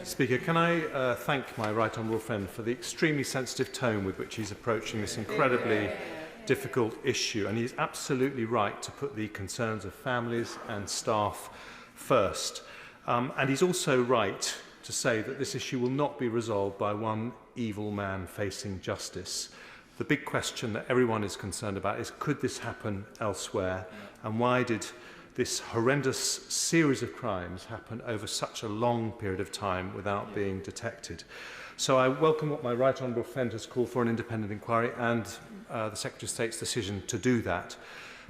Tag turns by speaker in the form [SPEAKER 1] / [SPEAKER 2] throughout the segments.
[SPEAKER 1] Speaker, can I thank my right honourable friend for the extremely sensitive tone with which he's approaching this incredibly difficult issue, and he's absolutely right to put the concerns of families and staff first. And he's also right to say that this issue will not be resolved by one evil man facing justice. The big question that everyone is concerned about is, could this happen elsewhere, and why did this horrendous series of crimes happen over such a long period of time without being detected? So I welcome what my right honourable friend has called for, an independent inquiry, and the Secretary of State's decision to do that.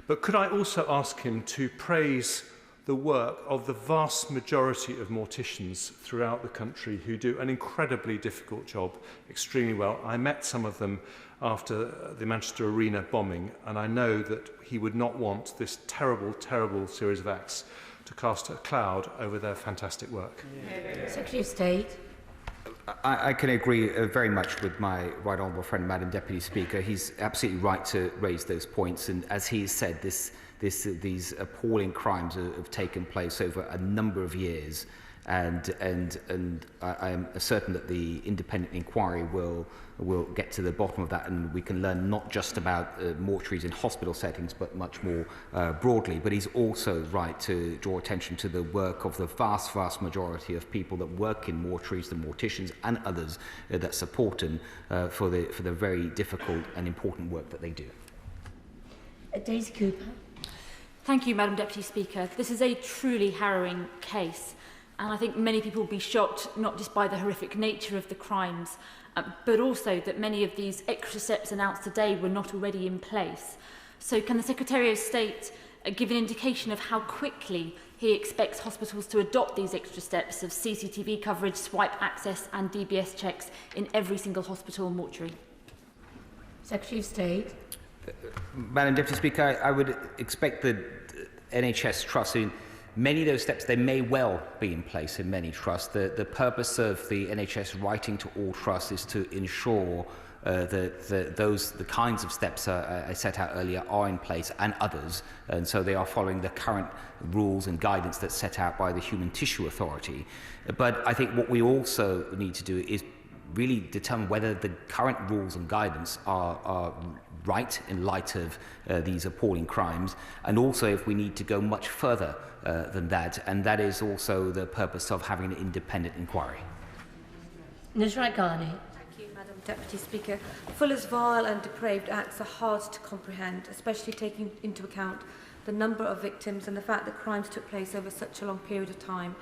[SPEAKER 1] But could I also ask him to praise the work of the vast majority of morticians throughout the country who do an incredibly difficult job extremely well? I met some of them after the Manchester Arena bombing, and I know that he would not want this terrible, terrible series of acts to cast a cloud over their fantastic work.
[SPEAKER 2] Secretary of State.
[SPEAKER 3] I can agree very much with my right honourable friend, Madam Deputy Speaker. He's absolutely right to raise those points, and as he said, these appalling crimes have taken place over a number of years, and I am certain that the independent inquiry will get to the bottom of that, and we can learn not just about mortuaries in hospital settings, but much more broadly. But he's also right to draw attention to the work of the vast majority of people that work in mortuaries, the morticians and others that support them for the very difficult and important work that they do.
[SPEAKER 2] Daisy Cooper.
[SPEAKER 4] Thank you, Madam Deputy Speaker. This is a truly harrowing case, and I think many people will be shocked not just by the horrific nature of the crimes, but also that many of these extra steps announced today were not already in place. So can the Secretary of State give an indication of how quickly he expects hospitals to adopt these extra steps of CCTV coverage, swipe access and DBS checks in every single hospital and mortuary?
[SPEAKER 2] Secretary of State.
[SPEAKER 3] Madam Deputy Speaker, I would expect the NHS Trust, in many of those steps, they may well be in place in many trusts. The purpose of the NHS writing to all trusts is to ensure that the kinds of steps I set out earlier are in place, and others, and so they are following the current rules and guidance that's set out by the Human Tissue Authority. But I think what we also need to do is really determine whether the current rules and guidance are right in light of these appalling crimes, and also if we need to go much further than that, and that is also the purpose of having an independent inquiry.
[SPEAKER 2] Nusrat Ghani.
[SPEAKER 5] Thank you, Madam Deputy Speaker. Fuller's vile and depraved acts are hard to comprehend, especially taking into account the number of victims and the fact that crimes took place over such a long period of time.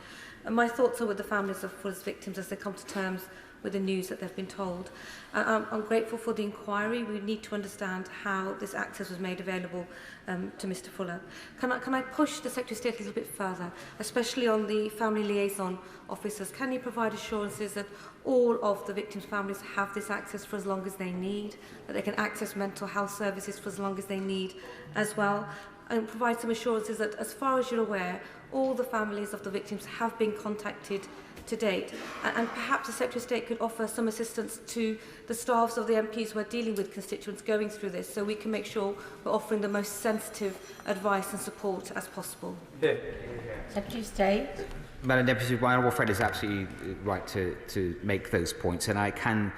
[SPEAKER 5] And my thoughts are with the families of Fuller's victims as they come to terms with the news that they've been told. I'm grateful for the inquiry. We need to understand how this access was made available to Mr. Fuller. Can I push the Secretary of State a little bit further, especially on the family liaison officers? Can you provide assurances that all of the victims' families have this access for as long as they need, that they can access mental health services for as long as they need as well, and provide some assurances that, as far as you're aware, all the families of the victims have been contacted to date, and perhaps the Secretary of State could offer some assistance to the staffs of the MPs who are dealing with constituents going through this, so we can make sure we're offering the most sensitive advice and support as possible.
[SPEAKER 2] Secretary of State.
[SPEAKER 3] Madam Deputy, my honourable friend is absolutely right to make those points, and I can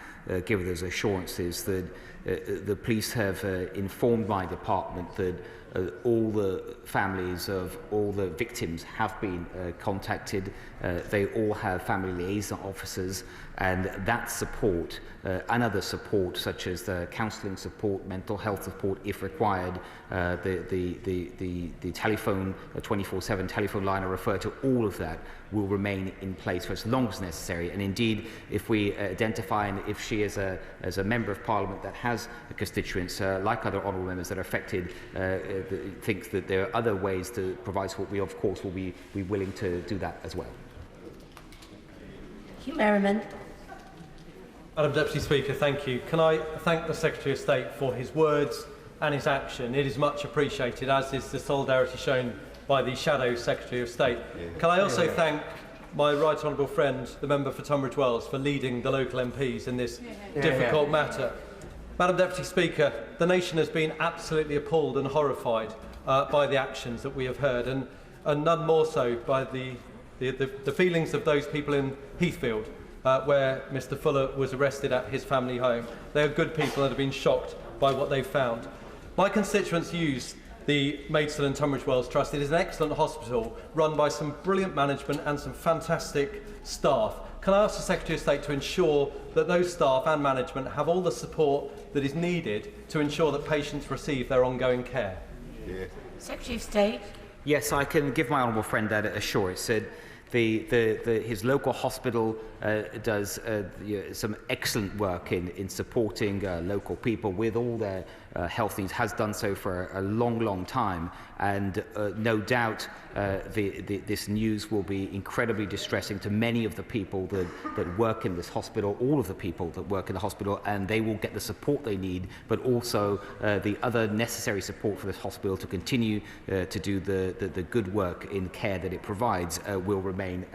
[SPEAKER 3] give those assurances that the police have informed my department that all the families of all the victims have been contacted. They all have family liaison officers, and that support and other support, such as the counselling support, mental health support, if required, the telephone 24/7 telephone line I refer to, all of that will remain in place for as long as necessary. And indeed, if we identify, and if she is a member of Parliament that has constituents like other honourable members that are affected, thinks that there are other ways to provide support, we of course will be willing to do that as well.
[SPEAKER 2] Hugh Merriman.
[SPEAKER 6] Madam Deputy Speaker, thank you. Can I thank the Secretary of State for his words and his action? It is much appreciated, as is the solidarity shown by the Shadow Secretary of State. Can I also thank my right honourable friend, the member for Tunbridge Wells, for leading the local MPs in this difficult matter. Madam Deputy Speaker, the nation has been absolutely appalled and horrified by the actions that we have heard, and none more so by the the feelings of those people in Heathfield, where Mr Fuller was arrested at his family home. They are good people and have been shocked by what they've found. My constituents use the Maidstone and Tunbridge Wells Trust. It is an excellent hospital run by some brilliant management and some fantastic staff. Can I ask the Secretary of State to ensure that those staff and management have all the support that is needed to ensure that patients receive their ongoing care?
[SPEAKER 2] Yeah. Secretary of State.
[SPEAKER 3] Yes, I can give my honourable friend that assurance. His local hospital does some excellent work in supporting local people with all their health needs, has done so for a long, long time, and no doubt this news will be incredibly distressing to many of the people that work in this hospital, all of the people that work in the hospital, and they will get the support they need, but also the other necessary support for this hospital to continue to do the good work in care that it provides will remain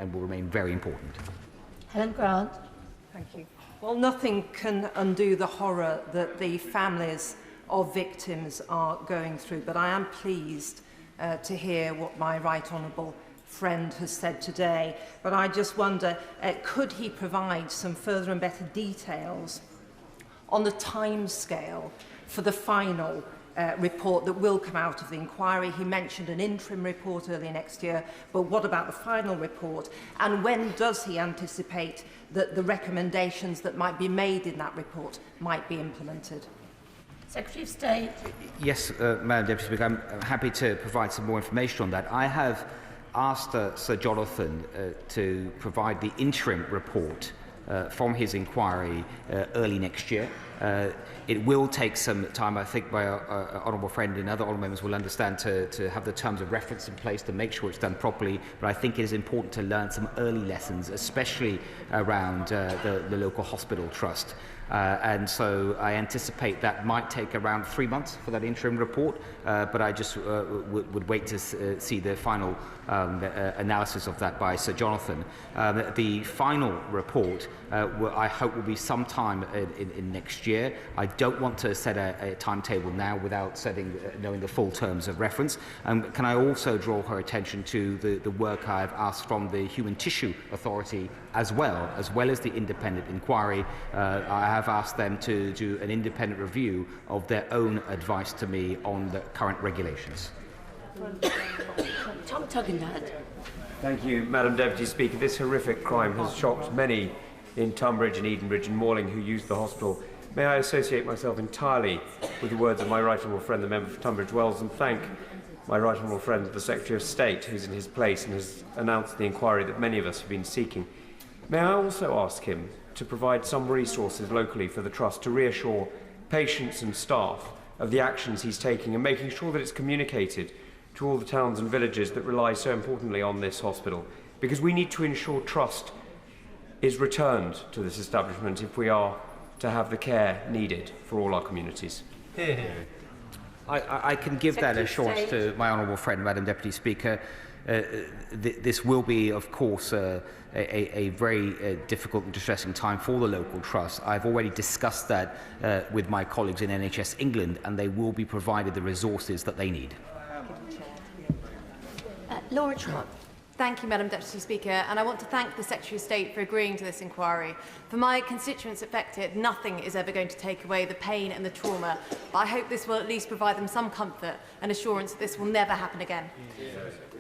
[SPEAKER 3] very important.
[SPEAKER 2] Helen Grant.
[SPEAKER 7] Thank you. Well, nothing can undo the horror that the families of victims are going through, but I am pleased to hear what my right honourable friend has said today. But I just wonder, could he provide some further and better details on the timescale for the final report that will come out of the inquiry? He mentioned an interim report early next year, but what about the final report? And when does he anticipate that the recommendations that might be made in that report might be implemented?
[SPEAKER 2] Secretary of State.
[SPEAKER 3] Yes, Madam Deputy Speaker, I'm happy to provide some more information on that. I have asked Sir Jonathan to provide the interim report from his inquiry early next year. It will take some time. I think my honourable friend and other honourable members will understand to have the terms of reference in place to make sure it's done properly, but I think it is important to learn some early lessons, especially around the local hospital trust. And so I anticipate that might take around 3 months for that interim report, but I just would wait to see the final analysis of that by Sir Jonathan. The final report I hope will be sometime in next year. I don't want to set a timetable now without knowing the full terms of reference. Can I also draw her attention to the work I've asked from the Human Tissue Authority as well as the independent inquiry. I have asked them to do an independent review of their own advice to me on the current regulations.
[SPEAKER 2] Tom Tuggendad.
[SPEAKER 8] Thank you, Madam Deputy Speaker. This horrific crime has shocked many in Tunbridge and Edenbridge and Malling who used the hospital. May I associate myself entirely with the words of my right honourable friend, the member for Tunbridge Wells, and thank my right honourable friend, the Secretary of State, who's in his place and has announced the inquiry that many of us have been seeking. May I also ask him to provide some resources locally for the Trust to reassure patients and staff of the actions he's taking and making sure that it's communicated to all the towns and villages that rely so importantly on this hospital, because we need to ensure trust is returned to this establishment if we are to have the care needed for all our communities.
[SPEAKER 3] I can give that assurance to my honourable friend, Madam Deputy Speaker. This will be, of course, a very difficult and distressing time for the local trust. I've already discussed that with my colleagues in NHS England, and they will be provided the resources that they need.
[SPEAKER 2] Laura Trott.
[SPEAKER 9] Thank you, Madam Deputy Speaker, and I want to thank the Secretary of State for agreeing to this inquiry. For my constituents affected, nothing is ever going to take away the pain and the trauma, but I hope this will at least provide them some comfort and assurance that this will never happen again.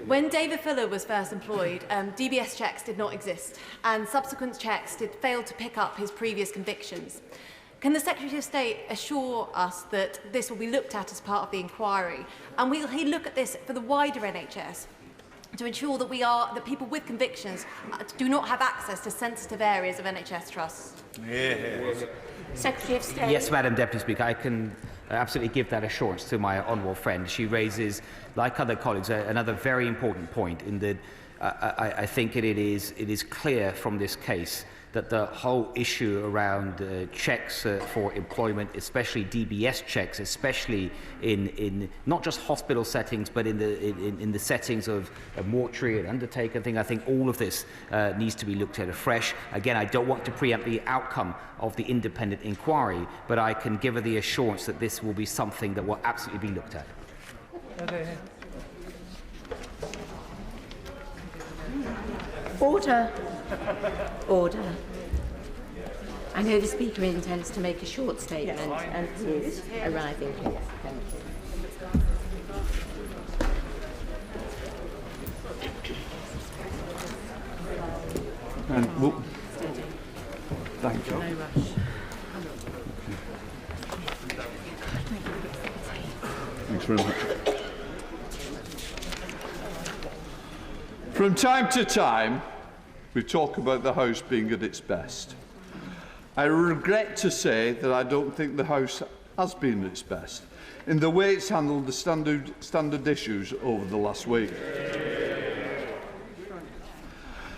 [SPEAKER 9] When David Fuller was first employed, DBS checks did not exist, and subsequent checks did fail to pick up his previous convictions. Can the Secretary of State assure us that this will be looked at as part of the inquiry, and will he look at this for the wider NHS? To ensure that people with convictions do not have access to sensitive areas of NHS trusts.
[SPEAKER 2] Secretary of State.
[SPEAKER 3] Yes, Madam Deputy Speaker, I can absolutely give that assurance to my honourable friend. She raises, like other colleagues, another very important point in that I think it is clear from this case that the whole issue around checks for employment, especially DBS checks, especially in not just hospital settings, but in the settings of a mortuary and undertaker thing, I think all of this needs to be looked at afresh. Again, I don't want to preempt the outcome of the independent inquiry, but I can give her the assurance that this will be something that will absolutely be looked at.
[SPEAKER 2] Order. Order. I know the Speaker intends to make a short statement, and he is arriving, please. Thank you.
[SPEAKER 10] And, well, thank you.
[SPEAKER 2] No rush.
[SPEAKER 10] Thanks very much. From time to time, we talk about the House being at its best. I regret to say that I don't think the House has been at its best in the way it's handled the standard issues over the last week.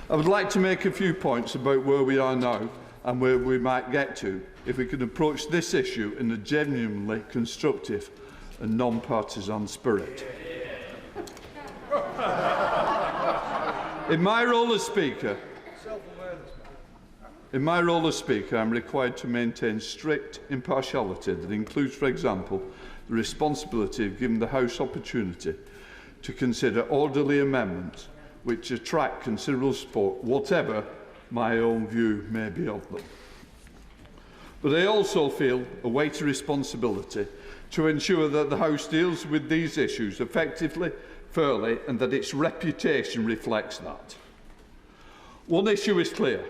[SPEAKER 10] I would like to make a few points about where we are now and where we might get to if we can approach this issue in a genuinely constructive and non-partisan spirit. In my role as Speaker, I'm required to maintain strict impartiality that includes, for example, the responsibility of giving the House opportunity to consider orderly amendments which attract considerable support, whatever my own view may be of them. But I also feel a weighty responsibility to ensure that the House deals with these issues effectively, fairly, and that its reputation reflects that. One issue is clear.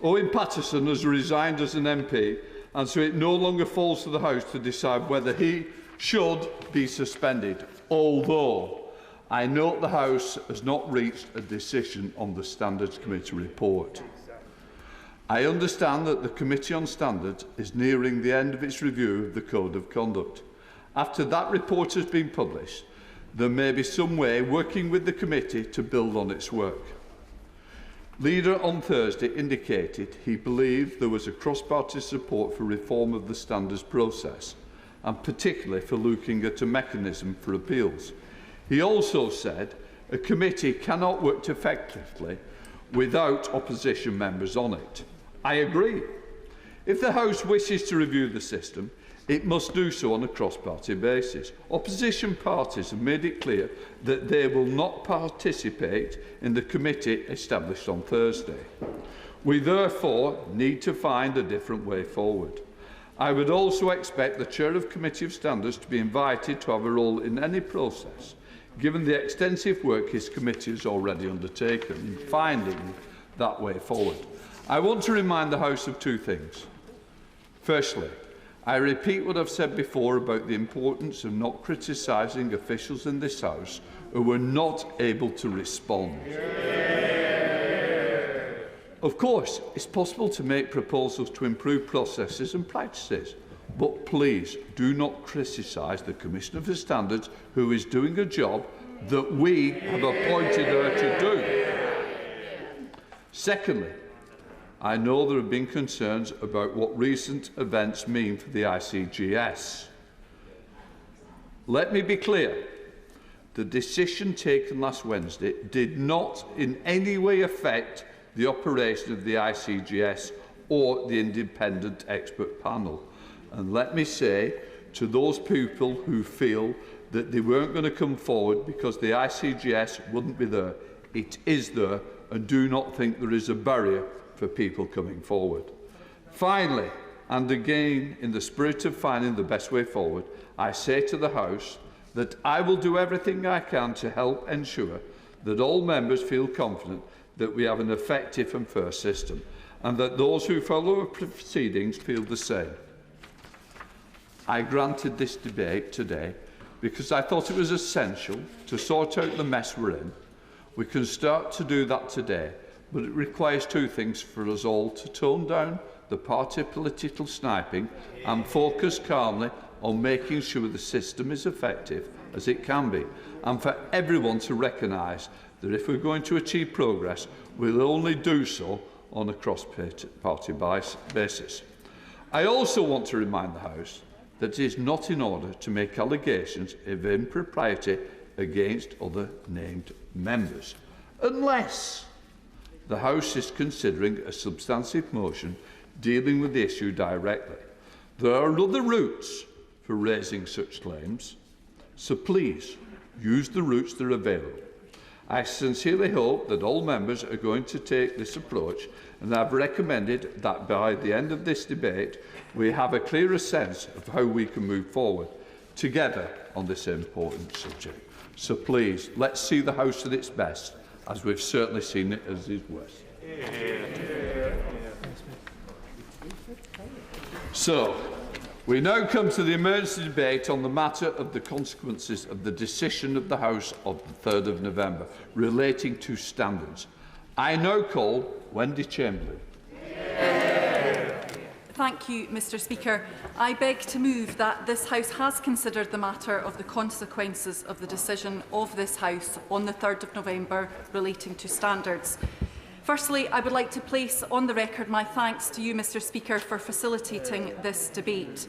[SPEAKER 10] Owen Paterson has resigned as an MP, and so it no longer falls to the House to decide whether he should be suspended, although I note the House has not reached a decision on the Standards Committee report. I understand that the Committee on Standards is nearing the end of its review of the Code of Conduct. After that report has been published, there may be some way working with the committee to build on its work. Leader on Thursday indicated he believed there was a cross-party support for reform of the standards process, and particularly for looking at a mechanism for appeals. He also said a committee cannot work effectively without opposition members on it. I agree. If the House wishes to review the system, it must do so on a cross-party basis. Opposition parties have made it clear that they will not participate in the committee established on Thursday. We therefore need to find a different way forward. I would also expect the Chair of Committee of Standards to be invited to have a role in any process, given the extensive work his committee has already undertaken in finding that way forward. I want to remind the House of two things. Firstly, I repeat what I've said before about the importance of not criticising officials in this House who were not able to respond. Of course, it's possible to make proposals to improve processes and practices, but please do not criticise the Commissioner for Standards, who is doing a job that we have appointed her to do. Secondly, I know there have been concerns about what recent events mean for the ICGS. Let me be clear. The decision taken last Wednesday did not in any way affect the operation of the ICGS or the independent expert panel. And let me say to those people who feel that they weren't going to come forward because the ICGS wouldn't be there, it is there, and do not think there is a barrier for people coming forward. Finally, and again in the spirit of finding the best way forward, I say to the House that I will do everything I can to help ensure that all members feel confident that we have an effective and fair system, and that those who follow our proceedings feel the same. I granted this debate today because I thought it was essential to sort out the mess we're in. We can start to do that today, but it requires two things for us all: to tone down the party political sniping and focus calmly on making sure the system is effective as it can be, and for everyone to recognise that if we're going to achieve progress, we'll only do so on a cross-party basis. I also want to remind the House that it is not in order to make allegations of impropriety against other named members, unless the House is considering a substantive motion dealing with the issue directly. There are other routes for raising such claims, so please use the routes that are available. I sincerely hope that all members are going to take this approach, and I've recommended that by the end of this debate we have a clearer sense of how we can move forward together on this important subject. So please, let's see the House at its best, as we've certainly seen it as its worst. So, we now come to the emergency debate on the matter of the consequences of the decision of the House of the 3rd of November relating to standards. I now call Wendy Chamberlain.
[SPEAKER 11] Thank you, Mr Speaker. I beg to move that this House has considered the matter of the consequences of the decision of this House on the 3rd of November relating to standards. Firstly, I would like to place on the record my thanks to you, Mr Speaker, for facilitating this debate.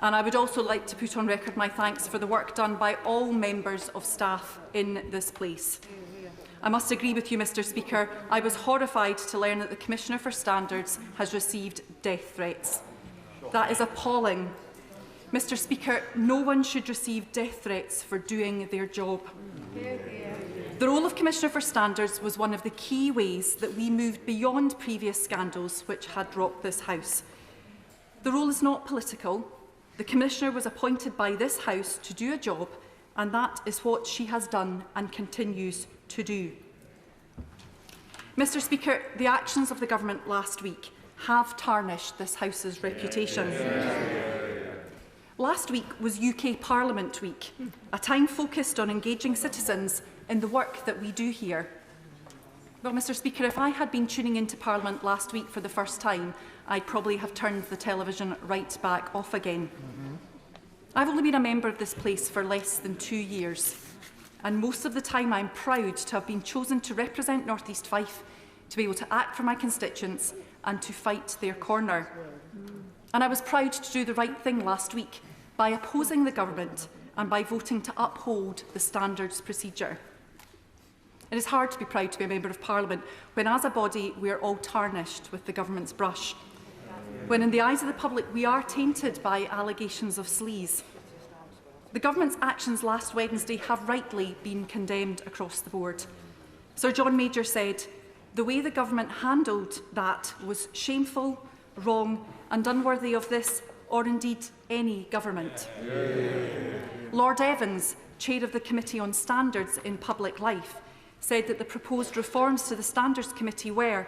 [SPEAKER 11] And I would also like to put on record my thanks for the work done by all members of staff in this place. I must agree with you, Mr Speaker. I was horrified to learn that the Commissioner for Standards has received death threats. That is appalling. Mr Speaker, no one should receive death threats for doing their job. The role of Commissioner for Standards was one of the key ways that we moved beyond previous scandals which had rocked this House. The role is not political. The Commissioner was appointed by this House to do a job, and that is what she has done and continues to do. Mr Speaker, the actions of the Government last week have tarnished this House's reputation. Last week was UK Parliament Week, a time focused on engaging citizens in the work that we do here. Well, Mr Speaker, if I had been tuning into Parliament last week for the first time, I'd probably have turned the television right back off again. I've only been a member of this place for less than 2 years, and most of the time I'm proud to have been chosen to represent North East Fife, to be able to act for my constituents and to fight their corner. And I was proud to do the right thing last week by opposing the Government and by voting to uphold the standards procedure. It is hard to be proud to be a Member of Parliament when, as a body, we are all tarnished with the Government's brush. When, in the eyes of the public, we are tainted by allegations of sleaze. The Government's actions last Wednesday have rightly been condemned across the board. Sir John Major said, "The way the Government handled that was shameful, wrong and unworthy of this or indeed any government." Lord Evans, Chair of the Committee on Standards in Public Life, said that the proposed reforms to the Standards Committee were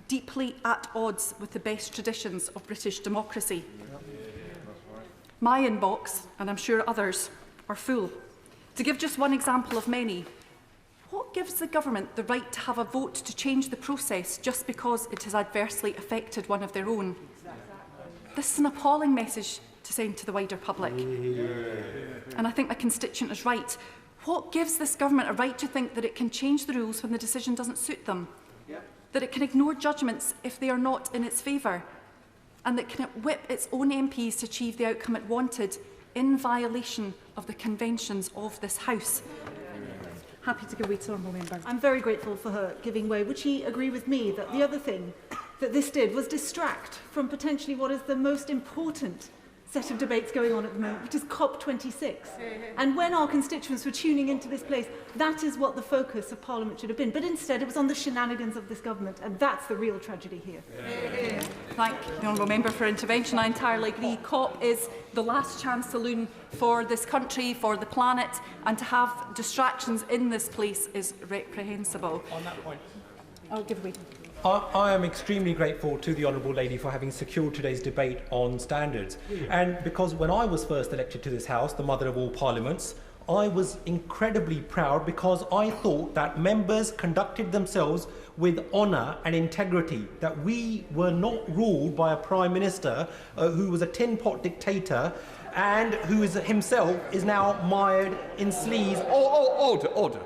[SPEAKER 11] deeply at odds with the best traditions of British democracy. My inbox, and I'm sure others, are full. To give just one example of many, what gives the Government the right to have a vote to change the process just because it has adversely affected one of their own? This is an appalling message to send to the wider public. And I think my constituent is right. What gives this Government a right to think that it can change the rules when the decision doesn't suit them? That it can ignore judgments if they are not in its favour? And that can whip its own MPs to achieve the outcome it wanted in violation of the conventions of this House? Happy to give way to the honourable member.
[SPEAKER 12] I'm very grateful for her giving way. Would she agree with me that the other thing that this did was distract from potentially what is the most important set of debates going on at the moment, which is COP26. And when our constituents were tuning into this place, that is what the focus of Parliament should have been. But instead, it was on the shenanigans of this government, and that's the real tragedy here.
[SPEAKER 11] Thank the honourable member for intervention. I entirely agree. COP is the last chance saloon for this country, for the planet, and to have distractions in this place is reprehensible.
[SPEAKER 6] On that point,
[SPEAKER 11] I'll give way.
[SPEAKER 6] I am extremely grateful to the Honourable Lady for having secured today's debate on standards. And because when I was first elected to this House, the mother of all parliaments, I was incredibly proud because I thought that members conducted themselves with honour and integrity, that we were not ruled by a Prime Minister who was a tin pot dictator and who is himself is now mired in sleaze.
[SPEAKER 10] Order.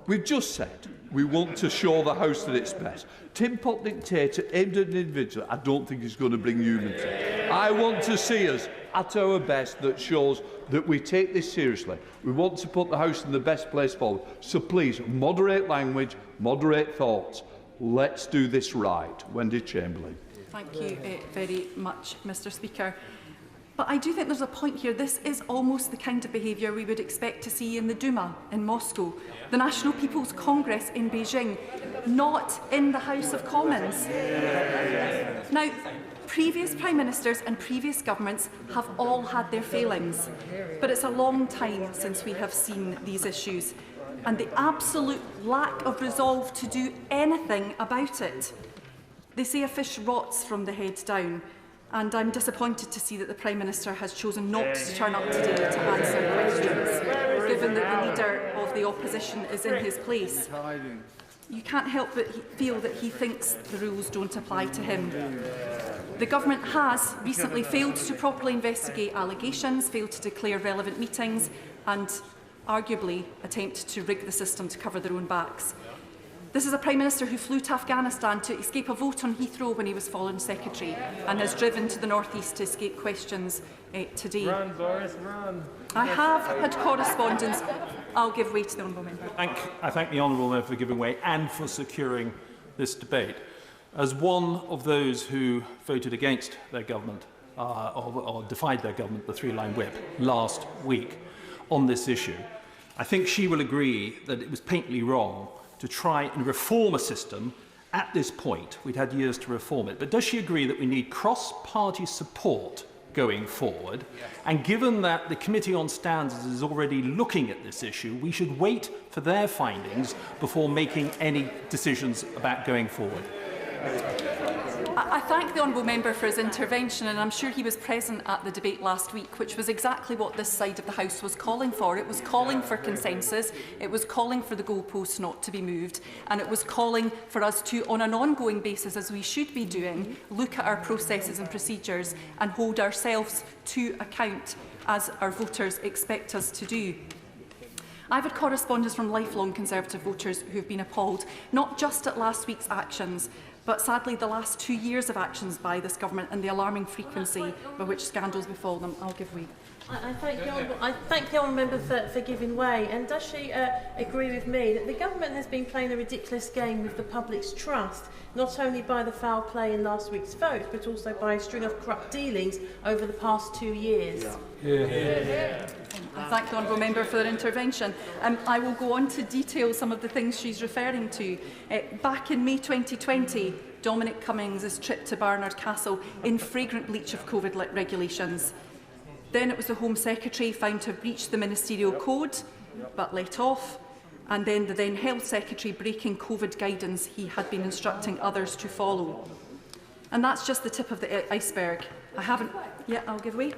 [SPEAKER 10] We've just said we want to show the House at its best. Tin pot dictator aimed at an individual, I don't think is going to bring unity. I want to see us at our best that shows that we take this seriously. We want to put the House in the best place forward. So please, moderate language, moderate thoughts. Let's do this right. Wendy Chamberlain.
[SPEAKER 11] Thank you very much, Mr Speaker. But I do think there's a point here. This is almost the kind of behaviour we would expect to see in the Duma in Moscow, the National People's Congress in Beijing, not in the House of Commons. Now, previous Prime Ministers and previous governments have all had their failings, but it's a long time since we have seen these issues, and the absolute lack of resolve to do anything about it. They say a fish rots from the head down, and I'm disappointed to see that the Prime Minister has chosen not to turn up today to answer questions, given that the Leader of the Opposition is in his place. You can't help but feel that he thinks the rules don't apply to him. The Government has recently failed to properly investigate allegations, failed to declare relevant meetings and arguably attempt to rig the system to cover their own backs. This is a Prime Minister who flew to Afghanistan to escape a vote on Heathrow when he was Foreign Secretary and has driven to the North East to escape questions today.
[SPEAKER 13] Run, Boris, run.
[SPEAKER 11] I have had correspondence. I'll give way to the Honourable Member.
[SPEAKER 13] I thank the Honourable Member for giving way and for securing this debate. As one of those who voted against their government or defied their government, the three-line whip, last week on this issue, I think she will agree that it was patently wrong to try and reform a system at this point. We'd had years to reform it. But does she agree that we need cross-party support going forward? And given that the Committee on Standards is already looking at this issue, we should wait for their findings before making any decisions about going forward.
[SPEAKER 11] I thank the Honourable Member for his intervention, and I'm sure he was present at the debate last week, which was exactly what this side of the House was calling for. It was calling for consensus, it was calling for the goalposts not to be moved, and it was calling for us to, on an ongoing basis, as we should be doing, look at our processes and procedures and hold ourselves to account as our voters expect us to do. I've had correspondence from lifelong Conservative voters who have been appalled, not just at last week's actions, but sadly the last 2 years of actions by this government and the alarming frequency by which scandals befall them. I'll give way.
[SPEAKER 14] I thank the Honourable Member for giving way. And does she agree with me that the government has been playing a ridiculous game with the public's trust, not only by the foul play in last week's vote, but also by a string of corrupt dealings over the past 2 years?
[SPEAKER 11] I thank the Honourable Member for their intervention. I will go on to detail some of the things she's referring to. Back in May 2020, Dominic Cummings' trip to Barnard Castle in flagrant breach of COVID regulations. Then it was the Home Secretary found to have breached the ministerial code, but let off. And then the then Health Secretary breaking COVID guidance he had been instructing others to follow. And that's just the tip of the iceberg. I haven't... Yeah, I'll give way.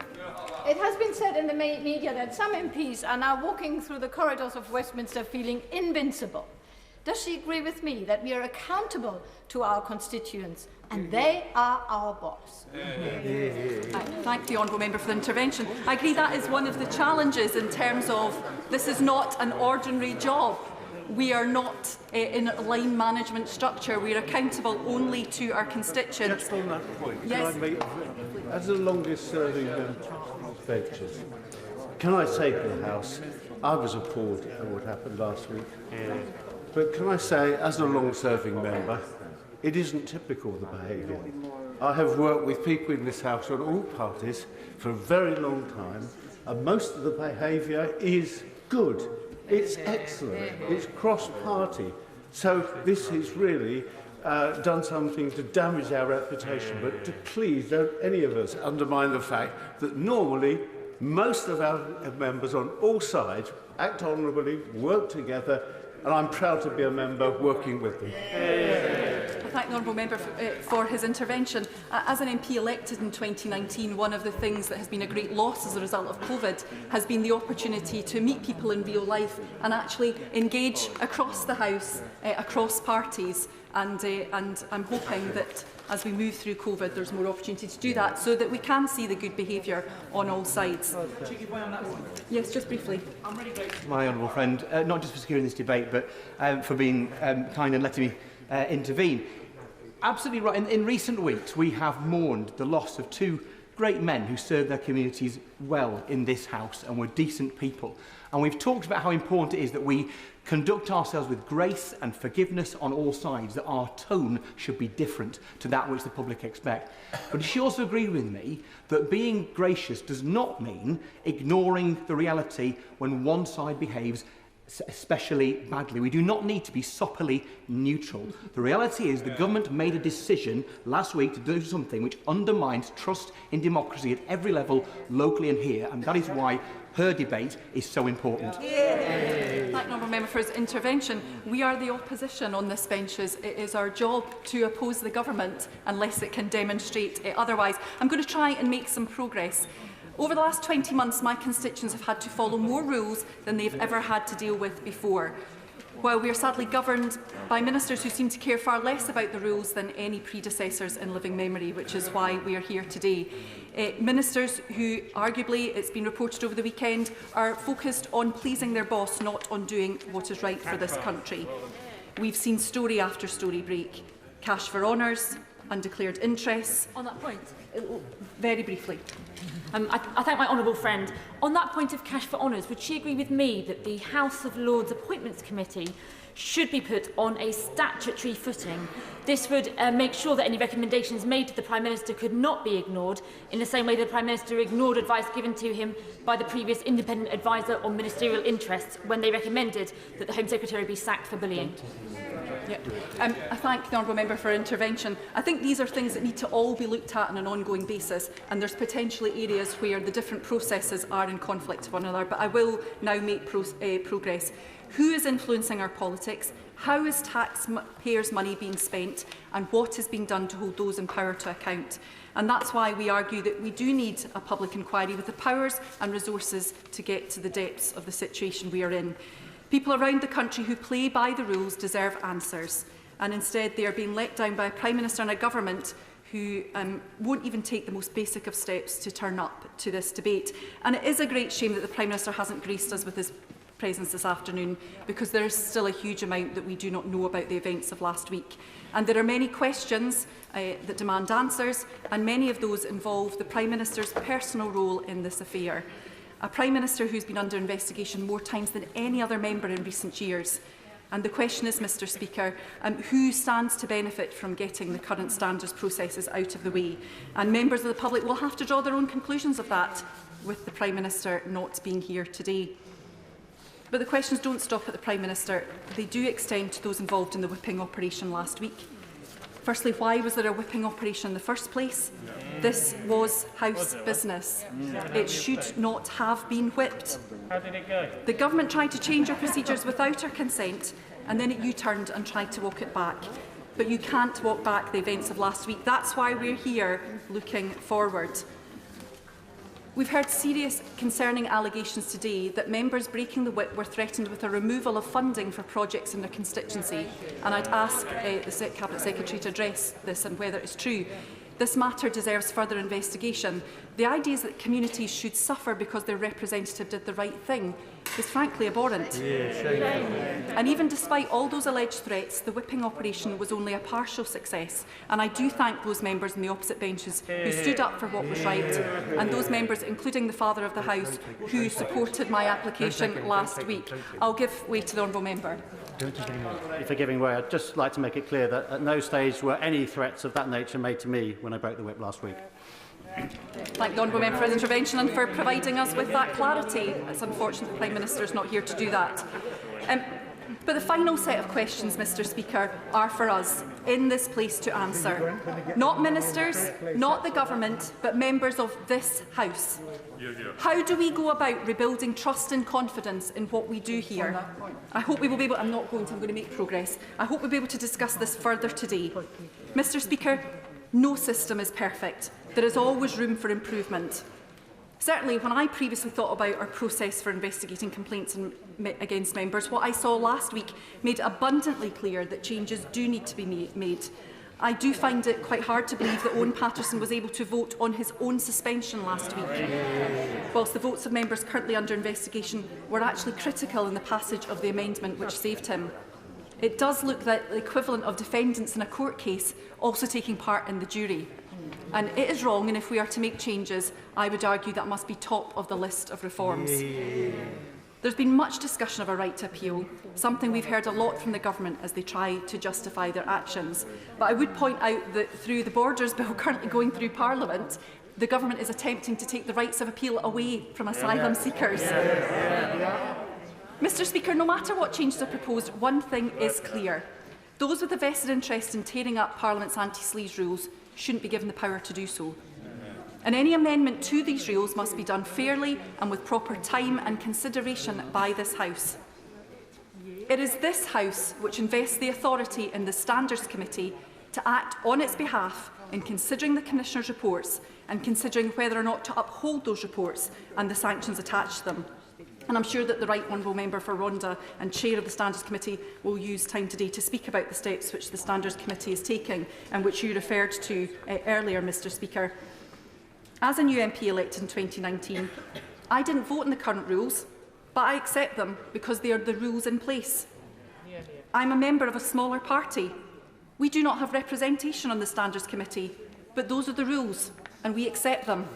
[SPEAKER 15] It has been said in the media that some MPs are now walking through the corridors of Westminster feeling invincible. Does she agree with me that we are accountable to our constituents and they are our boss?
[SPEAKER 11] I thank the Honourable Member for the intervention. I agree that is one of the challenges in terms of this is not an ordinary job. We are not in a line management structure. We are accountable only to our constituents.
[SPEAKER 16] Just on that point,
[SPEAKER 11] yes.
[SPEAKER 16] can I make, as the longest serving ventures, can I say to the House, I was appalled at what happened last week. But can I say, as a long-serving member, it isn't typical of the behaviour. I have worked with people in this House on all parties for a very long time, and most of the behaviour is good. It's excellent. It's cross-party. So this has really done something to damage our reputation, but to please don't any of us undermine the fact that normally most of our members on all sides act honourably, work together, and I'm proud to be a member working with them.
[SPEAKER 11] I thank the Honourable Member for his intervention. As an MP elected in 2019, one of the things that has been a great loss as a result of COVID has been the opportunity to meet people in real life and actually engage across the House, across parties. And I'm hoping that as we move through COVID, there's more opportunity to do that so that we can see the good behaviour on all sides. Yes, just briefly.
[SPEAKER 17] I'm really grateful to my honourable friend, not just for securing this debate, but for being kind and letting me intervene. Absolutely right. In recent weeks, we have mourned the loss of two great men who served their communities well in this House and were decent people. And we've talked about how important it is that we conduct ourselves with grace and forgiveness on all sides, that our tone should be different to that which the public expect. But she also agreed with me that being gracious does not mean ignoring the reality when one side behaves especially badly. We do not need to be soppily neutral. The reality is the government made a decision last week to do something which undermines trust in democracy at every level, locally and here, and that is why her debate is so important.
[SPEAKER 11] Thank the honourable member for his intervention. We are the opposition on this benches. It is our job to oppose the government unless it can demonstrate otherwise. I'm going to try and make some progress. Over the last 20 months, my constituents have had to follow more rules than they've ever had to deal with before. While we are sadly governed by ministers who seem to care far less about the rules than any predecessors in living memory, which is why we are here today. Ministers who, arguably, it's been reported over the weekend, are focused on pleasing their boss, not on doing what is right for this country. We've seen story after story break. Cash for honours, undeclared interests.
[SPEAKER 4] On that point?
[SPEAKER 11] Very briefly.
[SPEAKER 4] I thank my honourable friend. On that point of cash for honours, would she agree with me that the House of Lords Appointments Committee should be put on a statutory footing? This would make sure that any recommendations made to the Prime Minister could not be ignored, in the same way the Prime Minister ignored advice given to him by the previous independent adviser on ministerial interests when they recommended that the Home Secretary be sacked for bullying.
[SPEAKER 11] I thank the honourable member for her intervention. I think these are things that need to all be looked at on an ongoing basis, and there's potentially areas where the different processes are in conflict with one another, but I will now make progress. Who is influencing our politics? How is taxpayers' money being spent? And what is being done to hold those in power to account? And that's why we argue that we do need a public inquiry with the powers and resources to get to the depths of the situation we are in. People around the country who play by the rules deserve answers, and instead they are being let down by a Prime Minister and a government who won't even take the most basic of steps to turn up to this debate. And it is a great shame that the Prime Minister hasn't graced us with his presence this afternoon, because there is still a huge amount that we do not know about the events of last week. And there are many questions that demand answers, and many of those involve the Prime Minister's personal role in this affair. A Prime Minister who's been under investigation more times than any other member in recent years. And the question is, Mr Speaker, who stands to benefit from getting the current standards processes out of the way? And members of the public will have to draw their own conclusions of that, with the Prime Minister not being here today. But the questions don't stop at the Prime Minister. They do extend to those involved in the whipping operation last week. Firstly, why was there a whipping operation in the first place? This was House business. It should not have been whipped.
[SPEAKER 18] How did it go?
[SPEAKER 11] The government tried to change our procedures without our consent, and then it U-turned and tried to walk it back. But you can't walk back the events of last week. That's why we're here looking forward. We've heard serious concerning allegations today that members breaking the whip were threatened with a removal of funding for projects in their constituency, and I'd ask the Cabinet Secretary to address this and whether it's true. This matter deserves further investigation. The idea that communities should suffer because their representative did the right thing is frankly abhorrent. And even despite all those alleged threats, the whipping operation was only a partial success. And I do thank those members in the opposite benches who stood up for what was right, and those members, including the Father of the House, who supported my application last week. I'll give way to the honourable member.
[SPEAKER 18] If you're giving way, I'd just like to make it clear that at no stage were any threats of that nature made to me when I broke the whip last week.
[SPEAKER 11] Thank the honourable member for his intervention and for providing us with that clarity. It's unfortunate the Prime Minister is not here to do that. But the final set of questions, Mr Speaker, are for us in this place to answer. Not ministers, not the government, but members of this House. How do we go about rebuilding trust and confidence in what we do here? I hope we will be able, I'm going to make progress. I hope we'll be able to discuss this further today. Mr Speaker, no system is perfect. There is always room for improvement. Certainly, when I previously thought about our process for investigating complaints against members, what I saw last week made it abundantly clear that changes do need to be made. I do find it quite hard to believe that Owen Paterson was able to vote on his own suspension last week, whilst the votes of members currently under investigation were actually critical in the passage of the amendment which saved him. It does look like the equivalent of defendants in a court case also taking part in the jury. And it is wrong, and if we are to make changes, I would argue that must be top of the list of reforms. There's been much discussion of a right to appeal, something we've heard a lot from the government as they try to justify their actions. But I would point out that through the Borders Bill currently going through Parliament, the government is attempting to take the rights of appeal away from asylum seekers. Mr. Speaker, no matter what changes are proposed, one thing is clear. Those with a vested interest in tearing up Parliament's anti-sleaze rules shouldn't be given the power to do so. And any amendment to these rules must be done fairly and with proper time and consideration by this House. It is this House which invests the authority in the Standards Committee to act on its behalf in considering the Commissioner's reports and considering whether or not to uphold those reports and the sanctions attached to them. And I'm sure that the Right Honourable Member for Rhondda and Chair of the Standards Committee will use time today to speak about the steps which the Standards Committee is taking and which you referred to earlier, Mr. Speaker. As a new MP elected in 2019, I didn't vote in the current rules, but I accept them because they are the rules in place. I'm a member of a smaller party. We do not have representation on the Standards Committee, but those are the rules, and we accept them.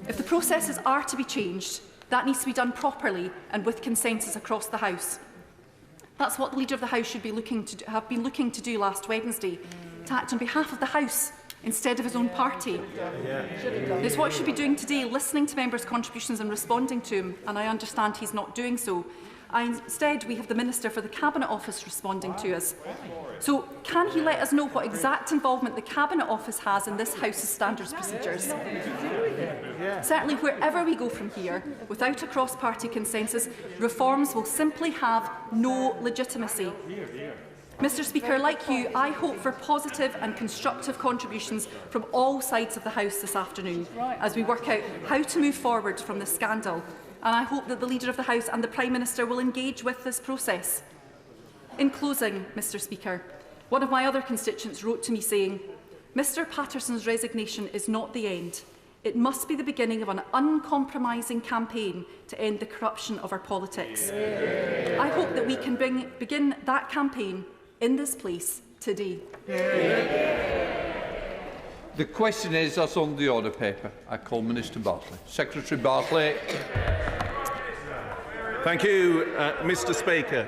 [SPEAKER 11] If the processes are to be changed, that needs to be done properly and with consensus across the House. That's what the Leader of the House should be have been looking to do last Wednesday, to act on behalf of the House instead of his own party. It's what he should be doing today, listening to members' contributions and responding to them, and I understand he's not doing so. Instead, we have the Minister for the Cabinet Office responding to us. So, can he let us know what exact involvement the Cabinet Office has in this House's standards procedures? Certainly, wherever we go from here, without a cross-party consensus, reforms will simply have no legitimacy. Mr. Speaker, like you, I hope for positive and constructive contributions from all sides of the House this afternoon as we work out how to move forward from this scandal. And I hope that the Leader of the House and the Prime Minister will engage with this process. In closing, Mr. Speaker, one of my other constituents wrote to me saying, "Mr. Patterson's resignation is not the end. It must be the beginning of an uncompromising campaign to end the corruption of our politics." I hope that we can begin that campaign in this place today.
[SPEAKER 10] The question is, that's on the order paper. I call Minister Bartley. Secretary Bartley.
[SPEAKER 19] Thank you, Mr. Speaker.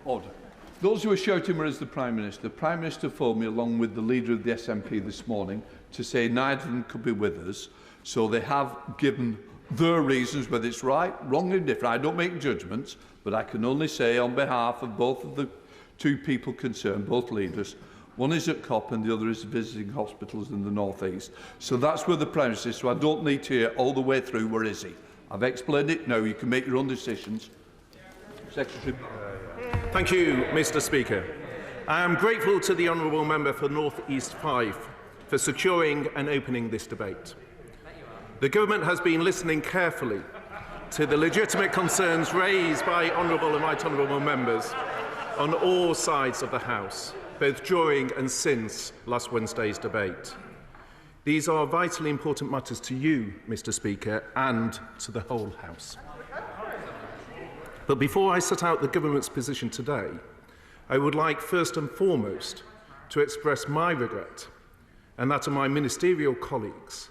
[SPEAKER 10] Order. Those who are shouting were as the Prime Minister. The Prime Minister phoned me along with the Leader of the SNP this morning to say neither of them could be with us. So they have given their reasons, whether it's right, wrong or different. I don't make judgments, but I can only say on behalf of both of the two people concerned, both leaders, one is at COP and the other is visiting hospitals in the North East. So that's where the Prime Minister is. So I don't need to hear all the way through where is he. I've explained it. Now you can make your own decisions. Secretary.
[SPEAKER 19] Thank you, Mr. Speaker. I am grateful to the Honourable Member for North East 5 for securing and opening this debate. The Government has been listening carefully to the legitimate concerns raised by Honourable and Right Honourable Members on all sides of the House, both during and since last Wednesday's debate. These are vitally important matters to you, Mr. Speaker, and to the whole House. But before I set out the Government's position today, I would like first and foremost to express my regret and that of my ministerial colleagues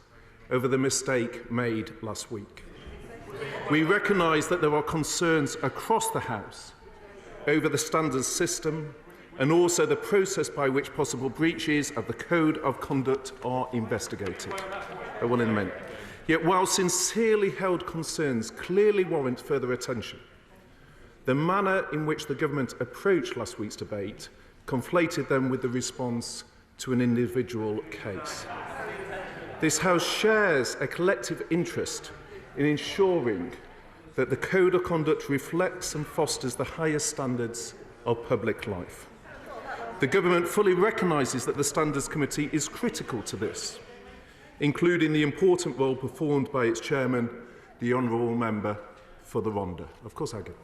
[SPEAKER 19] over the mistake made last week. We recognise that there are concerns across the House over the standards system and also the process by which possible breaches of the Code of Conduct are investigated. I will in a minute. Yet while sincerely held concerns clearly warrant further attention, the manner in which the Government approached last week's debate conflated them with the response to an individual case. This House shares a collective interest in ensuring that the Code of Conduct reflects and fosters the highest standards of public life. The Government fully recognises that the Standards Committee is critical to this, including the important role performed by its chairman, the Honourable Member for the Rhondda. Of course I get it.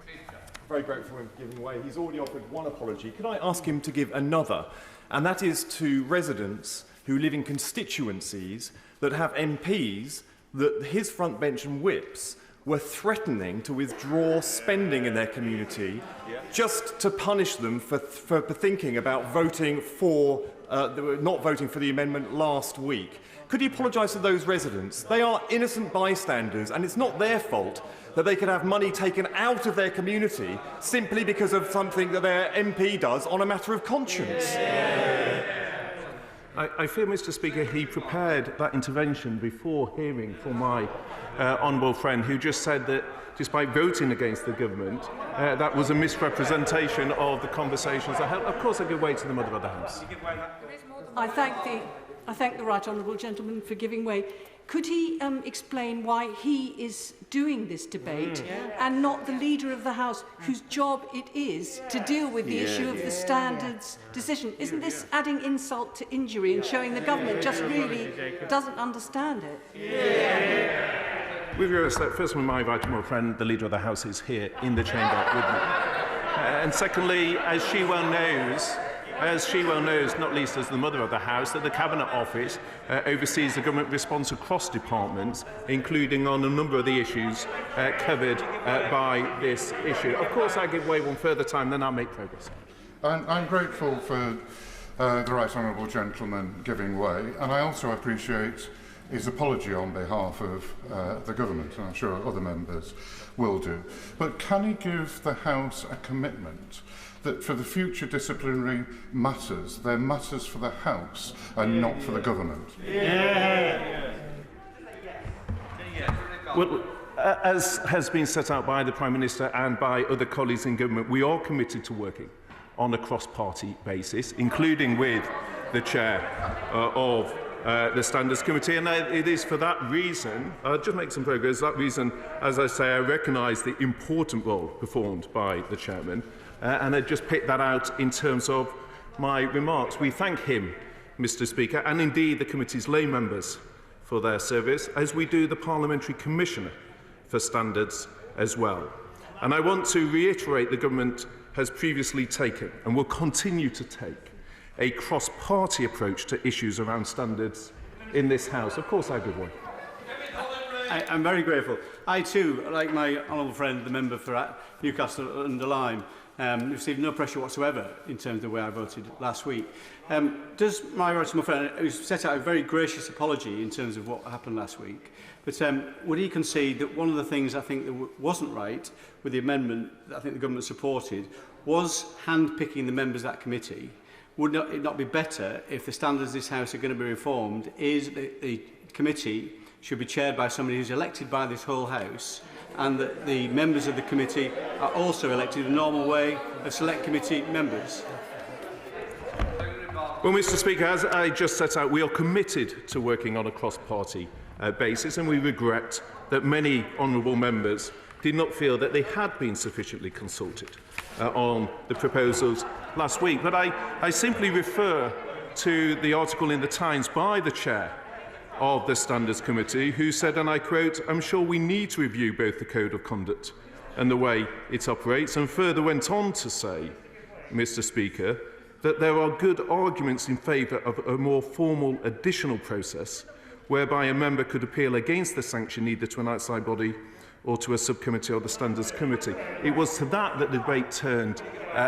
[SPEAKER 20] Very grateful for him giving way. He's already offered one apology. Can I ask him to give another? And that is to residents who live in constituencies that have MPs that his front bench and whips were threatening to withdraw spending in their community just to punish them for thinking about voting for, not voting for the amendment last week. Could you apologise to those residents? They are innocent bystanders, and it's not their fault that they could have money taken out of their community simply because of something that their MP does on a matter of conscience.
[SPEAKER 19] I fear, Mr. Speaker, he prepared that intervention before hearing from my honourable friend, who just said that despite voting against the government, that was a misrepresentation of the conversations I held. Of course, I give way to the Mother of the House.
[SPEAKER 12] I thank the right honourable gentleman for giving way. Could he explain why he is doing this debate and not the Leader of the House, whose job it is to deal with the issue of the standards decision? Isn't this adding insult to injury and showing the government just really doesn't understand it?
[SPEAKER 19] With your respect, first of all, my right honourable friend, the Leader of the House, is here in the chamber with me. And secondly, as she well knows, not least as the Mother of the House, that the Cabinet Office oversees the government response across departments, including on a number of the issues covered by this issue. Of course, I give way one further time, then I'll make progress.
[SPEAKER 21] I'm grateful for the right honourable gentleman giving way, and I also appreciate his apology on behalf of the government, and I'm sure other members will do. But can he give the House a commitment that for the future disciplinary matters, they're matters for the House and not for the government?
[SPEAKER 19] Well, as has been set out by the Prime Minister and by other colleagues in government, we are committed to working on a cross-party basis, including with the chair of the Standards Committee, and it is for that reason, just make some progress, that reason, as I say, I recognise the important role performed by the chairman, and I just picked that out in terms of my remarks. We thank him, Mr. Speaker, and indeed the committee's lay members for their service, as we do the Parliamentary Commissioner for Standards as well. And I want to reiterate the government has previously taken and will continue to take a cross-party approach to issues around standards in this House. Of course, I give way.
[SPEAKER 18] I'm very grateful. I too, like my honourable friend, the member for Newcastle under Lyme, received no pressure whatsoever in terms of the way I voted last week. Does my right honourable friend, who set out a very gracious apology in terms of what happened last week, but would he concede that one of the things I think that wasn't right with the amendment that I think the government supported was hand-picking the members of that committee? Would it not be better if the standards of this House are going to be reformed is that the committee should be chaired by somebody who's elected by this whole House, and that the members of the committee are also elected in the normal way of select committee members?
[SPEAKER 19] Well, Mr. Speaker, as I just set out, we are committed to working on a cross-party basis, and we regret that many honourable members did not feel that they had been sufficiently consulted on the proposals last week. But I simply refer to the article in the Times by the chair of the Standards Committee, who said, and I quote, "I'm sure we need to review both the Code of Conduct and the way it operates," and further went on to say, Mr. Speaker, that there are good arguments in favour of a more formal additional process whereby a member could appeal against the sanction either to an outside body or to a subcommittee or the Standards Committee. It was to that that the debate turned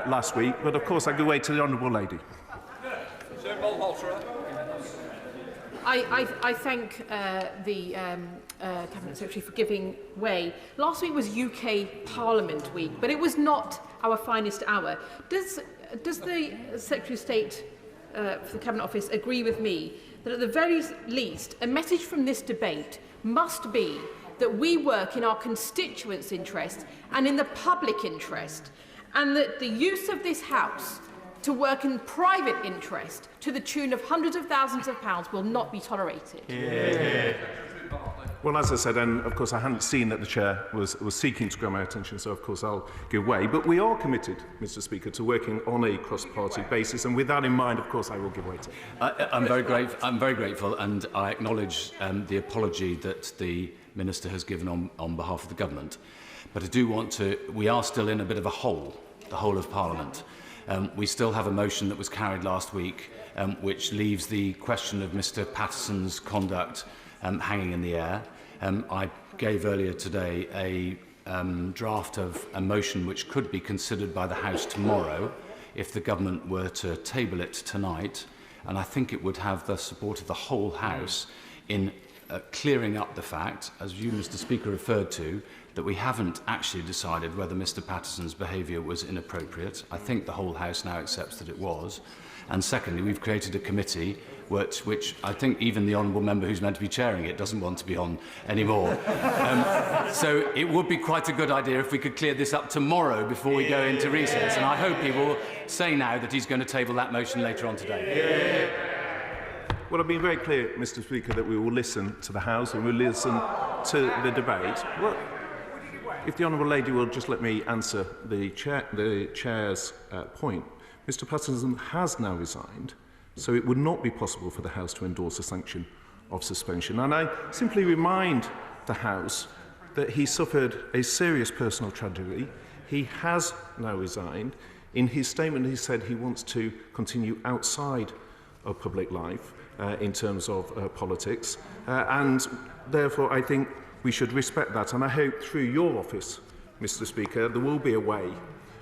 [SPEAKER 19] last week, but of course I give way to the Honourable Lady.
[SPEAKER 22] I thank the Cabinet Secretary for giving way. Last week was UK Parliament Week, but it was not our finest hour. Does the Secretary of State for the Cabinet Office agree with me that at the very least a message from this debate must be that we work in our constituents' interest and in the public interest, and that the use of this House to work in private interest to the tune of hundreds of thousands of pounds will not be tolerated?
[SPEAKER 19] Well, as I said, and of course I hadn't seen that the Chair was seeking to draw my attention, so of course I'll give way. But we are committed, Mr. Speaker, to working on a cross-party basis, and with that in mind, of course, I will give way to.
[SPEAKER 23] I'm very grateful, and I acknowledge the apology that the Minister has given on behalf of the Government. But I do want to, we are still in a bit of a hole, the whole of Parliament. We still have a motion that was carried last week, which leaves the question of Mr. Patterson's conduct hanging in the air. I gave earlier today a draft of a motion which could be considered by the House tomorrow if the government were to table it tonight, and I think it would have the support of the whole House in clearing up the fact, as you, Mr. Speaker, referred to, that we haven't actually decided whether Mr. Patterson's behaviour was inappropriate. I think the whole House now accepts that it was. And secondly, we've created a committee which I think even the honourable member who's meant to be chairing it doesn't want to be on anymore. So it would be quite a good idea if we could clear this up tomorrow before we go into recess. And I hope he will say now that he's going to table that motion later on today.
[SPEAKER 19] Well, I've been very clear, Mr. Speaker, that we will listen to the House and we'll listen to the debate. Well, if the Honourable Lady will just let me answer the Chair's point. Mr. Patterson has now resigned, so it would not be possible for the House to endorse a sanction of suspension. And I simply remind the House that he suffered a serious personal tragedy. He has now resigned. In his statement, he said he wants to continue outside of public life in terms of politics. And therefore, I think we should respect that. And I hope through your office, Mr. Speaker, there will be a way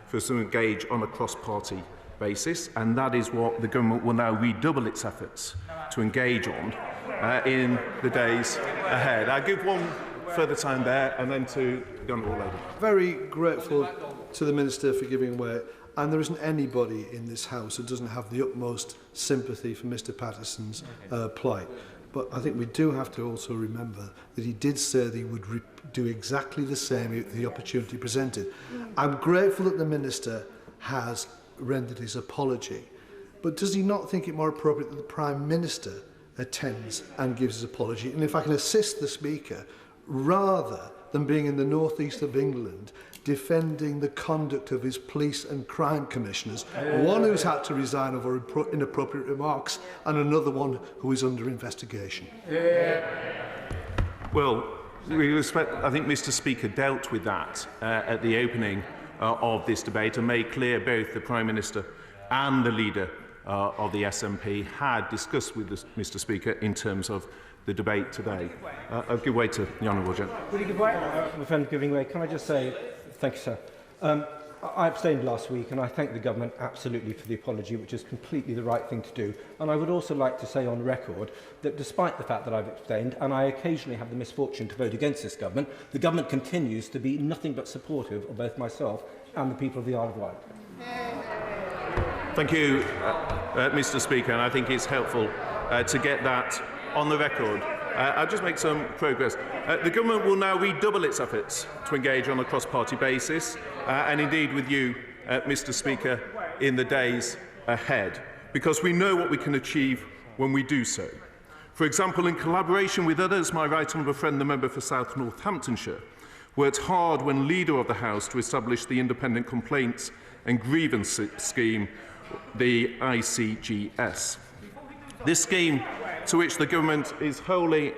[SPEAKER 19] for us to engage on a cross-party basis, and that is what the government will now redouble its efforts to engage on in the days ahead. I'll give one further time there and then to the Honourable Lady.
[SPEAKER 1] Very grateful to the Minister for giving way, and there isn't anybody in this House who doesn't have the utmost sympathy for Mr. Patterson's plight. But I think we do have to also remember that he did say that he would do exactly the same if the opportunity presented. I'm grateful that the Minister has rendered his apology, but does he not think it more appropriate that the Prime Minister attends and gives his apology? And if I can assist the Speaker, rather than being in the northeast of England defending the conduct of his police and crime commissioners, one who's had to resign over inappropriate remarks and another one who is under investigation.
[SPEAKER 19] Well, I think Mr. Speaker dealt with that at the opening of this debate and made clear both the Prime Minister and the leader of the SNP had discussed with Mr. Speaker in terms of the debate today. I'll give way to the Honourable Gentleman.
[SPEAKER 5] Will you give way? My friend giving way. Can I just say, thank you, sir. I abstained last week, and I thank the government absolutely for the apology, which is completely the right thing to do. And I would also like to say on record that despite the fact that I've abstained, and I occasionally have the misfortune to vote against this government, the government continues to be nothing but supportive of both myself and the people of the Isle of Wight.
[SPEAKER 19] Thank you, Mr. Speaker, and I think it's helpful to get that on the record. I'll just make some progress. The government will now redouble its efforts to engage on a cross-party basis, and indeed with you, Mr. Speaker, in the days ahead, because we know what we can achieve when we do so. For example, in collaboration with others, my right honourable friend, the member for South Northamptonshire, worked hard when leader of the House to establish the Independent Complaints and Grievance Scheme, the ICGS. This scheme to which the government is wholly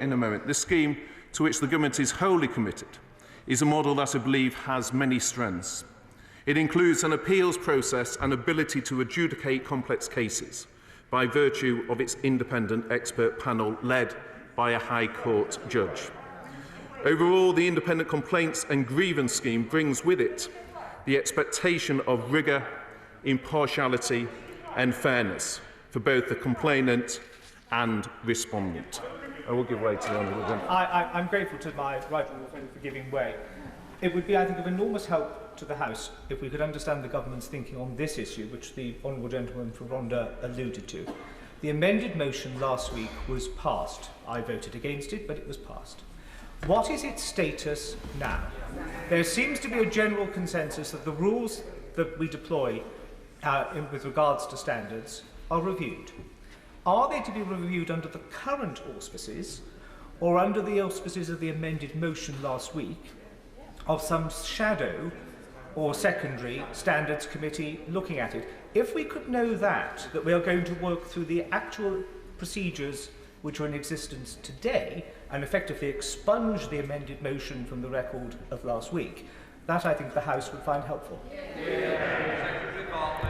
[SPEAKER 19] committed is a model that I believe has many strengths. It includes an appeals process and ability to adjudicate complex cases by virtue of its independent expert panel led by a High Court judge. Overall, the Independent Complaints and Grievance Scheme brings with it the expectation of rigour, impartiality and fairness for both the complainant and respondent. I will give way to the Honourable Gentleman.
[SPEAKER 7] I'm grateful to my right honourable friend for giving way. It would be, I think, of enormous help to the House if we could understand the government's thinking on this issue, which the honourable gentleman from Rhondda alluded to. The amended motion last week was passed. I voted against it, but it was passed. What is its status now? There seems to be a general consensus that the rules that we deploy with regards to standards are reviewed. Are they to be reviewed under the current auspices or under the auspices of the amended motion last week of some shadow or secondary standards committee looking at it? If we could know that we are going to work through the actual procedures which are in existence today and effectively expunge the amended motion from the record of last week, that I think the House would find helpful.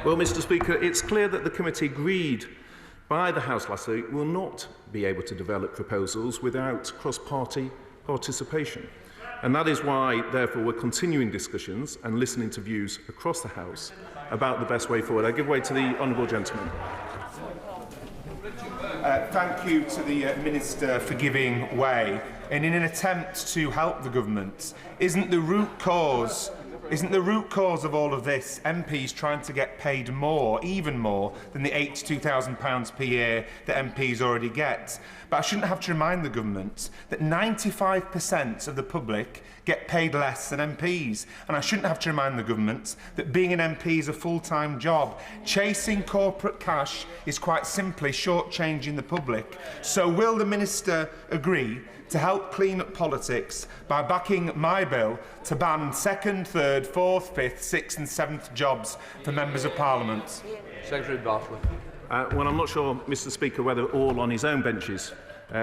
[SPEAKER 19] Well, Mr. Speaker, it's clear that the committee agreed by the House last week will not be able to develop proposals without cross-party participation. And that is why, therefore, we're continuing discussions and listening to views across the House about the best way forward. I give way to the honourable gentleman.
[SPEAKER 3] Thank you to the Minister for giving way. And in an attempt to help the government, isn't the root cause of all of this MPs trying to get paid more, even more, than the £82,000 per year that MPs already get? But I shouldn't have to remind the government that 95% of the public get paid less than MPs. And I shouldn't have to remind the government that being an MP is a full-time job. Chasing corporate cash is quite simply shortchanging the public. So will the Minister agree to help clean up politics by backing my bill to ban 2nd, 3rd, 4th, 5th, 6th and 7th jobs for members of Parliament?
[SPEAKER 10] Secretary Bartlett.
[SPEAKER 19] Well, I'm not sure, Mr Speaker, whether all on his own benches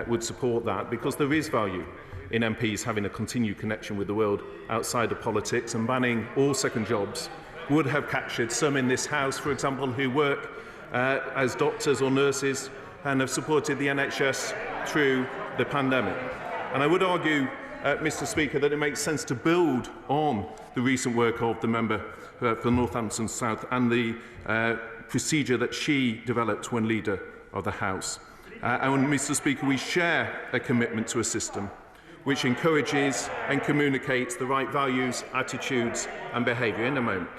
[SPEAKER 19] would support that, because there is value in MPs having a continued connection with the world outside of politics, and banning all second jobs would have captured some in this House, for example, who work as doctors or nurses and have supported the NHS through the pandemic. And I would argue, Mr Speaker, that it makes sense to build on the recent work of the member for Northampton South and the procedure that she developed when leader of the House. And, Mr Speaker, we share a commitment to a system which encourages and communicates the right values, attitudes and behaviour in a moment,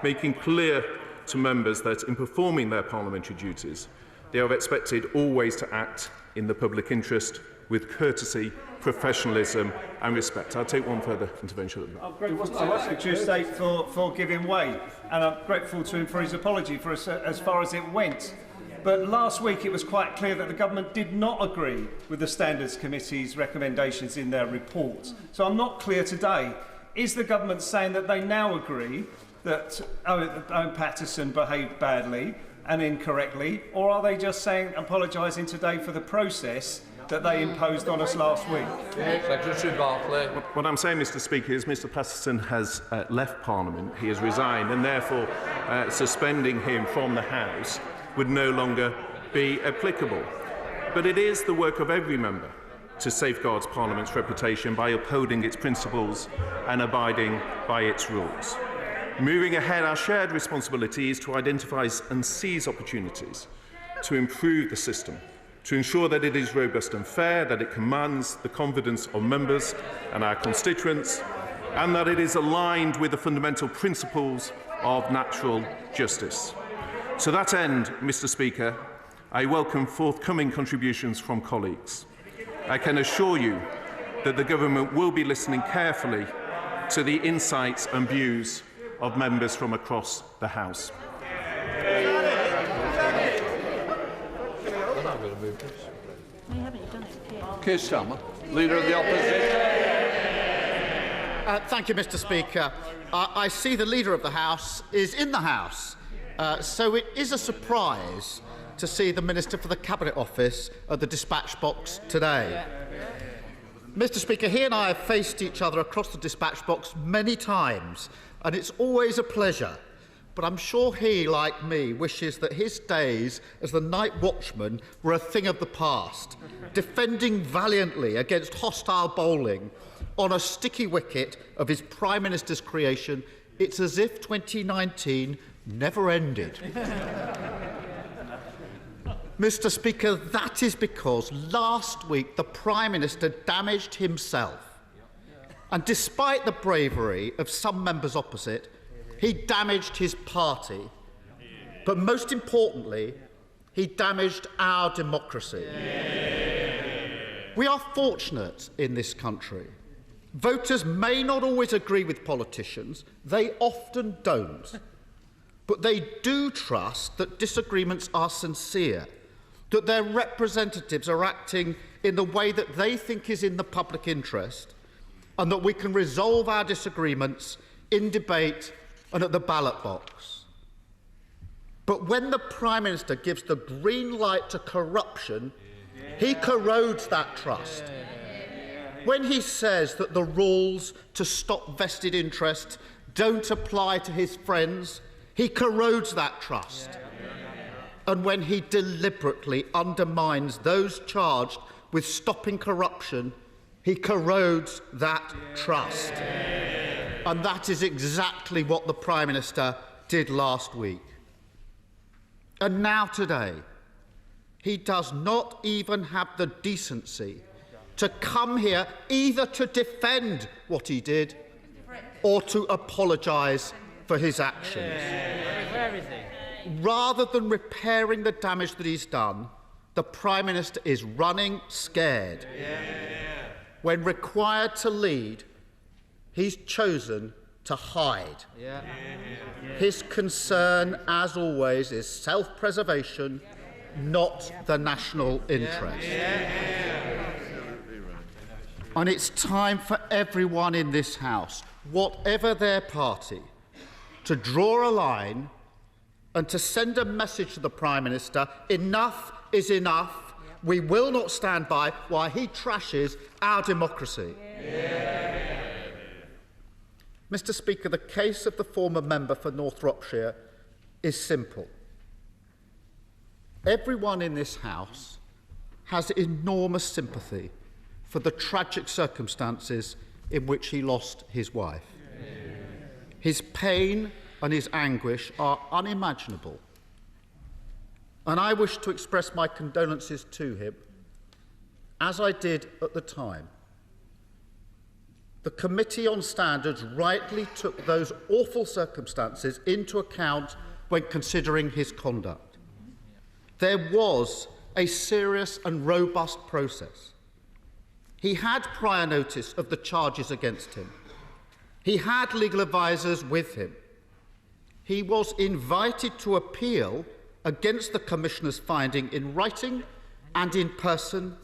[SPEAKER 19] making clear to members that in performing their parliamentary duties, they are expected always to act in the public interest with courtesy, professionalism and respect. I'll take one further intervention.
[SPEAKER 7] I'm grateful to the Secretary of State for giving way, and I'm grateful to him for his apology for as far as it went. But last week it was quite clear that the government did not agree with the Standards Committee's recommendations in their report. So I'm not clear today. Is the government saying that they now agree that Owen Paterson behaved badly and incorrectly, or are they just saying, apologising today for the process that they imposed on us last week?
[SPEAKER 10] Secretary Bartlett.
[SPEAKER 19] What I'm saying, Mr Speaker, is Mr Paterson has left Parliament, he has resigned, and therefore suspending him from the House would no longer be applicable. But it is the work of every member to safeguard Parliament's reputation by upholding its principles and abiding by its rules. Moving ahead, our shared responsibility is to identify and seize opportunities to improve the system, to ensure that it is robust and fair, that it commands the confidence of members and our constituents, and that it is aligned with the fundamental principles of natural justice. To that end, Mr Speaker, I welcome forthcoming contributions from colleagues. I can assure you that the Government will be listening carefully to the insights and views of members from across the House.
[SPEAKER 10] Keir Starmer, Leader of the Opposition.
[SPEAKER 8] Thank you, Mr Speaker. I see the Leader of the House is in the House, so it is a surprise to see the Minister for the Cabinet Office at the dispatch box today. Mr Speaker, he and I have faced each other across the dispatch box many times, and it's always a pleasure. But I'm sure he, like me, wishes that his days as the night watchman were a thing of the past, defending valiantly against hostile bowling on a sticky wicket of his Prime Minister's creation. It's as if 2019 never ended. Mr Speaker, that is because last week the Prime Minister damaged himself. And despite the bravery of some members opposite, he damaged his party. But most importantly, he damaged our democracy. We are fortunate in this country. Voters may not always agree with politicians. They often don't. But they do trust that disagreements are sincere, that their representatives are acting in the way that they think is in the public interest, and that we can resolve our disagreements in debate and at the ballot box. But when the Prime Minister gives the green light to corruption, he corrodes that trust. When he says that the rules to stop vested interest don't apply to his friends, he corrodes that trust. And when he deliberately undermines those charged with stopping corruption, He corrodes that trust. And that is exactly what the Prime Minister did last week. And now today, he does not even have the decency to come here either to defend what he did or to apologise for his actions.
[SPEAKER 2] Where is he?
[SPEAKER 8] Rather than repairing the damage that he's done, the Prime Minister is running scared. When required to lead, he's chosen to hide. His concern, as always, is self-preservation, not the national interest. And it's time for everyone in this House, whatever their party, to draw a line and to send a message to the Prime Minister: enough is enough. We will not stand by while he trashes our democracy. Mr. Speaker, the case of the former member for North Shropshire is simple. Everyone in this House has enormous sympathy for the tragic circumstances in which he lost his wife. His pain and his anguish are unimaginable. And I wish to express my condolences to him, as I did at the time. The Committee on Standards rightly took those awful circumstances into account when considering his conduct. There was a serious and robust process. He had prior notice of the charges against him. He had legal advisers with him. He was invited to appeal against the Commissioner's finding in writing and in person,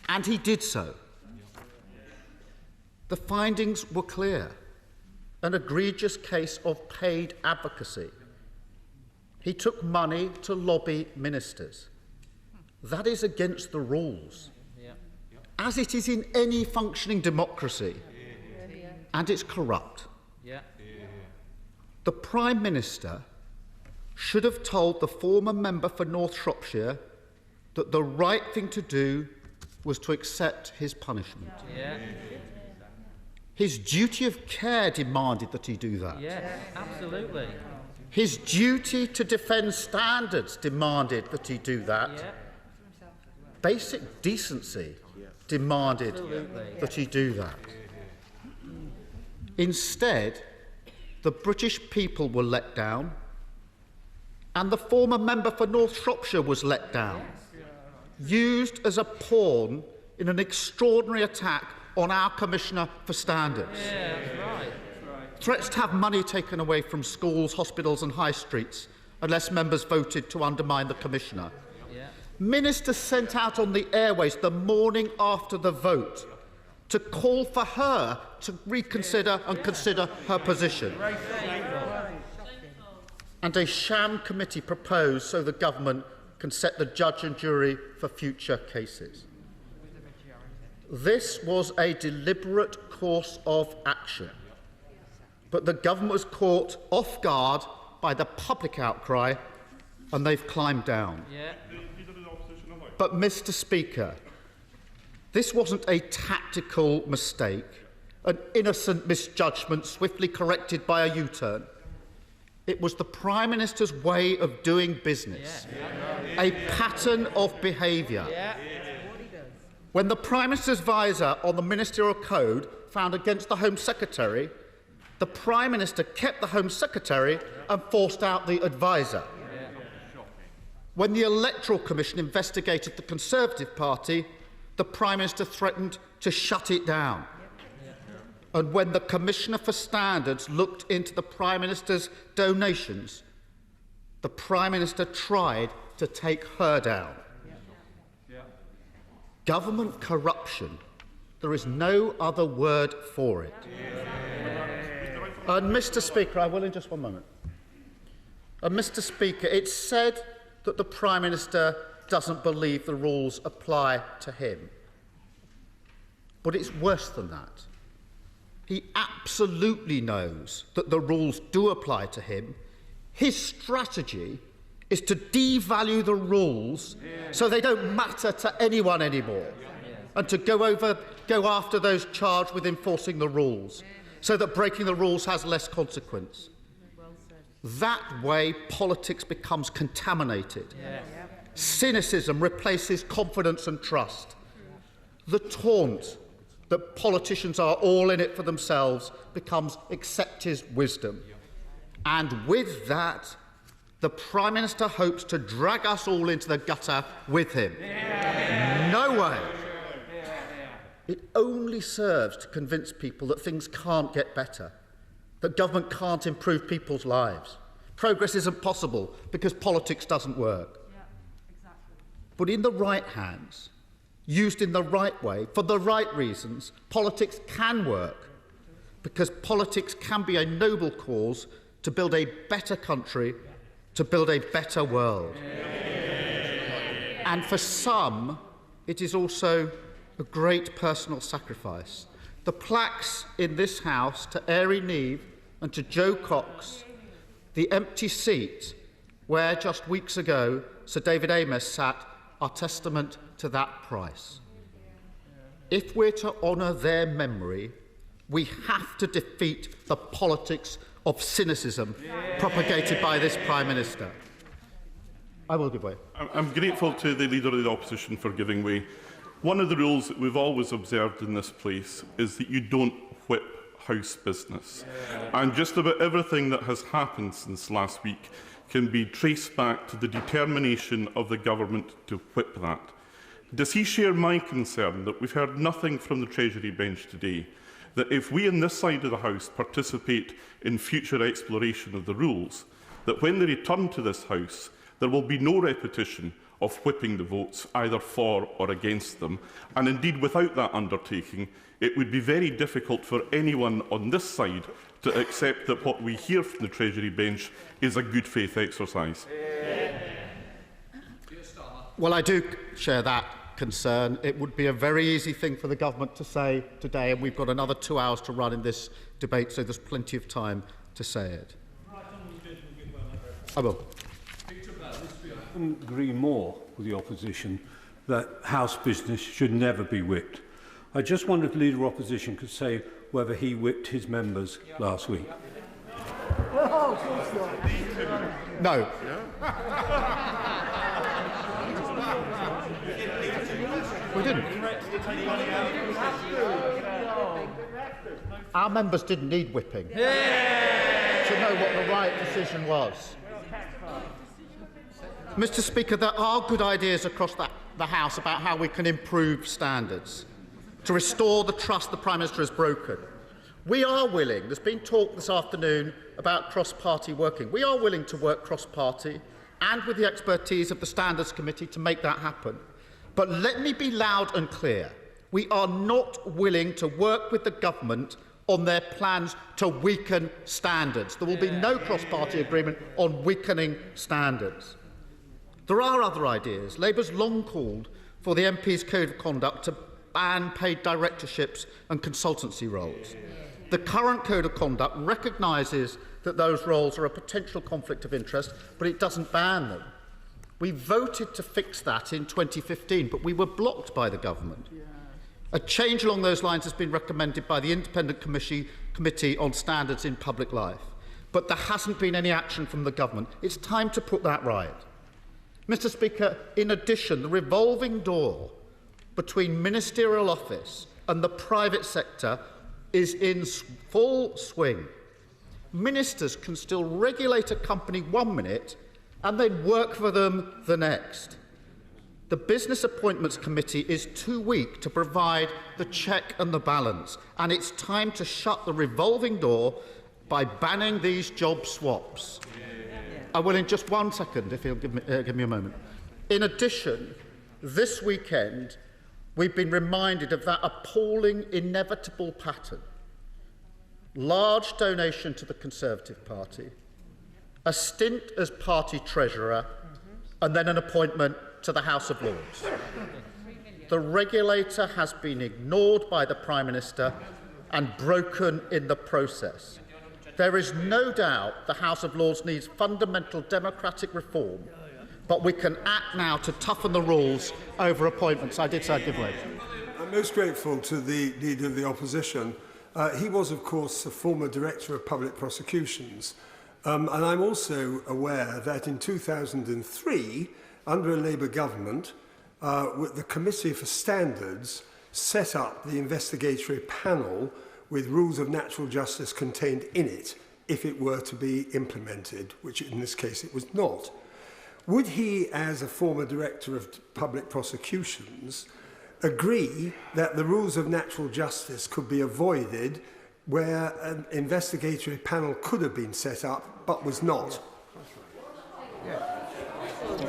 [SPEAKER 8] and he did so. The findings were clear: an egregious case of paid advocacy. He took money to lobby ministers. That is against the rules, as it is in any functioning democracy, and it's corrupt. The Prime Minister should have told the former member for North Shropshire that the right thing to do was to accept his punishment. His duty of care demanded that he do that.
[SPEAKER 2] Yes, absolutely.
[SPEAKER 8] His duty to defend standards demanded that he do that. Basic decency demanded that he do that. Instead, the British people were let down, and the former member for North Shropshire was let down, used as a pawn in an extraordinary attack on our Commissioner for Standards. Threats to have money taken away from schools, hospitals and high streets unless members voted to undermine the Commissioner. Ministers sent out on the airways the morning after the vote to call for her to reconsider and consider her position. And a sham committee proposed so the government can set the judge and jury for future cases. This was a deliberate course of action, but the government was caught off guard by the public outcry, and they've climbed down. But, Mr. Speaker, this wasn't a tactical mistake, an innocent misjudgment swiftly corrected by a U-turn. It was the Prime Minister's way of doing business, a pattern of behaviour. When the Prime Minister's advisor on the Ministerial Code found against the Home Secretary, the Prime Minister kept the Home Secretary and forced out the advisor. When the Electoral Commission investigated the Conservative Party, the Prime Minister threatened to shut it down. And when the Commissioner for Standards looked into the Prime Minister's donations, the Prime Minister tried to take her down. Government corruption. There is no other word for it. And Mr. Speaker, I will in just one moment. And Mr. Speaker, it's said that the Prime Minister doesn't believe the rules apply to him. But it's worse than that. He absolutely knows that the rules do apply to him. His strategy is to devalue the rules so they don't matter to anyone anymore, and to go over go after those charged with enforcing the rules, so that breaking the rules has less consequence. That way, politics becomes contaminated. Cynicism replaces confidence and trust. The taunt that politicians are all in it for themselves becomes accepted wisdom. And with that, the Prime Minister hopes to drag us all into the gutter with him. No way. It only serves to convince people that things can't get better, that government can't improve people's lives. Progress isn't possible because politics doesn't work. But in the right hands, used in the right way, for the right reasons, politics can work, because politics can be a noble cause to build a better country, to build a better world. And for some, it is also a great personal sacrifice. The plaques in this House to Airy Neve and to Joe Cox, the empty seat where just weeks ago Sir David Amess sat, are testament to that price. If we're to honour their memory, we have to defeat the politics of cynicism propagated by this Prime Minister. I will give way.
[SPEAKER 6] I'm grateful to the Leader of the Opposition for giving way. One of the rules that we've always observed in this place is that you don't whip House business. And just about everything that has happened since last week can be traced back to the determination of the government to whip that. Does he share my concern that we've heard nothing from the Treasury bench today, that if we on this side of the House participate in future exploration of the rules, that when they return to this House, there will be no repetition of whipping the votes either for or against them, and indeed without that undertaking, it would be very difficult for anyone on this side to accept that what we hear from the Treasury bench is a good faith exercise.
[SPEAKER 8] Well, I do share that concern. It would be a very easy thing for the government to say today, and we've got another 2 hours to run in this debate, so there's plenty of time to say it. I will.
[SPEAKER 9] I couldn't agree more with the opposition that House business should never be whipped. I just wondered if the Leader of Opposition could say whether he whipped his members last week.
[SPEAKER 8] No. We didn't. Our members didn't need whipping to know what the right decision was. Mr. Speaker, there are good ideas across the House about how we can improve standards to restore the trust the Prime Minister has broken. We are willing, there's been talk this afternoon about cross-party working, we are willing to work cross-party and with the expertise of the Standards Committee to make that happen. But let me be loud and clear. We are not willing to work with the government on their plans to weaken standards. There will be no cross-party agreement on weakening standards. There are other ideas. Labour's long called for the MP's Code of Conduct to ban paid directorships and consultancy roles. The current Code of Conduct recognises that those roles are a potential conflict of interest, but it doesn't ban them. We voted to fix that in 2015, but we were blocked by the government. A change along those lines has been recommended by the Independent Committee on Standards in Public Life, but there hasn't been any action from the government. It's time to put that right. Mr. Speaker, in addition, the revolving door between ministerial office and the private sector is in full swing. Ministers can still regulate a company 1 minute and then work for them the next. The Business Appointments Committee is too weak to provide the check and the balance, and it's time to shut the revolving door by banning these job swaps. I will in just 1 second, if you'll give me a moment. In addition, this weekend, we've been reminded of that appalling, inevitable pattern. Large donation to the Conservative Party, a stint as party treasurer, and then an appointment to the House of Lords. The regulator has been ignored by the Prime Minister and broken in the process. There is no doubt the House of Lords needs fundamental democratic reform, but we can act now to toughen the rules over appointments. I did say I'd give way.
[SPEAKER 13] most grateful to the Leader of the Opposition. He was, of course, a former Director of Public Prosecutions. And I'm also aware that in 2003, under a Labour government, the Committee for Standards set up the investigatory panel with rules of natural justice contained in it if it were to be implemented, which in this case it was not. Would he, as a former Director of Public Prosecutions, agree that the rules of natural justice could be avoided where an investigatory panel could have been set up but was not?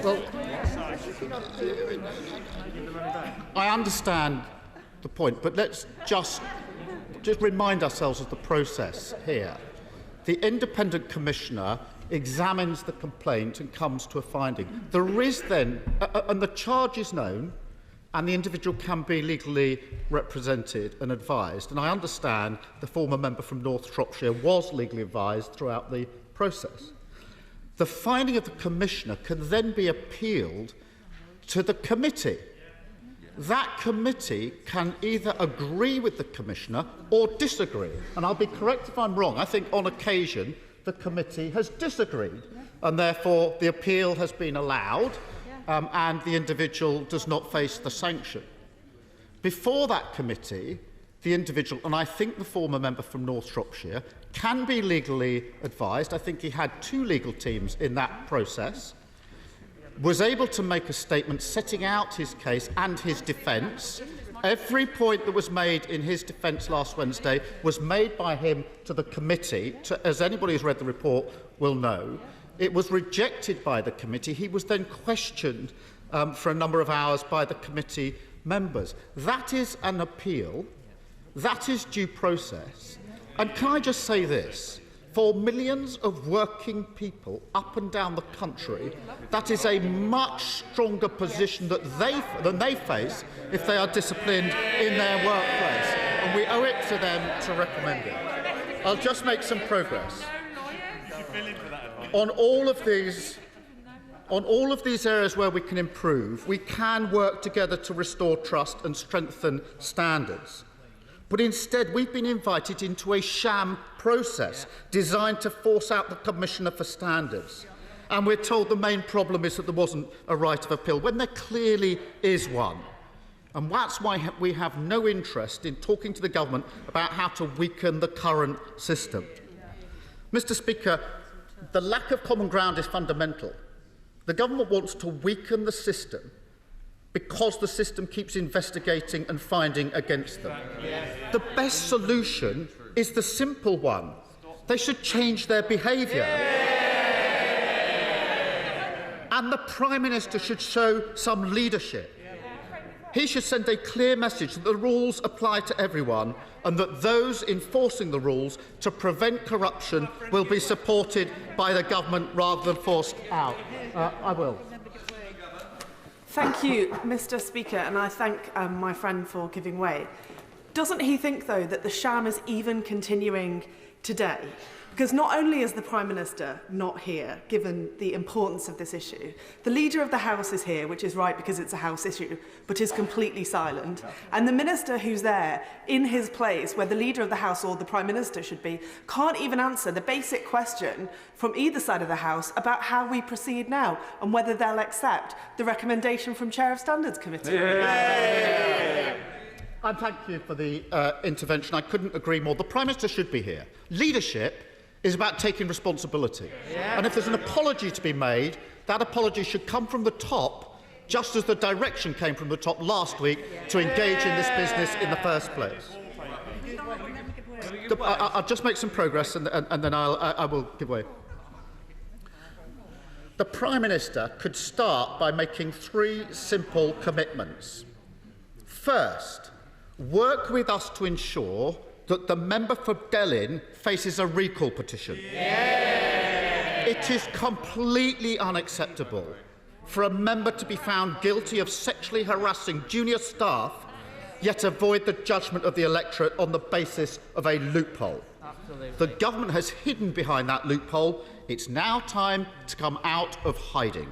[SPEAKER 8] Well, I understand the point, but let's just remind ourselves of the process here. The independent commissioner examines the complaint and comes to a finding. There is then, and the charge is known, and the individual can be legally represented and advised. And I understand the former member from North Shropshire was legally advised throughout the process. The finding of the commissioner can then be appealed to the committee. That committee can either agree with the commissioner or disagree. And I'll be correct if I'm wrong. I think on occasion the committee has disagreed, and therefore the appeal has been allowed, and the individual does not face the sanction. Before that committee, the individual, and I think the former member from North Shropshire, can be legally advised. I think he had 2 legal teams in that process, was able to make a statement setting out his case and his defence. Every point that was made in his defence last Wednesday was made by him to the committee, as anybody who's read the report will know. It was rejected by the committee. He was then questioned for a number of hours by the committee members. That is an appeal. That is due process. And can I just say this? For millions of working people up and down the country, that is a much stronger position than they face if they are disciplined in their workplace. And we owe it to them to recommend it. I'll just make some progress. On all of these areas where we can improve, we can work together to restore trust and strengthen standards. But instead, we've been invited into a sham process designed to force out the Commissioner for Standards. And we're told the main problem is that there wasn't a right of appeal, when there clearly is one. And that's why we have no interest in talking to the government about how to weaken the current system. Mr. Speaker, the lack of common ground is fundamental. The government wants to weaken the system because the system keeps investigating and finding against them. The best solution is the simple one. They should change their behaviour. And the Prime Minister should show some leadership. He should send a clear message that the rules apply to everyone and that those enforcing the rules to prevent corruption will be supported by the government rather than forced out. I will.
[SPEAKER 14] Thank you, Mr. Speaker, and I thank my friend for giving way. Doesn't he think, though, that the sham is even continuing today? Because not only is the Prime Minister not here, given the importance of this issue, the Leader of the House is here, which is right because it's a House issue, but is completely silent. And the Minister who's there, in his place, where the Leader of the House or the Prime Minister should be, can't even answer the basic question from either side of the House about how we proceed now and whether they'll accept the recommendation from Chair of Standards Committee.
[SPEAKER 8] I thank you for the intervention. I couldn't agree more. The Prime Minister should be here. Leadership is about taking responsibility. And if there's an apology to be made, that apology should come from the top, just as the direction came from the top last week to engage in this business in the first place. I'll just make some progress and then I will give way. The Prime Minister could start by making 3 simple commitments. First, work with us to ensure that the member for Delin faces a recall petition. It is completely unacceptable for a member to be found guilty of sexually harassing junior staff, yet avoid the judgment of the electorate on the basis of a loophole. Absolutely. The government has hidden behind that loophole. It's now time to come out of hiding.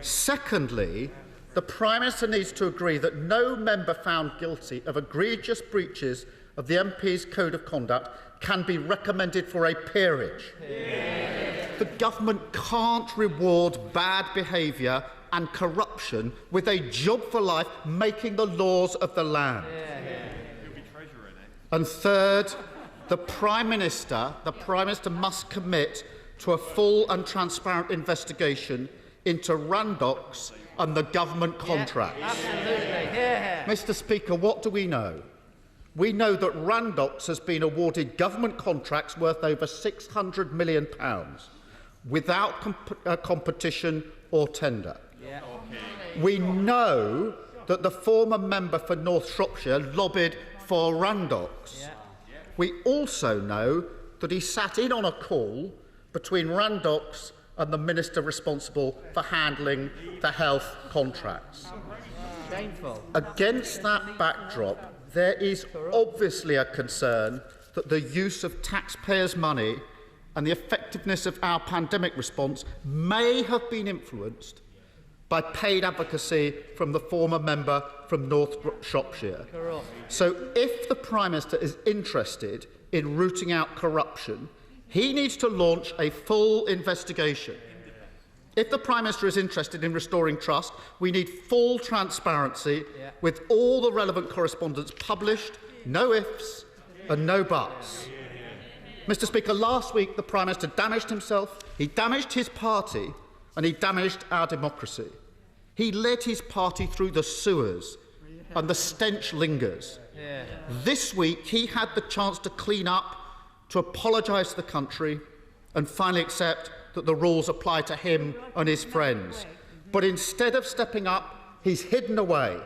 [SPEAKER 8] Secondly, the Prime Minister needs to agree that no member found guilty of egregious breaches of the MP's Code of Conduct can be recommended for a peerage. Yeah. The government can't reward bad behaviour and corruption with a job for life making the laws of the land. Yeah. And third, the Prime Minister must commit to a full and transparent investigation into Randox and the government contracts.
[SPEAKER 2] Yeah, absolutely. Yeah.
[SPEAKER 8] Mr. Speaker, what do we know? We know that Randox has been awarded government contracts worth over £600 million without competition or tender.
[SPEAKER 2] Yeah.
[SPEAKER 8] We know that the former member for North Shropshire lobbied for Randox.
[SPEAKER 2] Yeah.
[SPEAKER 8] We also know that he sat in on a call between Randox and the minister responsible for handling the health contracts.
[SPEAKER 2] Shameful.
[SPEAKER 8] Against that backdrop, there is obviously a concern that the use of taxpayers' money and the effectiveness of our pandemic response may have been influenced by paid advocacy from the former member from North Shropshire. So if the Prime Minister is interested in rooting out corruption, he needs to launch a full investigation. If the Prime Minister is interested in restoring trust, we need full transparency with all the relevant correspondence published, no ifs and no buts. Mr. Speaker, last week the Prime Minister damaged himself, he damaged his party and he damaged our democracy. He led his party through the sewers and the stench lingers. This week he had the chance to clean up, to apologise to the country and finally accept that the rules apply to him and his friends. But instead of stepping up, he's hidden away.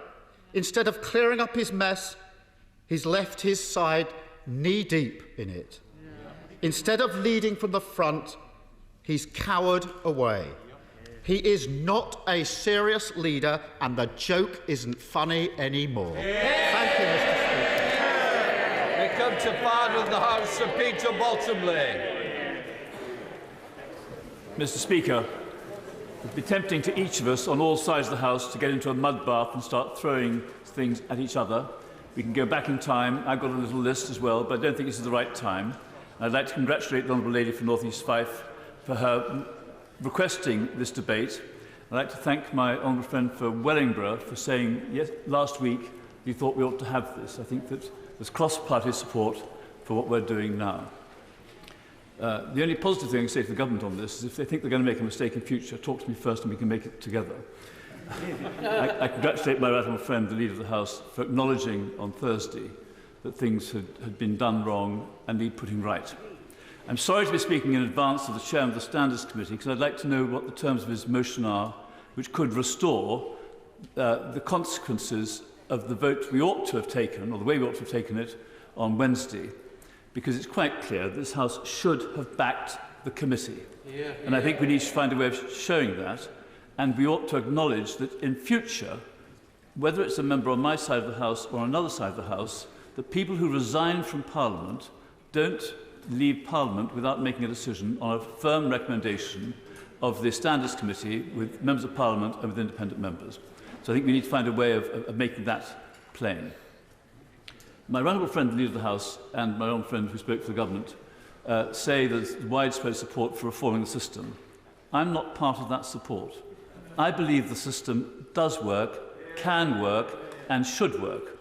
[SPEAKER 8] Instead of clearing up his mess, he's left his side knee-deep in it. Instead of leading from the front, he's cowered away. He is not a serious leader, and the joke isn't funny anymore. Thank you, Mr. Speaker.
[SPEAKER 15] We come to part of the House, Sir Peter Bottomley.
[SPEAKER 16] Mr. Speaker, it would be tempting to each of us on all sides of the House to get into a mud bath and start throwing things at each other. We can go back in time. I've got a little list as well, but I don't think this is the right time. I'd like to congratulate the Honourable Lady from North East Fife for her requesting this debate. I'd like to thank my honourable friend for Wellingborough for saying last week he thought we ought to have this. I think that there's cross-party support for what we're doing now. The only positive thing I can say to the government on this is if they think they're going to make a mistake in future, talk to me first and we can make it together. I congratulate my right honourable friend, the Leader of the House, for acknowledging on Thursday that things had been done wrong and need putting right. I'm sorry to be speaking in advance of the Chairman of the Standards Committee because I'd like to know what the terms of his motion are which could restore the consequences of the vote we ought to have taken, or the way we ought to have taken it, on Wednesday. Because it's quite clear that this House should have backed the committee. And I think we need to find a way of showing that. And we ought to acknowledge that in future, whether it's a member on my side of the House or on another side of the House, that people who resign from Parliament don't leave Parliament without making a decision on a firm recommendation of the Standards Committee with members of Parliament and with independent members. So I think we need to find a way of making that plain. My honourable friend, the Leader of the House, and my own friend who spoke for the government say there's widespread support for reforming the system. I'm not part of that support. I believe the system does work, can work, and should work.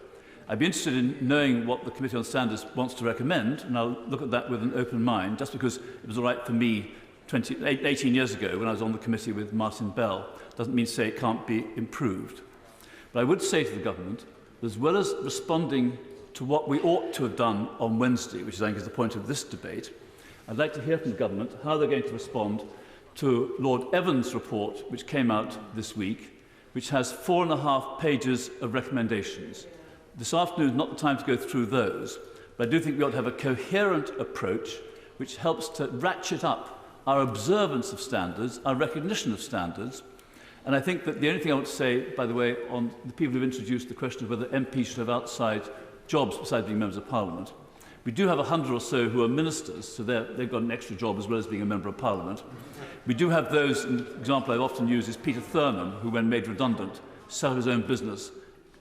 [SPEAKER 16] I'd be interested in knowing what the Committee on Standards wants to recommend, and I'll look at that with an open mind, just because it was all right for me 18 years ago when I was on the committee with Martin Bell. Doesn't mean to say it can't be improved. But I would say to the government, as well as responding to what we ought to have done on Wednesday, which I think is the point of this debate, I'd like to hear from the government how they're going to respond to Lord Evans' report, which came out this week, which has 4.5 pages of recommendations. This afternoon is not the time to go through those, but I do think we ought to have a coherent approach which helps to ratchet up our observance of standards, our recognition of standards. And I think that the only thing I want to say, by the way, on the people who've introduced the question of whether MPs should have outside jobs besides being members of Parliament, we do have 100 or so who are ministers, so they've got an extra job as well as being a member of Parliament. We do have those, an example I've often used is Peter Thurnham, who when made redundant set up his own business,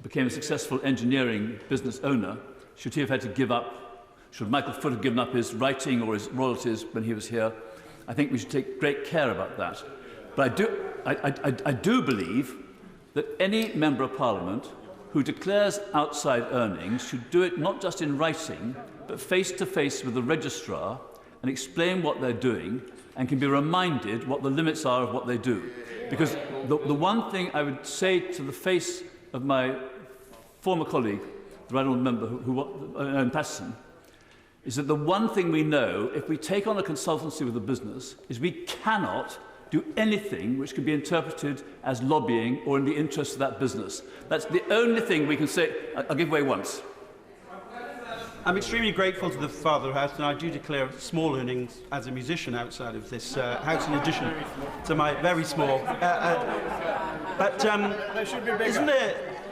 [SPEAKER 16] became a successful engineering business owner, should he have had to give up, should Michael Foot have given up his writing or his royalties when he was here? I think we should take great care about that. But I do believe that any Member of Parliament who declares outside earnings should do it not just in writing, but face to face with the registrar and explain what they're doing and can be reminded what the limits are of what they do. Because the one thing I would say to the face of my former colleague, the right honourable member Patterson, is that the one thing we know, if we take on a consultancy with a business, is we cannot do anything which can be interpreted as lobbying or in the interest of that business. That's the only thing we can say. I'll give way once.
[SPEAKER 4] I'm extremely grateful to the Father of the House, and I do declare small earnings as a musician outside of this House, in addition to my very small.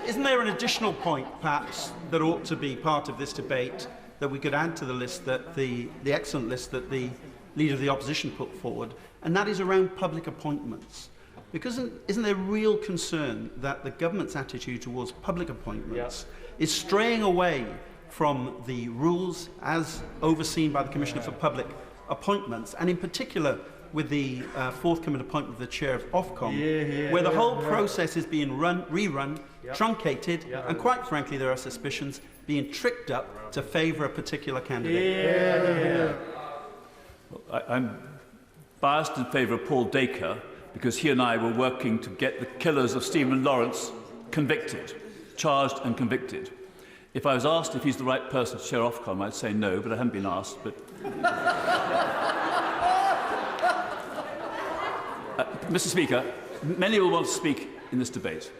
[SPEAKER 4] Isn't there an additional point, perhaps, that ought to be part of this debate that we could add to the list, that the excellent list that the Leader of the Opposition put forward, and that is around public appointments? Because isn't there real concern that the government's attitude towards public appointments is straying away from the rules as overseen by the Commissioner for Public Appointments, and in particular with the forthcoming appointment of the Chair of Ofcom, where the whole process is being rerun, truncated, and quite frankly there are suspicions being tricked up to favour a particular candidate?
[SPEAKER 16] I'm biased in favour of Paul Dacre because he and I were working to get the killers of Stephen Lawrence convicted, charged and convicted. If I was asked if he's the right person to chair Ofcom, I'd say no, but I haven't been asked. But Mr. Speaker, many will want to speak in this debate.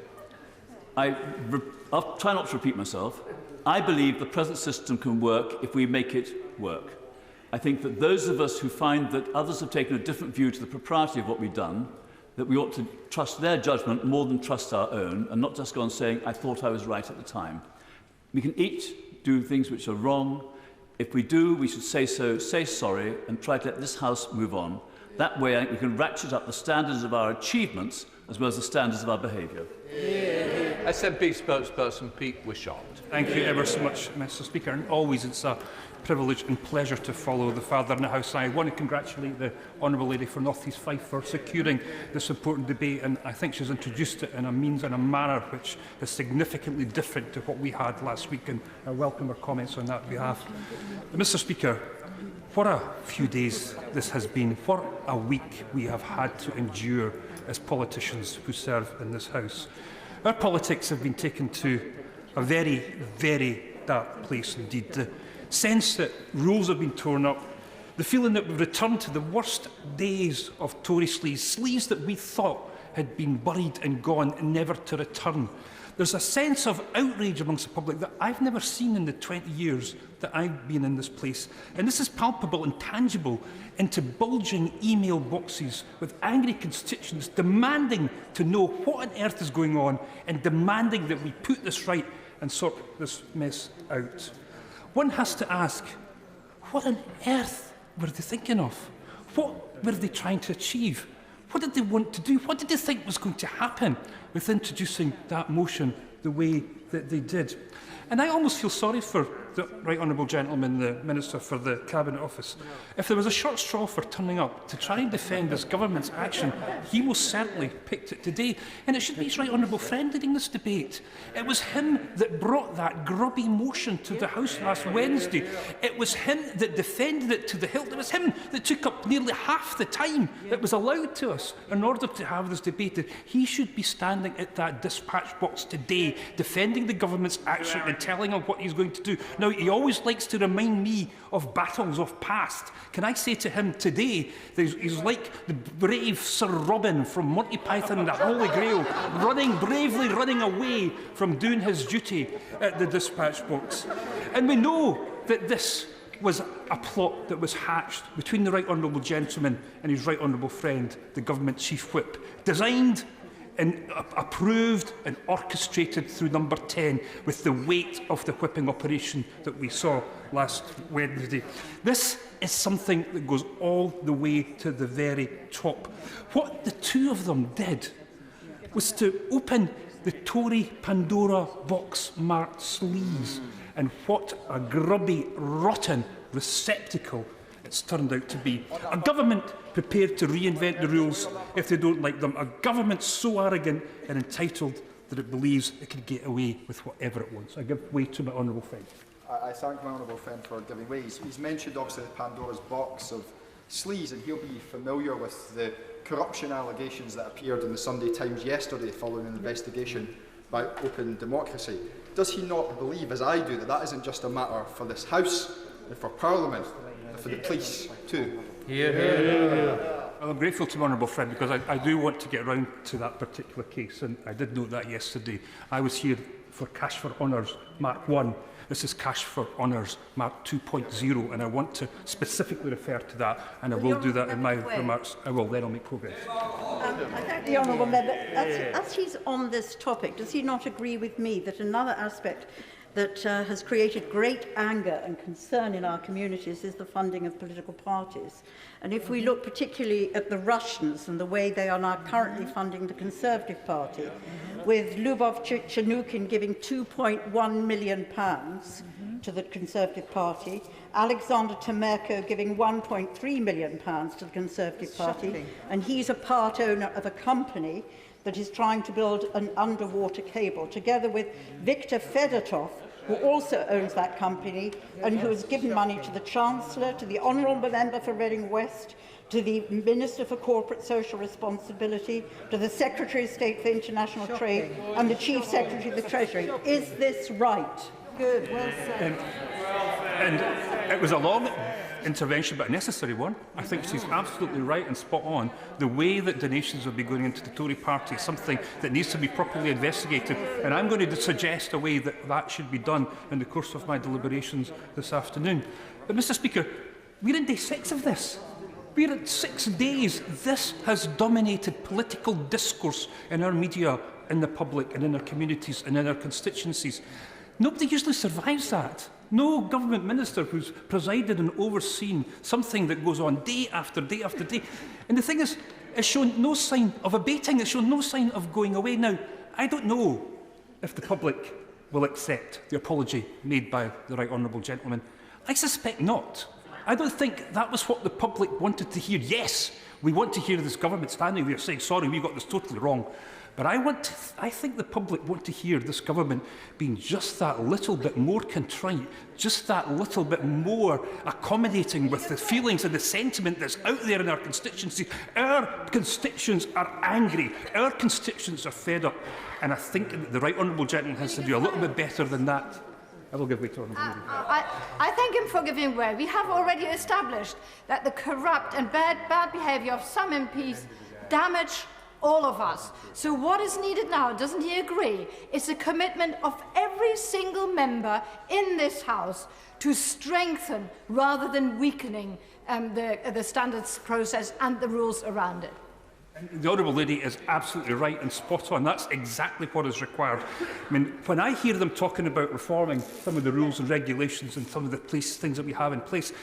[SPEAKER 16] I'll try not to repeat myself. I believe the present system can work if we make it work. I think that those of us who find that others have taken a different view to the propriety of what we've done, that we ought to trust their judgment more than trust our own, and not just go on saying, I thought I was right at the time. We can each do things which are wrong. If we do, we should say so, say sorry, and try to let this House move on. That way, I think we can ratchet up the standards of our achievements as well as the standards of our behaviour.
[SPEAKER 15] SNP spokesperson Pete Wishart.
[SPEAKER 11] Thank you ever so much, Mr. Speaker. And always it's a privilege and pleasure to follow the Father in the House. I want to congratulate the Honourable Lady for North East Fife for securing this important debate, and I think she's introduced it in a means and a manner which is significantly different to what we had last week, and I welcome her comments on that behalf. But, Mr. Speaker, what a few days this has been. What a week we have had to endure as politicians who serve in this House. Our politics have been taken to a very, very dark place indeed. The sense that rules have been torn up, the feeling that we've returned to the worst days of Tory sleaze that we thought had been buried and gone, never to return. There's a sense of outrage amongst the public that I've never seen in the 20 years that I've been in this place. And this is palpable and tangible into bulging email boxes with angry constituents demanding to know what on earth is going on and demanding that we put this right and sort this mess out. One has to ask, what on earth were they thinking of? What were they trying to achieve? What did they want to do? What did they think was going to happen with introducing that motion the way that they did? And I almost feel sorry for the Right Honourable Gentleman, the Minister for the Cabinet Office. If there was a short straw for turning up to try and defend this government's action, he most certainly picked it today. And it should be his Right Honourable friend leading this debate. It was him that brought that grubby motion to the House last Wednesday. It was him that defended it to the hilt. It was him that took up nearly half the time that was allowed to us in order to have this debate. He should be standing at that dispatch box today, defending the government's action and telling him what he's going to do. Now, he always likes to remind me of battles of past. Can I say to him today that he's like the brave Sir Robin from Monty Python and the Holy Grail, bravely running away from doing his duty at the dispatch box. And we know that this was a plot that was hatched between the Right Honourable Gentleman and his Right Honourable friend, the Government Chief Whip, designed and approved and orchestrated through Number 10 with the weight of the whipping operation that we saw last Wednesday. This is something that goes all the way to the very top. What the two of them did was to open the Tory Pandora box marked sleaze. And what a grubby, rotten receptacle it's turned out to be. A government prepared to reinvent the rules if they don't like them. A government so arrogant and entitled that it believes it can get away with whatever it wants. I give way to my honourable friend.
[SPEAKER 12] I thank my honourable friend for giving way. He's mentioned obviously the Pandora's box of sleaze, and he'll be familiar with the corruption allegations that appeared in the Sunday Times yesterday following an investigation by Open Democracy. Does he not believe, as I do, that that isn't just a matter for this House, but for Parliament, and for the police too?
[SPEAKER 11] Hear, hear, hear. Well, I'm grateful to my honourable friend because I do want to get round to that particular case, and I did note that yesterday. I was here for Cash for Honours Mark 1. This is Cash for Honours Mark 2.0, and I want to specifically refer to that, and I will do that in my remarks. I will, then I'll make progress.
[SPEAKER 17] I thank the honourable member. As he's on this topic, does he not agree with me that another aspect that has created great anger and concern in our communities is the funding of political parties? And if we look particularly at the Russians and the way they are now currently funding the Conservative Party, with Lyubov Chanukin giving £2.1 million to the Conservative Party, Alexander Temerko giving £1.3 million to the Conservative Party, and he's a part owner of a company that is trying to build an underwater cable, together with Viktor Fedotov, who also owns that company and who has given money to the Chancellor, to the Honourable Member for Reading West, to the Minister for Corporate Social Responsibility, to the Secretary of State for International Trade and the Chief Secretary of the Treasury. Is this right? Good, well said.
[SPEAKER 11] And it was a long intervention, but a necessary one. I think she's absolutely right and spot on. The way that donations will be going into the Tory party is something that needs to be properly investigated, and I'm going to suggest a way that that should be done in the course of my deliberations this afternoon. But, Mr Speaker, we're in day 6 of this. We're at 6 days. This has dominated political discourse in our media, in the public and in our communities and in our constituencies. Nobody usually survives that. No government minister who's presided and overseen something that goes on day after day after day. And the thing is, it's shown no sign of abating. It's shown no sign of going away. Now, I don't know if the public will accept the apology made by the right honourable gentleman. I suspect not. I don't think that was what the public wanted to hear. Yes, we want to hear this government standing there saying, sorry, we got this totally wrong. But I think the public want to hear this government being just that little bit more contrite, just that little bit more accommodating with the feelings and the sentiment that's out there in our constituency. Our constituents are angry. Our constituents are fed up. And I think that the right honourable gentleman has to do a little bit better than that. I will give way to honourable lady.
[SPEAKER 20] I thank him for giving way. We have already established that the corrupt and bad behaviour of some MPs damage all of us. So what is needed now, doesn't he agree, is a commitment of every single member in this House to strengthen rather than weakening the standards process and the rules around it.
[SPEAKER 11] The honourable lady is absolutely right and spot on. That's exactly what is required. I mean, when I hear them talking about reforming some of the rules and regulations and some of the things that we have in place,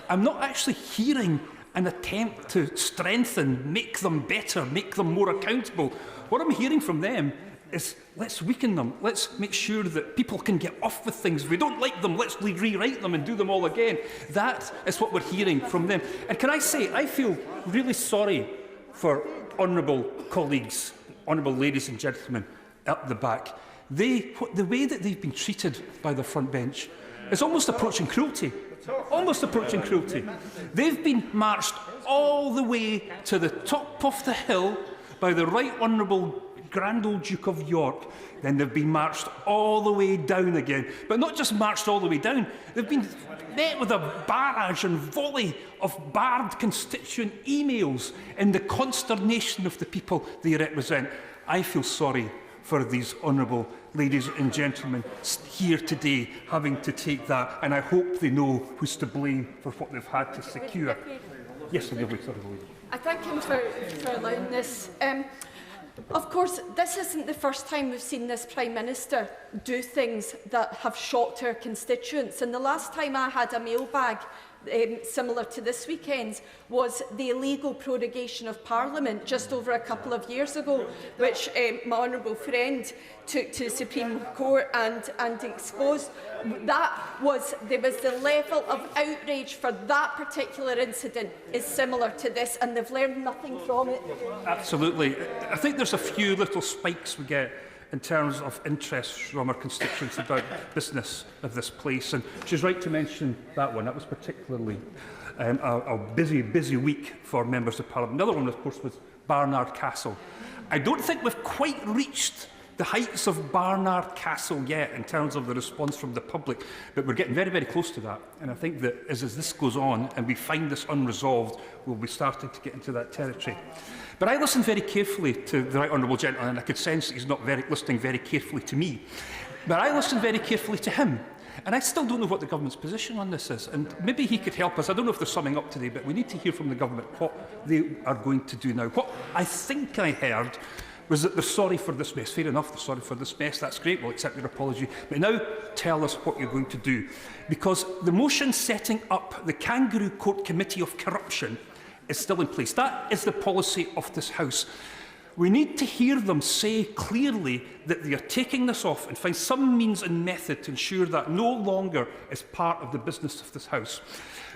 [SPEAKER 11] I'm not actually hearing an attempt to strengthen, make them better, make them more accountable. What I'm hearing from them is, let's weaken them. Let's make sure that people can get off with things. If we don't like them, let's rewrite them and do them all again. That is what we're hearing from them. And can I say, I feel really sorry for honourable colleagues, honourable ladies and gentlemen at the back. The way that they've been treated by the front bench is almost approaching cruelty. Almost approaching cruelty. They've been marched all the way to the top of the hill by the Right Honourable Grand Old Duke of York. Then they've been marched all the way down again. But not just marched all the way down, they've been met with a barrage and volley of barred constituent emails in the consternation of the people they represent. I feel sorry for these honourable ladies and gentlemen here today having to take that, and I hope they know who's to blame for what they've had to secure. Yes, I'll give way to the lady.
[SPEAKER 20] I thank him for allowing this. Of course, this isn't the first time we've seen this Prime Minister do things that have shocked her constituents. And the last time I had a mailbag
[SPEAKER 18] similar to this weekend's, was the illegal prorogation of Parliament just over a couple of years ago, which my honourable friend took to the Supreme Court and exposed. There was the level of outrage for that particular incident is similar to this, and they've learned nothing from it.
[SPEAKER 11] Absolutely. I think there's a few little spikes we get in terms of interest from our constituents about business of this place. And she's right to mention that one. That was particularly a busy week for members of Parliament. The other one, of course, was Barnard Castle. I don't think we've quite reached the heights of Barnard Castle yet in terms of the response from the public, but we're getting very, very close to that. And I think that as this goes on and we find this unresolved, we'll be starting to get into that territory. But I listened very carefully to the right honourable gentleman, and I could sense that he's not listening very carefully to me. But I listened very carefully to him. And I still don't know what the government's position on this is. And maybe he could help us. I don't know if they're summing up today, but we need to hear from the government what they are going to do now. What I think I heard was that they're sorry for this mess. Fair enough, they're sorry for this mess. That's great. We'll accept your apology. But now tell us what you're going to do. Because the motion setting up the Kangaroo Court Committee of Corruption is still in place. That is the policy of this House. We need to hear them say clearly that they are taking this off and find some means and method to ensure that no longer is part of the business of this House.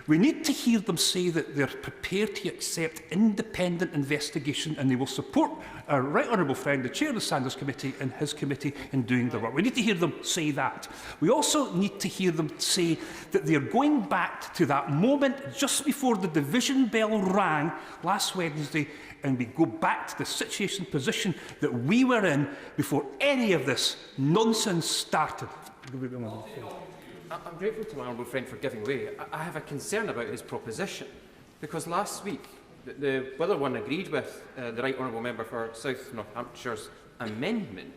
[SPEAKER 11] We need to hear them say that they're prepared to accept independent investigation, and they will support our right honourable friend, the Chair of the Sanders Committee, and his committee in doing the work. We need to hear them say that. We also need to hear them say that they are going back to that moment just before the division bell rang last Wednesday, and we go back to the situation position that we were in before any of this nonsense started.
[SPEAKER 21] I'm grateful to my honourable friend for giving way. I have a concern about his proposition, because last week, whether one agreed with the right honourable member for South Northamptonshire's amendment,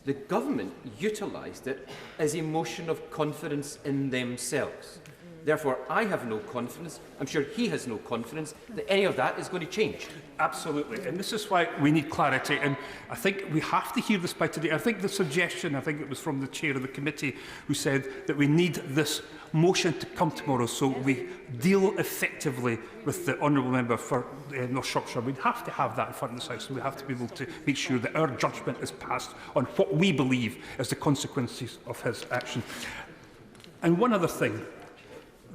[SPEAKER 21] the government utilised it as a motion of confidence in themselves. Therefore, I have no confidence, I'm sure he has no confidence, that any of that is going to change.
[SPEAKER 11] Absolutely, and this is why we need clarity, and I think we have to hear this by today. I think the suggestion, I think it was from the chair of the committee, who said that we need this motion to come tomorrow so we deal effectively with the honourable member for North Shropshire. We have to have that in front of this House, and we have to be able to make sure that our judgment is passed on what we believe is the consequences of his action. And one other thing,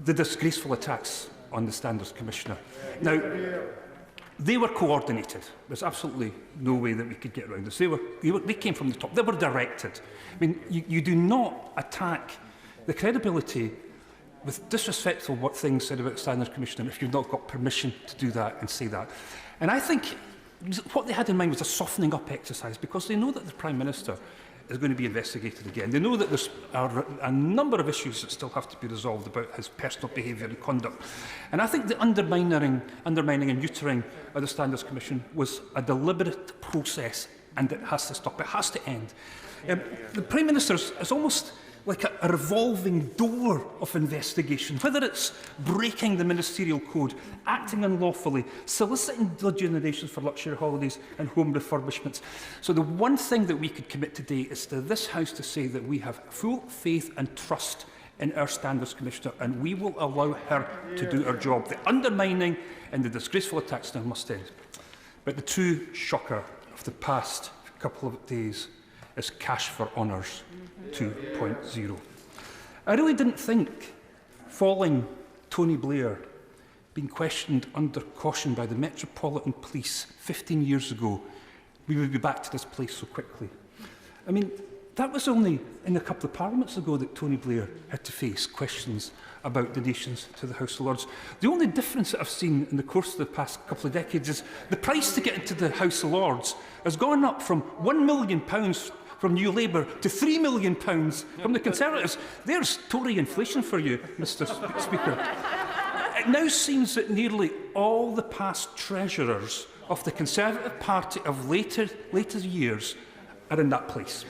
[SPEAKER 11] the disgraceful attacks on the Standards Commissioner. Now, they were coordinated. There's absolutely no way that we could get around this. They came from the top. They were directed. I mean, you do not attack the credibility with disrespectful what things said about the Standards Commissioner if you've not got permission to do that and say that. And I think what they had in mind was a softening up exercise, because they know that the Prime Minister is going to be investigated again. They know that there's a number of issues that still have to be resolved about his personal behaviour and conduct. And I think the undermining and neutering of the Standards Commission was a deliberate process, and it has to stop. It has to end. The Prime Minister is almost like a revolving door of investigation, whether it's breaking the ministerial code, acting unlawfully, soliciting donations for luxury holidays and home refurbishments. So the one thing that we could commit today is to this House to say that we have full faith and trust in our Standards Commissioner, and we will allow her to do her job. The undermining and the disgraceful attacks now must end. But the true shocker of the past couple of days is Cash for Honours 2.0. I really didn't think, following Tony Blair being questioned under caution by the Metropolitan Police 15 years ago, we would be back to this place so quickly. I mean, that was only in a couple of parliaments ago that Tony Blair had to face questions about donations to the House of Lords. The only difference that I've seen in the course of the past couple of decades is the price to get into the House of Lords has gone up from £1 million from New Labour to £3 million from the Conservatives. There's Tory inflation for you, Mr. Speaker. It now seems that nearly all the past treasurers of the Conservative Party of later years are in that place.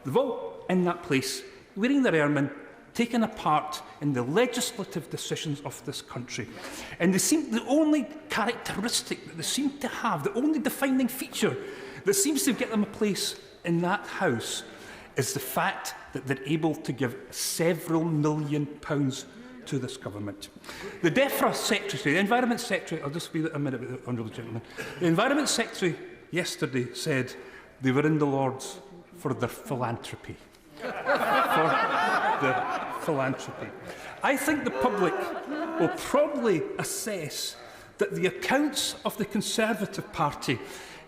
[SPEAKER 11] They've all in that place, wearing their ermine, taken a part in the legislative decisions of this country. And the only characteristic that they seem to have, the only defining feature that seems to get them a place in that House is the fact that they're able to give several £1 million to this government. The DEFRA Secretary, the Environment Secretary, I'll just wait a minute with the honourable gentleman. The Environment Secretary yesterday said they were in the Lords for their philanthropy. I think the public will probably assess that the accounts of the Conservative Party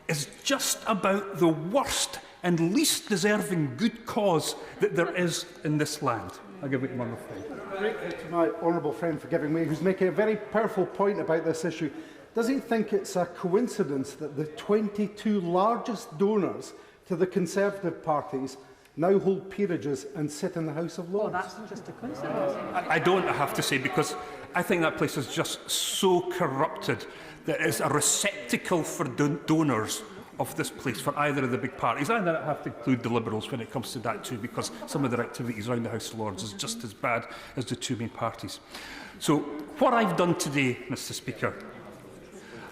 [SPEAKER 11] is just about the worst and least deserving good cause that there is in this land. I'll give it to my friend.
[SPEAKER 1] Grateful to my honourable friend for giving way, who's making a very powerful point about this issue. Does he think it's a coincidence that the 22 largest donors to the Conservative parties now hold peerages and sit in the House of Lords?
[SPEAKER 17] Well, that's not just a coincidence.
[SPEAKER 11] I don't, I have to say, because I think that place is just so corrupted that it's a receptacle for donors of this place for either of the big parties. And I have to include the Liberals when it comes to that too, because some of their activities around the House of Lords is just as bad as the two main parties. So what I've done today, Mr Speaker,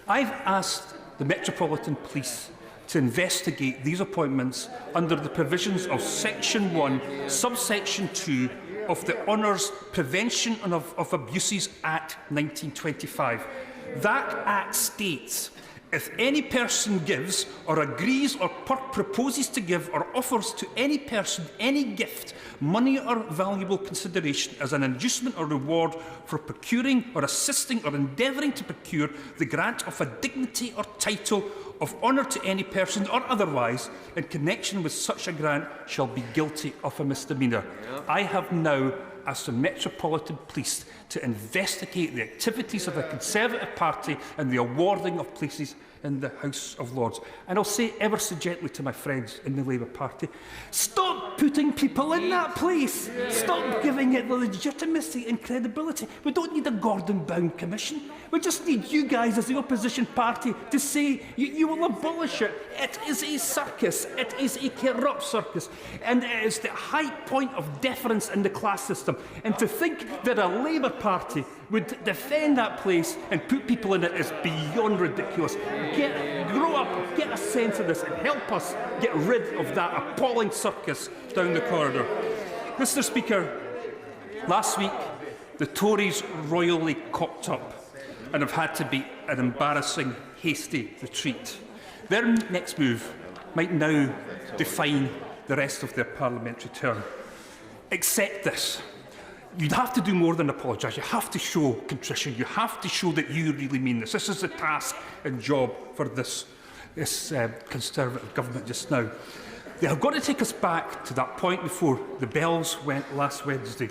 [SPEAKER 11] I've asked the Metropolitan Police to investigate these appointments under the provisions of Section 1, Subsection 2 of the Honours Prevention of Abuses Act 1925. That Act states, if any person gives or agrees or proposes to give or offers to any person any gift, money or valuable consideration as an inducement or reward for procuring or assisting or endeavouring to procure the grant of a dignity or title of honour to any person or otherwise in connection with such a grant shall be guilty of a misdemeanour. I have now asked the Metropolitan Police to investigate the activities of the Conservative Party and the awarding of places in the House of Lords. And I'll say ever so gently to my friends in the Labour Party, stop putting people in that place. Stop giving it the legitimacy and credibility. We don't need a Gordon-bound commission. We just need you guys as the opposition party to say you will abolish it. It is a circus. It is a corrupt circus. And it is the high point of deference in the class system. And to think that a Labour Party would defend that place and put people in it is beyond ridiculous. Grow up, get a sense of this and help us get rid of that appalling circus down the corridor. Mr Speaker, last week the Tories royally cocked up and have had to beat an embarrassing, hasty retreat. Their next move might now define the rest of their parliamentary term. Accept this. You'd have to do more than apologise. You have to show contrition. You have to show that you really mean this. This is the task and job for this Conservative government just now. They have got to take us back to that point before the bells went last Wednesday.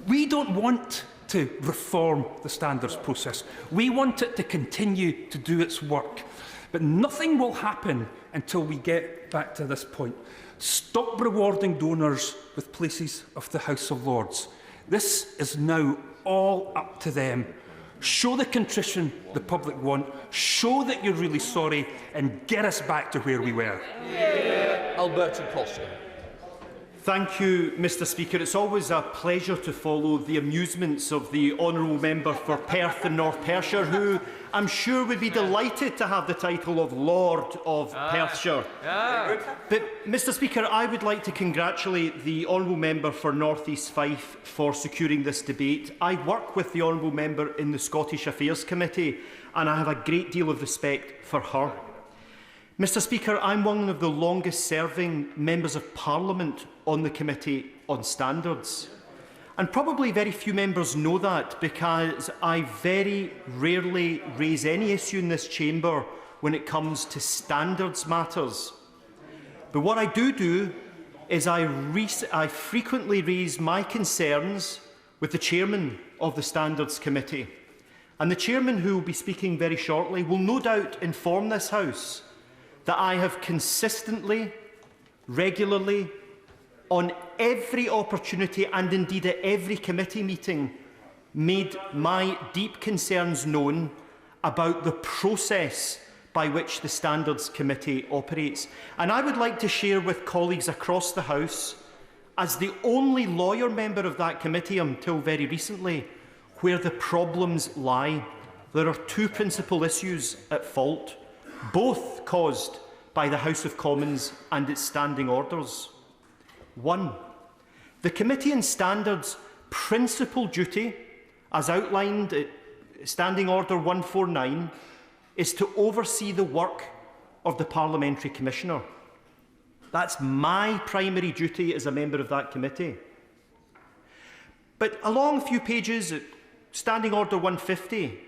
[SPEAKER 11] We don't want to reform the standards process. We want it to continue to do its work. But nothing will happen until we get back to this point. Stop rewarding donors with places of the House of Lords. This is now all up to them. Show the contrition the public want, show that you're really sorry, and get us back to where we were.
[SPEAKER 15] Alberto Costa.
[SPEAKER 22] Thank you, Mr Speaker. It's always a pleasure to follow the amusements of the honourable member for Perth and North Perthshire, who I'm sure would be delighted to have the title of Lord of Perthshire. But, Mr Speaker, I would like to congratulate the honourable member for North East Fife for securing this debate. I work with the honourable member in the Scottish Affairs Committee, and I have a great deal of respect for her. Mr Speaker, I'm one of the longest-serving members of Parliament on the Committee on Standards. And probably very few members know that, because I very rarely raise any issue in this chamber when it comes to standards matters. But what I do is I frequently raise my concerns with the chairman of the Standards Committee. And the chairman, who will be speaking very shortly, will no doubt inform this House that I have consistently, regularly, on every opportunity and indeed at every committee meeting, made my deep concerns known about the process by which the Standards Committee operates. And I would like to share with colleagues across the House, as the only lawyer member of that committee until very recently, where the problems lie. There are two principal issues at fault, both caused by the House of Commons and its standing orders. One, the Committee on Standards principal duty, as outlined at Standing Order 149, is to oversee the work of the Parliamentary Commissioner. That's my primary duty as a member of that committee. But along a few pages at Standing Order 150,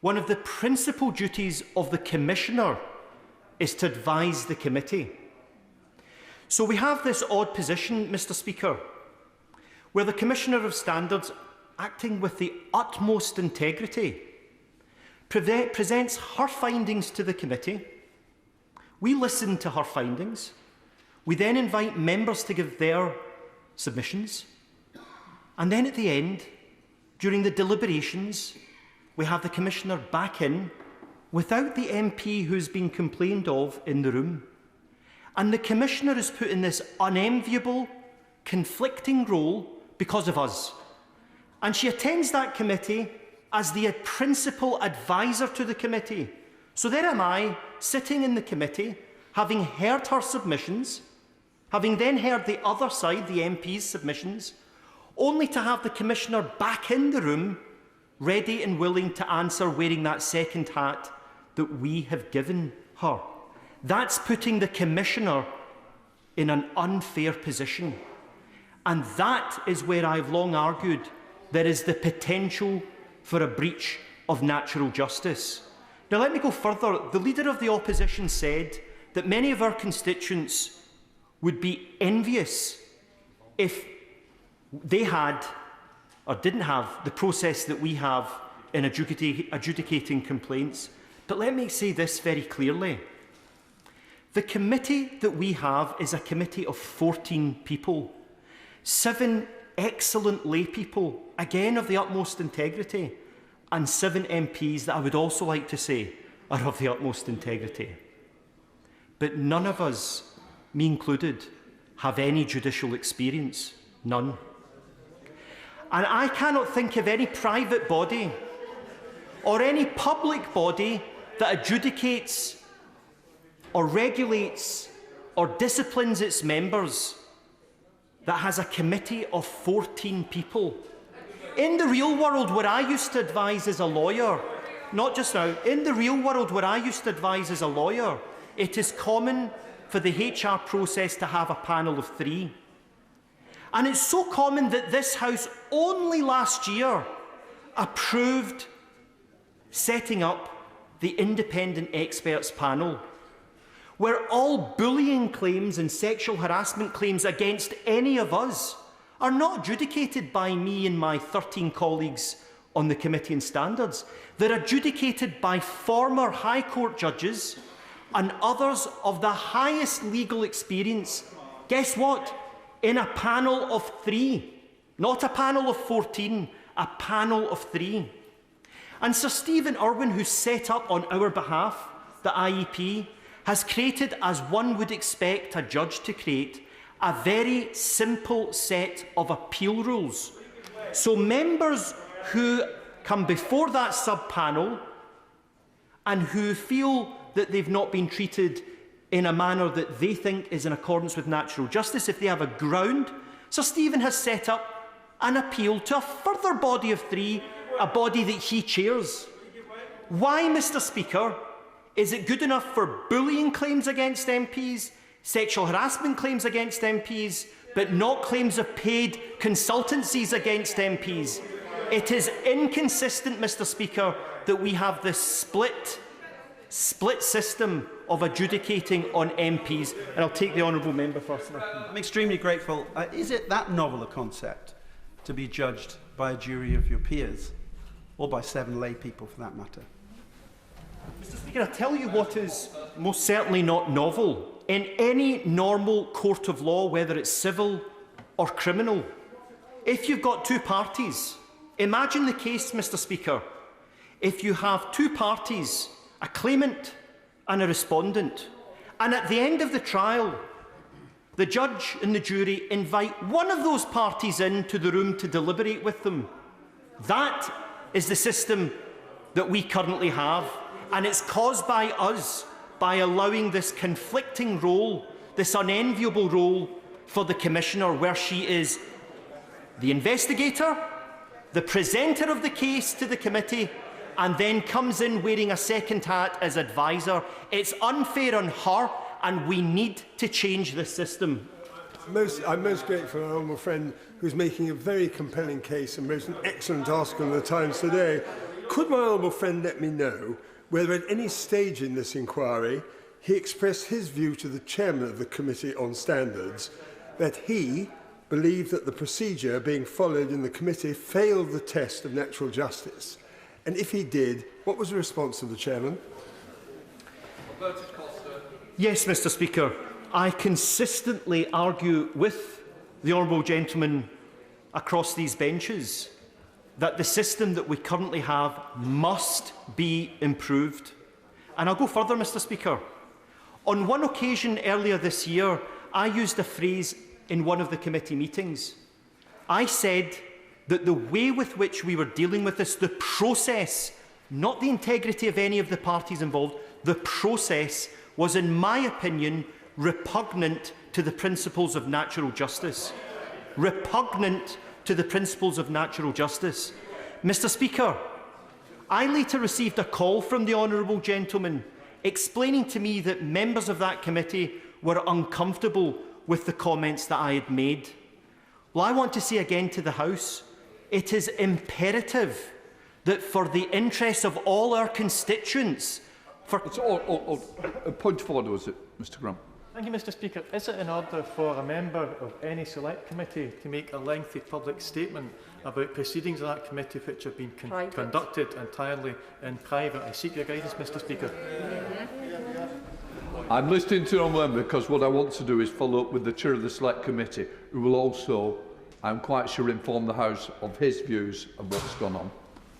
[SPEAKER 22] one of the principal duties of the Commissioner is to advise the committee. So we have this odd position, Mr. Speaker, where the Commissioner of Standards, acting with the utmost integrity, presents her findings to the committee. We listen to her findings. We then invite members to give their submissions. And then at the end, during the deliberations, we have the Commissioner back in without the MP who's been complained of in the room. And the Commissioner is put in this unenviable, conflicting role because of us. And she attends that committee as the principal advisor to the committee. So there am I, sitting in the committee, having heard her submissions, having then heard the other side, the MP's submissions, only to have the Commissioner back in the room, ready and willing to answer, wearing that second hat that we have given her. That's putting the Commissioner in an unfair position. And that is where I've long argued there is the potential for a breach of natural justice. Now let me go further. The Leader of the Opposition said that many of our constituents would be envious if they had or didn't have the process that we have in adjudicating complaints. But let me say this very clearly. The committee that we have is a committee of 14 people, 7 excellent lay people, again of the utmost integrity, and 7 MPs that I would also like to say are of the utmost integrity. But none of us, me included, have any judicial experience. None. And I cannot think of any private body or any public body that adjudicates or regulates or disciplines its members that has a committee of 14 people. In the real world where I used to advise as a lawyer, not just now, in the real world where I used to advise as a lawyer, it is common for the HR process to have a panel of 3. And it's so common that this House only last year approved setting up the independent experts panel, where all bullying claims and sexual harassment claims against any of us are not adjudicated by me and my 13 colleagues on the Committee on Standards. They're adjudicated by former High Court judges and others of the highest legal experience. Guess what? In a panel of 3, not a panel of 14, a panel of 3. And Sir Stephen Irwin, who set up on our behalf the IEP, has created, as one would expect a judge to create, a very simple set of appeal rules. So members who come before that sub-panel and who feel that they've not been treated in a manner that they think is in accordance with natural justice, if they have a ground, Sir Stephen has set up an appeal to a further body of 3, a body that he chairs. Why, Mr. Speaker, is it good enough for bullying claims against MPs, sexual harassment claims against MPs, but not claims of paid consultancies against MPs? It is inconsistent, Mr. Speaker, that we have this split system of adjudicating on MPs. And I'll take the honourable member first.
[SPEAKER 4] I'm extremely grateful. Is it that novel a concept to be judged by a jury of your peers, or by 7 lay people for that matter?
[SPEAKER 22] Mr. Speaker, I tell you what is most certainly not novel. In any normal court of law, whether it's civil or criminal, if you've got 2 parties, imagine the case, Mr. Speaker, if you have 2 parties, a claimant and a respondent, and at the end of the trial, the judge and the jury invite one of those parties into the room to deliberate with them. That is the system that we currently have, and it's caused by us, by allowing this conflicting role, this unenviable role for the Commissioner, where she is the investigator, the presenter of the case to the committee, and then comes in wearing a second hat as advisor. It's unfair on her, and we need to change this system.
[SPEAKER 13] I'm most grateful to an honourable friend who's making a very compelling case and wrote an excellent article in the Times today. Could my honourable friend let me know whether at any stage in this inquiry he expressed his view to the chairman of the Committee on Standards that he believed that the procedure being followed in the committee failed the test of natural justice? And if he did, what was the response of the chairman?
[SPEAKER 22] Yes, Mr. Speaker. I consistently argue with the honourable gentleman across these benches that the system that we currently have must be improved. And I'll go further, Mr. Speaker. On one occasion earlier this year, I used a phrase in one of the committee meetings. I said that the way with which we were dealing with this, the process, not the integrity of any of the parties involved, the process was, in my opinion, repugnant to the principles of natural justice. Repugnant to the principles of natural justice. Mr. Speaker, I later received a call from the honourable gentleman explaining to me that members of that committee were uncomfortable with the comments that I had made. Well, I want to say again to the House, it is imperative that for the interests of all our constituents...
[SPEAKER 10] It's all a point of order, was it, Mr Grant?
[SPEAKER 3] Thank you, Mr. Speaker. Is it in order for a member of any select committee to make a lengthy public statement about proceedings of that committee which have been conducted entirely in private? I seek your guidance, Mr. Speaker.
[SPEAKER 10] I'm listening to the member because what I want to do is follow up with the chair of the select committee, who will also, I'm quite sure, inform the House of his views of what's gone on.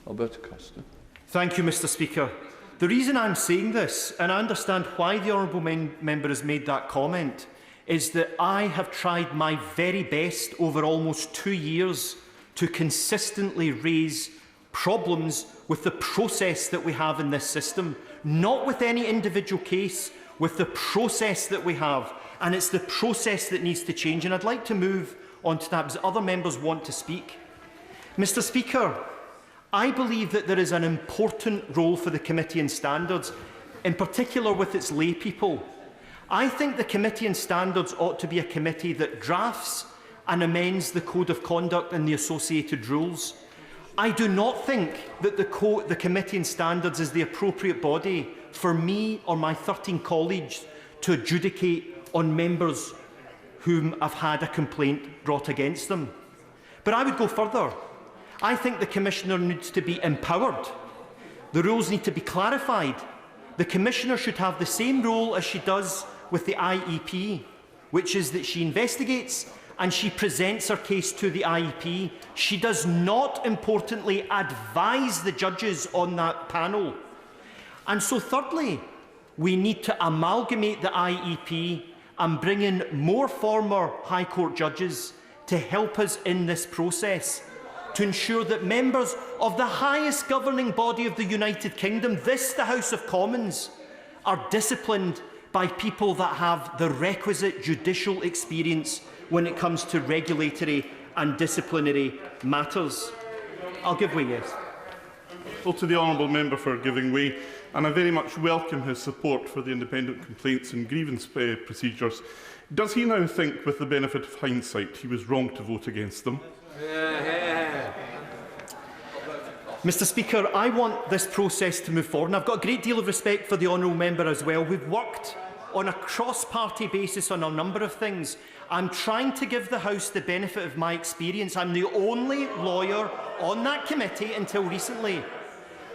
[SPEAKER 10] Alberto Costa.
[SPEAKER 22] Thank you, Mr. Speaker. The reason I'm saying this, and I understand why the honourable member has made that comment, is that I have tried my very best over almost 2 years to consistently raise problems with the process that we have in this system, not with any individual case, with the process that we have. And it's the process that needs to change. And I'd like to move on to that because other members want to speak. Mr. Speaker, I believe that there is an important role for the Committee on Standards, in particular with its lay people. I think the Committee on Standards ought to be a committee that drafts and amends the Code of Conduct and the associated rules. I do not think that the Committee on Standards is the appropriate body for me or my 13 colleagues to adjudicate on members whom have had a complaint brought against them. But I would go further. I think the Commissioner needs to be empowered. The rules need to be clarified. The Commissioner should have the same role as she does with the IEP, which is that she investigates and she presents her case to the IEP. She does not, importantly, advise the judges on that panel. And so, thirdly, we need to amalgamate the IEP and bring in more former High Court judges to help us in this process, to ensure that members of the highest governing body of the United Kingdom, the House of Commons, are disciplined by people that have the requisite judicial experience when it comes to regulatory and disciplinary matters. I'll give way, yes.
[SPEAKER 6] Well, to the honourable member for giving way, and I very much welcome his support for the independent complaints and grievance procedures. Does he now think, with the benefit of hindsight, he was wrong to vote against them?
[SPEAKER 22] Mr. Speaker, I want this process to move forward, and I've got a great deal of respect for the honourable member as well. We've worked on a cross-party basis on a number of things. I'm trying to give the House the benefit of my experience. I'm the only lawyer on that committee until recently.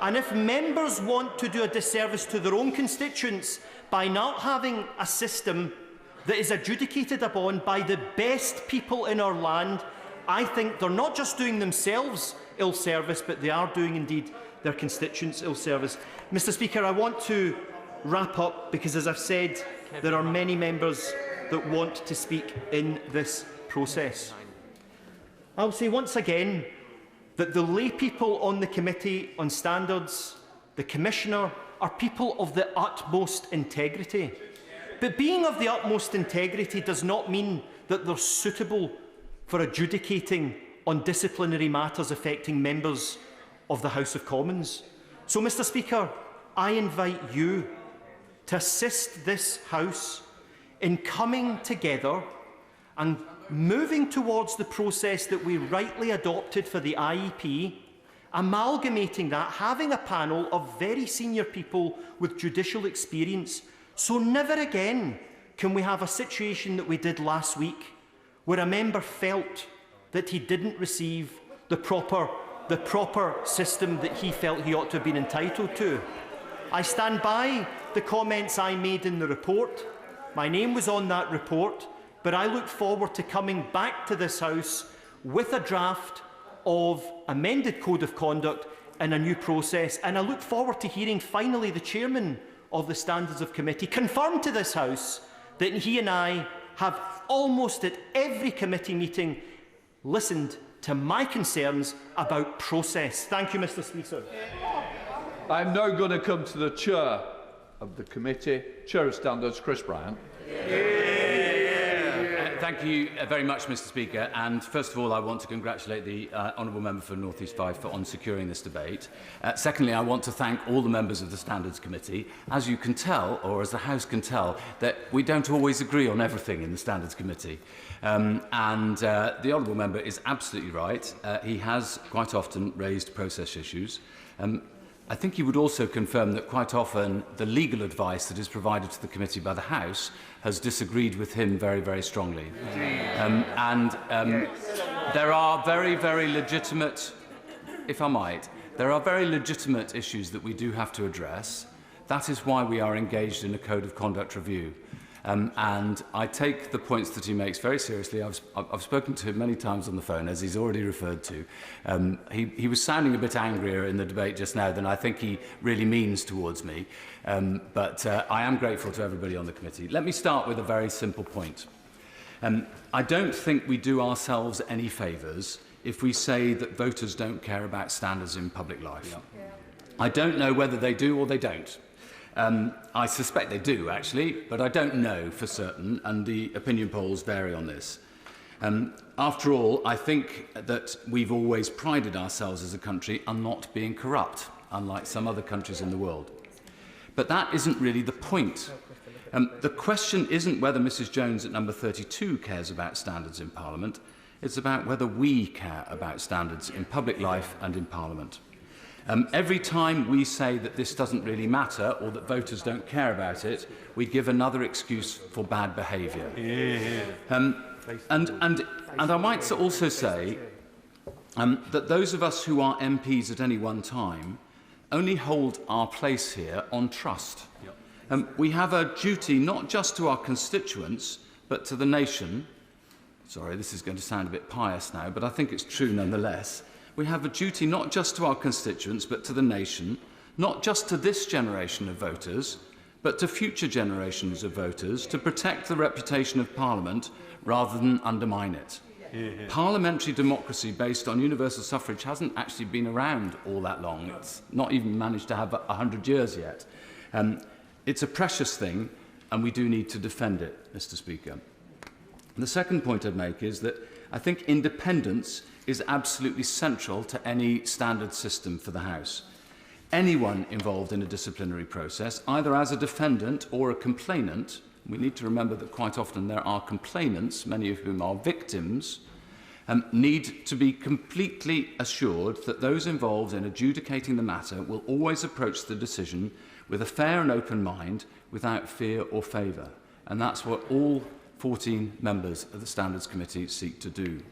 [SPEAKER 22] And if members want to do a disservice to their own constituents by not having a system that is adjudicated upon by the best people in our land, I think they're not just doing themselves ill service, but they are doing indeed their constituents ill service. Mr. Speaker, I want to wrap up because, as I've said, there are many members that want to speak in this process. I'll say once again that the lay people on the Committee on Standards, the Commissioner, are people of the utmost integrity. But being of the utmost integrity does not mean that they're suitable for adjudicating on disciplinary matters affecting members of the House of Commons. So, Mr Speaker, I invite you to assist this House in coming together and moving towards the process that we rightly adopted for the IEP, amalgamating that, having a panel of very senior people with judicial experience, so never again can we have a situation that we did last week, where a member felt that he didn't receive the proper system that he felt he ought to have been entitled to. I stand by the comments I made in the report. My name was on that report, but I look forward to coming back to this House with a draft of amended Code of Conduct and a new process, and I look forward to hearing finally the Chairman of the Standards of Committee confirm to this House that he and I have almost at every committee meeting listened to my concerns about process. Thank you, Mr Speaker.
[SPEAKER 15] I'm now going to come to the Chair of the Committee, Chair of Standards, Chris Bryant.
[SPEAKER 5] Thank you very much, Mr Speaker. And first of all, I want to congratulate the Honourable Member for North East Fife on securing this debate. Secondly, I want to thank all the members of the Standards Committee. As you can tell, or as the House can tell, that we don't always agree on everything in the Standards Committee. The Honourable Member is absolutely right. He has quite often raised process issues. I think he would also confirm that quite often the legal advice that is provided to the committee by the House has disagreed with him very, very strongly. There are very, very legitimate, if I might, there are very legitimate issues that we do have to address. That is why we are engaged in a Code of Conduct review. And I take the points that he makes very seriously. I've spoken to him many times on the phone, as he's already referred to. He was sounding a bit angrier in the debate just now than I think he really means towards me. But I am grateful to everybody on the committee. Let me start with a very simple point. I don't think we do ourselves any favours if we say that voters don't care about standards in public life. I don't know whether they do or they don't. I suspect they do, actually, but I don't know for certain, and the opinion polls vary on this. After all, I think that we've always prided ourselves as a country on not being corrupt, unlike some other countries in the world. But that isn't really the point. The question isn't whether Mrs Jones at number 32 cares about standards in Parliament. It's about whether we care about standards in public life and in Parliament. Every time we say that this doesn't really matter or that voters don't care about it, we give another excuse for bad behaviour. And I might also say that those of us who are MPs at any one time only hold our place here on trust. We have a duty not just to our constituents, but to the nation. Sorry, this is going to sound a bit pious now, but I think it's true nonetheless. We have a duty not just to our constituents, but to the nation, not just to this generation of voters, but to future generations of voters, to protect the reputation of Parliament rather than undermine it. Parliamentary democracy based on universal suffrage hasn't actually been around all that long. It's not even managed to have 100 years yet. It's a precious thing, and we do need to defend it, Mr Speaker. And the second point I'd make is that I think independence is absolutely central to any standard system for the House. Anyone involved in a disciplinary process, either as a defendant or a complainant, we need to remember that quite often there are complainants, many of whom are victims, need to be completely assured that those involved in adjudicating the matter will always approach the decision with a fair and open mind, without fear or favour. And that's what all 14 members of the Standards Committee seek to do.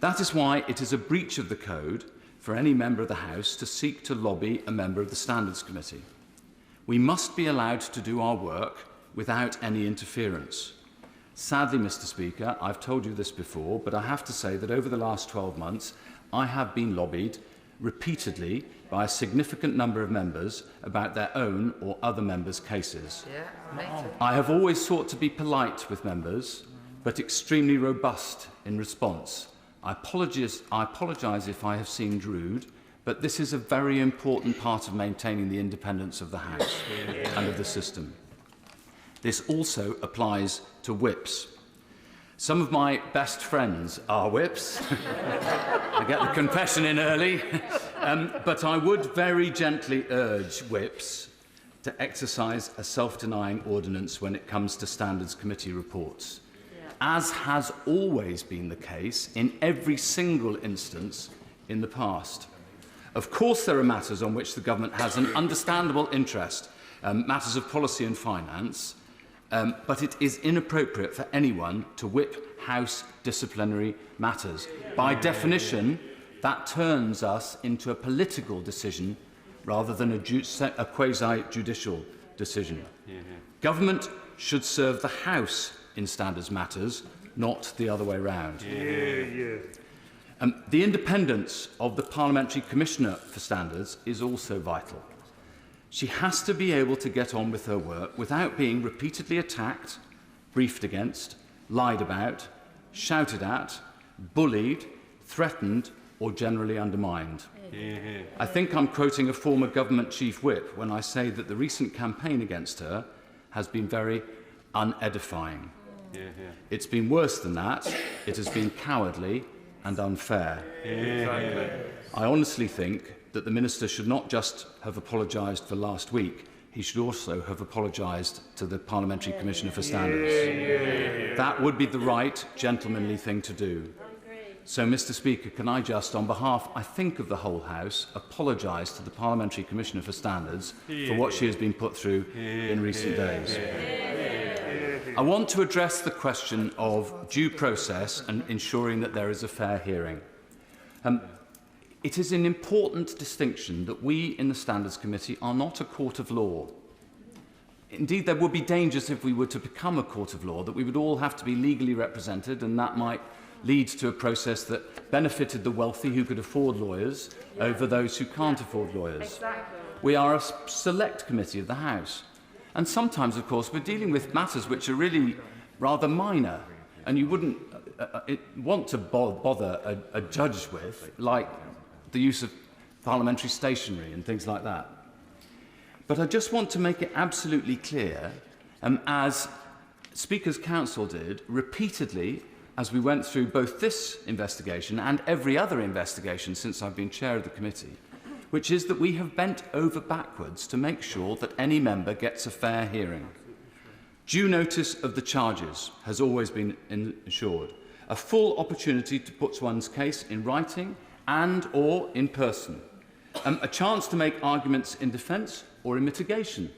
[SPEAKER 5] That is why it is a breach of the code for any member of the House to seek to lobby a member of the Standards Committee. We must be allowed to do our work without any interference. Sadly, Mr Speaker, I've told you this before, but I have to say that over the last 12 months, I have been lobbied repeatedly by a significant number of members about their own or other members' cases. I have always sought to be polite with members, but extremely robust in response. I apologise if I have seemed rude, but this is a very important part of maintaining the independence of the House and of the system. This also applies to whips. Some of my best friends are whips. I get the confession in early. But I would very gently urge whips to exercise a self-denying ordinance when it comes to Standards Committee reports, as has always been the case in every single instance in the past. Of course, there are matters on which the government has an understandable interest, matters of policy and finance, but it is inappropriate for anyone to whip House disciplinary matters. By definition, that turns us into a political decision rather than a quasi-judicial decision. Government should serve the House in standards matters, not the other way round. The independence of the Parliamentary Commissioner for Standards is also vital. She has to be able to get on with her work without being repeatedly attacked, briefed against, lied about, shouted at, bullied, threatened, or generally undermined. I think I'm quoting a former government chief whip when I say that the recent campaign against her has been very unedifying. It's been worse than that. It has been cowardly and unfair. I honestly think that the Minister should not just have apologised for last week, he should also have apologised to the Parliamentary Commissioner for Standards. That would be the right, gentlemanly thing to do. So, Mr. Speaker, can I just, on behalf, I think, of the whole House, apologise to the Parliamentary Commissioner for Standards for what she has been put through in recent days. I want to address the question of due process and ensuring that there is a fair hearing. It is an important distinction that we in the Standards Committee are not a court of law. Indeed, there would be dangers if we were to become a court of law, that we would all have to be legally represented, and that might lead to a process that benefited the wealthy who could afford lawyers over those who can't afford lawyers. We are a select committee of the House. And sometimes, of course, we're dealing with matters which are really rather minor, and you wouldn't want to bother a judge with, like the use of parliamentary stationery and things like that. But I just want to make it absolutely clear, as Speaker's Council did repeatedly as we went through both this investigation and every other investigation since I've been chair of the committee, which is that we have bent over backwards to make sure that any member gets a fair hearing. Due notice of the charges has always been ensured. A full opportunity to put one's case in writing and or in person. A chance to make arguments in defence or in mitigation.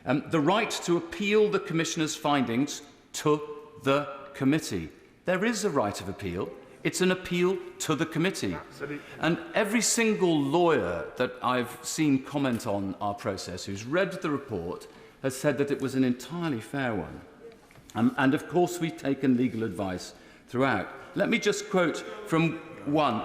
[SPEAKER 5] The right to appeal the Commissioner's findings to the committee. There is a right of appeal. It's an appeal to the committee. Absolutely. And every single lawyer that I've seen comment on our process, who's read the report, has said that it was an entirely fair one. And of course, we've taken legal advice throughout. Let me just quote from one.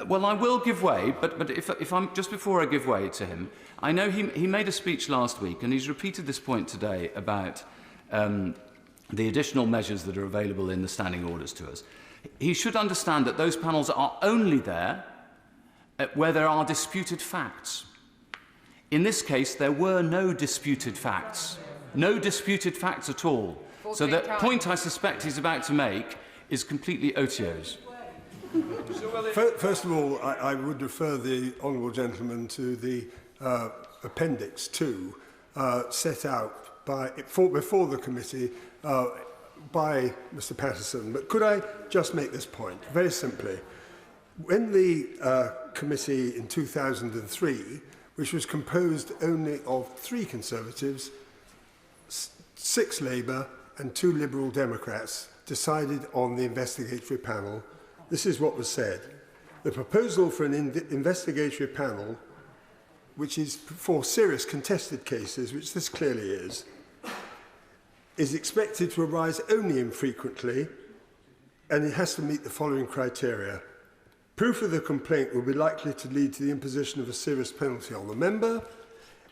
[SPEAKER 5] Well, I will give way, but if I'm just before I give way to him, I know he made a speech last week, and he's repeated this point today about the additional measures that are available in the standing orders to us. He should understand that those panels are only there where there are disputed facts. In this case, there were no disputed facts. No disputed facts at all. So the point I suspect he's about to make is completely OTOs.
[SPEAKER 13] First of all, I would refer the honourable gentleman to the Appendix 2 set out before the committee by Mr Patterson. But could I just make this point very simply? When the committee in 2003, which was composed only of 3 Conservatives, 6 Labour and 2 Liberal Democrats, decided on the investigatory panel, this is what was said. The proposal for an investigatory panel, which is for serious contested cases, which this clearly is expected to arise only infrequently, and it has to meet the following criteria. Proof of the complaint will be likely to lead to the imposition of a serious penalty on the member,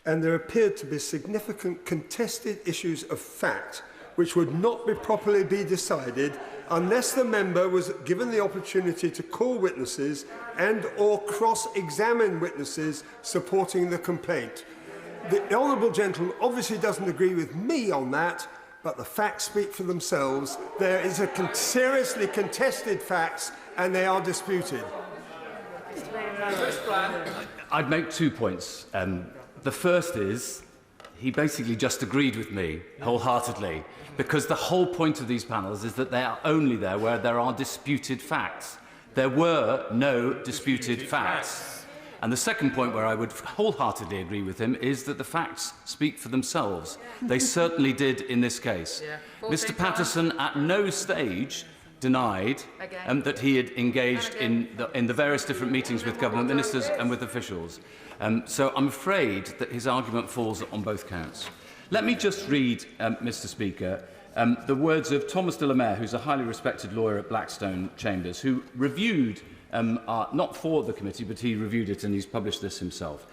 [SPEAKER 13] and there appeared to be significant contested issues of fact which would not properly be decided unless the member was given the opportunity to call witnesses and or cross-examine witnesses supporting the complaint. The honourable gentleman obviously doesn't agree with me on that, but the facts speak for themselves. There is a seriously contested facts, and they are disputed.
[SPEAKER 5] I'd make 2 points. The first is he basically just agreed with me wholeheartedly, because the whole point of these panels is that they are only there where there are disputed facts. There were no disputed facts. And the second point where I would wholeheartedly agree with him is that the facts speak for themselves. They certainly did in this case. Mr. Patterson at no stage denied that he had engaged in the various different meetings with government ministers and with officials. So I'm afraid that his argument falls on both counts. Let me just read, Mr. Speaker, the words of Thomas de la Mare, who's a highly respected lawyer at Blackstone Chambers, who reviewed, not for the committee, but he reviewed it and he's published this himself.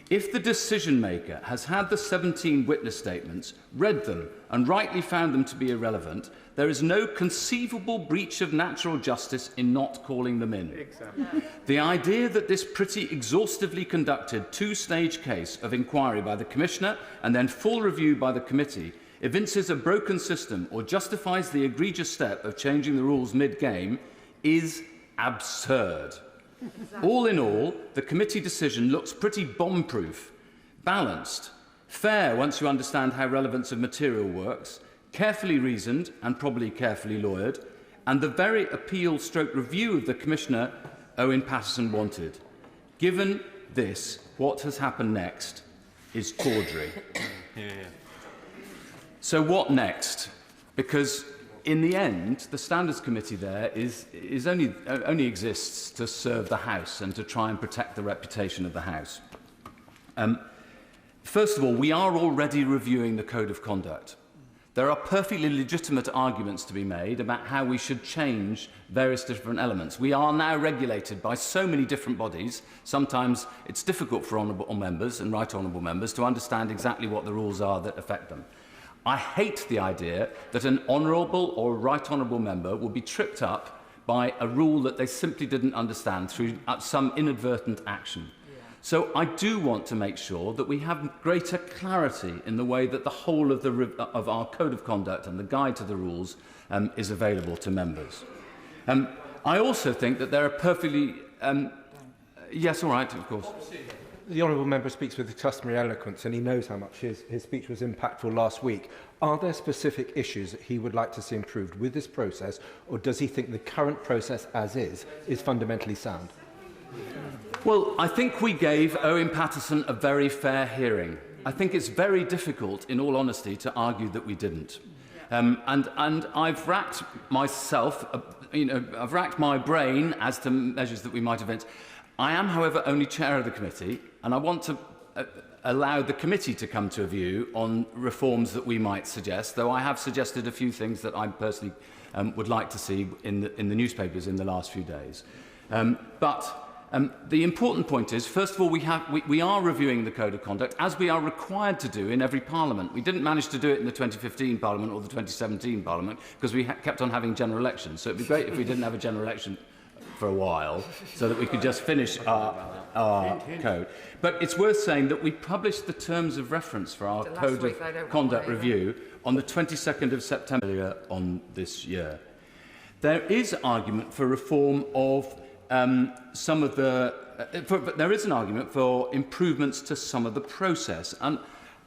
[SPEAKER 5] If the decision-maker has had the 17 witness statements, read them and rightly found them to be irrelevant, there is no conceivable breach of natural justice in not calling them in. Exactly. The idea that this pretty exhaustively conducted two-stage case of inquiry by the Commissioner and then full review by the committee evinces a broken system or justifies the egregious step of changing the rules mid-game is absurd. All in all, the committee decision looks pretty bomb-proof, balanced, fair once you understand how relevance of material works, carefully reasoned and probably carefully lawyered, and the very appeal/review of the Commissioner Owen Paterson wanted. Given this, what has happened next is tawdry. So what next? Because in the end, the Standards Committee there only exists to serve the House and to try and protect the reputation of the House. First of all, we are already reviewing the Code of Conduct. There are perfectly legitimate arguments to be made about how we should change various different elements. We are now regulated by so many different bodies, sometimes it's difficult for honourable members and right honourable members to understand exactly what the rules are that affect them. I hate the idea that an honourable or right honourable member will be tripped up by a rule that they simply didn't understand through some inadvertent action. So I do want to make sure that we have greater clarity in the way that the whole of our Code of Conduct and the Guide to the Rules is available to members. I also think that there are perfectly... yes, all right, of course.
[SPEAKER 7] The honourable member speaks with the customary eloquence and he knows how much his speech was impactful last week. Are there specific issues that he would like to see improved with this process, or does he think the current process as is fundamentally sound?
[SPEAKER 5] Well, I think we gave Owen Paterson a very fair hearing. I think it's very difficult, in all honesty, to argue that we didn't. And I've racked myself, I've racked my brain as to measures that we might have... I am, however, only chair of the committee, and I want to allow the committee to come to a view on reforms that we might suggest, though I have suggested a few things that I personally would like to see in the newspapers in the last few days. The important point is, first of all, we are reviewing the Code of Conduct, as we are required to do in every Parliament. We didn't manage to do it in the 2015 Parliament or the 2017 Parliament, because we kept on having general elections. So it would be great if we didn't have a general election for a while, so that we could just finish our code. But it's worth saying that we published the terms of reference for our Code of Conduct review on the 22nd of September on this year. There is argument for reform of some of the... there is an argument for improvements to some of the process. And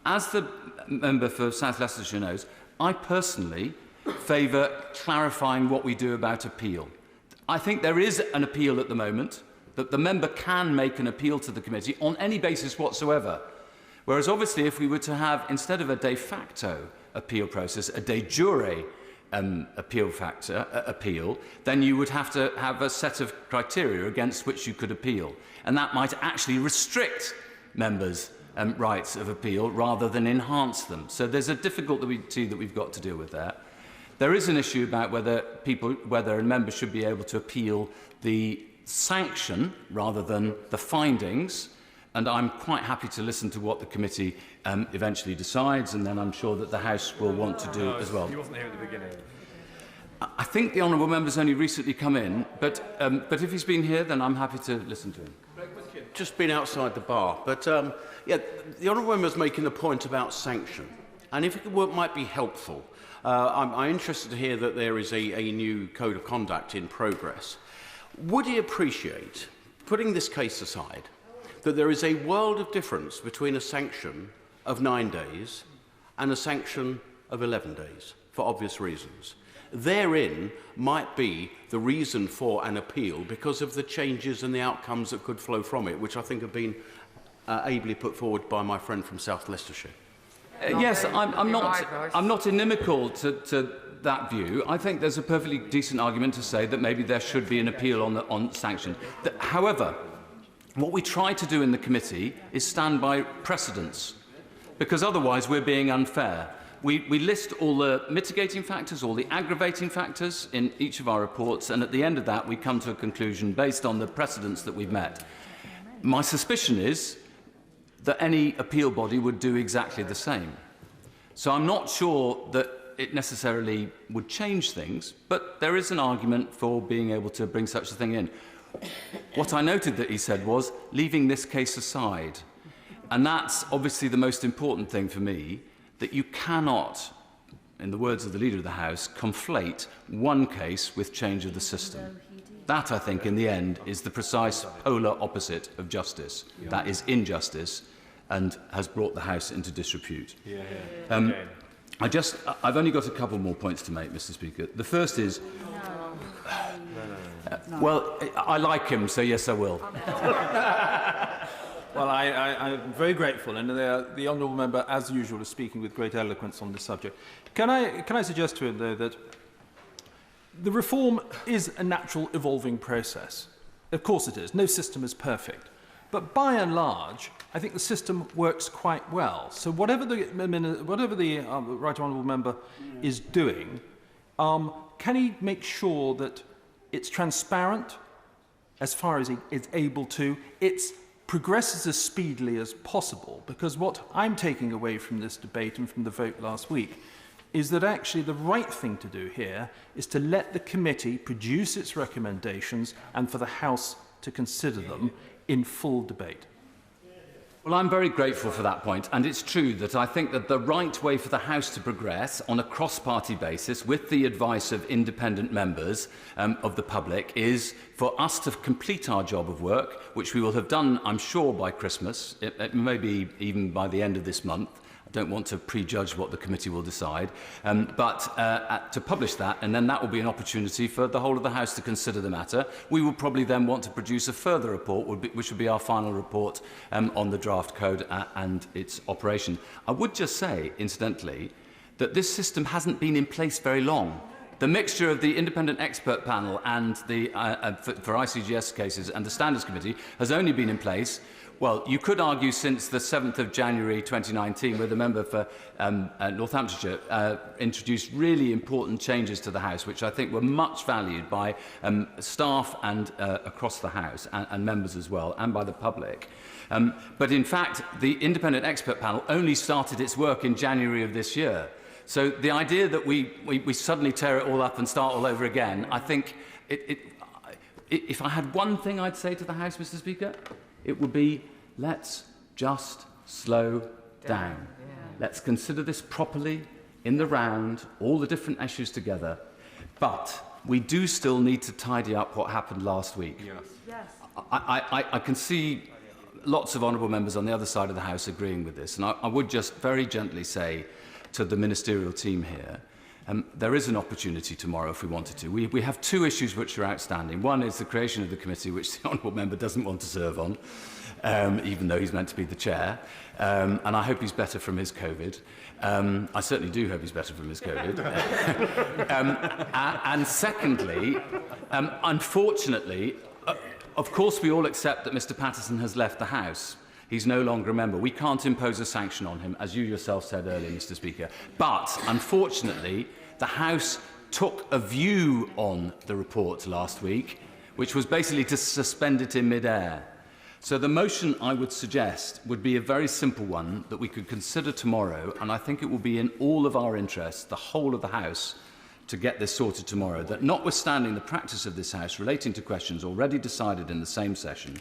[SPEAKER 5] as the member for South Leicestershire knows, I personally favour clarifying what we do about appeal. I think there is an appeal at the moment, that the member can make an appeal to the committee on any basis whatsoever. Whereas obviously if we were to have, instead of a de facto appeal process, a de jure appeal, then you would have to have a set of criteria against which you could appeal. And that might actually restrict members' rights of appeal rather than enhance them. So there's a difficulty that we've got to deal with there. There is an issue about whether a member should be able to appeal the sanction rather than the findings, and I'm quite happy to listen to what the committee eventually decides, and then I'm sure that the House will want to do as well.
[SPEAKER 21] He wasn't here at the beginning.
[SPEAKER 5] I think the honourable member's only recently come in, but if he's been here, then I'm happy to listen to him.
[SPEAKER 19] Just been outside the bar, but yeah, the honourable member's making the point about sanction.
[SPEAKER 9] And if it might be helpful, I'm interested to hear that there is a new code of conduct in progress. Would he appreciate, putting this case aside, that there is a world of difference between a sanction of 9 days and a sanction of 11 days, for obvious reasons? Therein might be the reason for an appeal because of the changes and the outcomes that could flow from it, which I think have been ably put forward by my friend from South Leicestershire.
[SPEAKER 5] Yes, I'm not inimical to that view. I think there's a perfectly decent argument to say that maybe there should be an appeal on sanction. However, what we try to do in the committee is stand by precedents, because otherwise we're being unfair. We list all the mitigating factors, all the aggravating factors in each of our reports, and at the end of that we come to a conclusion based on the precedents that we've met. My suspicion is that any appeal body would do exactly the same. So I'm not sure that it necessarily would change things, but there is an argument for being able to bring such a thing in. What I noted that he said was leaving this case aside. And that's obviously the most important thing for me, that you cannot, in the words of the Leader of the House, conflate one case with change of the system. That, I think, in the end, is the precise polar opposite of justice. Yeah. That is injustice and has brought the House into disrepute. I've only got a couple more points to make, Mr. Speaker. The first is, well, I like him, so yes, I will.
[SPEAKER 19] Well, I'm very grateful, and the honourable member, as usual, is speaking with great eloquence on this subject. Can I suggest to him, though, that the reform is a natural evolving process? Of course it is. No system is perfect. But by and large, I think the system works quite well. So whatever the Right Honourable Member is doing, can he make sure that it's transparent as far as he is able to, it's progresses as speedily as possible? Because what I'm taking away from this debate and from the vote last week is that actually the right thing to do here is to let the committee produce its recommendations and for the House to consider them in full debate.
[SPEAKER 5] Well, I'm very grateful for that point, and it's true that I think that the right way for the House to progress on a cross-party basis with the advice of independent members of the public is for us to complete our job of work, which we will have done, I'm sure, by Christmas, maybe even by the end of this month. I don't want to prejudge what the committee will decide, but to publish that, and then that will be an opportunity for the whole of the House to consider the matter. We will probably then want to produce a further report, which will be our final report on the draft code and its operation. I would just say, incidentally, that this system hasn't been in place very long. The mixture of the independent expert panel and the for ICGS cases and the Standards Committee has only been in place, well, you could argue since the 7th of January 2019, where the member for Northamptonshire introduced really important changes to the House, which I think were much valued by staff and across the House, and members as well, and by the public. But in fact, the independent expert panel only started its work in January of this year. So the idea that we suddenly tear it all up and start all over again, I think, if I had one thing I'd say to the House, Mr. Speaker, it would be, let's just slow down. Yeah. Let's consider this properly, in the round, all the different issues together. But we do still need to tidy up what happened last week. Yes. Yes. I can see lots of honourable members on the other side of the House agreeing with this, and I would just very gently say to the ministerial team here, there is an opportunity tomorrow if we wanted to. We have two issues which are outstanding. One is the creation of the committee, which the honourable member doesn't want to serve on, even though he's meant to be the chair. And I hope he's better from his COVID. I certainly do hope he's better from his COVID. And secondly, unfortunately, of course we all accept that Mr. Patterson has left the House. He's no longer a member. We can't impose a sanction on him, as you yourself said earlier, Mr. Speaker. But, unfortunately, the House took a view on the report last week, which was basically to suspend it in mid-air. So the motion I would suggest would be a very simple one that we could consider tomorrow, and I think it will be in all of our interests, the whole of the House, to get this sorted tomorrow, that notwithstanding the practice of this House relating to questions already decided in the same session,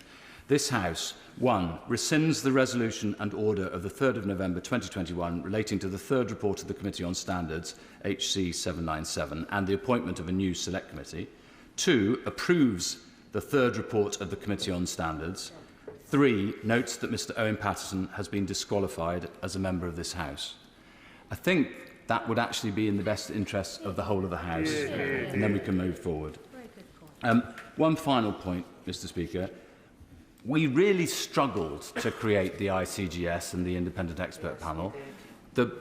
[SPEAKER 5] this House, 1, rescinds the resolution and order of the 3rd of November 2021 relating to the third report of the Committee on Standards, HC 797, and the appointment of a new Select Committee. 2, approves the third report of the Committee on Standards. 3, notes that Mr Owen Paterson has been disqualified as a member of this House. I think that would actually be in the best interests of the whole of the House, and then we can move forward. One final point, Mr Speaker. We really struggled to create the ICGS and the Independent Expert Panel. The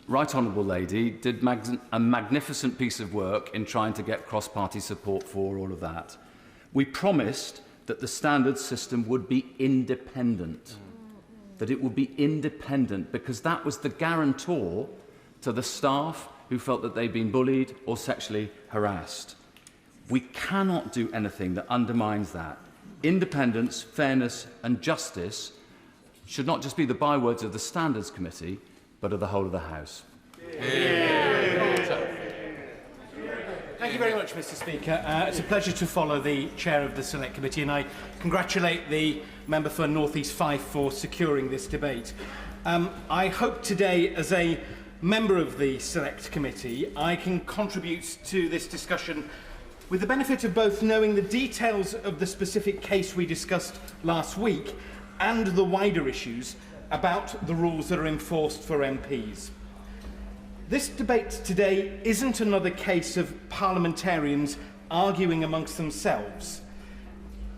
[SPEAKER 5] Right Honourable Lady did a magnificent piece of work in trying to get cross-party support for all of that. We promised that the standards system would be independent, because that was the guarantor to the staff who felt that they'd been bullied or sexually harassed. We cannot do anything that undermines that. Independence, fairness and justice should not just be the bywords of the Standards Committee, but of the whole of the House.
[SPEAKER 22] Thank you very much, Mr Speaker. It's a pleasure to follow the Chair of the Select Committee, and I congratulate the member for North East Fife for securing this debate. I hope today, as a member of the Select Committee, I can contribute to this discussion with the benefit of both knowing the details of the specific case we discussed last week and the wider issues about the rules that are enforced for MPs. This debate today isn't another case of parliamentarians arguing amongst themselves.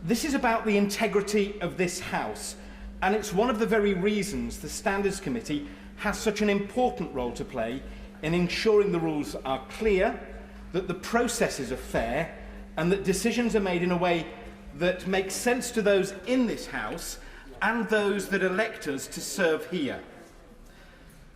[SPEAKER 22] This is about the integrity of this House, and it's one of the very reasons the Standards Committee has such an important role to play in ensuring the rules are clear, that the processes are fair, and that decisions are made in a way that makes sense to those in this House and those that elect us to serve here.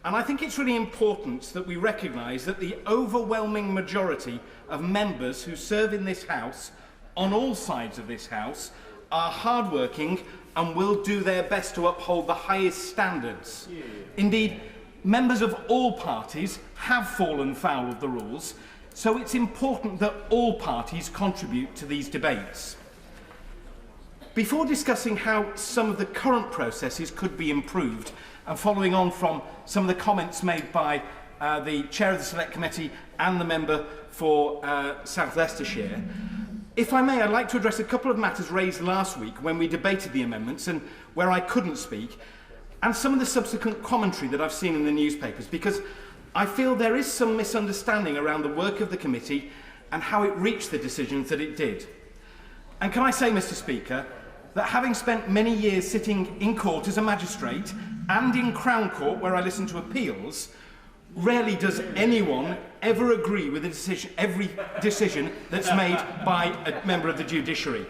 [SPEAKER 22] And I think it's really important that we recognise that the overwhelming majority of members who serve in this House, on all sides of this House, are hard-working and will do their best to uphold the highest standards. Indeed, members of all parties have fallen foul of the rules, so it's important that all parties contribute to these debates. Before discussing how some of the current processes could be improved, and following on from some of the comments made by the Chair of the Select Committee and the member for South Leicestershire, if I may, I'd like to address a couple of matters raised last week when we debated the amendments and where I couldn't speak, and some of the subsequent commentary that I've seen in the newspapers, because I feel there is some misunderstanding around the work of the committee and how it reached the decisions that it did. And can I say, Mr Speaker, that having spent many years sitting in court as a magistrate and in Crown Court where I listen to appeals, rarely does anyone ever agree with every decision that's made by a member of the judiciary.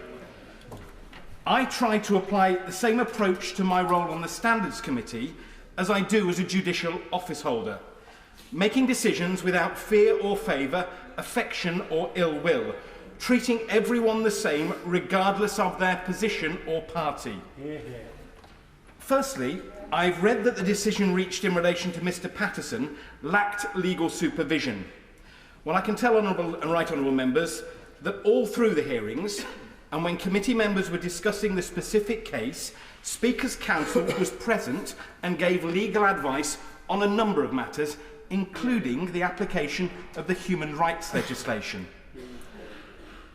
[SPEAKER 22] I try to apply the same approach to my role on the Standards Committee as I do as a judicial office holder, making decisions without fear or favour, affection or ill will, treating everyone the same regardless of their position or party. Firstly, I've read that the decision reached in relation to Mr Paterson lacked legal supervision. Well, I can tell honourable and right honourable members that all through the hearings, and when committee members were discussing the specific case, Speaker's Counsel was present and gave legal advice on a number of matters, including the application of the human rights legislation.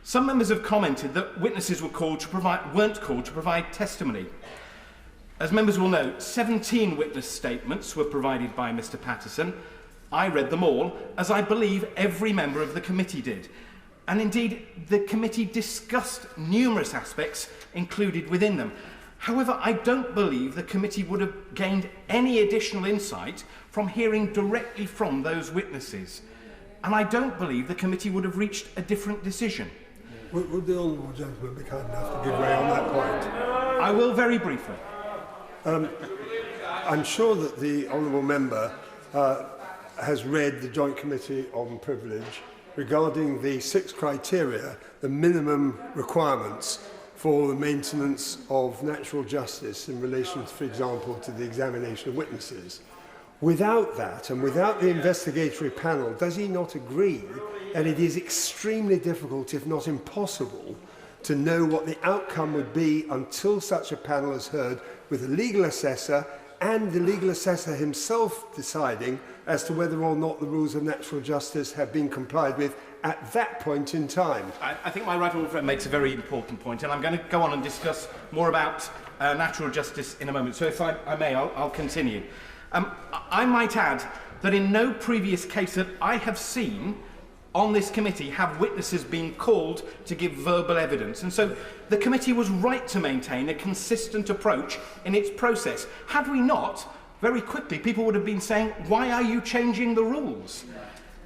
[SPEAKER 22] Some members have commented that witnesses weren't called to provide testimony. As members will know, 17 witness statements were provided by Mr Paterson. I read them all, as I believe every member of the committee did. And indeed, the committee discussed numerous aspects included within them. However, I don't believe the committee would have gained any additional insight from hearing directly from those witnesses. And I don't believe the committee would have reached a different decision.
[SPEAKER 13] Would the honourable gentleman be kind enough to give way on that point?
[SPEAKER 22] I will very briefly.
[SPEAKER 13] I'm sure that the honourable member has read the Joint Committee on Privilege regarding the 6 criteria, the minimum requirements for the maintenance of natural justice in relation, for example, to the examination of witnesses. Without that, and without the investigatory panel, does he not agree that it is extremely difficult, if not impossible, to know what the outcome would be until such a panel is heard, with a legal assessor and the legal assessor himself deciding as to whether or not the rules of natural justice have been complied with at that point in time.
[SPEAKER 2] I think my right honourable friend makes a very important point, and I'm going to go on and discuss more about natural justice in a moment. So if I may, I'll continue. I might add that in no previous case that I have seen on this committee have witnesses been called to give verbal evidence. And so the committee was right to maintain a consistent approach in its process. Had we not, very quickly people would have been saying, why are you changing the rules?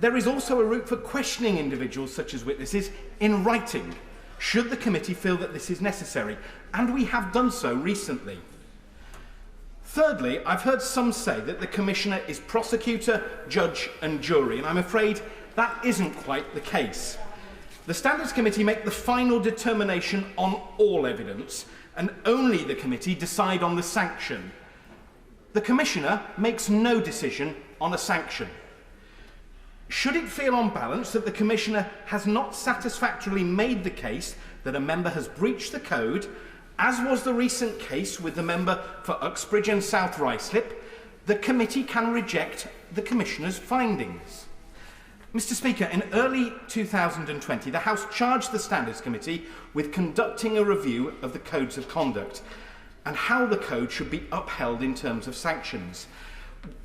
[SPEAKER 2] There is also a route for questioning individuals such as witnesses in writing, should the committee feel that this is necessary. And we have done so recently. Thirdly, I've heard some say that the Commissioner is prosecutor, judge and jury, and I'm afraid that isn't quite the case. The Standards Committee make the final determination on all evidence, and only the committee decide on the sanction. The Commissioner makes no decision on a sanction. Should it feel on balance that the Commissioner has not satisfactorily made the case that a member has breached the code, as was the recent case with the member for Uxbridge and South Ruislip, the committee can reject the Commissioner's findings. Mr. Speaker, in early 2020, the House charged the Standards Committee with conducting a review of the codes of conduct and how the code should be upheld in terms of sanctions.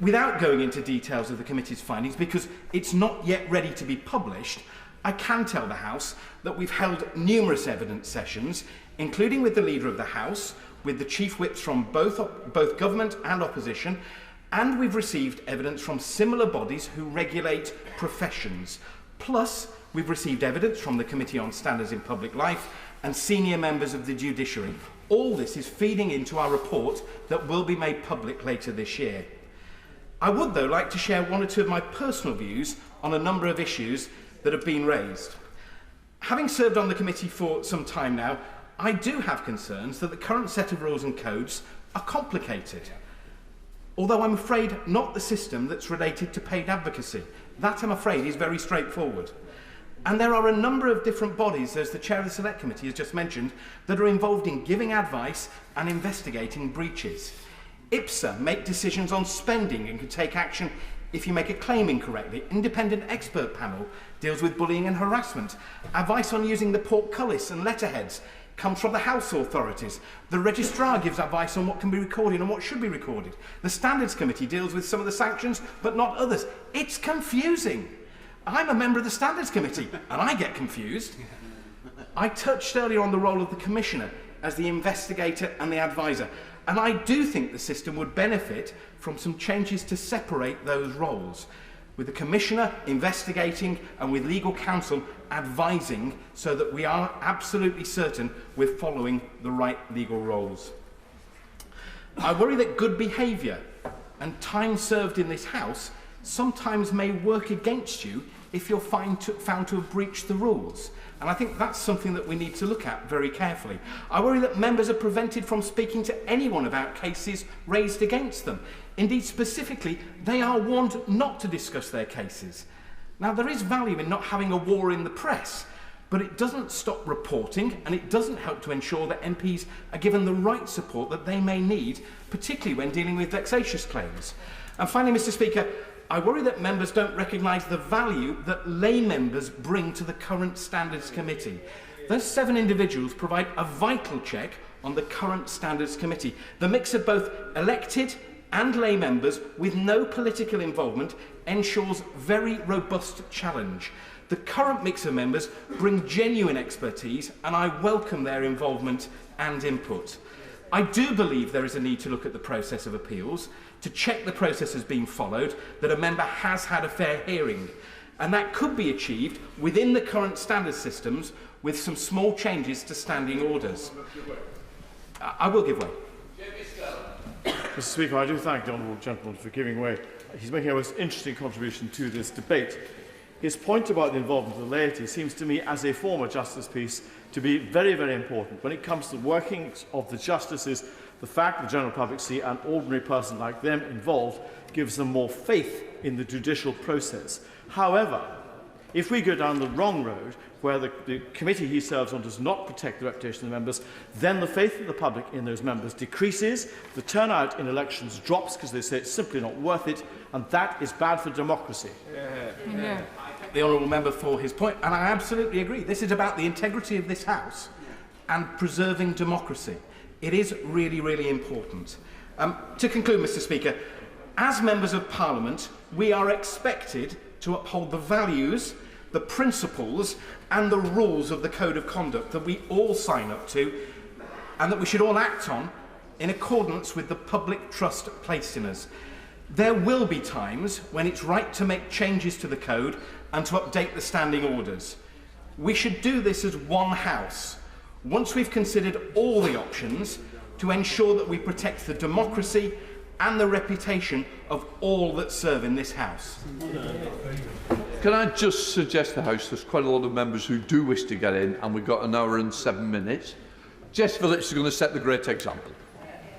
[SPEAKER 2] Without going into details of the committee's findings, because it's not yet ready to be published, I can tell the House that we've held numerous evidence sessions, including with the Leader of the House, with the Chief Whips from both government and opposition, and we've received evidence from similar bodies who regulate professions. Plus, we've received evidence from the Committee on Standards in Public Life and senior members of the judiciary. All this is feeding into our report that will be made public later this year. I would, though, like to share one or two of my personal views on a number of issues that have been raised. Having served on the committee for some time now, I do have concerns that the current set of rules and codes are complicated. Although I'm afraid not the system that's related to paid advocacy. That, I'm afraid, is very straightforward. And there are a number of different bodies, as the Chair of the Select Committee has just mentioned, that are involved in giving advice and investigating breaches. IPSA make decisions on spending and can take action if you make a claim incorrectly. Independent expert panel deals with bullying and harassment. Advice on using the portcullis and letterheads comes from the House authorities. The Registrar gives advice on what can be recorded and what should be recorded. The Standards Committee deals with some of the sanctions, but not others. It's confusing. I'm a member of the Standards Committee, and I get confused. I touched earlier on the role of the Commissioner as the investigator and the advisor, and I do think the system would benefit from some changes to separate those roles, with the Commissioner investigating and with legal counsel advising, so that we are absolutely certain we're following the right legal roles. I worry that good behaviour and time served in this House sometimes may work against you if you're found to have breached the rules. And I think that's something that we need to look at very carefully. I worry that members are prevented from speaking to anyone about cases raised against them. Indeed, specifically, they are warned not to discuss their cases. Now, there is value in not having a war in the press, but it doesn't stop reporting, and it doesn't help to ensure that MPs are given the right support that they may need, particularly when dealing with vexatious claims. And finally, Mr. Speaker, I worry that members don't recognise the value that lay members bring to the current Standards Committee. Those 7 individuals provide a vital check on the current Standards Committee. The mix of both elected and lay members with no political involvement ensures very robust challenge. The current mix of members bring genuine expertise, and I welcome their involvement and input. I do believe there is a need to look at the process of appeals, to check the process has been followed, that a member has had a fair hearing. And that could be achieved within the current standard systems with some small changes to standing orders. I will give way.
[SPEAKER 3] Mr. Speaker, I do thank the honourable gentleman for giving way. He's making a most interesting contribution to this debate. His point about the involvement of the laity seems to me, as a former justice peace, to be very, very important. When it comes to the workings of the justices, the fact that the general public see an ordinary person like them involved gives them more faith in the judicial process. However,
[SPEAKER 22] If we go down the wrong road, where the committee he serves on does not protect the reputation of the members, then the faith of the public in those members decreases, the turnout in elections drops because they say it's simply not worth it, and that is bad for democracy.
[SPEAKER 2] The honourable member for his point, and I absolutely agree. This is about the integrity of this House and preserving democracy. It is really, really important. To conclude, Mr. Speaker, as members of Parliament, we are expected to uphold the values, the principles and the rules of the Code of Conduct that we all sign up to and that we should all act on in accordance with the public trust placed in us. There will be times when it's right to make changes to the Code and to update the standing orders. We should do this as one House, once we've considered all the options, to ensure that we protect the democracy and the reputation of all that serve in this House.
[SPEAKER 15] Can I just suggest to the House, there's quite a lot of members who do wish to get in, and we've got an hour and 7 minutes. Jess Phillips is going to set the great example.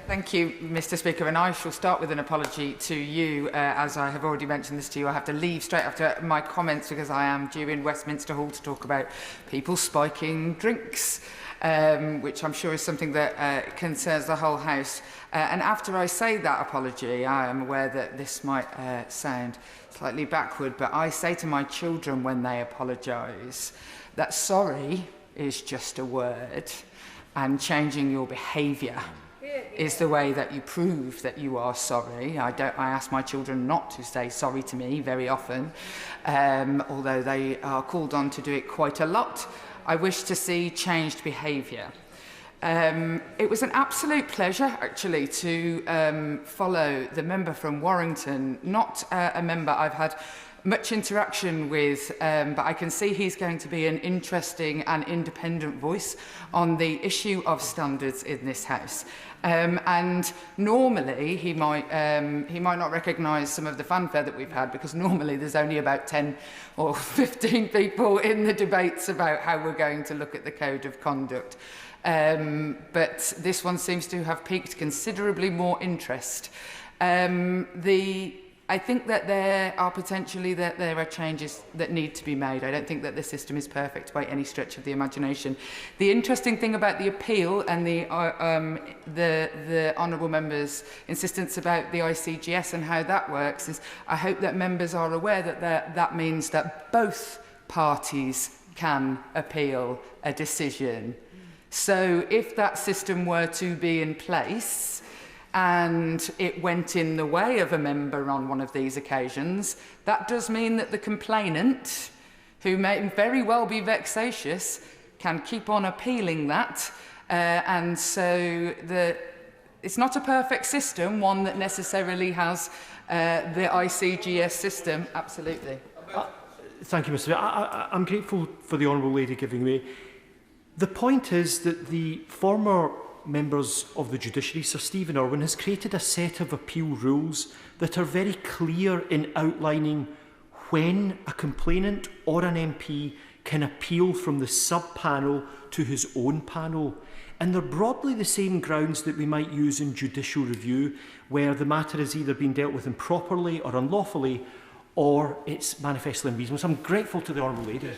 [SPEAKER 8] Thank you, Mr. Speaker, and I shall start with an apology to you. As I have already mentioned this to you, I have to leave straight after my comments because I am due in Westminster Hall to talk about people spiking drinks, which I'm sure is something that concerns the whole House. And after I say that apology, I am aware that this might sound slightly backward, but I say to my children when they apologise that sorry is just a word, and changing your behaviour is the way that you prove that you are sorry. I ask my children not to say sorry to me very often, although they are called on to do it quite a lot. I wish to see changed behaviour. It was an absolute pleasure, actually, to follow the member from Warrington, not a member I've had much interaction with, but I can see he's going to be an interesting and independent voice on the issue of standards in this House. And normally he might not recognise some of the fanfare that we've had, because normally there's only about 10 or 15 people in the debates about how we're going to look at the Code of Conduct. But this one seems to have piqued considerably more interest. I think that there are changes that need to be made. I don't think that the system is perfect by any stretch of the imagination. The interesting thing about the appeal and the honourable member's insistence about the ICGS and how that works is I hope that members are aware that that means that both parties can appeal a decision. So if that system were to be in place and it went in the way of a member on one of these occasions, that does mean that the complainant, who may very well be vexatious, can keep on appealing that. And so it's not a perfect system, one that necessarily has the ICGS system. Absolutely.
[SPEAKER 22] Thank you, Mr. I'm grateful for the Honourable Lady giving me. The point is that the former members of the judiciary, Sir Stephen Irwin, has created a set of appeal rules that are very clear in outlining when a complainant or an MP can appeal from the sub-panel to his own panel. And they're broadly the same grounds that we might use in judicial review, where the matter has either been dealt with improperly or unlawfully, or it's manifestly unreasonable. So I'm grateful to the Honourable Lady.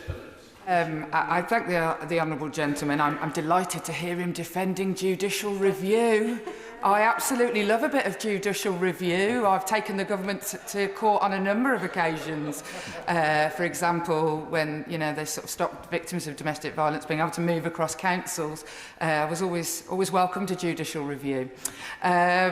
[SPEAKER 8] I thank the honourable gentleman. I'm delighted to hear him defending judicial review. I absolutely love a bit of judicial review. I've taken the government to court on a number of occasions. For example, when they sort of stopped victims of domestic violence being able to move across councils, I was always welcome to judicial review. I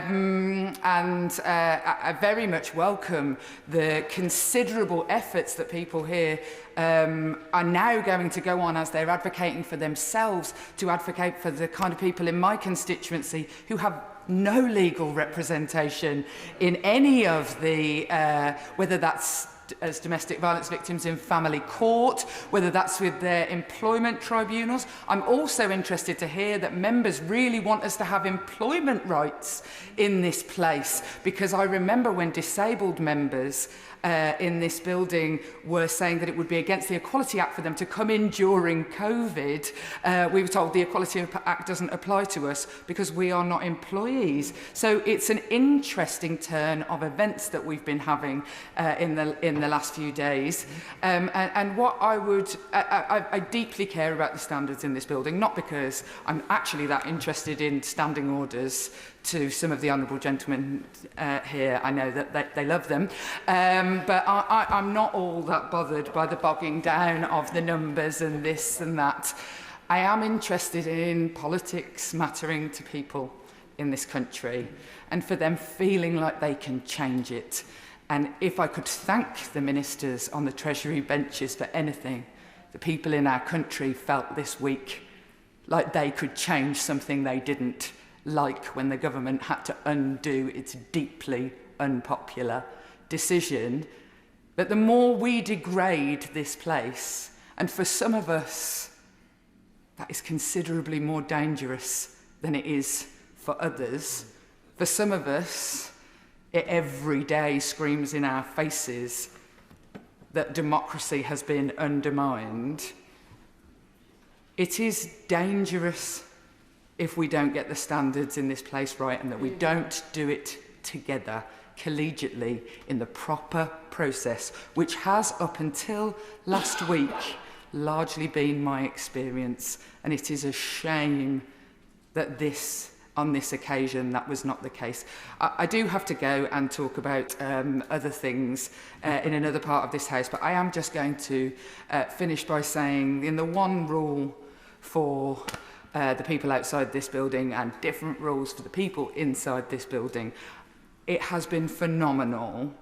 [SPEAKER 8] very much welcome the considerable efforts that people here are now going to go on, as they're advocating for themselves, to advocate for the kind of people in my constituency who have no legal representation in any of the, whether that's as domestic violence victims in family court, whether that's with their employment tribunals. I'm also interested to hear that members really want us to have employment rights in this place, because I remember when disabled members in this building were saying that it would be against the Equality Act for them to come in during COVID. We were told the Equality Act doesn't apply to us because we are not employees. So it's an interesting turn of events that we've been having in the last few days. And what I deeply care about the standards in this building, not because I'm actually that interested in standing orders to some of the honourable gentlemen here. I know that they love them. But I'm not all that bothered by the bogging down of the numbers and this and that. I am interested in politics mattering to people in this country and for them feeling like they can change it. And if I could thank the ministers on the Treasury benches for anything, the people in our country felt this week like they could change something they didn't, like when the government had to undo its deeply unpopular decision. But the more we degrade this place, and for some of us, that is considerably more dangerous than it is for others. For some of us, it every day screams in our faces that democracy has been undermined. It is dangerous if we don't get the standards in this place right and that we don't do it together, collegiately, in the proper process, which has, up until last week, largely been my experience. And it is a shame that on this occasion, that was not the case. I do have to go and talk about other things in another part of this House, but I am just going to finish by saying, in the one rule for the people outside this building and different rules for the people inside this building, it has been phenomenal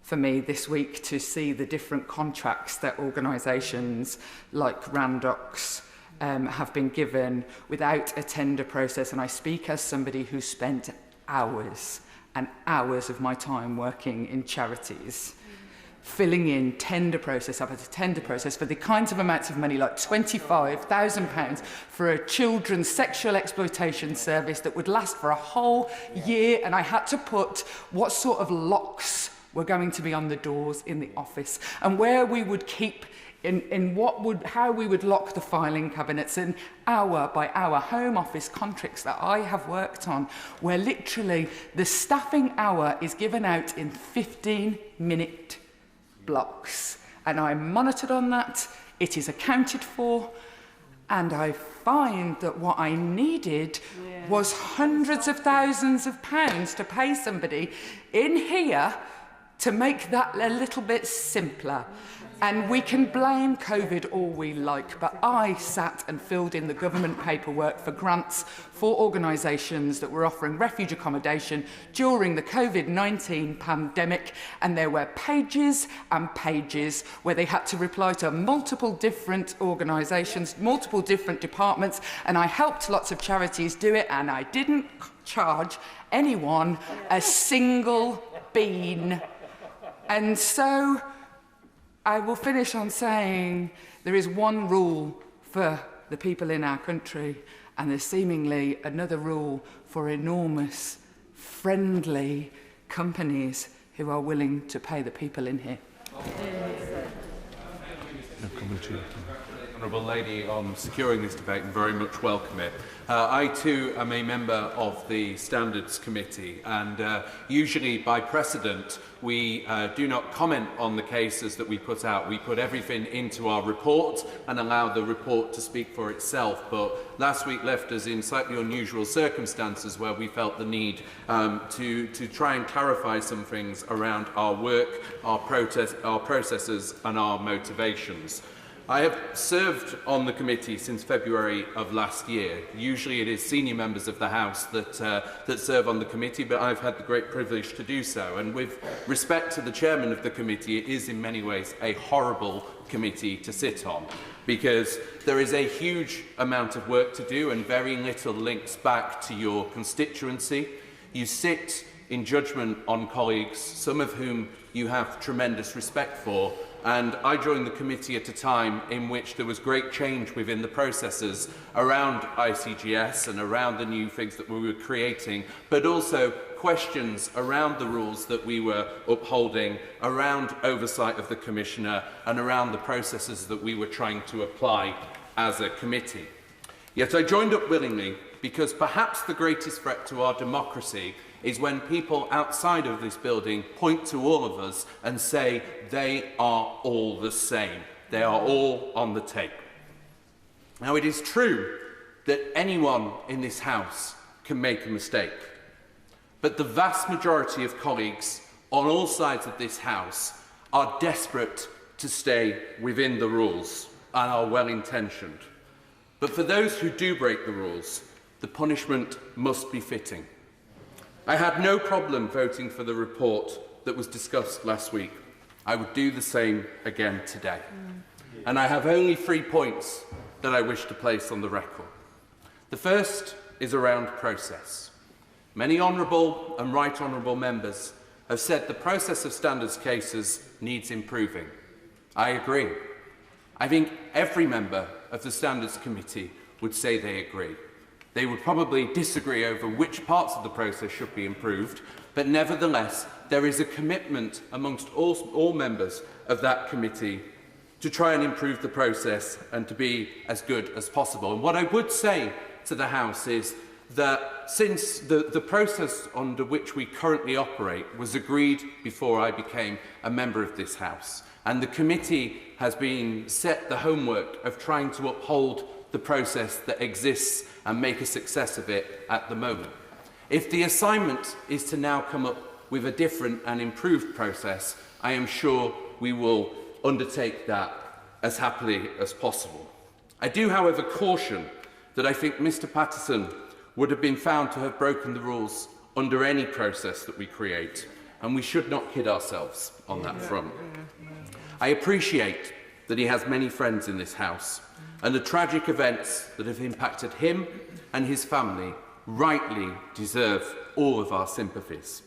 [SPEAKER 8] for me this week to see the different contracts that organisations like Randox have been given without a tender process. And I speak as somebody who spent hours and hours of my time working in charities, filling in tender process after tender process for the kinds of amounts of money like £25,000 for a children's sexual exploitation service that would last for a whole year. And I had to put what sort of locks were going to be on the doors in the office and where we would keep how we would lock the filing cabinets, and hour by hour home office contracts that I have worked on, where literally the staffing hour is given out in 15-minute blocks. And I'm monitored on that, it is accounted for, and I find that what I needed was hundreds of thousands of pounds to pay somebody in here to make that a little bit simpler. And we can blame COVID all we like, but I sat and filled in the government paperwork for grants for organisations that were offering refuge accommodation during the COVID-19 pandemic, and there were pages and pages where they had to reply to multiple different organisations, multiple different departments, and I helped lots of charities do it, and I didn't charge anyone a single bean. And so I will finish on saying there is one rule for the people in our country, and there's seemingly another rule for enormous, friendly companies who are willing to pay the people in here.
[SPEAKER 5] Honourable Lady, on securing this debate and very much welcome it. I too am a member of the Standards Committee, and usually by precedent we do not comment on the cases that we put out. We put everything into our report and allow the report to speak for itself, but last week left us in slightly unusual circumstances where we felt the need to try and clarify some things around our work, our processes and our motivations. I have served on the committee since February of last year. Usually it is senior members of the House that serve on the committee, but I've had the great privilege to do so. And with respect to the chairman of the committee, it is in many ways a horrible committee to sit on, because there is a huge amount of work to do and very little links back to your constituency. You sit in judgment on colleagues, some of whom you have tremendous respect for, and I joined the committee at a time in which there was great change within the processes around ICGS and around the new things that we were creating, but also questions around the rules that we were upholding, around oversight of the Commissioner, and around the processes that we were trying to apply as a committee. Yet I joined up willingly because perhaps the greatest threat to our democracy is when people outside of this building point to all of us and say they are all the same. They are all on the tape. Now, it is true that anyone in this House can make a mistake, but the vast majority of colleagues on all sides of this House are desperate to stay within the rules and are well-intentioned. But for those who do break the rules, the punishment must be fitting. I had no problem voting for the report that was discussed last week. I would do the same again today. And I have only 3 points that I wish to place on the record. The first is around process. Many honourable and right honourable members have said the process of standards cases needs improving. I agree. I think every member of the Standards Committee would say they agree. They would probably disagree over which parts of the process should be improved, but nevertheless, there is a commitment amongst all members of that committee to try and improve the process and to be as good as possible. And what I would say to the House is that since the process under which we currently operate was agreed before I became a member of this House, and the committee has been set the homework of trying to uphold the process that exists and make a success of it at the moment. If the assignment is to now come up with a different and improved process, I am sure we will undertake that as happily as possible. I do, however, caution that I think Mr Patterson would have been found to have broken the rules under any process that we create, and we should not kid ourselves on that front. I appreciate that he has many friends in this House, and the tragic events that have impacted him and his family rightly deserve all of our sympathies.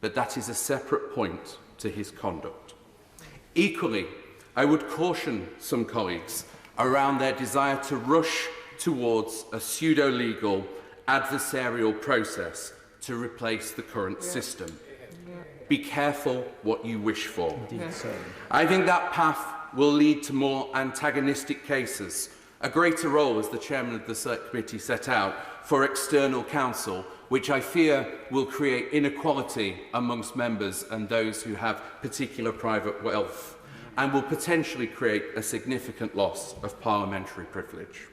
[SPEAKER 5] But that is a separate point to his conduct. Equally, I would caution some colleagues around their desire to rush towards a pseudo-legal adversarial process to replace the current system. Be careful what you wish for. I think that path will lead to more antagonistic cases, a greater role, as the chairman of the Select Committee set out, for external counsel, which I fear will create inequality amongst members and those who have particular private wealth, and will potentially create a significant loss of parliamentary privilege.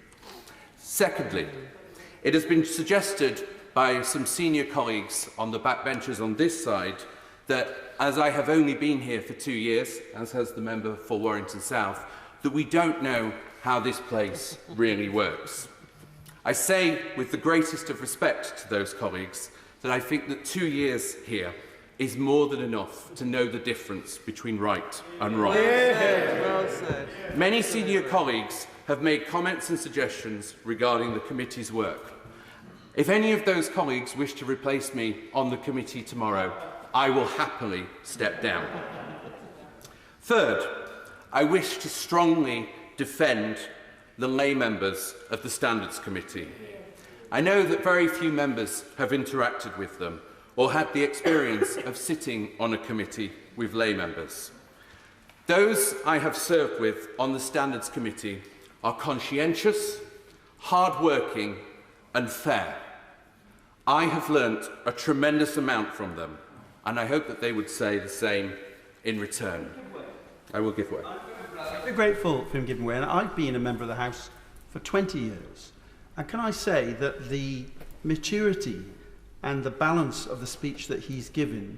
[SPEAKER 5] Secondly, it has been suggested by some senior colleagues on the backbenches on this side that, as I have only been here for 2 years, as has the member for Warrington South, that we don't know how this place really works. I say, with the greatest of respect to those colleagues, that I think that 2 years here is more than enough to know the difference between right and wrong.
[SPEAKER 14] Well said.
[SPEAKER 5] Many senior colleagues have made comments and suggestions regarding the committee's work. If any of those colleagues wish to replace me on the committee tomorrow, I will happily step down. Third, I wish to strongly defend the lay members of the Standards Committee. I know that very few members have interacted with them or had the experience of sitting on a committee with lay members. Those I have served with on the Standards Committee are conscientious, hard-working and fair. I have learnt a tremendous amount from them, and I hope that they would say the same in return. I will give way.
[SPEAKER 4] We're grateful for him giving way, and I've been a member of the House for 20 years. And can I say that the maturity and the balance of the speech that he's given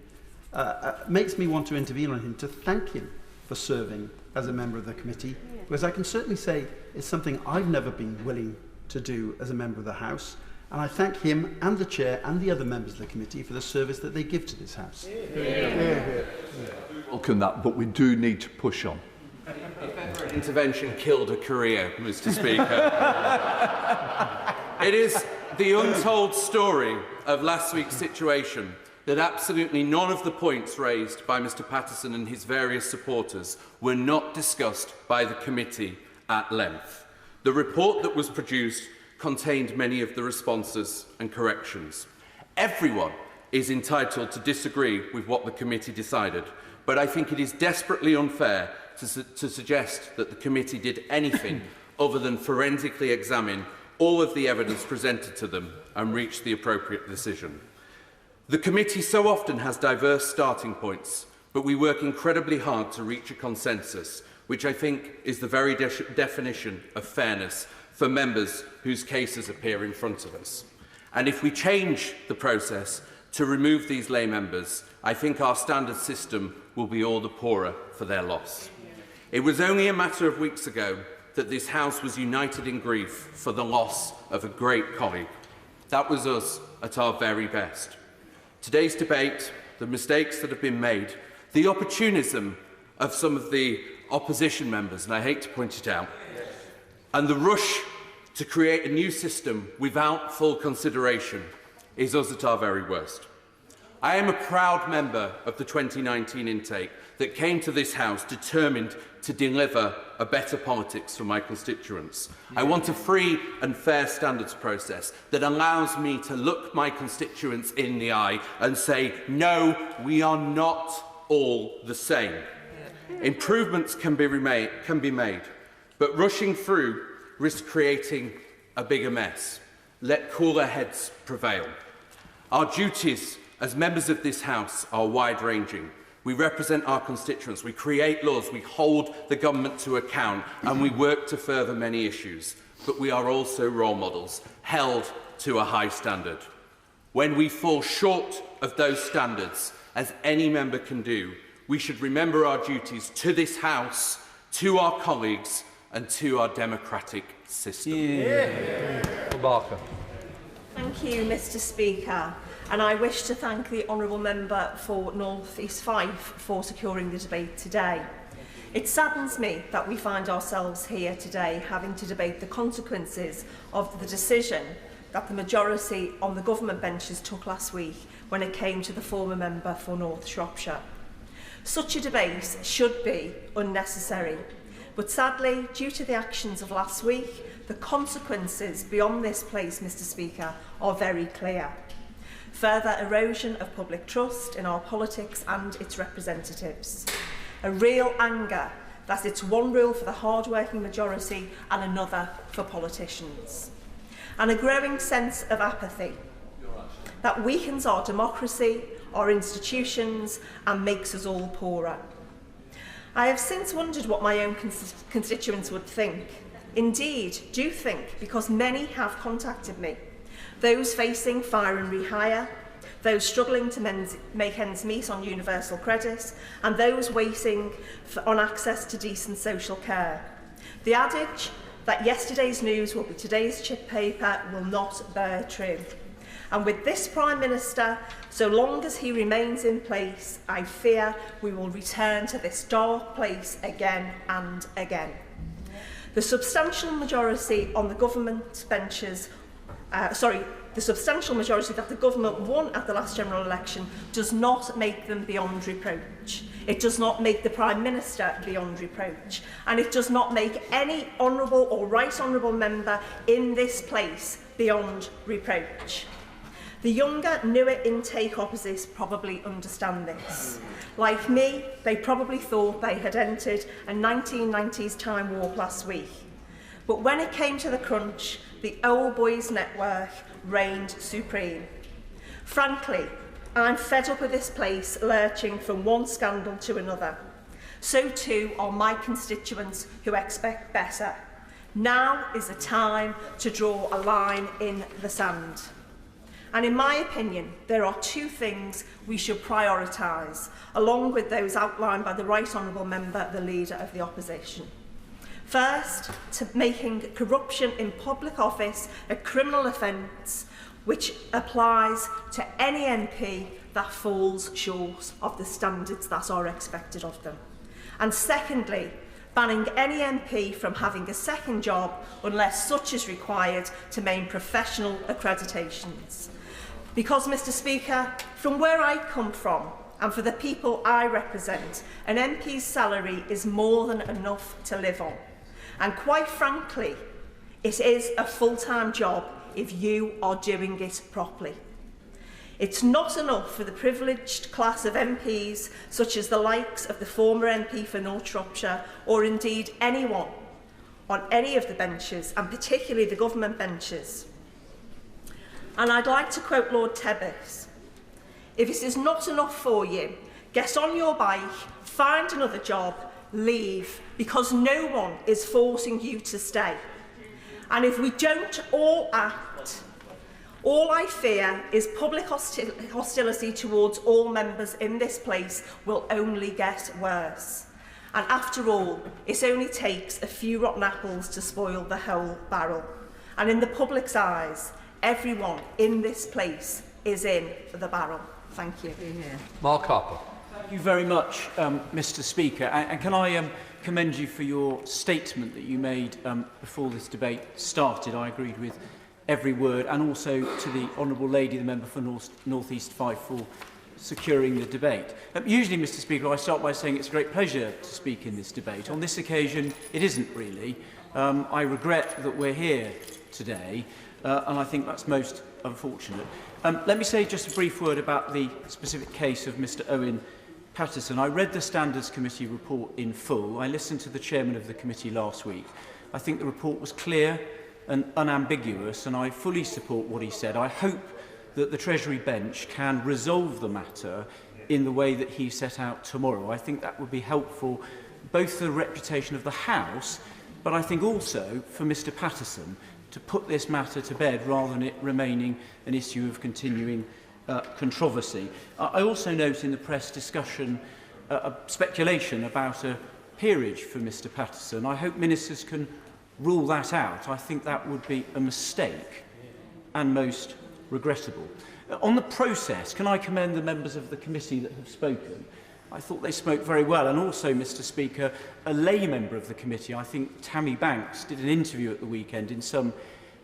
[SPEAKER 4] makes me want to intervene on him to thank him for serving as a member of the committee, because I can certainly say it's something I've never been willing to do as a member of the House. And I thank him and the chair and the other members of the committee for the service that they give to this House.
[SPEAKER 15] Welcome that, but we do need to push on.
[SPEAKER 5] Intervention killed a career, Mr. Speaker. It is the untold story of last week's situation that absolutely none of the points raised by Mr. Patterson and his various supporters were not discussed by the committee at length. The report that was produced contained many of the responses and corrections. Everyone
[SPEAKER 12] is entitled to disagree with what the committee decided, but I think it is desperately unfair to suggest that the committee did anything other than forensically examine all of the evidence presented to them and reach the appropriate decision. The committee so often has diverse starting points, but we work incredibly hard to reach a consensus, which I think is the very definition of fairness for members whose cases appear in front of us. And if we change the process to remove these lay members, I think our standard system will be all the poorer for their loss. It was only a matter of weeks ago that this House was united in grief for the loss of a great colleague. That was us at our very best. Today's debate, the mistakes that have been made, the opportunism of some of the opposition members, and I hate to point it out, and the rush to create a new system without full consideration is us at our very worst. I am a proud member of the 2019 intake that came to this House determined to deliver a better politics for my constituents. I want a free and fair standards process that allows me to look my constituents in the eye and say, no, we are not all the same. Improvements can be made, but rushing through risks creating a bigger mess. Let cooler heads prevail. Our duties as members of this House are wide-ranging. We represent our constituents, we create laws, we hold the government to account, and we work to further many issues. But we are also role models, held to a high standard. When we fall short of those standards, as any member can do, we should remember our duties to this House, to our colleagues, and to our democratic system.
[SPEAKER 16] Thank you, Mr. Speaker. And I wish to thank the Honourable Member for North East Fife for securing the debate today. It saddens me that we find ourselves here today having to debate the consequences of the decision that the majority on the government benches took last week when it came to the former member for North Shropshire. Such a debate should be unnecessary, but sadly, due to the actions of last week, the consequences beyond this place, Mr. Speaker, are very clear. Further erosion of public trust in our politics and its representatives. A real anger that it's one rule for the hard-working majority and another for politicians. And a growing sense of apathy that weakens our democracy, our institutions, and makes us all poorer. I have since wondered what my own constituents would think. Indeed, do think, because many have contacted me. Those facing fire and rehire, those struggling to make ends meet on universal credit, and those waiting on access to decent social care. The adage that yesterday's news will be today's chip paper will not bear true. And with this Prime Minister, so long as he remains in place, I fear we will return to this dark place again and again. The substantial majority on the government benches the substantial majority that the government won at the last general election does not make them beyond reproach. It does not make the Prime Minister beyond reproach. And it does not make any honourable or right honourable member in this place beyond reproach. The younger, newer intake opposites probably understand this. Like me, they probably thought they had entered a 1990s time warp last week. But when it came to the crunch, the old boys network reigned supreme. Frankly, I'm fed up with this place lurching from one scandal to another. So too are my constituents who expect better. Now is the time to draw a line in the sand. And in my opinion, there are two things we should prioritise, along with those outlined by the Right Honourable Member, the Leader of the Opposition. First, to making corruption in public office a criminal offence which applies to any MP that falls short of the standards that are expected of them. And secondly, banning any MP from having a second job unless such is required to maintain professional accreditations. Because, Mr. Speaker, from where I come from, and for the people I represent, an MP's salary is more than enough to live on. And quite frankly, it is a full-time job if you are doing it properly. It's not enough for the privileged class of MPs, such as the likes of the former MP for North Shropshire, or indeed anyone on any of the benches, and particularly the government benches. And I'd like to quote Lord Tebbis: "If this is not enough for you, get on your bike, find another job, leave, because no one is forcing you to stay. And if we don't all act, all I fear is public hostility towards all members in this place will only get worse. And after all, it only takes a few rotten apples to spoil the whole barrel. And in the public's eyes, everyone in this place is in for the barrel." Thank you.
[SPEAKER 15] Mark Harper.
[SPEAKER 18] Thank you very much, Mr. Speaker. And can I commend you for your statement that you made before this debate started? I agreed with every word, and also to the Honourable Lady, the member for North East 5, for securing the debate. Usually, Mr. Speaker, I start by saying it's a great pleasure to speak in this debate. On this occasion, it isn't really. I regret that we're here today, and I think that's most unfortunate. Let me say just a brief word about the specific case of Mr. Owen Patterson. I read the Standards Committee report in full. I listened to the chairman of the committee last week. I think the report was clear and unambiguous, and I fully support what he said. I hope that the Treasury bench can resolve the matter in the way that he set out tomorrow. I think that would be helpful both for the reputation of the House, but I think also for Mr. Patterson to put this matter to bed rather than it remaining an issue of continuing controversy. I also note in the press discussion speculation about a peerage for Mr. Patterson. I hope ministers can rule that out. I think that would be a mistake and most regrettable. On the process, can I commend the members of the committee that have spoken? I thought they spoke very well, and also, Mr. Speaker, a lay member of the committee, I think Tammy Banks, did an interview at the weekend in some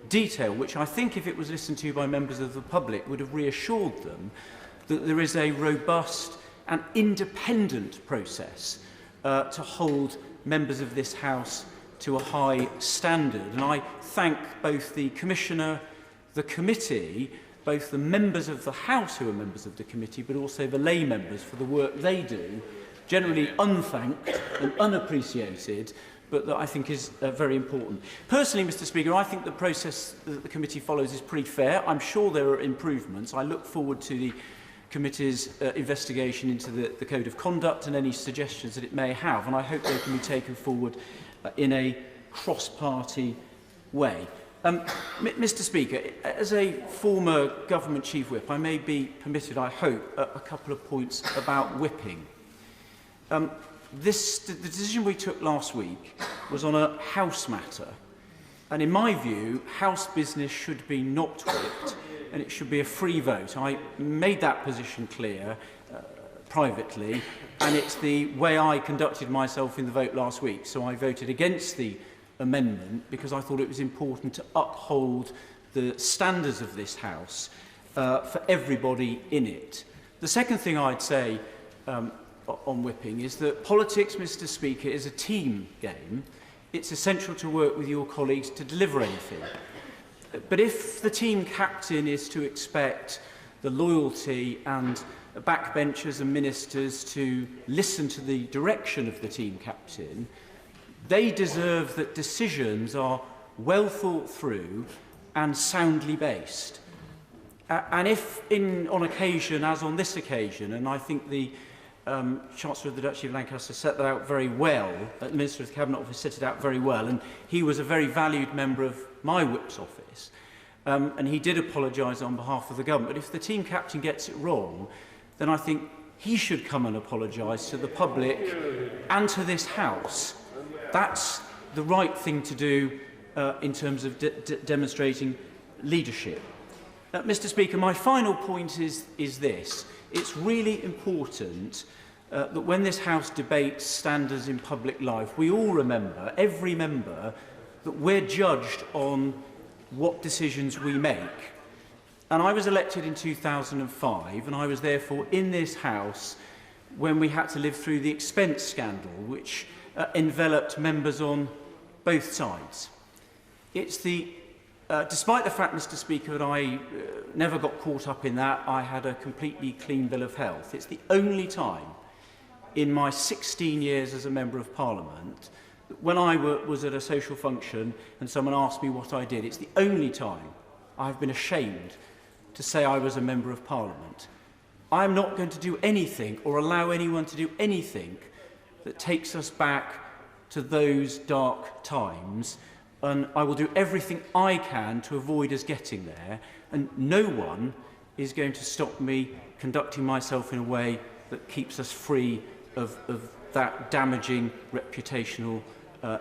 [SPEAKER 18] detail, which I think, if it was listened to by members of the public, would have reassured them that there is a robust and independent process to hold members of this House to a high standard. And I thank both the Commissioner, the committee, both the members of the House who are members of the committee, but also the lay members for the work they do, generally unthanked and unappreciated, but that I think is very important. Personally, Mr. Speaker, I think the process that the committee follows is pretty fair. I'm sure there are improvements. I look forward to the committee's investigation into the Code of Conduct and any suggestions that it may have, and I hope they can be taken forward in a cross-party way. Mr. Speaker, as a former government chief whip, I may be permitted, I hope, a couple of points about whipping. The decision we took last week was on a House matter, and in my view, House business should be not whipped, and it should be a free vote. I made that position clear privately, and it's the way I conducted myself in the vote last week. So I voted against the amendment because I thought it was important to uphold the standards of this House for everybody in it. The second thing I'd say on whipping is that politics, Mr. Speaker, is a team game. It's essential to work with your colleagues to deliver anything. But if the team captain is to expect the loyalty and backbenchers and ministers to listen to the direction of the team captain, they deserve that decisions are well thought through and soundly based. And if, on occasion, as on this occasion, and I think the Chancellor of the Duchy of Lancaster set that out very well, the Minister of the Cabinet Office set it out very well, and he was a very valued member of my whip's office, and he did apologise on behalf of the government. But if the team captain gets it wrong, then I think he should come and apologise to the public and to this House. That's the right thing to do in terms of demonstrating leadership. Mr. Speaker, my final point is this. It's really important that when this House debates standards in public life, we all remember, every member, that we're judged on what decisions we make. And I was elected in 2005, and I was therefore in this House when we had to live through the expense scandal, which enveloped members on both sides. It's the Despite the fact, Mr. Speaker, that I never got caught up in that, I had a completely clean bill of health. It's the only time in my 16 years as a Member of Parliament, when I was at a social function and someone asked me what I did, it's the only time I've been ashamed to say I was a Member of Parliament. I'm not going to do anything or allow anyone to do anything that takes us back to those dark times, and I will do everything I can to avoid us getting there, and no one is going to stop me conducting myself in a way that keeps us free of that damaging reputational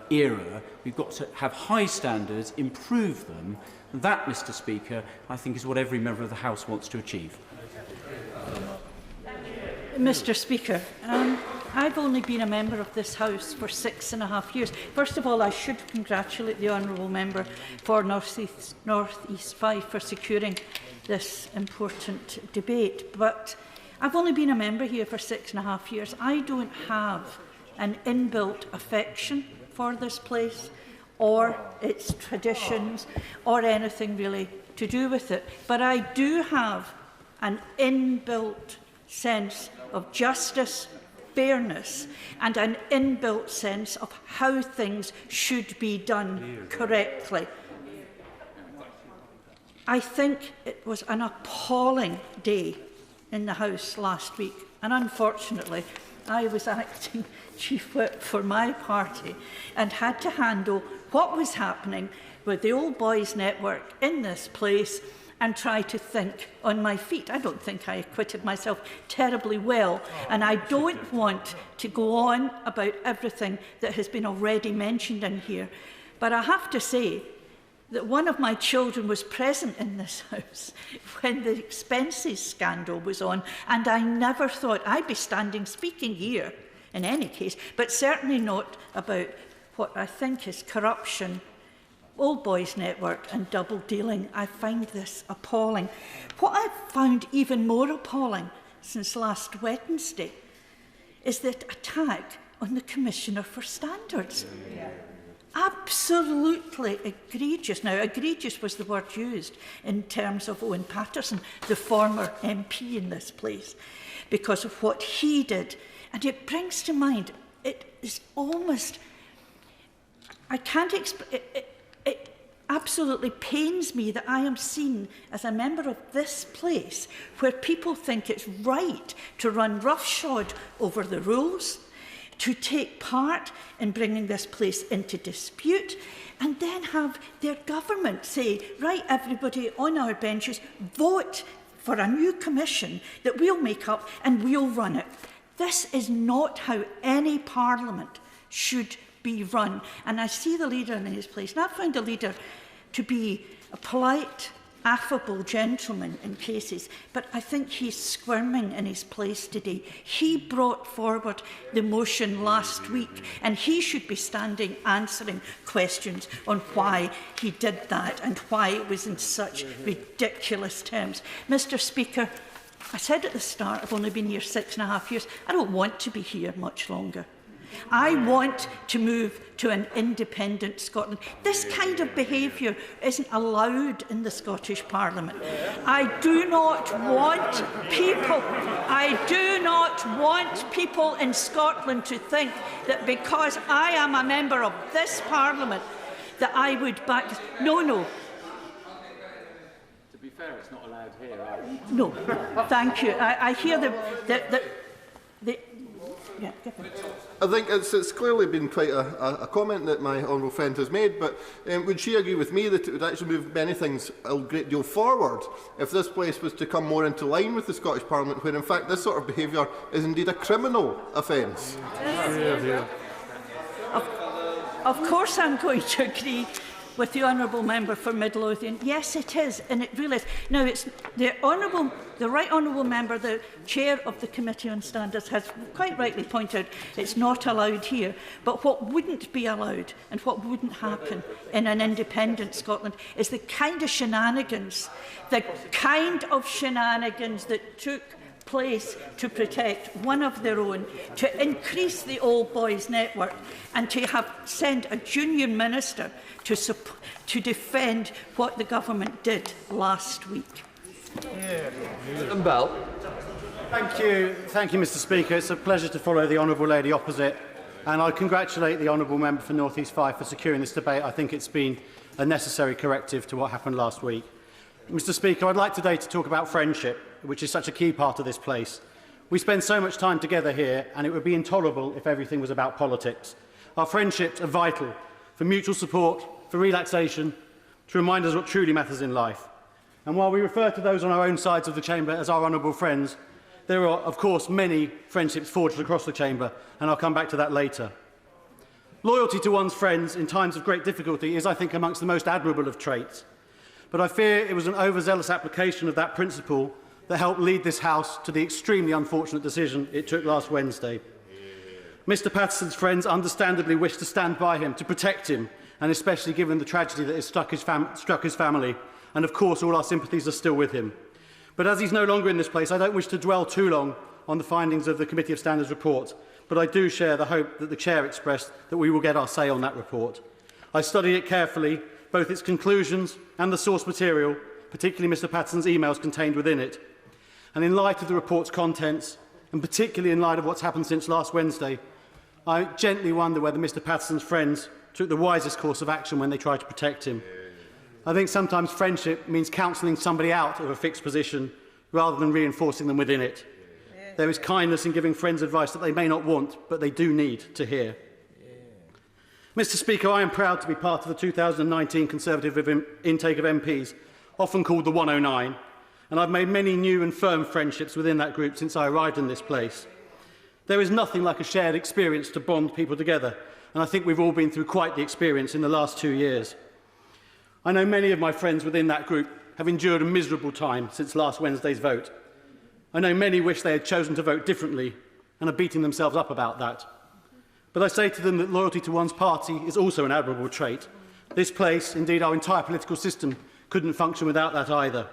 [SPEAKER 18] era. We've got to have high standards, improve them, and that, Mr. Speaker, I think is what every member of the House wants to achieve.
[SPEAKER 17] Mr. Speaker, I've only been a member of this House for 6.5 years. First of all, I should congratulate the honourable member for North East 5 for securing this important debate. But I've only been a member here for 6.5 years. I don't have an inbuilt affection for this place or its traditions or anything really to do with it. But I do have an inbuilt sense of justice, fairness, and an inbuilt sense of how things should be done correctly. I think it was an appalling day in the House last week, and unfortunately I was acting Chief Whip for my party and had to handle what was happening with the Old Boys Network in this place and try to think on my feet. I don't think I acquitted myself terribly well, and I don't want to go on about everything that has been already mentioned in here. But I have to say that one of my children was present in this House when the expenses scandal was on, and I never thought I'd be standing speaking here in any case, but certainly not about what I think is corruption, Old Boys Network and double dealing. I find this appalling. What I've found even more appalling since last Wednesday is the attack on the Commissioner for Standards. Absolutely egregious. Now, egregious was the word used in terms of Owen Paterson, the former MP in this place, because of what he did. And it brings to mind, it is almost, I can't explain, it absolutely pains me that I am seen as a member of this place where people think it's right to run roughshod over the rules, to take part in bringing this place into dispute, and then have their government say, right, everybody on our benches, vote for a new commission that we'll make up and we'll run it. This is not how any parliament should be run. And I see the leader in his place, and I found the leader to be a polite, affable gentleman in cases, but I think he's squirming in his place today. He brought forward the motion last week, and he should be standing answering questions on why he did that and why it was in such ridiculous terms. Mr. Speaker, I said at the start, I've only been here 6.5 years. I don't want to be here much longer. I want to move to an independent Scotland. This kind of behaviour isn't allowed in the Scottish Parliament. I do not want people in Scotland to think that because I am a member of this Parliament that I would back. No. To
[SPEAKER 5] be fair, it's not allowed here, either.
[SPEAKER 17] No, thank you. I hear the yeah,
[SPEAKER 1] I think it's clearly been quite a comment that my honourable friend has made, but would she agree with me that it would actually move many things a great deal forward if this place was to come more into line with the Scottish Parliament, where in fact this sort of behaviour is indeed a criminal offence?
[SPEAKER 17] Of course I'm going to agree with the honourable member for Midlothian. Yes, it is, and it really is. Now, it's the right honourable member, the chair of the Committee on Standards, has quite rightly pointed out it's not allowed here. But what wouldn't be allowed and what wouldn't happen in an independent Scotland is the kind of shenanigans that took
[SPEAKER 11] place to protect one of their own, to increase the old boys network, and to have sent a junior minister to defend what the government did last week.
[SPEAKER 15] Bell.
[SPEAKER 22] Thank you, Mr. Speaker. It's a pleasure to follow the honourable lady opposite, and I congratulate the honourable member for North East 5 for securing this debate. I think it's been a necessary corrective to what happened last week. Mr. Speaker, I'd like today to talk about friendship, which is such a key part of this place. We spend so much time together here, and it would be intolerable if everything was about politics. Our friendships are vital for mutual support, for relaxation, to remind us what truly matters in life. And while we refer to those on our own sides of the chamber as our honourable friends, there are, of course, many friendships forged across the chamber, and I'll come back to that later. Loyalty to one's friends in times of great difficulty is, I think, amongst the most admirable of traits. But I fear it was an overzealous application of that principle that helped lead this House to the extremely unfortunate decision it took last Wednesday. Mr. Patterson's friends understandably wished to stand by him, to protect him, and especially given the tragedy that has struck his family. And of course, all our sympathies are still with him. But as he's no longer in this place, I don't wish to dwell too long on the findings of the Committee of Standards report, but I do share the hope that the Chair expressed that we will get our say on that report. I studied it carefully, both its conclusions and the source material, particularly Mr. Patterson's emails contained within it. And in light of the report's contents, and particularly in light of what's happened since last Wednesday, I gently wonder whether Mr. Patterson's friends took the wisest course of action when they tried to protect him. I think sometimes friendship means counselling somebody out of a fixed position rather than reinforcing them within it. There is kindness in giving friends advice that they may not want, but they do need to hear. Mr. Speaker, I am proud to be part of the 2019 Conservative intake of MPs, often called the 109, and I've made many new and firm friendships within that group since I arrived in this place. There is nothing like a shared experience to bond people together, and I think we've all been through quite the experience in the last 2 years. I know many of my friends within that group have endured a miserable time since last Wednesday's vote. I know many wish they had chosen to vote differently and are beating themselves up about that. But I say to them that loyalty to one's party is also an admirable trait. This place, indeed our entire political system, couldn't function without that either.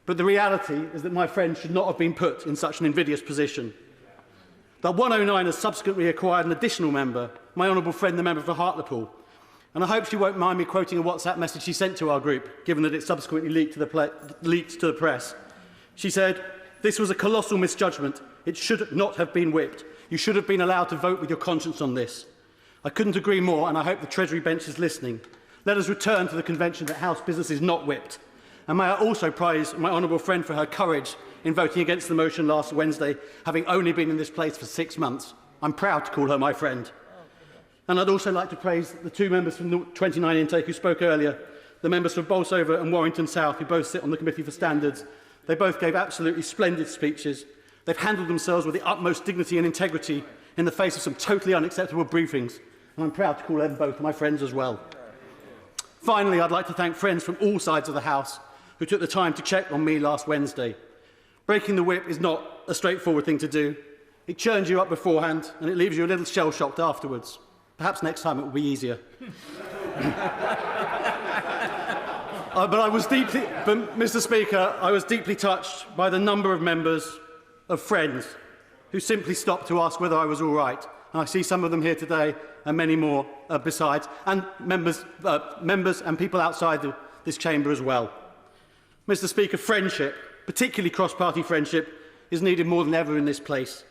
[SPEAKER 22] But the reality is that my friends should not have been put in such an invidious position. The 109 has subsequently acquired an additional member, my honourable friend, the member for Hartlepool. And I hope she won't mind me quoting a WhatsApp message she sent to our group, given that it subsequently leaked to the press. She said, "This was a colossal misjudgment. It should not have been whipped. You should have been allowed to vote with your conscience on this." I couldn't agree more, and I hope the Treasury bench is listening. Let us return to the convention that House business is not whipped. And may I also praise my honourable friend for her courage in voting against the motion last Wednesday, having only been in this place for 6 months. I'm proud to call her my friend. And I'd also like to praise the two members from the 29 intake who spoke earlier, the members from Bolsover and Warrington South, who both sit on the Committee for Standards. They both gave absolutely splendid speeches. They've handled themselves with the utmost dignity and integrity in the face of some totally unacceptable briefings. And I'm proud to call them both my friends as well. Finally, I'd like to thank friends from all sides of the House who took the time to check on me last Wednesday. Breaking the whip is not a straightforward thing to do. It churns you up beforehand and it leaves you a little shell-shocked afterwards. Perhaps next time it will be easier. But Mr. Speaker, I was deeply touched by the number of members of friends who simply stopped to ask whether I was all right. And I see some of them here today and many more besides, and members and people outside this chamber as well. Mr. Speaker, friendship, particularly cross-party friendship, is needed more than ever in this place,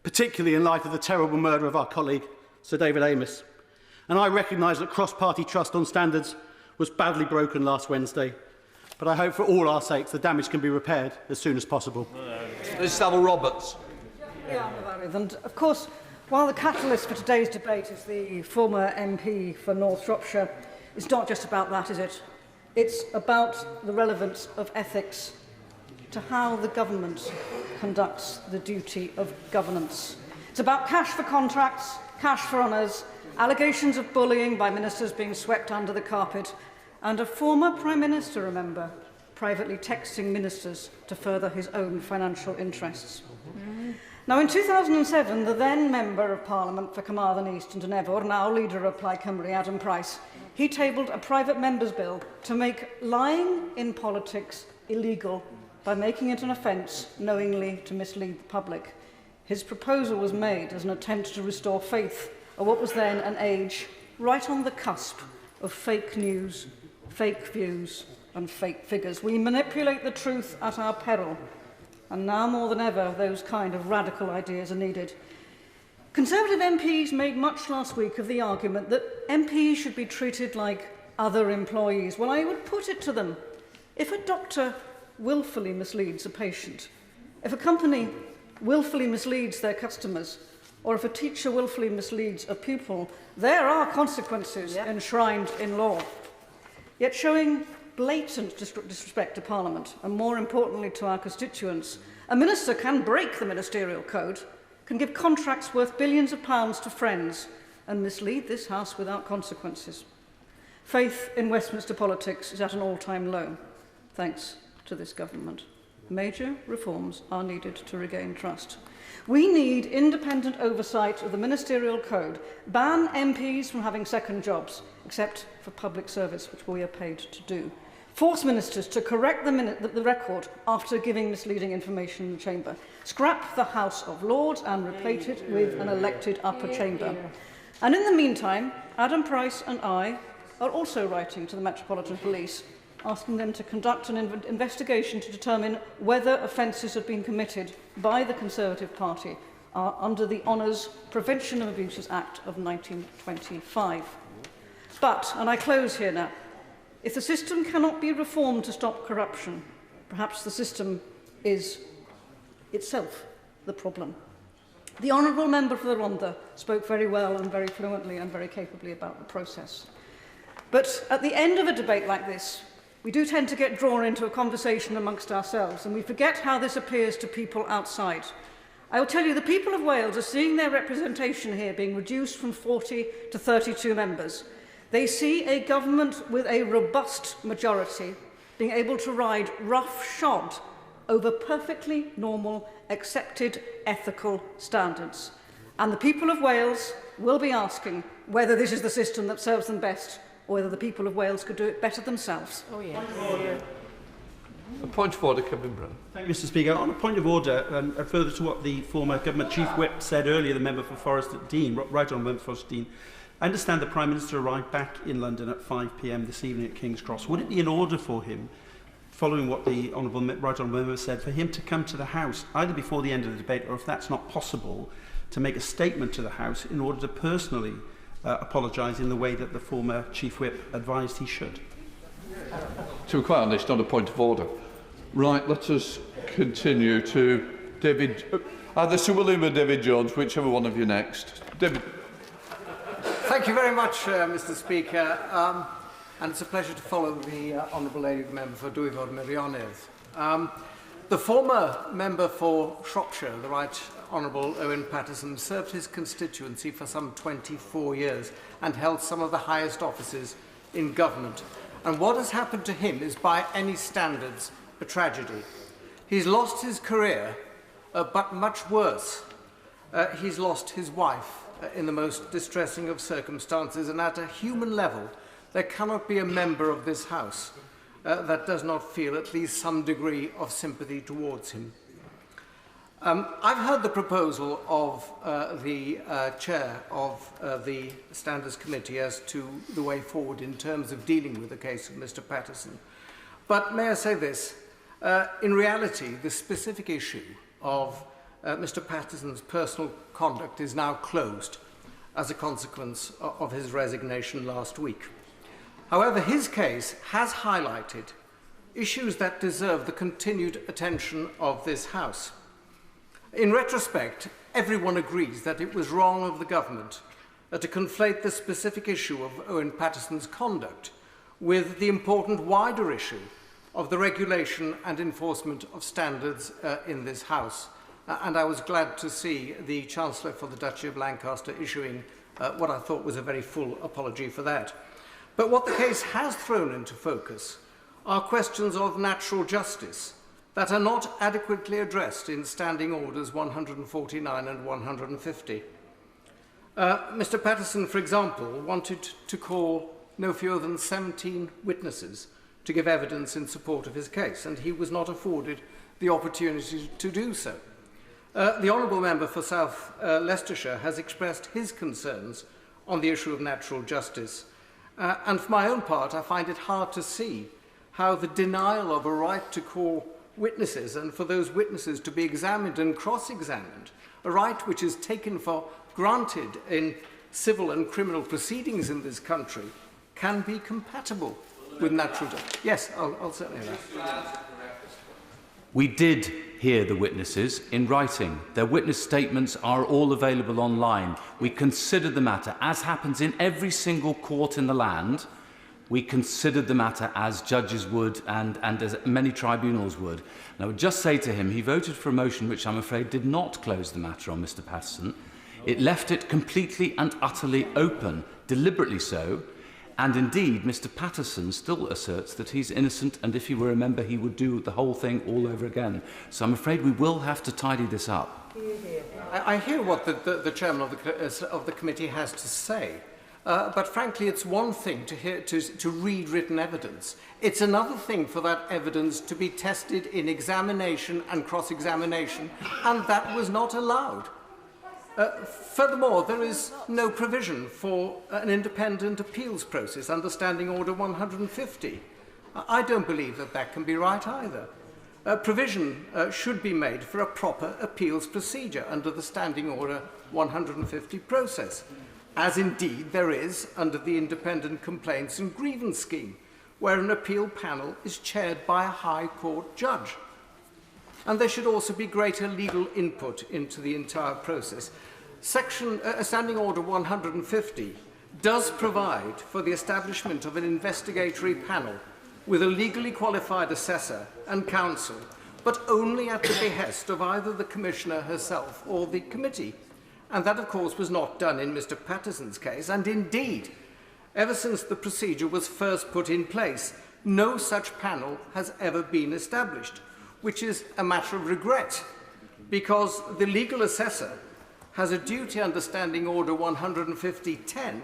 [SPEAKER 22] particularly in light of the terrible murder of our colleague, Sir David Amos. And I recognise that cross-party trust on standards was badly broken last Wednesday, but I hope for all our sakes the damage can be repaired as soon as possible.
[SPEAKER 15] Ms. Savile Roberts.
[SPEAKER 20] And of course, while the catalyst for today's debate is the former MP for North Shropshire, it's not just about that, is it? It's about the relevance of ethics to how the government conducts the duty of governance. It's about cash for contracts, cash for honours, allegations of bullying by ministers being swept under the carpet, and a former Prime Minister, remember, privately texting ministers to further his own financial interests. Now, in 2007, the then Member of Parliament for Carmarthen East and Dynevor, now Leader of Plaid Cymru, Adam Price, he tabled a private member's bill to make lying in politics illegal by making it an offence knowingly to mislead the public. His proposal was made as an attempt to restore faith of what was then an age right on the cusp of fake news, fake views and fake figures. We manipulate the truth at our peril, and now more than ever those kind of radical ideas are needed. Conservative MPs made much last week of the argument that MPs should be treated like other employees. Well, I would put it to them, if a doctor willfully misleads a patient, if a company willfully misleads their customers, or if a teacher willfully misleads a pupil, there are consequences enshrined in law. Yet showing blatant disrespect to Parliament, and more importantly to our constituents, a minister can break the ministerial code, can give contracts worth billions of pounds to friends, and mislead this House without consequences. Faith in Westminster politics is at an all-time low, thanks to this government. Major reforms are needed to regain trust. We need independent oversight of the ministerial code, ban MPs from having second jobs, except for public service, which we are paid to do. Force ministers to correct the record after giving misleading information in the chamber. Scrap the House of Lords and replace it with an elected upper chamber. And in the meantime, Adam Price and I are also writing to the Metropolitan Police, asking them to conduct an investigation to determine whether offences have been committed by the Conservative Party under the Honours Prevention of Abuses Act of 1925. But, and I close here now, if the system cannot be reformed to stop corruption, perhaps the system is itself the problem. The Honourable Member for the Rhondda spoke very well and very fluently and very capably about the process. But at the end of a debate like this, we do tend to get drawn into a conversation amongst ourselves, and we forget how this appears to people outside. I will tell you, the people of Wales are seeing their representation here being reduced from 40 to 32 members. They see a government with a robust majority being able to ride roughshod over perfectly normal, accepted ethical standards. And the people of Wales will be asking whether this is the system that serves them best, or whether the people of Wales could do it better themselves.
[SPEAKER 8] Oh, yeah.
[SPEAKER 15] A point of order, Kevin Brown.
[SPEAKER 4] Thank you, Mr Speaker. On a point of order, and further to what the former Government Chief Whip said earlier, the member for Forest Dean, Right Honourable Member for Forest Dean, I understand the Prime Minister arrived back in London at 5 p.m. this evening at King's Cross. Would it be in order for him, following what the Right Honourable Member said, for him to come to the House, either before the end of the debate, or if that's not possible, to make a statement to the House in order to personally apologise in the way that the former Chief Whip advised he should?
[SPEAKER 15] To be quite honest, not a point of order. Right, let us continue to David, either Sir William or David Jones, whichever one of you next. David.
[SPEAKER 6] Thank you very much, Mr Speaker, and it's a pleasure to follow the Honourable Lady Member for Dwyford Meirionnydd. The former member for Shropshire, the Right Honourable Owen Paterson, served his constituency for some 24 years and held some of the highest offices in government. And what has happened to him is, by any standards, a tragedy. He's lost his career, but much worse, he's lost his wife in the most distressing of circumstances, and at a human level, there cannot be a member of this House that does not feel at least some degree of sympathy towards him. I've heard the proposal of the chair of the Standards Committee as to the way forward in terms of dealing with the case of Mr Paterson. But may I say this, in reality, the specific issue of Mr Paterson's personal conduct is now closed as a consequence of his resignation last week. However, his case has highlighted issues that deserve the continued attention of this House. In retrospect, everyone agrees that it was wrong of the government to conflate the specific issue of Owen Paterson's conduct with the important wider issue of the regulation and enforcement of standards in this House. And I was glad to see the Chancellor for the Duchy of Lancaster issuing what I thought was a very full apology for that. But what the case has thrown into focus are questions of natural justice that are not adequately addressed in Standing Orders 149 and 150. Mr Paterson, for example, wanted to call no fewer than 17 witnesses to give evidence in support of his case, and he was not afforded the opportunity to do so. The honourable member for South Leicestershire has expressed his concerns on the issue of natural justice, and for my own part, I find it hard to see how the denial of a right to call witnesses and for those witnesses to be examined and cross-examined, a right which is taken for granted in civil and criminal proceedings in this country, can be compatible with natural justice. Yes, I'll certainly allow that.
[SPEAKER 5] We did hear the witnesses in writing. Their witness statements are all available online. We considered the matter, as happens in every single court in the land. We considered the matter as judges would and as many tribunals would. And I would just say to him, he voted for a motion which I'm afraid did not close the matter on Mr Patterson. It left it completely and utterly open, deliberately so. And indeed, Mr Patterson still asserts that he's innocent, and if he were a member, he would do the whole thing all over again. So I'm afraid we will have to tidy this up.
[SPEAKER 6] I hear what the chairman of the committee has to say, but frankly, it's one thing to read written evidence. It's another thing for that evidence to be tested in examination and cross-examination, and that was not allowed. Furthermore, there is no provision for an independent appeals process under Standing Order 150. I don't believe that that can be right either. Provision should be made for a proper appeals procedure under the Standing Order 150 process, as indeed there is under the Independent Complaints and Grievance Scheme, where an appeal panel is chaired by a High Court judge. And there should also be greater legal input into the entire process. Standing Order 150 does provide for the establishment of an investigatory panel with a legally qualified assessor and counsel, but only at the behest of either the Commissioner herself or the committee. And that, of course, was not done in Mr Patterson's case, and indeed, ever since the procedure was first put in place, no such panel has ever been established, which is a matter of regret, because the legal assessor has a duty under Standing Order 150-10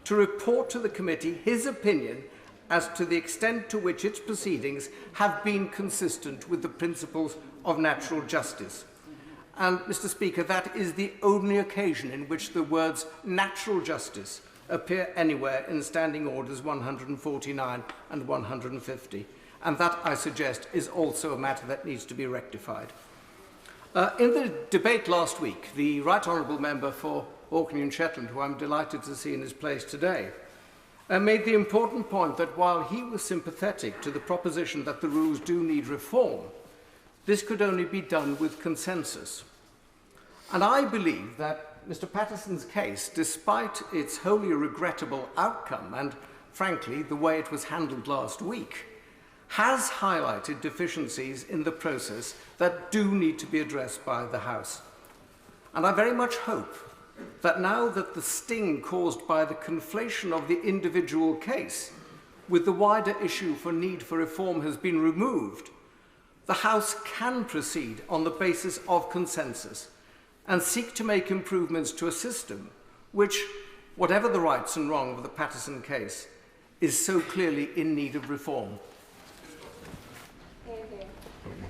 [SPEAKER 6] to report to the committee his opinion as to the extent to which its proceedings have been consistent with the principles of natural justice. And, Mr Speaker, that is the only occasion in which the words natural justice appear anywhere in Standing Orders 149 and 150. And that, I suggest, is also a matter that needs to be rectified. In the debate last week, the Right Honourable Member for Orkney and Shetland, who I'm delighted to see in his place today, made the important point that while he was sympathetic to the proposition that the rules do need reform, this could only be done with consensus. And I believe that Mr Patterson's case, despite its wholly regrettable outcome and, frankly, the way it was handled last week, has highlighted deficiencies in the process that do need to be addressed by the House. And I very much hope that now that the sting caused by the conflation of the individual case with the wider issue for need for reform has been removed, the House can proceed on the basis of consensus and seek to make improvements to a system which, whatever the rights and wrongs of the Patterson case, is so clearly in need of reform.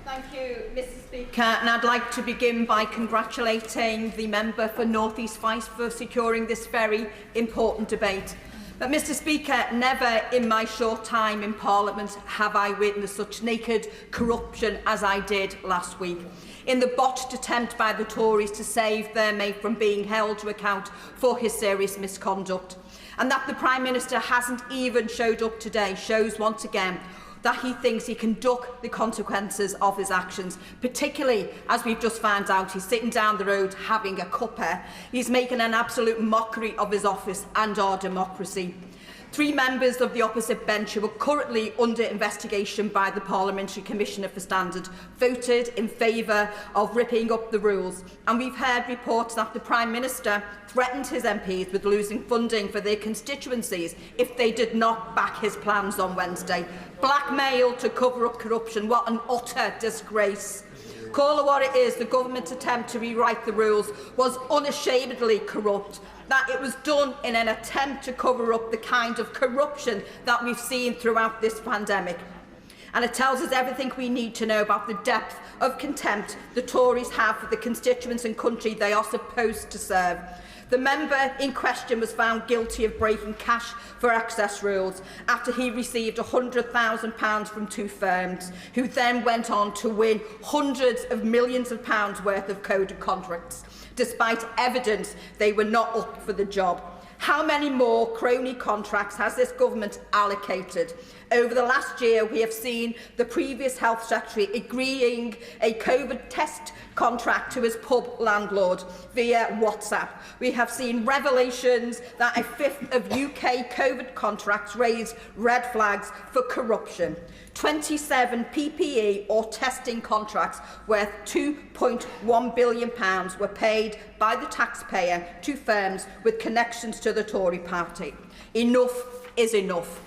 [SPEAKER 16] Thank you, Mr Speaker, and I'd like to begin by congratulating the member for North East Fife for securing this very important debate. But, Mr Speaker, never in my short time in Parliament have I witnessed such naked corruption as I did last week, in the botched attempt by the Tories to save their mate from being held to account for his serious misconduct. And that the Prime Minister hasn't even showed up today shows once again that he thinks he can duck the consequences of his actions, particularly as we've just found out he's sitting down the road having a cuppa. He's making an absolute mockery of his office and our democracy. 3 members of the opposite bench who are currently under investigation by the Parliamentary Commissioner for Standards voted in favour of ripping up the rules, and we've heard reports that the Prime Minister threatened his MPs with losing funding for their constituencies if they did not back his plans on Wednesday. Blackmail to cover up corruption, what an utter disgrace.
[SPEAKER 7] call it what it is, the government's attempt to rewrite the rules was unashamedly corrupt, that it was done in an attempt to cover up the kind of corruption that we've seen throughout this pandemic. And it tells us everything we need to know about the depth of contempt the Tories have for the constituents and country they are supposed to serve. The member in question was found guilty of breaking cash for access rules after he received £100,000 from two firms, who then went on to win hundreds of millions of pounds worth of coded contracts, despite evidence they were not up for the job. How many more crony contracts has this government allocated? Over the last year, we have seen the previous Health Secretary agreeing a COVID test contract to his pub landlord via WhatsApp. We have seen revelations that a fifth of UK COVID contracts raise red flags for corruption. 27 PPE or testing contracts worth £2.1 billion were paid by the taxpayer to firms with connections to the Tory party. Enough is enough.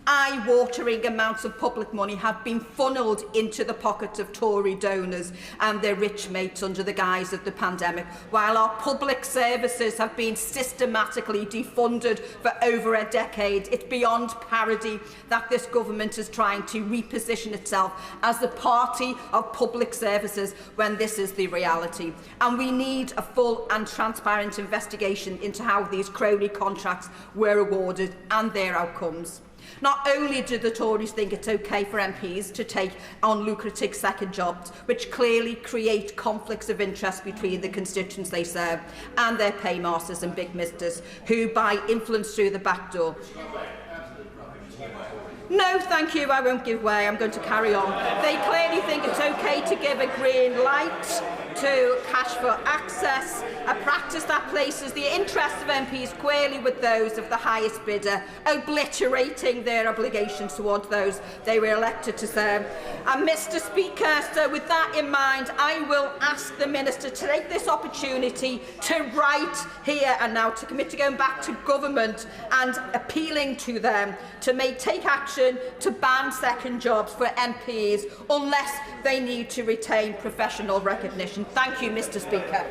[SPEAKER 7] Eye-watering amounts of public money have been funnelled into the pockets of Tory donors and their rich mates under the guise of the pandemic, while our public services have been systematically defunded for over a decade. It's beyond parody that this government is trying to reposition itself as the party of public services when this is the reality. And we need a full and transparent investigation into how these crony contracts were awarded and their outcomes. Not only do the Tories think it's okay for MPs to take on lucrative second jobs, which clearly create conflicts of interest between the constituents they serve and their paymasters and big misters, who buy influence through the back door. No, thank you, I won't give way, I'm going to carry on. They clearly think it's okay to give a green light to cash for access, a practice that places the interests of MPs squarely with those of the highest bidder, obliterating their obligations towards those they were elected to serve. And Mr Speaker, so with that in mind, I will ask the Minister to take this opportunity to write here and now to commit to going back to government and appealing to them to take action to ban second jobs for MPs unless they need to retain professional recognition. Thank you, Mr Speaker.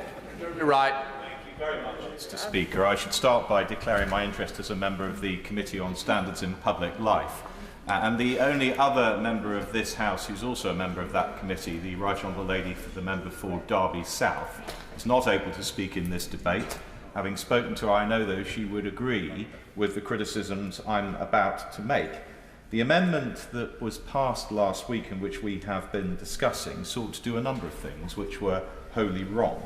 [SPEAKER 9] Right.
[SPEAKER 10] Thank you very much, Mr Speaker. I should start by declaring my interest as a member of the Committee on Standards in Public Life. And the only other member of this House who's also a member of that committee, the Right Honourable Lady, the member for Derby South, is not able to speak in this debate. Having spoken to her, I know, though, she would agree with the criticisms I'm about to make. The amendment that was passed last week and which we have been discussing sought to do a number of things which were wholly wrong.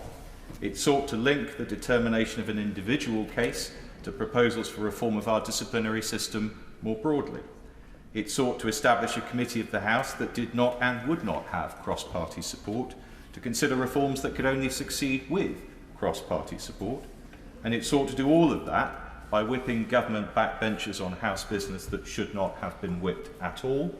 [SPEAKER 10] It sought to link the determination of an individual case to proposals for reform of our disciplinary system more broadly. It sought to establish a committee of the House that did not and would not have cross-party support to consider reforms that could only succeed with cross-party support. And it sought to do all of that by whipping government backbenchers on House business that should not have been whipped at all,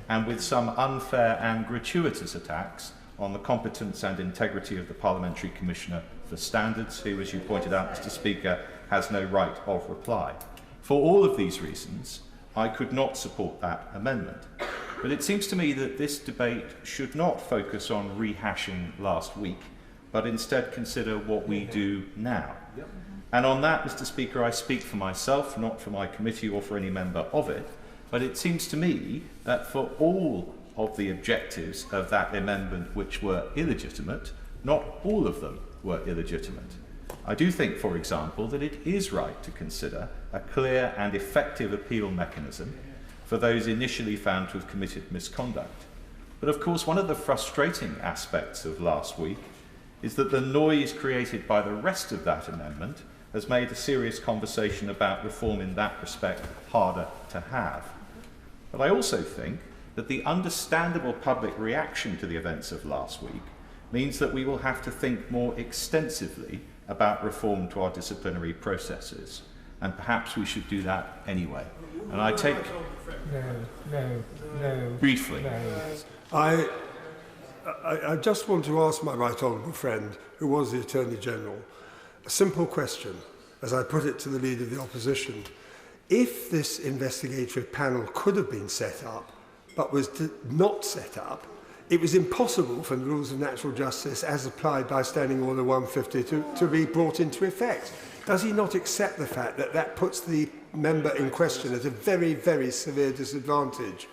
[SPEAKER 10] and with some unfair and gratuitous attacks on the competence and integrity of the Parliamentary Commissioner for Standards, who, as you pointed out, Mr Speaker, has no right of reply. For all of these reasons, I could not support that amendment. But it seems to me that this debate should not focus on rehashing last week, but instead consider what we do now. And on that, Mr Speaker, I speak for myself, not for my committee or for any member of it, but it seems to me that for all of the objectives of that amendment which were illegitimate, not all of them were illegitimate. I do think, for example, that it is right to consider a clear and effective appeal mechanism for those initially found to have committed misconduct. But of course, one of the frustrating aspects of last week is that the noise created by the rest of that amendment has made a serious conversation about reform in that respect harder to have. But I also think that the understandable public reaction to the events of last week means that we will have to think more extensively about reform to our disciplinary processes, and perhaps we should do that anyway. And I take... Briefly.
[SPEAKER 13] I just want to ask my right honourable friend, who was the Attorney-General, a simple question, as I put it to the Leader of the Opposition. If this investigatory panel could have been set up, but was not set up, it was impossible for the rules of natural justice, as applied by Standing Order 150, to be brought into effect. Does he not accept the fact that that puts the member in question at a very, very severe disadvantage?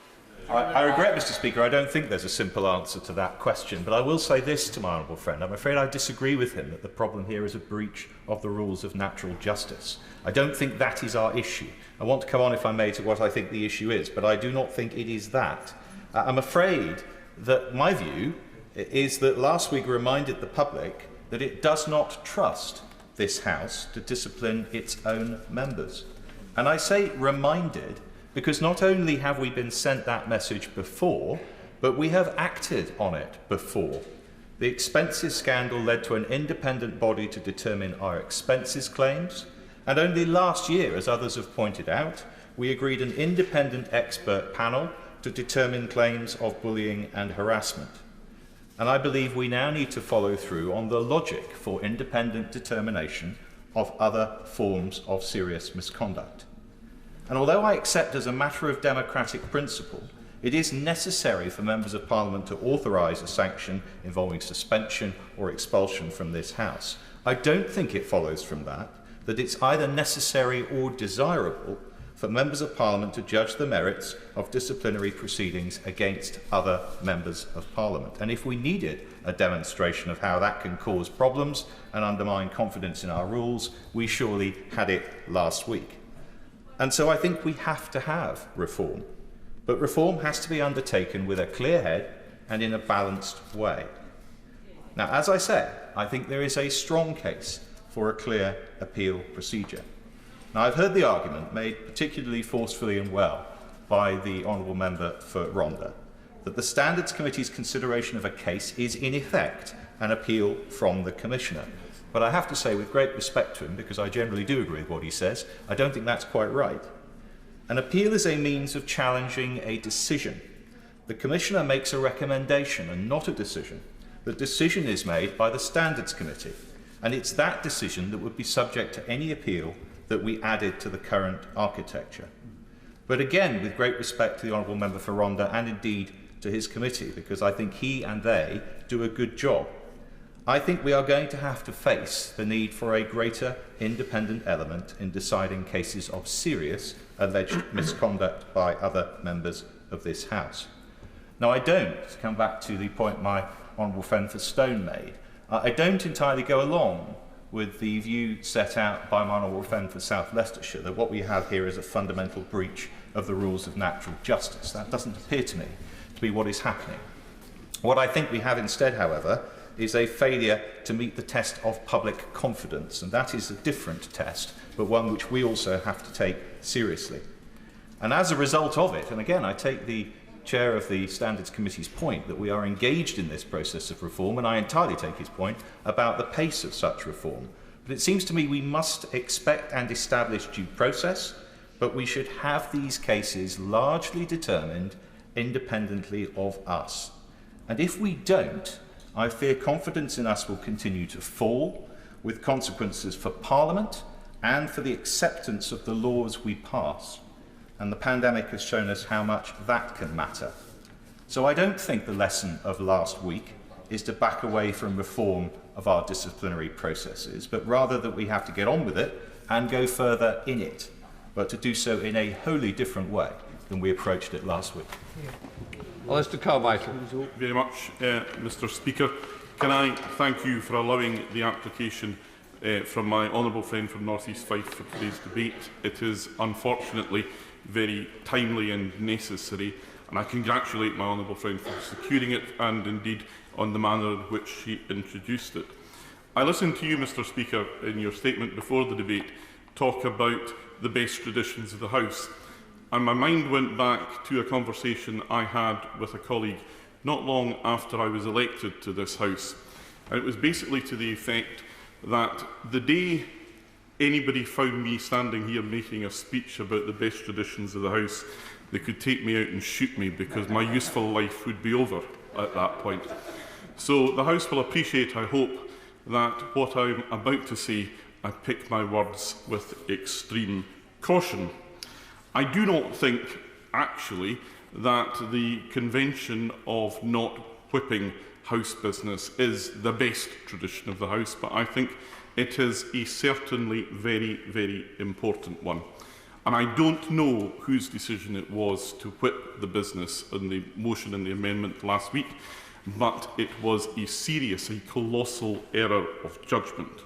[SPEAKER 10] I regret, Mr. Speaker, I don't think there's a simple answer to that question, but I will say this to my honourable friend. I'm afraid I disagree with him that the problem here is a breach of the rules of natural justice. I don't think that is our issue. I want to come on, if I may, to what I think the issue is, but I do not think it is that. I'm afraid that my view is that last week reminded the public that it does not trust this House to discipline its own members. And I say reminded because not only have we been sent that message before, but we have acted on it before. The expenses scandal led to an independent body to determine our expenses claims, and only last year, as others have pointed out, we agreed an independent expert panel to determine claims of bullying and harassment. And I believe we now need to follow through on the logic for independent determination of other forms of serious misconduct. And although I accept as a matter of democratic principle, it is necessary for members of Parliament to authorise a sanction involving suspension or expulsion from this House, I don't think it follows from that it's either necessary or desirable for members of Parliament to judge the merits of disciplinary proceedings against other members of Parliament. And if we needed a demonstration of how that can cause problems and undermine confidence in our rules, we surely had it last week. And so I think we have to have reform. But reform has to be undertaken with a clear head and in a balanced way. Now, as I said, I think there is a strong case for a clear appeal procedure. Now, I've heard the argument made particularly forcefully and well by the Honourable Member for Rhondda that the Standards Committee's consideration of a case is in effect an appeal from the Commissioner. But I have to say, with great respect to him, because I generally do agree with what he says, I don't think that's quite right. An appeal is a means of challenging a decision. The Commissioner makes a recommendation and not a decision. The decision is made by the Standards Committee, and it's that decision that would be subject to any appeal that we added to the current architecture. But again, with great respect to the Honourable Member for Rhondda and indeed to his committee, because I think he and they do a good job, I think we are going to have to face the need for a greater independent element in deciding cases of serious alleged misconduct by other members of this House. Now, I don't, to come back to the point my Honourable friend for Stone made, I don't entirely go along with the view set out by my Honourable friend for South Leicestershire that what we have here is a fundamental breach of the rules of natural justice. That doesn't appear to me to be what is happening. What I think we have instead, however, is a failure to meet the test of public confidence, and that is a different test, but one which we also have to take seriously. And as a result of it, and again I take the Chair of the Standards Committee's point that we are engaged in this process of reform, and I entirely take his point about the pace of such reform, but it seems to me we must expect and establish due process, but we should have these cases largely determined independently of us. And if we don't, I fear confidence in us will continue to fall, with consequences for Parliament and for the acceptance of the laws we pass. And the pandemic has shown us how much that can matter. So I don't think the lesson of last week is to back away from reform of our disciplinary processes, but rather that we have to get on with it and go further in it, but to do so in a wholly different way than we approached it last week.
[SPEAKER 15] Mr. Carmichael.
[SPEAKER 19] Very much, Mr. Speaker. Can I thank you for allowing the application from my honourable friend from North East Fife for today's debate. It is unfortunately very timely and necessary, and I congratulate my honourable friend for securing it and indeed on the manner in which she introduced it. I listened to you, Mr. Speaker, in your statement before the debate, talk about the best traditions of the House. And my mind went back to a conversation I had with a colleague not long after I was elected to this House. And it was basically to the effect that the day anybody found me standing here making a speech about the best traditions of the House, they could take me out and shoot me because my useful life would be over at that point. So the House will appreciate, I hope, that what I'm about to say, I pick my words with extreme caution. I do not think, actually, that the convention of not whipping House business is the best tradition of the House, but I think it is a certainly very, very important one. And I don't know whose decision it was to whip the business in the motion and the amendment last week, but it was a serious, a colossal error of judgment.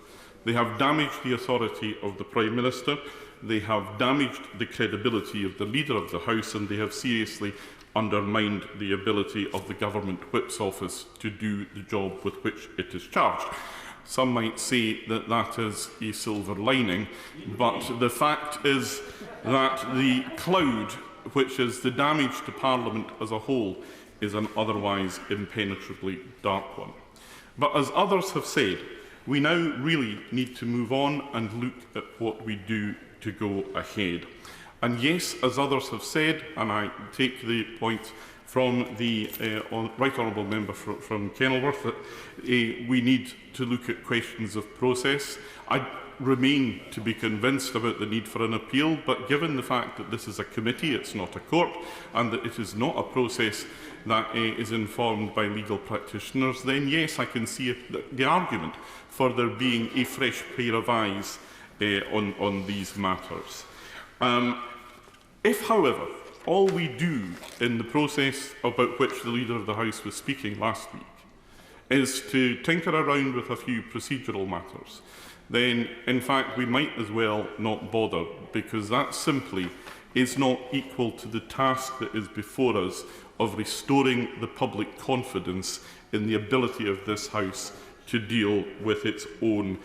[SPEAKER 19] They have damaged the authority of the Prime Minister, they have damaged the credibility of the Leader of the House, and they have seriously undermined the ability of the Government Whip's office to do the job with which it is charged. Some might say that that is a silver lining, but the fact is that the cloud, which is the damage to Parliament as a whole, is an otherwise impenetrably dark one. But as others have said, we now really need to move on and look at what we do to go ahead. And yes, as others have said, and I take the point from the Right Honourable Member from Kenilworth, that we need to look at questions of process. I remain to be convinced about the need for an appeal, but given the fact that this is a committee, it's not a court, and that it is not a process that is informed by legal practitioners, then yes, I can see the argument for there being a fresh pair of eyes on these matters. If, however, all we do in the process about which the Leader of the House was speaking last week is to tinker around with a few procedural matters, then in fact we might as well not bother, because that simply is not equal to the task that is before us of restoring the public confidence in the ability of this House to deal with its own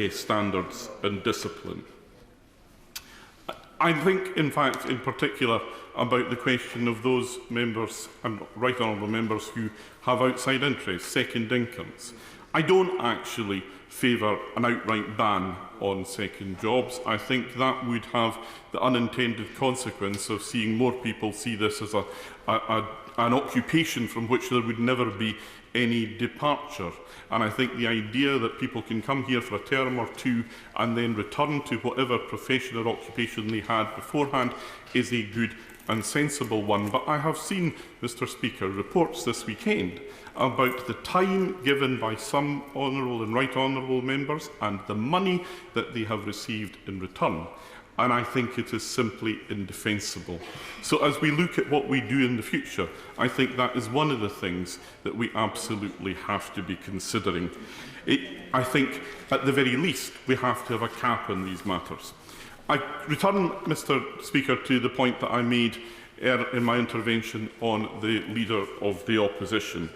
[SPEAKER 19] standards and discipline. I think, in fact, in particular, about the question of those members and Right Honourable members who have outside interests, second incomes. I don't actually favour an outright ban on second jobs. I think that would have the unintended consequence of seeing more people see this as an occupation from which there would never be any departure. And I think the idea that people can come here for a term or two and then return to whatever profession or occupation they had beforehand is a good and sensible one. But I have seen, Mr. Speaker, reports this weekend about the time given by some honourable and right honourable members and the money that they have received in return. And I think it is simply indefensible. So as we look at what we do in the future, I think that is one of the things that we absolutely have to be considering. I think, at the very least, we have to have a cap on these matters. I return, Mr. Speaker, to the point that I made in my intervention on the Leader of the Opposition.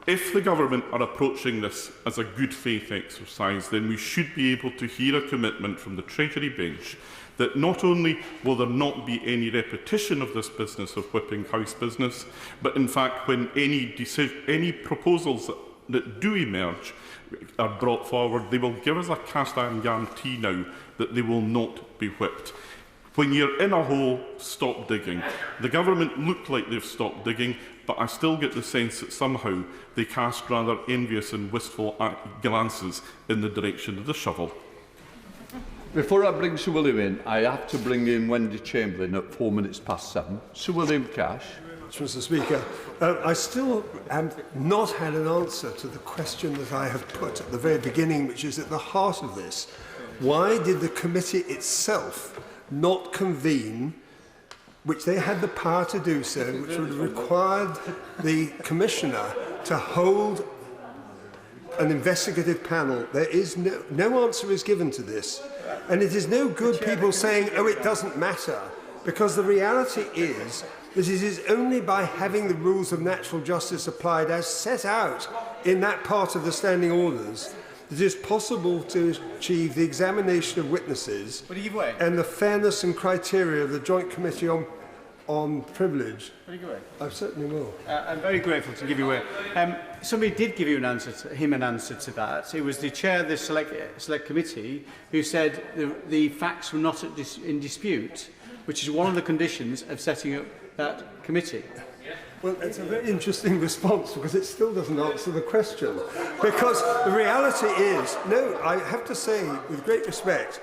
[SPEAKER 19] If the Government are approaching this as a good faith exercise, then we should be able to hear a commitment from the Treasury bench that not only will there not be any repetition of this business of whipping House business, but in fact when any proposals that do emerge are brought forward, they will give us a cast-iron guarantee now that they will not be whipped. When you're in a hole, stop digging. The Government look like they've stopped digging, but I still get the sense that somehow they cast rather envious and wistful glances in the direction of the shovel.
[SPEAKER 15] Before I bring Sir William in, I have to bring in Wendy Chamberlain at 7:04. Sir William Cash.
[SPEAKER 13] Mr. Speaker, I still have not had an answer to the question that I have put at the very beginning, which is at the heart of this. Why did the committee itself not convene, which they had the power to do so, which would have required the Commissioner to hold an investigative panel? There is no answer is given to this. And it is no good people saying, oh, it doesn't matter, because the reality is that it is only by having the rules of natural justice applied as set out in that part of the standing orders that it is possible to achieve the examination of witnesses and the fairness and criteria of the Joint Committee on Privilege. I certainly will.
[SPEAKER 22] I'm very grateful to give you away. Somebody did give you an answer to that. It was the chair of the select committee who said the facts were not in dispute, which is one of the conditions of setting up that committee.
[SPEAKER 13] Well, it's a very interesting response because it still doesn't answer the question. Because the reality is, no, I have to say, with great respect,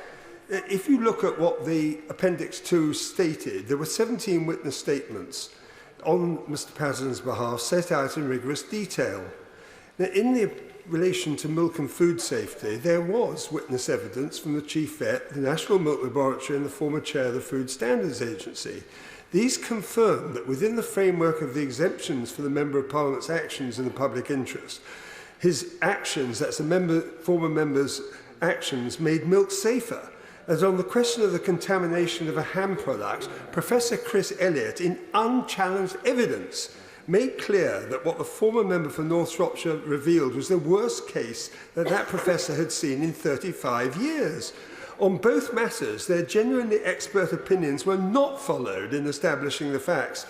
[SPEAKER 13] if you look at what the Appendix 2 stated, there were 17 witness statements. on Mr Patterson's behalf, set out in rigorous detail. Now, in the relation to milk and food safety, there was witness evidence from the Chief Vet, the National Milk Laboratory and the former Chair of the Food Standards Agency. These confirm that within the framework of the exemptions for the Member of Parliament's actions in the public interest, his actions, that's the former member's actions, made milk safer. As on the question of the contamination of a ham product, Professor Chris Elliott, in unchallenged evidence, made clear that what the former member for North Shropshire revealed was the worst case that that professor had seen in 35 years. On both matters, their genuinely expert opinions were not followed in establishing the facts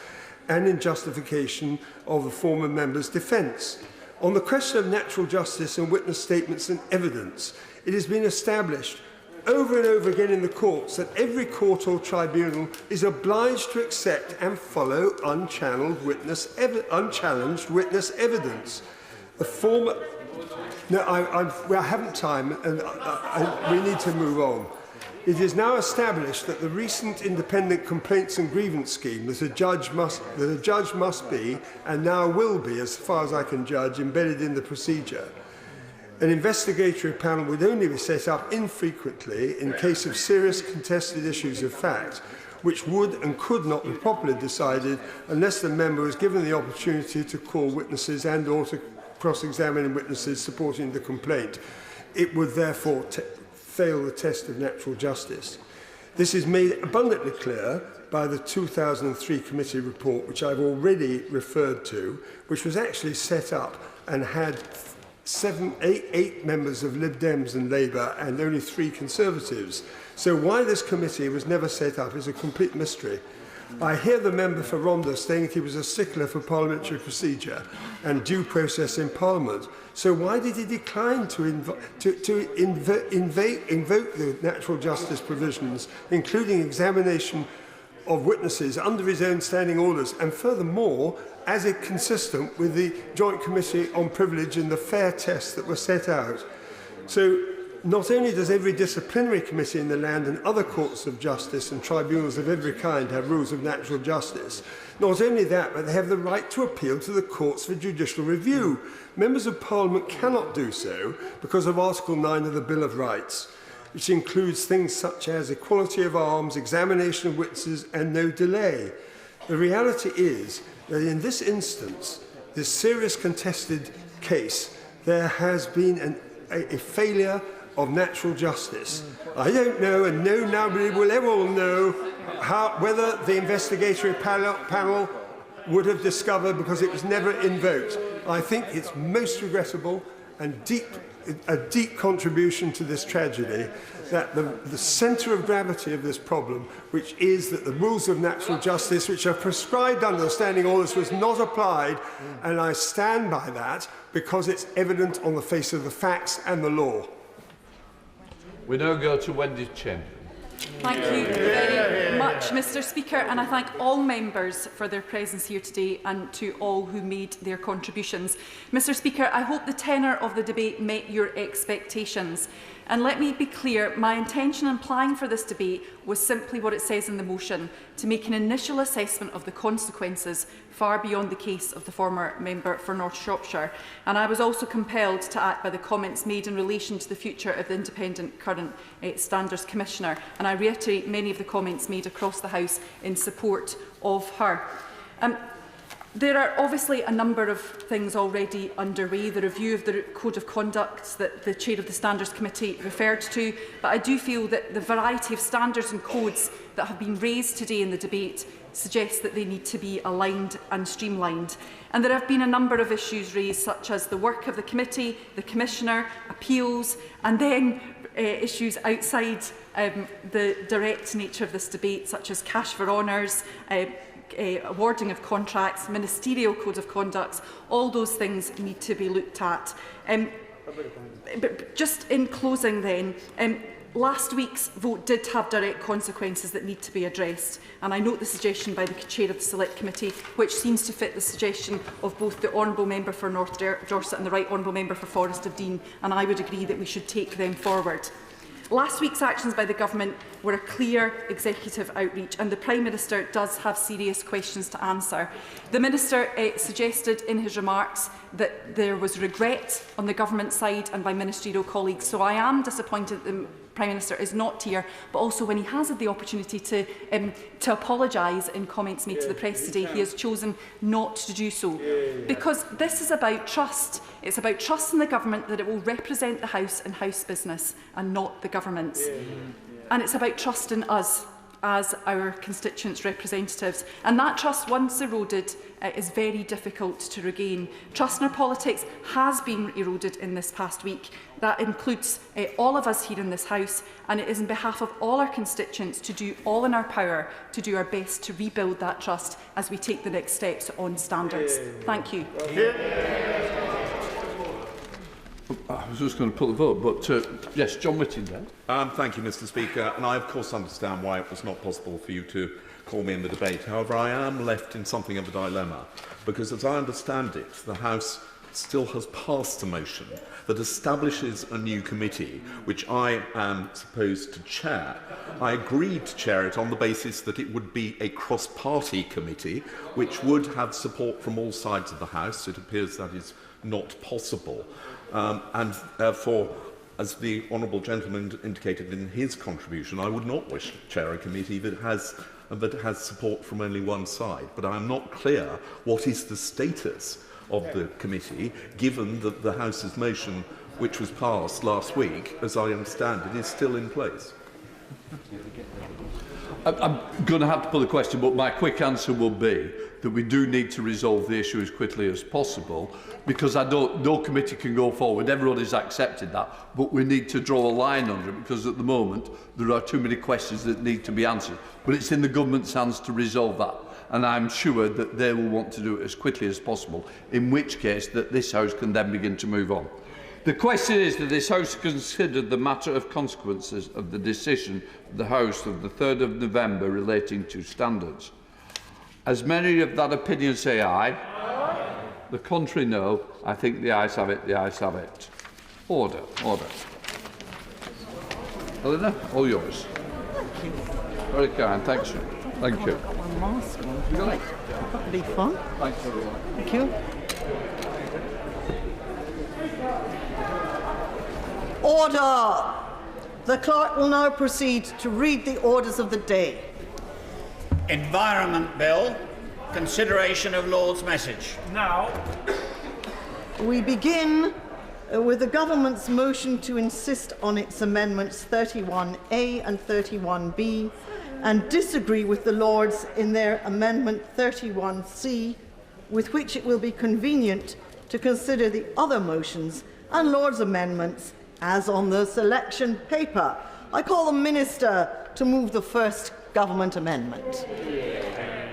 [SPEAKER 13] and in justification of the former member's defence. On the question of natural justice and witness statements and evidence, it has been established over and over again in the courts that every court or tribunal is obliged to accept and follow unchallenged witness evidence. The former... No, I haven't time, and we need to move on. It is now established that the recent independent complaints and grievance scheme that a judge must be, and now will be, as far as I can judge, embedded in the procedure. An investigatory panel would only be set up infrequently in case of serious contested issues of fact, which would and could not be properly decided unless the member was given the opportunity to call witnesses and or to cross-examine witnesses supporting the complaint. It would therefore fail the test of natural justice. This is made abundantly clear by the 2003 committee report, which I've already referred to, which was actually set up and had eight members of Lib Dems and Labour and only 3 Conservatives. So why this committee was never set up is a complete mystery. I hear the member for Rhondda saying that he was a stickler for parliamentary procedure and due process in Parliament. So why did he decline to invoke the natural justice provisions, including examination of witnesses under his own standing orders, and furthermore, as it consistent with the Joint Committee on Privilege and the fair tests that were set out? So not only does every disciplinary committee in the land and other courts of justice and tribunals of every kind have rules of natural justice, not only that, but they have the right to appeal to the courts for judicial review. Members of Parliament cannot do so because of Article 9 of the Bill of Rights, which includes things such as equality of arms, examination of witnesses and no delay. The reality is that in this instance, this serious contested case, there has been a failure of natural justice. I don't know, and nobody will ever know whether the investigatory panel would have discovered, because it was never invoked. I think it's most regrettable and a deep contribution to this tragedy that the centre of gravity of this problem, which is that the rules of natural justice, which are prescribed under the standing orders, was not applied, and I stand by that because it's evident on the face of the facts and the law.
[SPEAKER 15] We now go to Wendy Chen.
[SPEAKER 3] Thank you very much, Mr Speaker, and I thank all members for their presence here today and to all who made their contributions. Mr Speaker, I hope the tenor of the debate met your expectations. And let me be clear, my intention in applying for this debate was simply what it says in the motion, to make an initial assessment of the consequences far beyond the case of the former member for North Shropshire. And I was also compelled to act by the comments made in relation to the future of the independent current Standards Commissioner. And I reiterate many of the comments made across the House in support of her. There are obviously a number of things already underway. The review of the Code of Conduct that the Chair of the Standards Committee referred to, but I do feel that the variety of standards and codes that have been raised today in the debate suggests that they need to be aligned and streamlined. And there have been a number of issues raised, such as the work of the committee, the Commissioner, appeals, and then issues outside the direct nature of this debate, such as cash for honours, awarding of contracts, ministerial code of conduct. All those things need to be looked at. But just in closing then, last week's vote did have direct consequences that need to be addressed, and I note the suggestion by the Chair of the Select Committee, which seems to fit the suggestion of both the Honourable Member for North Dorset and the Right Honourable Member for Forest of Dean, and I would agree that we should take them forward. Last week's actions by the Government were a clear executive outreach, and the Prime Minister does have serious questions to answer. The Minister suggested in his remarks that there was regret on the government side and by ministerial colleagues, so I am disappointed that the Prime Minister is not here, but also when he has had the opportunity to apologise in comments made to the press today, he has chosen not to do so. Because this is about trust. It's about trust in the government that it will represent the House and House business and not the government's. And it's about trust in us as our constituents' representatives. And that trust, once eroded, is very difficult to regain. Trust in our politics has been eroded in this past week. That includes all of us here in this House, and it is on behalf of all our constituents to do all in our power to do our best to rebuild that trust as we take the next steps on standards. Thank you.
[SPEAKER 15] I was just going to put the vote, but yes, John Whittingdale.
[SPEAKER 2] Thank you, Mr. Speaker, and I of course understand why it was not possible for you to call me in the debate. However, I am left in something of a dilemma, because as I understand it, the House still has passed a motion that establishes a new committee, which I am supposed to chair. I agreed to chair it on the basis that it would be a cross-party committee, which would have support from all sides of the House. It appears that is not possible. And therefore, as the honourable gentleman indicated in his contribution, I would not wish to chair a committee that has support from only one side. But I am not clear what is the status of the committee, given that the House's motion, which was passed last week, as I understand it, is still in place.
[SPEAKER 15] I'm going to have to put the question, but my quick answer will be that we do need to resolve the issue as quickly as possible, because no committee can go forward. Everybody's accepted that, but we need to draw a line under it, because at the moment there are too many questions that need to be answered. But it's in the government's hands to resolve that, and I'm sure that they will want to do it as quickly as possible, in which case that this House can then begin to move on. The question is that this House considered the matter of consequences of the decision of the House of the 3rd of November relating to standards. As many of that opinion say aye, the contrary no. I think the ayes have it, the ayes have it. Order, order. Eleanor, all yours.
[SPEAKER 14] Thank you.
[SPEAKER 15] Very kind, thanks. Thank you.
[SPEAKER 14] I've got my mask on. Right. That'll be fun.
[SPEAKER 15] Thanks, everyone.
[SPEAKER 14] Thank you. Order! The clerk will now proceed to read the orders of the day.
[SPEAKER 21] Environment Bill. Consideration of Lord's message.
[SPEAKER 14] Now. We begin with the government's motion to insist on its amendments 31A and 31B and disagree with the Lords in their amendment 31C, with which it will be convenient to consider the other motions and Lords' amendments as on the selection paper. I call the Minister to move the first government amendment.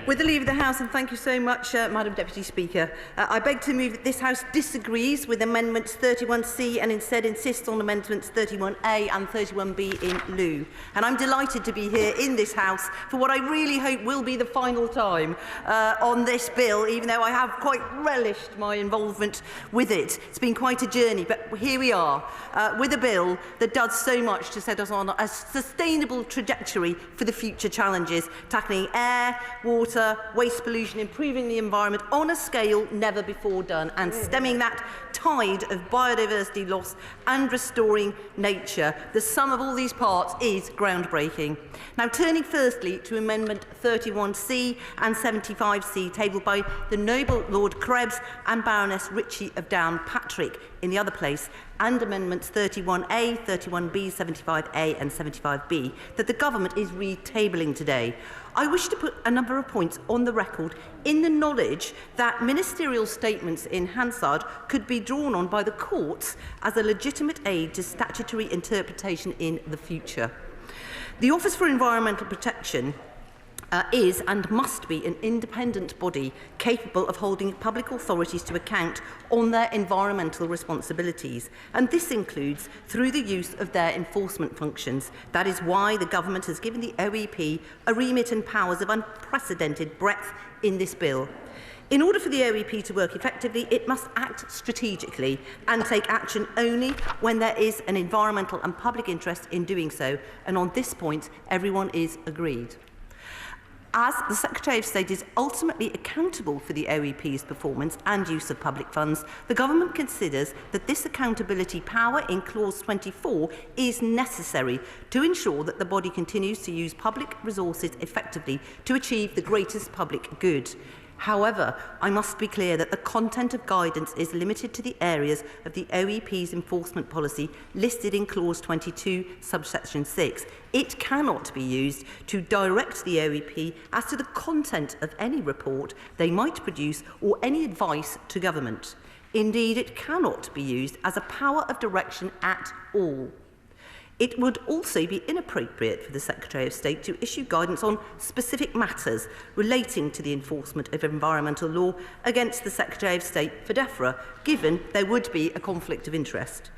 [SPEAKER 23] With the leave of the House, and thank you so much, Madam Deputy Speaker, I beg to move that this House disagrees with Amendments 31C and instead insists on Amendments 31A and 31B in lieu. And I'm delighted to be here in this House for what I really hope will be the final time on this bill, even though I have quite relished my involvement with it. It's been quite a journey, but here we are with a bill that does so much to set us on a sustainable trajectory for the future challenges, tackling air, water, waste pollution, improving the environment on a scale never before done, and stemming that tide of biodiversity loss and restoring nature. The sum of all these parts is groundbreaking. Now, turning firstly to Amendment 31C and 75C, tabled by the Noble Lord Krebs and Baroness Ritchie of Downpatrick in the other place, and Amendments 31A, 31B, 75A and 75B, that the Government is retabling today. I wish to put a number of points on the record in the knowledge that ministerial statements in Hansard could be drawn on by the courts as a legitimate aid to statutory interpretation in the future. The Office for Environmental Protection is and must be an independent body capable of holding public authorities to account on their environmental responsibilities, and this includes through the use of their enforcement functions. That is why the Government has given the OEP a remit and powers of unprecedented breadth in this bill. In order for the OEP to work effectively, it must act strategically and take action only when there is an environmental and public interest in doing so, and on this point everyone is agreed. As the Secretary of State is ultimately accountable for the OEP's performance and use of public funds, the Government considers that this accountability power in Clause 24 is necessary to ensure that the body continues to use public resources effectively to achieve the greatest public good. However, I must be clear that the content of guidance is limited to the areas of the OEP's enforcement policy listed in Clause 22, subsection 6. It cannot be used to direct the OEP as to the content of any report they might produce or any advice to government. Indeed, it cannot be used as a power of direction at all. It would also be inappropriate for the Secretary of State to issue guidance on specific matters relating to the enforcement of environmental law against the Secretary of State for DEFRA, given there would be a conflict of interest.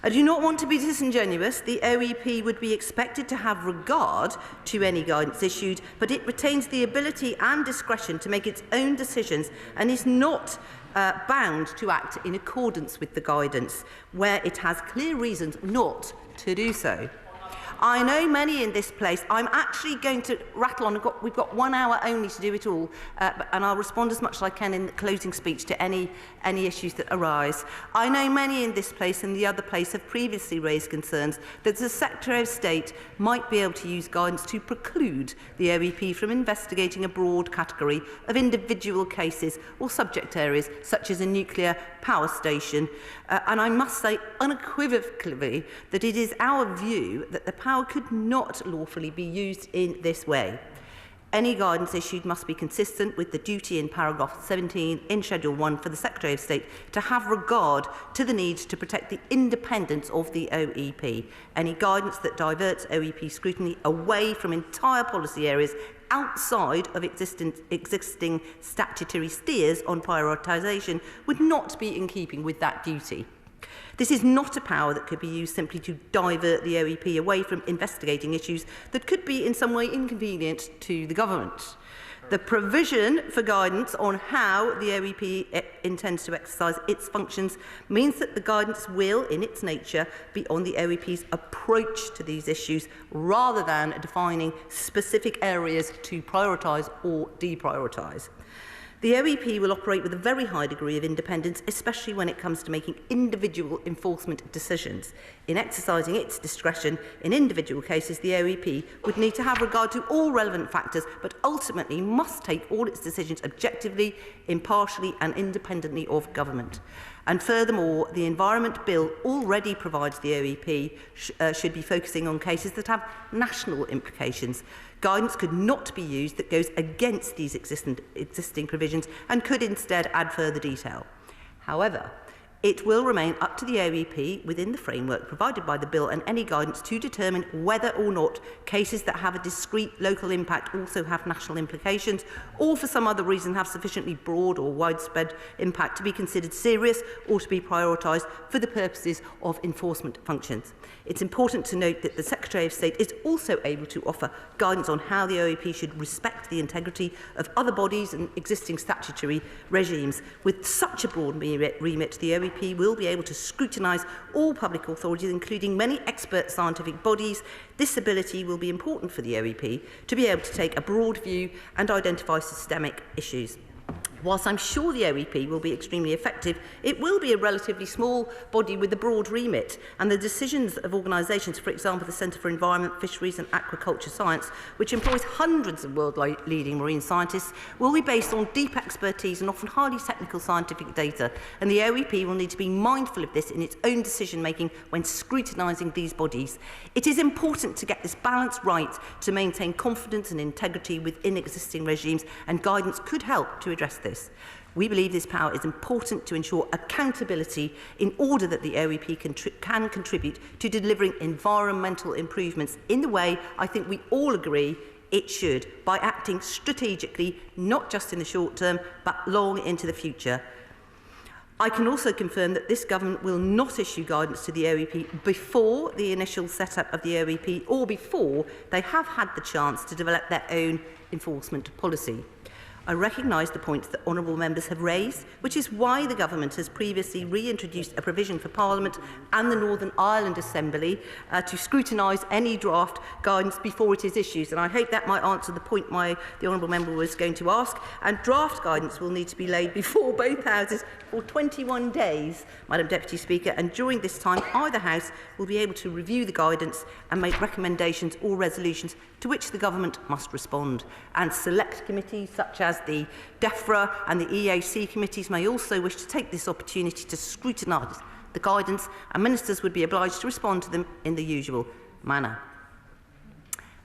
[SPEAKER 23] I do not want to be disingenuous. The OEP would be expected to have regard to any guidance issued, but it retains the ability and discretion to make its own decisions and is not bound to act in accordance with the guidance where it has clear reasons not to do so. I know many in this place. I'm actually going to rattle on. We've got 1 hour only to do it all, and I'll respond as much as I can in the closing speech to any issues that arise. I know many in this place and the other place have previously raised concerns that the Secretary of State might be able to use guidance to preclude the OEP from investigating a broad category of individual cases or subject areas, such as a nuclear power station. And I must say unequivocally that it is our view that the power could not lawfully be used in this way. Any guidance issued must be consistent with the duty in paragraph 17 in Schedule 1 for the Secretary of State to have regard to the need to protect the independence of the OEP. Any guidance that diverts OEP scrutiny away from entire policy areas outside of existing statutory steers on prioritisation would not be in keeping with that duty. This is not a power that could be used simply to divert the OEP away from investigating issues that could be in some way inconvenient to the government. The provision for guidance on how the OEP intends to exercise its functions means that the guidance will, in its nature, be on the OEP's approach to these issues rather than defining specific areas to prioritise or deprioritise. The OEP will operate with a very high degree of independence, especially when it comes to making individual enforcement decisions. In exercising its discretion in individual cases, the OEP would need to have regard to all relevant factors, but ultimately must take all its decisions objectively, impartially and independently of government. And furthermore, the Environment Bill already provides the OEP should be focusing on cases that have national implications. Guidance could not be used that goes against these existing provisions and could instead add further detail. However, it will remain up to the OEP within the framework provided by the bill and any guidance to determine whether or not cases that have a discrete local impact also have national implications or for some other reason have sufficiently broad or widespread impact to be considered serious or to be prioritised for the purposes of enforcement functions. It's important to note that the Secretary of State is also able to offer guidance on how the OEP should respect the integrity of other bodies and existing statutory regimes. With such a broad remit, the OEP will be able to scrutinise all public authorities, including many expert scientific bodies. This ability will be important for the OEP to be able to take a broad view and identify systemic issues. Whilst I'm sure the OEP will be extremely effective, it will be a relatively small body with a broad remit, and the decisions of organisations, for example, the Centre for Environment, Fisheries and Aquaculture Science, which employs hundreds of world-leading marine scientists, will be based on deep expertise and often highly technical scientific data, and the OEP will need to be mindful of this in its own decision-making when scrutinising these bodies. It is important to get this balance right to maintain confidence and integrity within existing regimes, and guidance could help to address this. We believe this power is important to ensure accountability in order that the OEP can contribute to delivering environmental improvements in the way I think we all agree it should, by acting strategically, not just in the short term, but long into the future. I can also confirm that this government will not issue guidance to the OEP before the initial setup of the OEP or before they have had the chance to develop their own enforcement policy. I recognise the points that honourable members have raised, which is why the Government has previously reintroduced a provision for Parliament and the Northern Ireland Assembly to scrutinise any draft guidance before it is issued. And I hope that might answer the point the honourable member was going to ask. And draft guidance will need to be laid before both houses for 21 days, Madam Deputy Speaker, and during this time either house will be able to review the guidance and make recommendations or resolutions to which the Government must respond. And select committees such as the DEFRA and the EAC committees may also wish to take this opportunity to scrutinise the guidance, and ministers would be obliged to respond to them in the usual manner.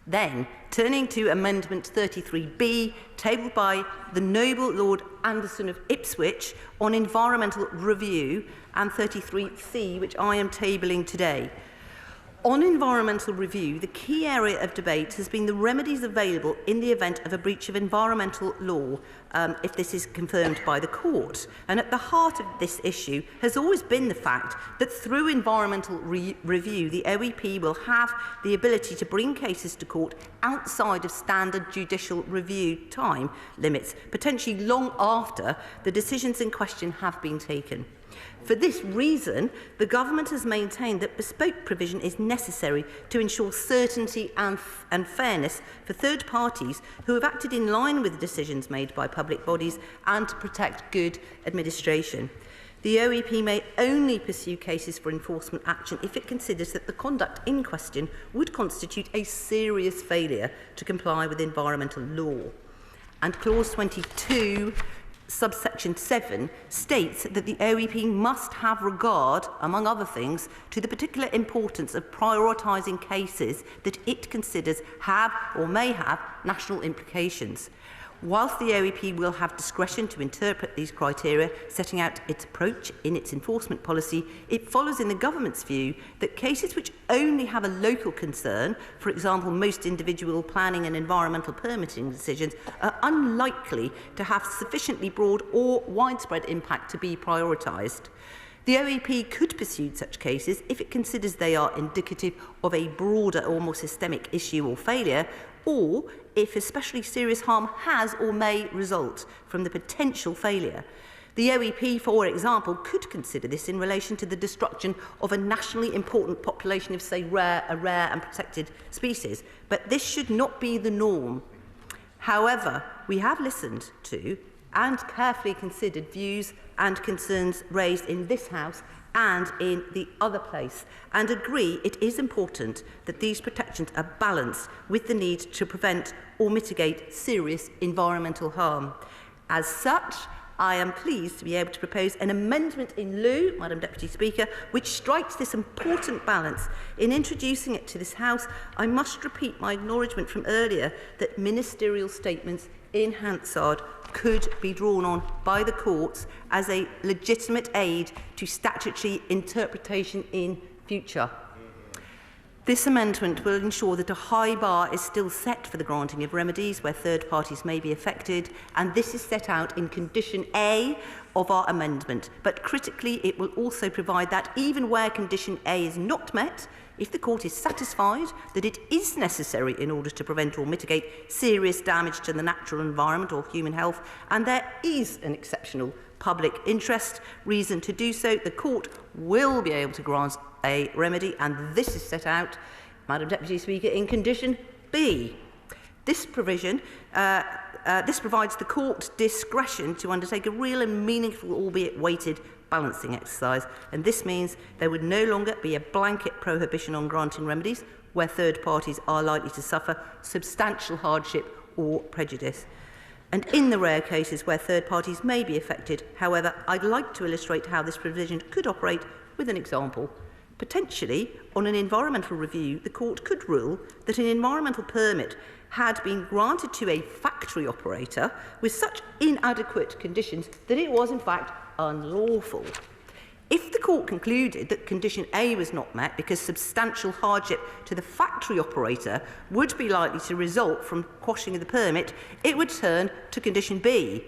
[SPEAKER 23] Then, turning to Amendment 33B, tabled by the Noble Lord Anderson of Ipswich on environmental review, and 33C, which I am tabling today. On environmental review, the key area of debate has been the remedies available in the event of a breach of environmental law, if this is confirmed by the court. And at the heart of this issue has always been the fact that through environmental review, the OEP will have the ability to bring cases to court outside of standard judicial review time limits, potentially long after the decisions in question have been taken. For this reason, the Government has maintained that bespoke provision is necessary to ensure certainty and fairness for third parties who have acted in line with the decisions made by public bodies and to protect good administration. The OEP may only pursue cases for enforcement action if it considers that the conduct in question would constitute a serious failure to comply with environmental law. And Clause 22 subsection 7 states that the OEP must have regard, among other things, to the particular importance of prioritising cases that it considers have or may have national implications. Whilst the OEP will have discretion to interpret these criteria, setting out its approach in its enforcement policy, it follows in the Government's view that cases which only have a local concern, for example, most individual planning and environmental permitting decisions, are unlikely to have sufficiently broad or widespread impact to be prioritised. The OEP could pursue such cases if it considers they are indicative of a broader or more systemic issue or failure, or if especially serious harm has or may result from the potential failure. The OEP, for example, could consider this in relation to the destruction of a nationally important population of, say, a rare and protected species, but this should not be the norm. However, we have listened to and carefully considered views and concerns raised in this House and in the other place, and agree it is important that these protections are balanced with the need to prevent or mitigate serious environmental harm. As such, I am pleased to be able to propose an amendment in lieu, Madam Deputy Speaker, which strikes this important balance. In introducing it to this House, I must repeat my acknowledgement from earlier that ministerial statements in Hansard could be drawn on by the courts as a legitimate aid to statutory interpretation in future. This amendment will ensure that a high bar is still set for the granting of remedies where third parties may be affected, and this is set out in Condition A of our amendment. But critically, it will also provide that even where Condition A is not met, if the court is satisfied that it is necessary in order to prevent or mitigate serious damage to the natural environment or human health, and there is an exceptional public interest reason to do so, the court will be able to grant a remedy, and this is set out, Madam Deputy Speaker, in Condition B. This provision this provides the court discretion to undertake a real and meaningful, albeit weighted, balancing exercise, and this means there would no longer be a blanket prohibition on granting remedies where third parties are likely to suffer substantial hardship or prejudice. And in the rare cases where third parties may be affected, however, I'd like to illustrate how this provision could operate with an example. Potentially, on an environmental review, the court could rule that an environmental permit had been granted to a factory operator with such inadequate conditions that it was in fact unlawful. If the court concluded that Condition A was not met because substantial hardship to the factory operator would be likely to result from quashing of the permit, it would turn to Condition B.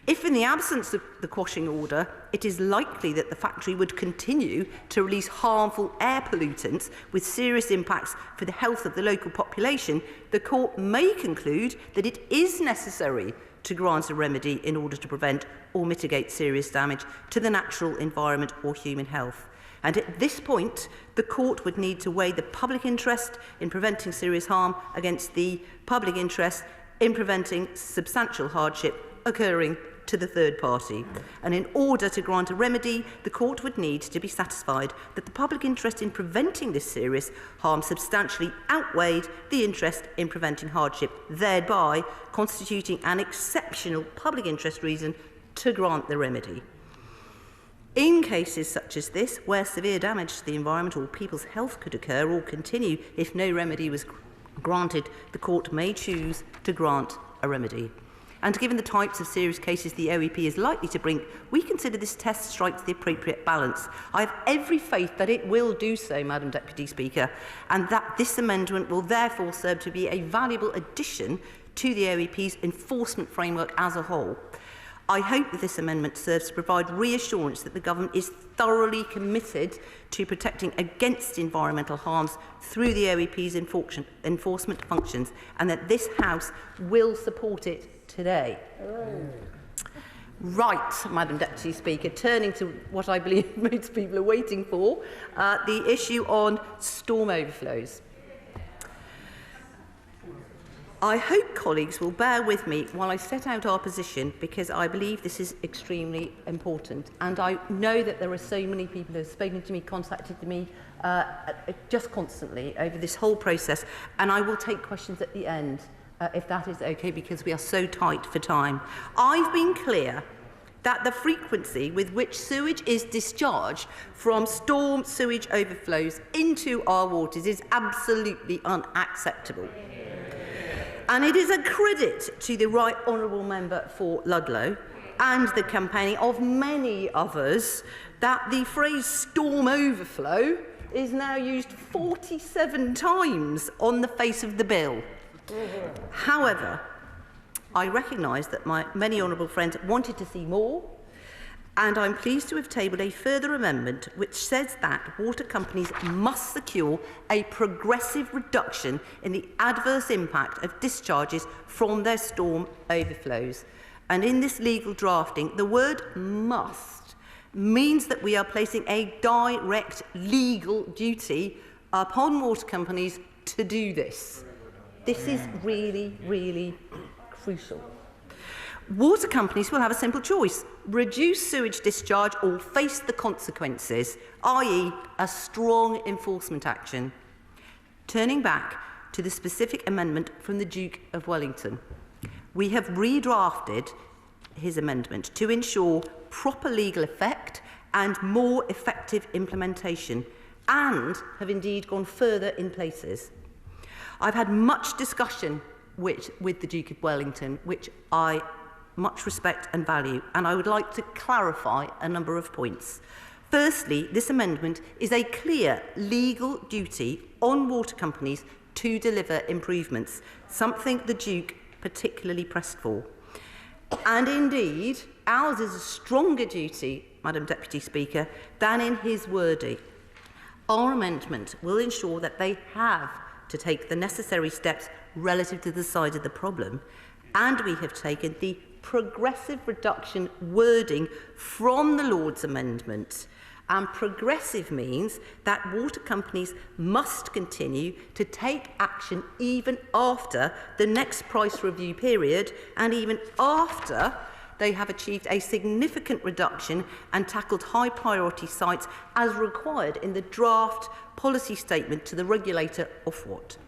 [SPEAKER 23] If in the absence of the quashing order, it is likely that the factory would continue to release harmful air pollutants with serious impacts for the health of the local population, the court may conclude that it is necessary to grant a remedy in order to prevent or mitigate serious damage to the natural environment or human health. And at this point, the court would need to weigh the public interest in preventing serious harm against the public interest in preventing substantial hardship occurring to the third party. And in order to grant a remedy, the court would need to be satisfied that the public interest in preventing this serious harm substantially outweighed the interest in preventing hardship, thereby constituting an exceptional public interest reason to grant the remedy. In cases such as this, where severe damage to the environment or people's health could occur or continue if no remedy was granted, the court may choose to grant a remedy. And given the types of serious cases the OEP is likely to bring, we consider this test strikes the appropriate balance. I have every faith that it will do so, Madam Deputy Speaker, and that this amendment will therefore serve to be a valuable addition to the OEP's enforcement framework as a whole. I hope that this amendment serves to provide reassurance that the Government is thoroughly committed to protecting against environmental harms through the OEP's enforcement functions, and that this House will support it today. Right, Madam Deputy Speaker, turning to what I believe most people are waiting for, the issue on storm overflows. I hope colleagues will bear with me while I set out our position, because I believe this is extremely important. And I know that there are so many people who have spoken to me, contacted me just constantly over this whole process, and I will take questions at the end, if that is okay, because we are so tight for time. I've been clear that the frequency with which sewage is discharged from storm sewage overflows into our waters is absolutely unacceptable. And it is a credit to the Right Honourable Member for Ludlow and the campaigning of many others that the phrase storm overflow is now used 47 times on the face of the bill. However, I recognise that my many honourable friends wanted to see more, and I'm pleased to have tabled a further amendment which says that water companies must secure a progressive reduction in the adverse impact of discharges from their storm overflows. And in this legal drafting, the word must means that we are placing a direct legal duty upon water companies to do this. This is really, really crucial. Water companies will have a simple choice: reduce sewage discharge or face the consequences, i.e. a strong enforcement action. Turning back to the specific amendment from the Duke of Wellington, we have redrafted his amendment to ensure proper legal effect and more effective implementation, and have indeed gone further in places. I've had much discussion with the Duke of Wellington, which I much respect and value, and I would like to clarify a number of points. Firstly, this amendment is a clear legal duty on water companies to deliver improvements, something the Duke particularly pressed for. And indeed, ours is a stronger duty, Madam Deputy Speaker, than in his wording. Our amendment will ensure that they have to take the necessary steps relative to the size of the problem, and we have taken the progressive reduction wording from the Lord's amendment. And progressive means that water companies must continue to take action even after the next price review period, and even after they have achieved a significant reduction and tackled high priority sites as required in the draft policy statement to the regulator Ofwat.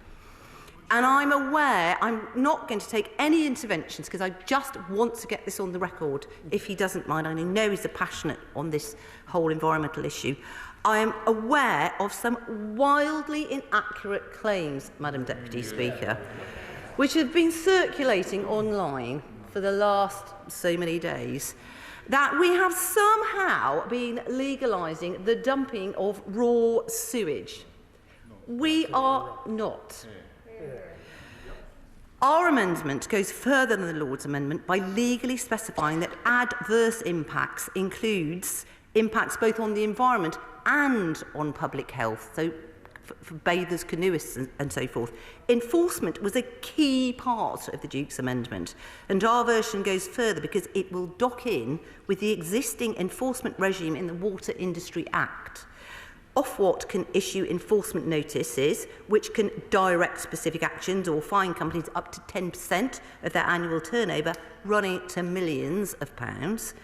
[SPEAKER 23] And I'm aware I'm not going to take any interventions, because I just want to get this on the record, if he doesn't mind. I know he's passionate on this whole environmental issue. I am aware of some wildly inaccurate claims, Madam Deputy Speaker, which have been circulating online for the last so many days, that we have somehow been legalising the dumping of raw sewage. We are not. Our amendment goes further than the Lord's amendment by legally specifying that adverse impacts includes impacts both on the environment and on public health. So for bathers, canoeists and so forth. Enforcement was a key part of the Duke's amendment, and our version goes further because it will dock in with the existing enforcement regime in the Water Industry Act. Ofwat can issue enforcement notices which can direct specific actions or fine companies up to 10% of their annual turnover, running to millions of pounds.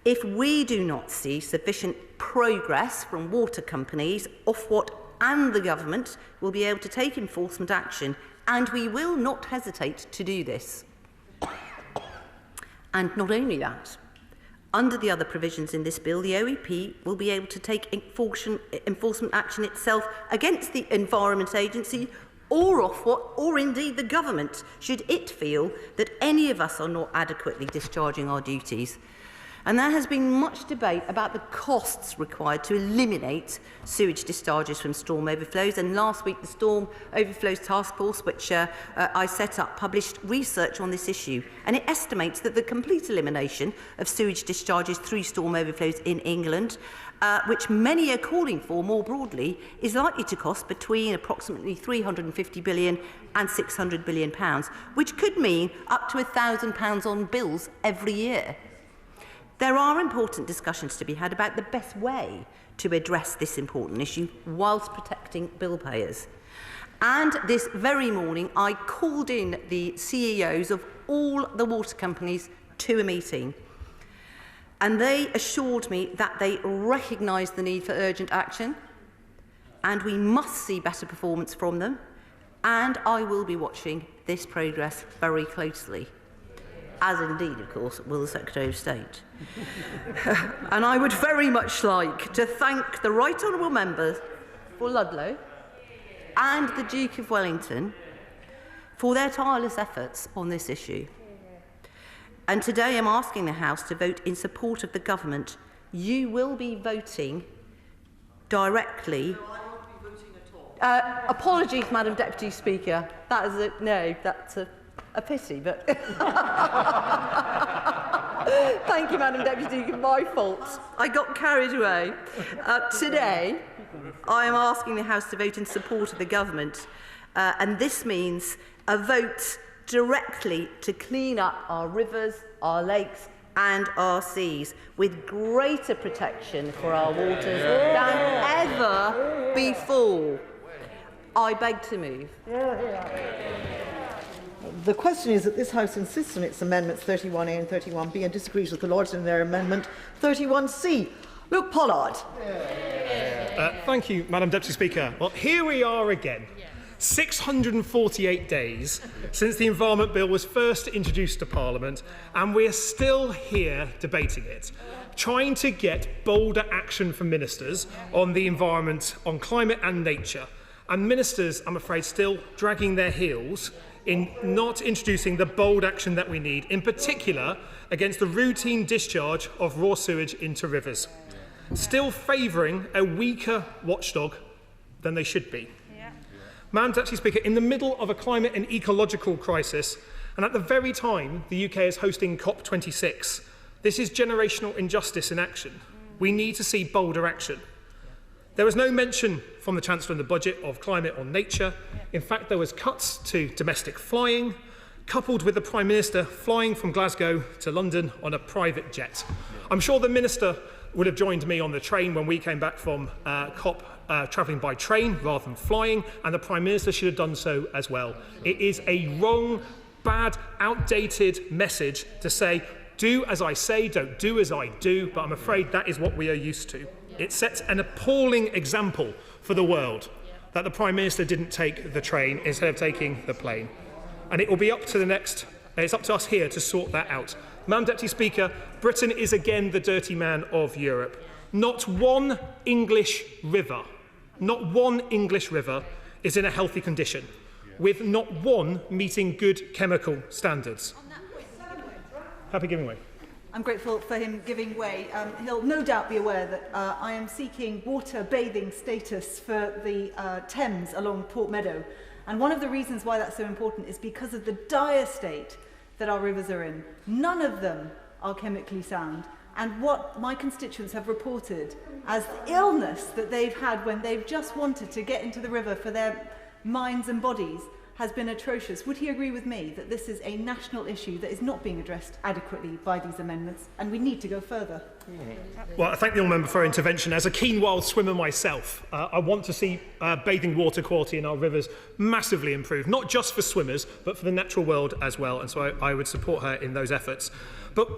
[SPEAKER 23] If we do not see sufficient progress from water companies, Ofwat and the government will be able to take enforcement action, and we will not hesitate to do this. And not only that, under the other provisions in this bill, the OEP will be able to take enforcement action itself against the Environment Agency or Ofwat, or indeed the government, should it feel that any of us are not adequately discharging our duties. And there has been much debate about the costs required to eliminate sewage discharges from storm overflows. And last week, the Storm Overflows Task Force, which I set up, published research on this issue. And it estimates that the complete elimination of sewage discharges through storm overflows in England, which many are calling for more broadly, is likely to cost between approximately £350 billion and £600 billion, which could mean up to £1,000 on bills every year. There are important discussions to be had about the best way to address this important issue whilst protecting bill payers. And this very morning, I called in the CEOs of all the water companies to a meeting. And they assured me that they recognise the need for urgent action, and we must see better performance from them. And I will be watching this progress very closely, as indeed, of course, will the Secretary of State. And I would very much like to thank the Right Honourable Members for Ludlow and the Duke of Wellington for their tireless efforts on this issue. And today I'm asking the House to vote in support of the government. You will be voting directly. No, I won't be voting at all. Apologies, Madam Deputy Speaker. That is that's a pity, but thank you, Madam Deputy. My fault. I got carried away. Today, I am asking the House to vote in support of the government, and this means a vote directly to clean up our rivers, our lakes and our seas with greater protection for our waters than ever before. I beg to move.
[SPEAKER 14] The question is that this House insists on its amendments 31A and 31B and disagrees with the Lords in their amendment 31C. Luke Pollard.
[SPEAKER 1] Thank you, Madam Deputy Speaker. Well, here we are again. 648 days since the Environment Bill was first introduced to Parliament, and we're still here debating it, trying to get bolder action from ministers on the environment, on climate and nature. And ministers, I'm afraid, still dragging their heels in not introducing the bold action that we need, in particular against the routine discharge of raw sewage into rivers. Still favouring a weaker watchdog than they should be. Madam Deputy Speaker, in the middle of a climate and ecological crisis, and at the very time the UK is hosting COP26, this is generational injustice in action. We need to see bolder action. There was no mention from the Chancellor in the budget of climate or nature. In fact, there was cuts to domestic flying, coupled with the Prime Minister flying from Glasgow to London on a private jet. I'm sure the Minister would have joined me on the train when we came back from COP, travelling by train rather than flying, and the Prime Minister should have done so as well. It is a wrong, bad, outdated message to say, do as I say, don't do as I do, but I'm afraid that is what we are used to. It sets an appalling example for the world that the Prime Minister didn't take the train instead of taking the plane. And it will be up to it's up to us here to sort that out. Madam Deputy Speaker, Britain is again the dirty man of Europe. Not one English river is in a healthy condition, with not one meeting good chemical standards. Happy giving way.
[SPEAKER 12] I'm grateful for him giving way. He'll no doubt be aware that I am seeking water bathing status for the Thames along Port Meadow. And one of the reasons why that's so important is because of the dire state that our rivers are in. None of them are chemically sound. and what my constituents have reported as illness that they've had when they've just wanted to get into the river for their minds and bodies has been atrocious. Would he agree with me that this is a national issue that is not being addressed adequately by these amendments, and we need to go further?
[SPEAKER 1] Well, I thank the honourable member for her intervention. As a keen wild swimmer myself, I want to see bathing water quality in our rivers massively improve, not just for swimmers, but for the natural world as well, and so I would support her in those efforts. But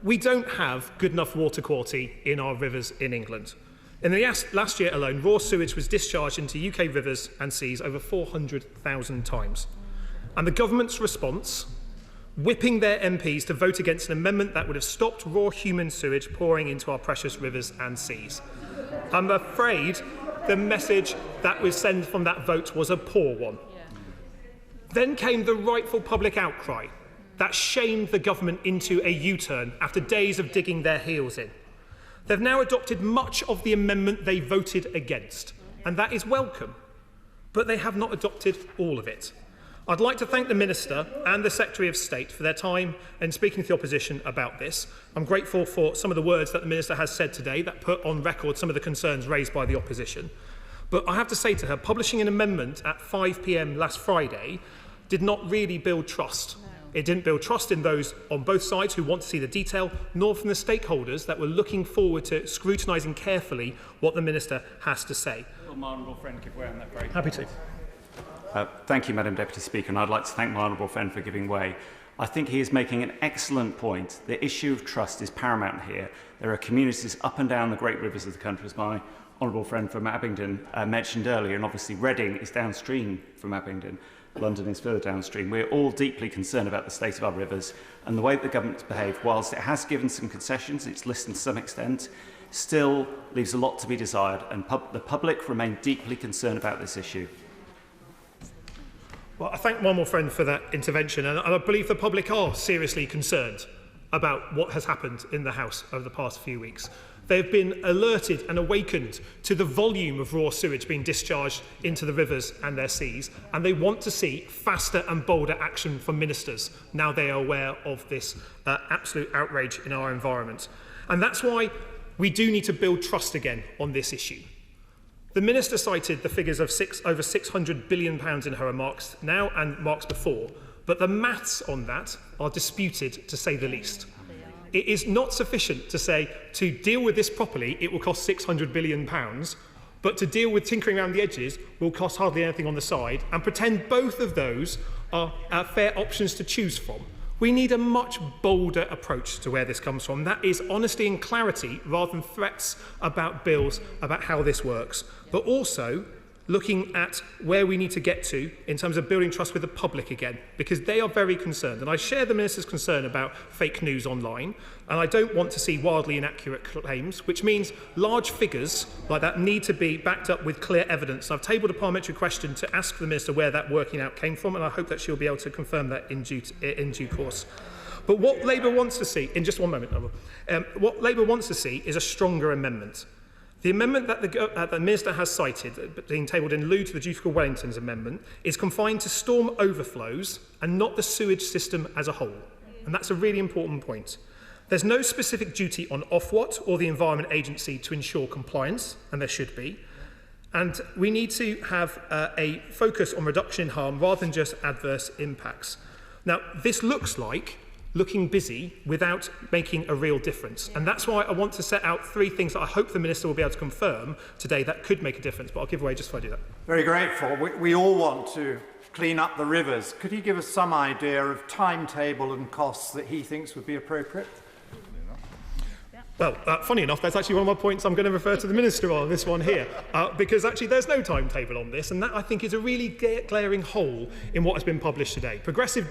[SPEAKER 1] we don't have good enough water quality in our rivers in England. In the last year alone, raw sewage was discharged into UK rivers and seas over 400,000 times. And the government's response, whipping their MPs to vote against an amendment that would have stopped raw human sewage pouring into our precious rivers and seas. I'm afraid the message that was sent from that vote was a poor one. Then came the rightful public outcry that shamed the government into a U-turn after days of digging their heels in. They've now adopted much of the amendment they voted against, and that is welcome, but they have not adopted all of it. I'd like to thank the Minister and the Secretary of State for their time in speaking to the opposition about this. I'm grateful for some of the words that the Minister has said today that put on record some of the concerns raised by the opposition. But I have to say to her, publishing an amendment at 5 p.m. last Friday did not really build trust. It didn't build trust in those on both sides who want to see the detail, nor from the stakeholders that were looking forward to scrutinising carefully what the Minister has to say.
[SPEAKER 11] Will my honourable friend give way on that very
[SPEAKER 1] Happy to.
[SPEAKER 11] Thank you, Madam Deputy Speaker, and I'd like to thank my honourable friend for giving way. I think he is making an excellent point. The issue of trust is paramount here. There are communities up and down the great rivers of the country, as my honourable friend from Abingdon mentioned earlier, and obviously Reading is downstream from Abingdon. London is further downstream. We're all deeply concerned about the state of our rivers and the way that the government has behaved. Whilst it has given some concessions, it's listened to some extent, still leaves a lot to be desired, and the public remain deeply concerned about this issue.
[SPEAKER 1] Well, I thank one more friend for that intervention, and I believe the public are seriously concerned about what has happened in the House over the past few weeks. They've been alerted and awakened to the volume of raw sewage being discharged into the rivers and their seas, and they want to see faster and bolder action from ministers now they are aware of this absolute outrage in our environment. And that's why we do need to build trust again on this issue. The Minister cited the figures of over £600 billion in her remarks now and remarks before, but the maths on that are disputed, to say the least. It is not sufficient to say to deal with this properly it will cost £600 billion, but to deal with tinkering around the edges will cost hardly anything on the side, and pretend both of those are fair options to choose from. We need a much bolder approach to where this comes from. That is honesty and clarity rather than threats about bills, about how this works, but also looking at where we need to get to in terms of building trust with the public again, because they are very concerned. And I share the Minister's concern about fake news online, and I don't want to see wildly inaccurate claims, which means large figures like that need to be backed up with clear evidence. I've tabled a parliamentary question to ask the Minister where that working out came from, and I hope that she'll be able to confirm that in due course. But what Labour wants to see, in just one moment, what Labour wants to see is a stronger amendment. The amendment that the Minister has cited, being tabled in lieu to the Duke of Wellington's amendment, is confined to storm overflows and not the sewage system as a whole. And that's a really important point. There's no specific duty on Ofwat or the Environment Agency to ensure compliance, and there should be. And we need to have a focus on reduction in harm rather than just adverse impacts. Now, this looks like looking busy without making a real difference. And that's why I want to set out 3 things that I hope the Minister will be able to confirm today that could make a difference, but I'll give away just before I do that.
[SPEAKER 17] Very grateful. We all want to clean up the rivers. Could he give us some idea of timetable and costs that he thinks would be appropriate?
[SPEAKER 1] Well, funny enough, that's actually one of my points I'm going to refer to the Minister on this one here, because actually there's no timetable on this, and that I think is a really glaring hole in what has been published today. Progressive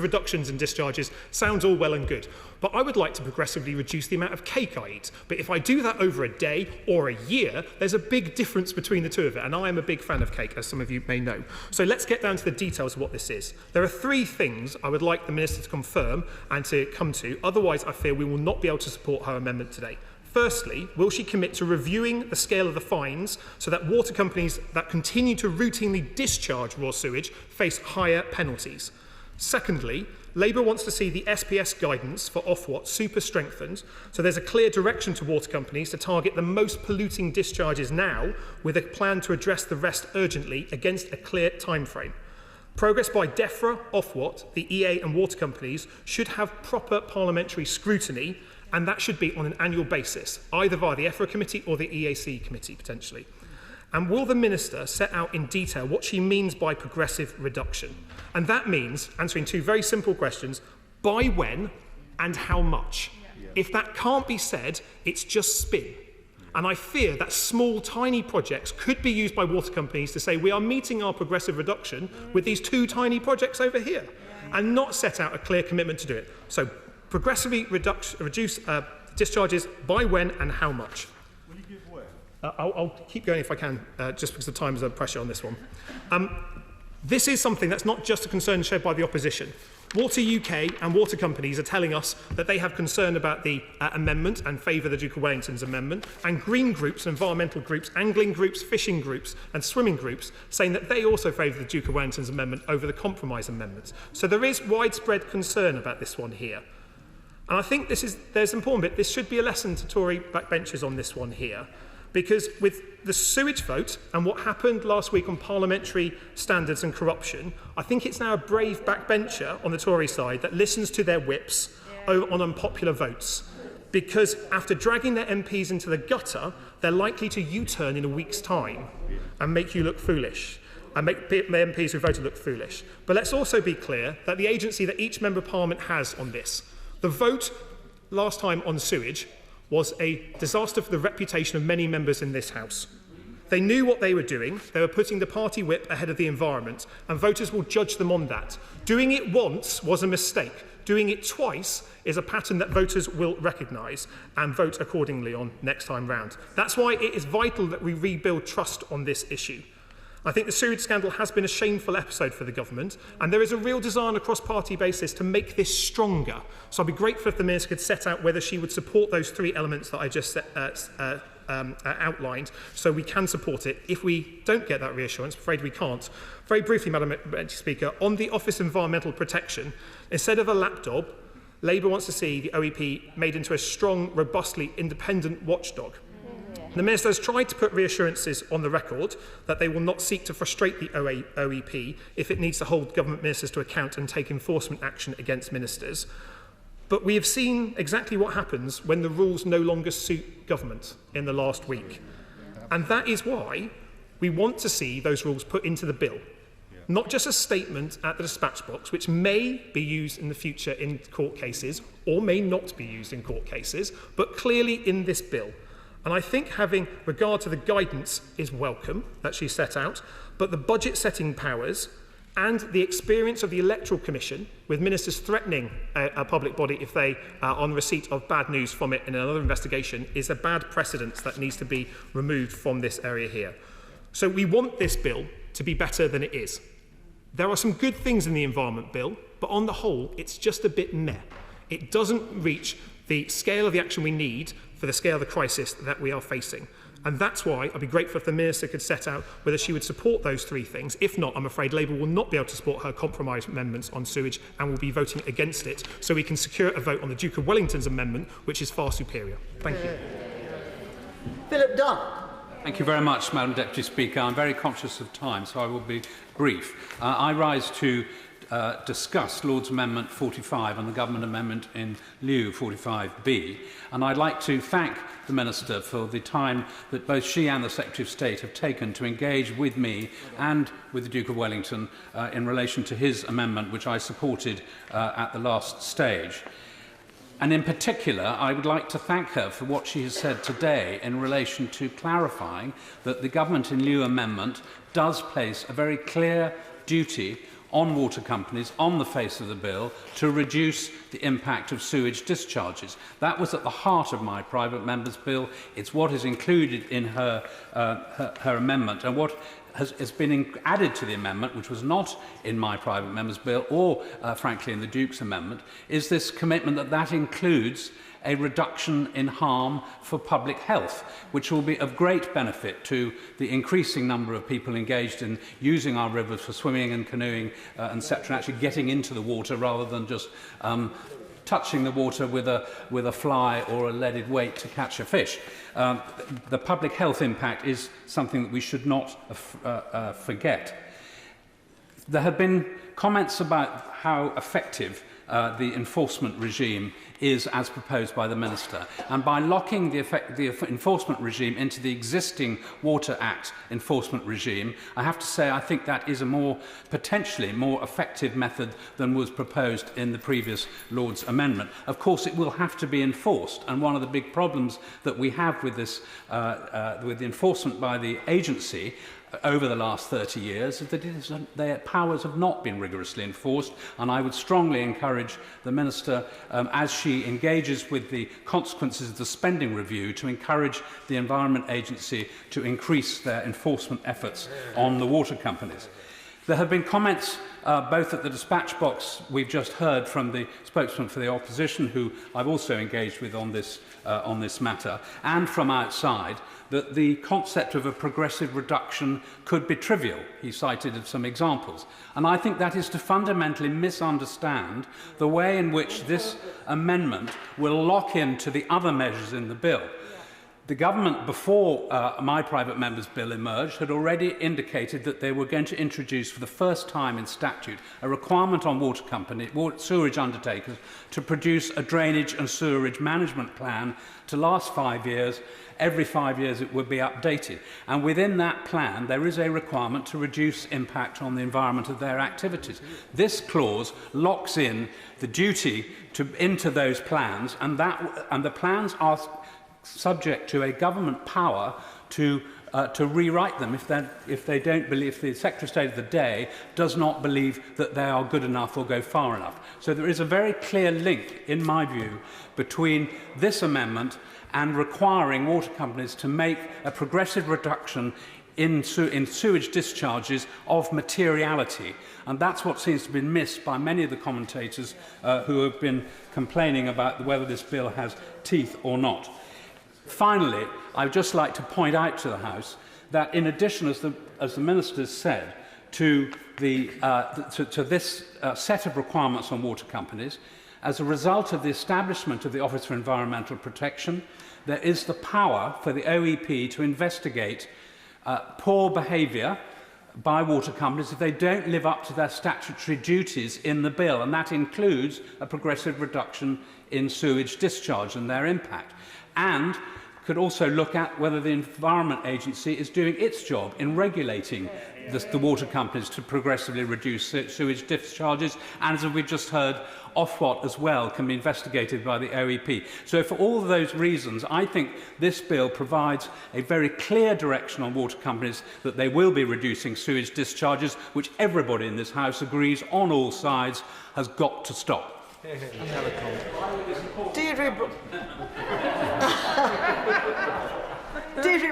[SPEAKER 1] reductions in discharges sounds all well and good, but I would like to progressively reduce the amount of cake I eat. But if I do that over a day or a year, there's a big difference between the two of it, and I am a big fan of cake, as some of you may know. So let's get down to the details of what this is. There are 3 things I would like the Minister to confirm and to come to, otherwise I fear we will not be able to support her amendment today. Firstly, will she commit to reviewing the scale of the fines so that water companies that continue to routinely discharge raw sewage face higher penalties? Secondly, Labour wants to see the SPS guidance for Ofwat super strengthened, so there's a clear direction to water companies to target the most polluting discharges now, with a plan to address the rest urgently against a clear timeframe. Progress by DEFRA, Ofwat, the EA and water companies should have proper parliamentary scrutiny, and that should be on an annual basis, either via the EFRA committee or the EAC committee potentially. And will the Minister set out in detail what she means by progressive reduction? And that means answering two very simple questions: by when and how much? If that can't be said, it's just spin. And I fear that small, tiny projects could be used by water companies to say we are meeting our progressive reduction with these two tiny projects over here, and not set out a clear commitment to do it. So progressively reduce discharges, by when and how much? I'll keep going if I can, just because the time is under pressure on this one. This is something that's not just a concern shared by the opposition. Water UK and water companies are telling us that they have concern about the amendment and favour the Duke of Wellington's amendment, and green groups, environmental groups, angling groups, fishing groups and swimming groups saying that they also favour the Duke of Wellington's amendment over the compromise amendments. So there is widespread concern about this one here. And I think there's an important bit. This should be a lesson to Tory backbenchers on this one here. Because with the sewage vote and what happened last week on parliamentary standards and corruption, I think it's now a brave backbencher on the Tory side that listens to their whips on unpopular votes. Because after dragging their MPs into the gutter, they're likely to U-turn in a week's time and make you look foolish, and make MPs who voted look foolish. But let's also be clear that the agency that each Member of Parliament has on this, the vote last time on sewage was a disaster for the reputation of many members in this House. They knew what they were doing. They were putting the party whip ahead of the environment, and voters will judge them on that. Doing it once was a mistake. Doing it twice is a pattern that voters will recognise and vote accordingly on next time round. That's why it is vital that we rebuild trust on this issue. I think the sewage scandal has been a shameful episode for the government, and there is a real desire on a cross-party basis to make this stronger. So I'd be grateful if the Minister could set out whether she would support those three elements that I just outlined, so we can support it. If we don't get that reassurance, I'm afraid we can't. Very briefly, Madam Speaker, on the Office of Environmental Protection, instead of a lapdog, Labour wants to see the OEP made into a strong, robustly independent watchdog. The Minister has tried to put reassurances on the record that they will not seek to frustrate the OEP if it needs to hold government ministers to account and take enforcement action against ministers. But we have seen exactly what happens when the rules no longer suit government in the last week. And that is why we want to see those rules put into the bill. Not just a statement at the dispatch box, which may be used in the future in court cases or may not be used in court cases, but clearly in this bill. And I think having regard to the guidance is welcome that she set out, but the budget setting powers and the experience of the Electoral Commission, with ministers threatening a public body if they are on receipt of bad news from it in another investigation, is a bad precedent that needs to be removed from this area here. So we want this bill to be better than it is. There are some good things in the Environment Bill, but on the whole, it's just a bit meh. It doesn't reach the scale of the action we need for the scale of the crisis that we are facing. And that's why I'd be grateful if the Minister could set out whether she would support those three things. If not, I'm afraid Labour will not be able to support her compromise amendments on sewage and will be voting against it, so we can secure a vote on the Duke of Wellington's amendment, which is far superior. Thank you.
[SPEAKER 14] Philip Dunn.
[SPEAKER 8] Thank you very much, Madam Deputy Speaker. I'm very conscious of time, so I will be brief. I rise to discuss Lord's Amendment 45 and the Government Amendment in lieu 45B. And I'd like to thank the Minister for the time that both she and the Secretary of State have taken to engage with me and with the Duke of Wellington in relation to his amendment, which I supported at the last stage. And in particular, I would like to thank her for what she has said today in relation to clarifying that the Government in lieu amendment does place a very clear duty on water companies on the face of the bill to reduce the impact of sewage discharges. That was at the heart of my private member's bill. It's what is included in her amendment, and what has been added to the amendment, which was not in my private member's bill or, frankly, in the Duke's amendment, is this commitment that includes a reduction in harm for public health, which will be of great benefit to the increasing number of people engaged in using our rivers for swimming and canoeing and etc., actually getting into the water rather than just touching the water with a fly or a leaded weight to catch a fish. The public health impact is something that we should not forget. There have been comments about how effective the enforcement regime is as proposed by the Minister. And by locking the enforcement regime into the existing Water Act enforcement regime, I have to say I think that is a potentially more effective method than was proposed in the previous Lord's Amendment. Of course, it will have to be enforced, and one of the big problems that we have with this, with the enforcement by the agency over the last 30 years is that their powers have not been rigorously enforced, and I would strongly encourage the Minister, as she engages with the consequences of the spending review, to encourage the Environment Agency to increase their enforcement efforts on the water companies. There have been comments both at the dispatch box we've just heard from the spokesman for the opposition, who I've also engaged with on this matter, and from outside, that the concept of a progressive reduction could be trivial. He cited some examples. And I think that is to fundamentally misunderstand the way in which this amendment will lock into the other measures in the bill. The government, before my private member's bill emerged, had already indicated that they were going to introduce for the first time in statute a requirement on water companies, sewerage undertakers, to produce a drainage and sewerage management plan to last 5 years. Every 5 years it would be updated. And within that plan, there is a requirement to reduce impact on the environment of their activities. This clause locks in the duty into those plans, and the plans are subject to a government power to rewrite them if they don't believe, if the Secretary of State of the day does not believe that they are good enough or go far enough. So there is a very clear link, in my view, between this amendment and requiring water companies to make a progressive reduction in sewage discharges of materiality. And that's what seems to have been missed by many of the commentators who have been complaining about whether this bill has teeth or not. Finally, I would just like to point out to the House that in addition, as the Minister said, to this set of requirements on water companies, as a result of the establishment of the Office for Environmental Protection, there is the power for the OEP to investigate poor behaviour by water companies if they don't live up to their statutory duties in the bill, and that includes a progressive reduction in sewage discharge and their impact, and could also look at whether the Environment Agency is doing its job in regulating the water companies to progressively reduce sewage discharges, and as we've just heard, Ofwat as well can be investigated by the OEP. So for all of those reasons, I think this bill provides a very clear direction on water companies that they will be reducing sewage discharges, which everybody in this House agrees on all sides has got to stop.
[SPEAKER 4] Deirdre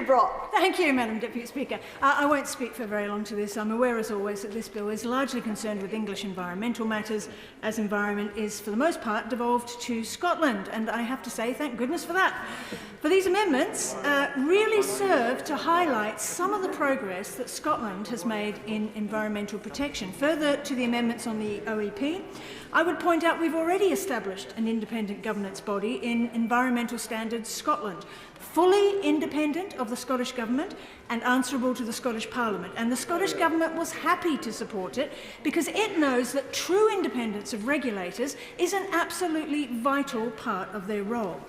[SPEAKER 4] Brock. Thank you, Madam Deputy Speaker. I won't speak for very long to this. I'm aware, as always, that this bill is largely concerned with English environmental matters, as environment is, for the most part, devolved to Scotland. And I have to say, thank goodness for that. But these amendments really serve to highlight some of the progress that Scotland has made in environmental protection. Further to the amendments on the OEP, I would point out we've already established an independent governance body in Environmental Standards Scotland, fully independent of the Scottish Government and answerable to the Scottish Parliament. And the Scottish Government was happy to support it because it knows that true independence of regulators is an absolutely vital part of their role.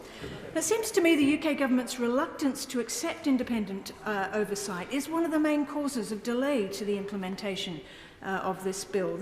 [SPEAKER 4] It seems to me the UK Government's reluctance to accept independent oversight is one of the main causes of delay to the implementation of this bill.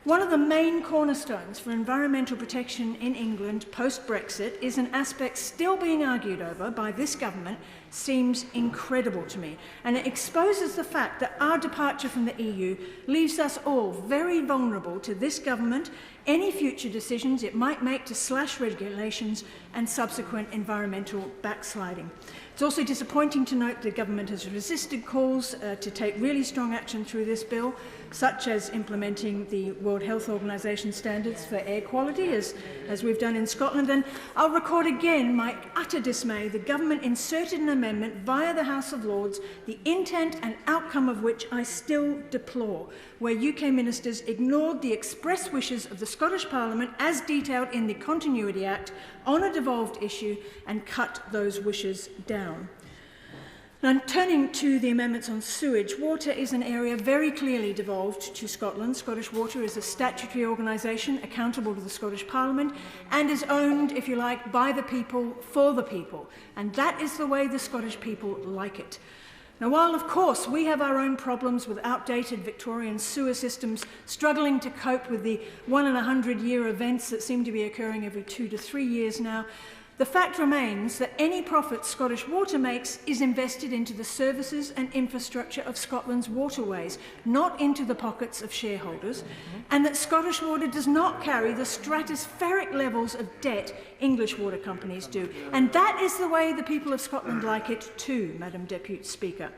[SPEAKER 4] One of the main cornerstones for environmental protection in England post-Brexit is an aspect still being argued over by this government seems incredible to me, and it exposes the fact that our departure from the EU leaves us all very vulnerable to this government, any future decisions it might make to slash regulations and subsequent environmental backsliding. It's also disappointing to note the government has resisted calls to take really strong action through this bill, such as implementing the World Health Organization standards for air quality, as we've done in Scotland. And I'll record again my utter dismay. The government inserted an amendment via the House of Lords, the intent and outcome of which I still deplore, where UK ministers ignored the express wishes of the Scottish Parliament as detailed in the Continuity Act on a devolved issue and cut those wishes down. Now, turning to the amendments on sewage, water is an area very clearly devolved to Scotland. Scottish Water is a statutory organisation accountable to the Scottish Parliament and is owned, if you like, by the people for the people. And that is the way the Scottish people like it. Now, while, of course, we have our own problems with outdated Victorian sewer systems struggling to cope with the 1-in-100-year events that seem to be occurring every 2 to 3 years now, the fact remains that any profit Scottish Water makes is invested into the services and infrastructure of Scotland's waterways, not into the pockets of shareholders, and that Scottish Water does not carry the stratospheric levels of debt English water companies do. And that is the way the people of Scotland like it too, Madam Deputy Speaker.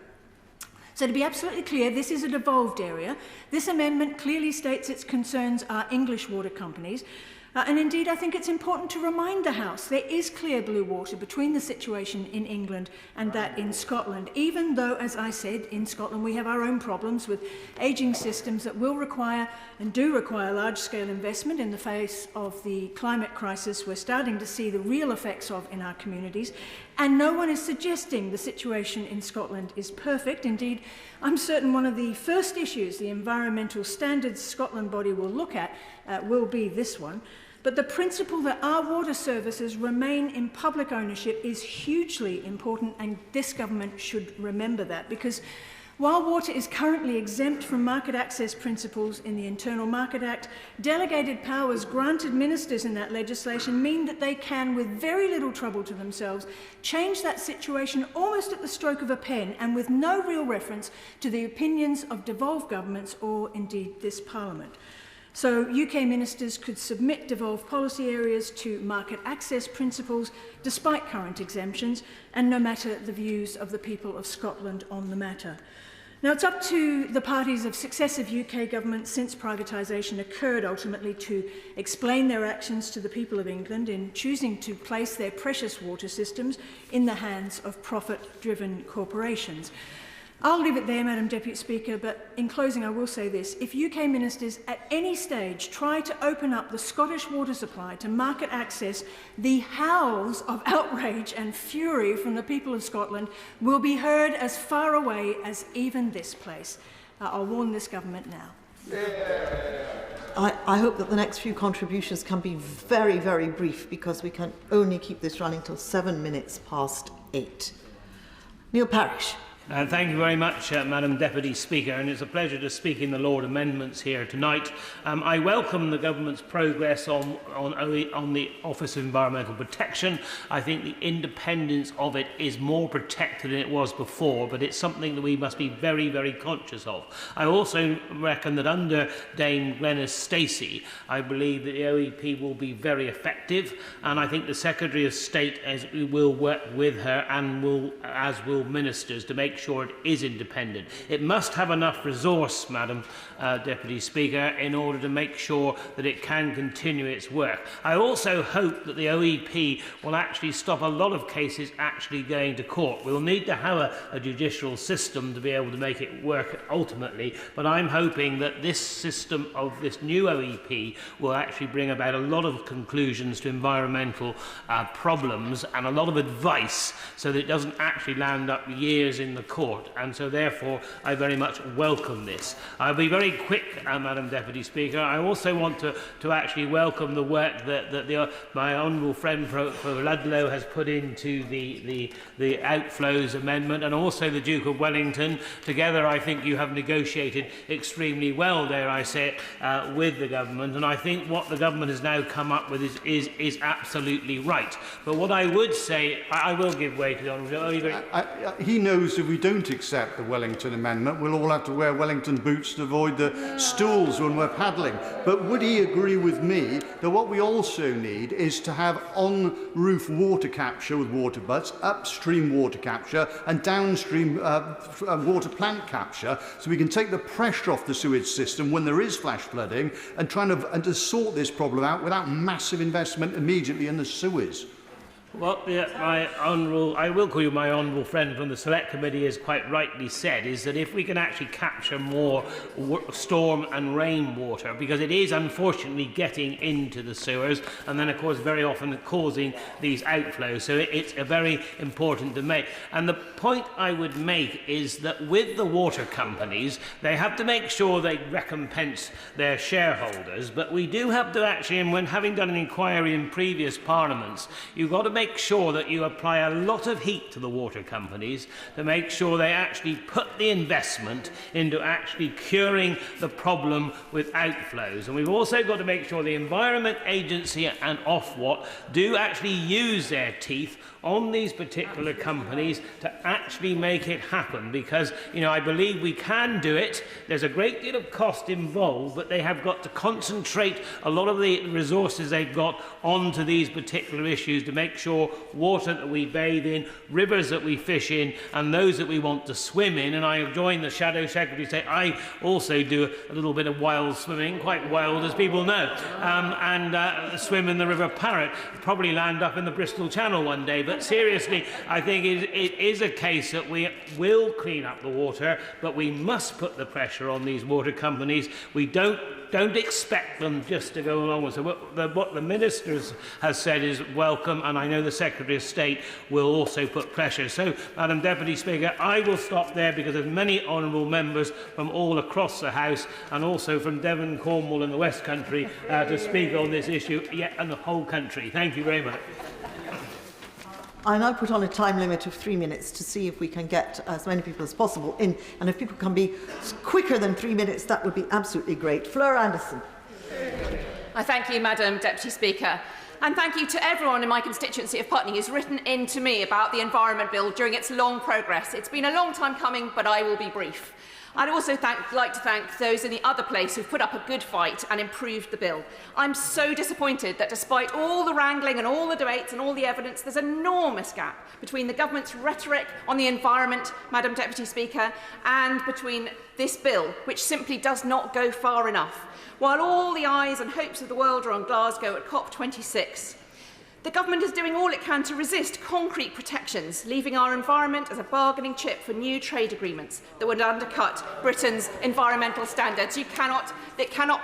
[SPEAKER 4] So to be absolutely clear, this is a devolved area. This amendment clearly states its concerns are English water companies. And indeed, I think it's important to remind the House there is clear blue water between the situation in England and that in Scotland, even though, as I said, in Scotland we have our own problems with ageing systems that will require and do require large-scale investment in the face of the climate crisis we're starting to see the real effects of in our communities. And no one is suggesting the situation in Scotland is perfect. Indeed, I'm certain one of the first issues the Environmental Standards Scotland body will look at will be this one. But the principle that our water services remain in public ownership is hugely important, and this government should remember that, because while water is currently exempt from market access principles in the Internal Market Act, delegated powers granted ministers in that legislation mean that they can, with very little trouble to themselves, change that situation almost at the stroke of a pen and with no real reference to the opinions of devolved governments or indeed this Parliament. So UK ministers could submit devolved policy areas to market access principles despite current exemptions and no matter the views of the people of Scotland on the matter. Now, it's up to the parties of successive UK governments since privatisation occurred ultimately to explain their actions to the people of England in choosing to place their precious water systems in the hands of profit-driven corporations. I'll leave it there, Madam Deputy Speaker, but in closing I will say this. If UK ministers at any stage try to open up the Scottish water supply to market access, the howls of outrage and fury from the people of Scotland will be heard as far away as even this place. I'll warn this government now.
[SPEAKER 14] I hope that the next few contributions can be very, very brief, because we can only keep this running till 8:07. Neil Parish.
[SPEAKER 5] Thank you very much, Madam Deputy Speaker, and it's a pleasure to speak in the Lord Amendments here tonight. I welcome the Government's progress on the Office of Environmental Protection. I think the independence of it is more protected than it was before, but it's something that we must be very, very conscious of. I also reckon that under Dame Glenys Stacey, I believe that the OEP will be very effective, and I think the Secretary of State will work with her and as will ministers to make sure it is independent. It must have enough resource, Madam Deputy Speaker, in order to make sure that it can continue its work. I also hope that the OEP will actually stop a lot of cases actually going to court. We'll need to have a judicial system to be able to make it work ultimately, but I'm hoping that this system of this new OEP will actually bring about a lot of conclusions to environmental problems and a lot of advice, so that it doesn't actually land up years in the court, and so therefore I very much welcome this. I'll be very quick, Madam Deputy Speaker. I also want to actually welcome the work that my honourable friend for Ludlow has put into the outflows amendment, and also the Duke of Wellington. Together I think you have negotiated extremely well, dare I say it, with the government, and I think what the government has now come up with is absolutely right. But what I would say, I will give way to the honourable.
[SPEAKER 17] He knows of we don't accept the Wellington Amendment, we'll all have to wear Wellington boots to avoid the stools when we're paddling. But would he agree with me that what we also need is to have on-roof water capture with water butts, upstream water capture and downstream water plant capture, so we can take the pressure off the sewage system when there is flash flooding and to sort this problem out without massive investment immediately in the sewers?
[SPEAKER 5] Well, I will call you my honourable friend from the Select Committee, has quite rightly said, is that if we can actually capture more storm and rain water, because it is unfortunately getting into the sewers and then of course very often causing these outflows, so it's a very important to make. And the point I would make is that with the water companies, they have to make sure they recompense their shareholders, but we do have to actually, and when having done an inquiry in previous parliaments, you've got to make sure that you apply a lot of heat to the water companies to make sure they actually put the investment into actually curing the problem with outflows. And we've also got to make sure the Environment Agency and Ofwat do actually use their teeth on these particular companies to actually make it happen, because I believe we can do it. There's a great deal of cost involved, but they have got to concentrate a lot of the resources they've got onto these particular issues to make sure water that we bathe in, rivers that we fish in and those that we want to swim in, and I join the Shadow Secretary to say I also do a little bit of wild swimming, quite wild as people know, and swim in the River Parrett, probably land up in the Bristol Channel one day. But seriously, I think it is a case that we will clean up the water, but we must put the pressure on these water companies. We don't expect them just to go along with it. So what the Ministers has said is welcome, and I know the Secretary of State will also put pressure. So, Madam Deputy Speaker, I will stop there because there's many honourable members from all across the House and also from Devon, Cornwall and the West Country to speak on this issue, and the whole country. Thank you very much.
[SPEAKER 14] I now put on a time limit of 3 minutes to see if we can get as many people as possible in, and if people can be quicker than 3 minutes, that would be absolutely great. Fleur Anderson.
[SPEAKER 6] I thank you, Madam Deputy Speaker. And thank you to everyone in my constituency of Putney who's written in to me about the Environment Bill during its long progress. It's been a long time coming, but I will be brief. I'd also like to thank those in the other place who've put up a good fight and improved the bill. I'm so disappointed that despite all the wrangling and all the debates and all the evidence, there's an enormous gap between the government's rhetoric on the environment, Madam Deputy Speaker, and between this bill, which simply does not go far enough. While all the eyes and hopes of the world are on Glasgow at COP26, the government is doing all it can to resist concrete protections, leaving our environment as a bargaining chip for new trade agreements that would undercut Britain's environmental standards. It cannot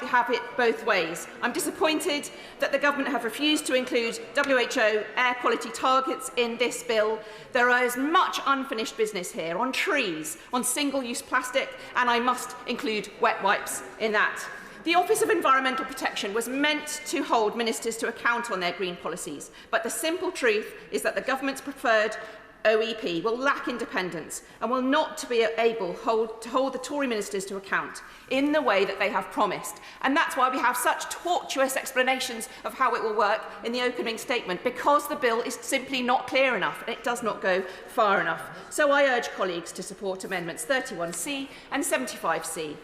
[SPEAKER 6] have it both ways. I'm disappointed that the government have refused to include WHO air quality targets in this bill. There is much unfinished business here on trees, on single-use plastic, and I must include wet wipes in that. The Office of Environmental Protection was meant to hold ministers to account on their green policies, but the simple truth is that the government's preferred OEP will lack independence and will not be able to hold the Tory ministers to account in the way that they have promised. And that's why we have such tortuous explanations of how it will work in the opening statement, because the bill is simply not clear enough and it does not go far enough. So I urge colleagues to support Amendments 31C and 75C.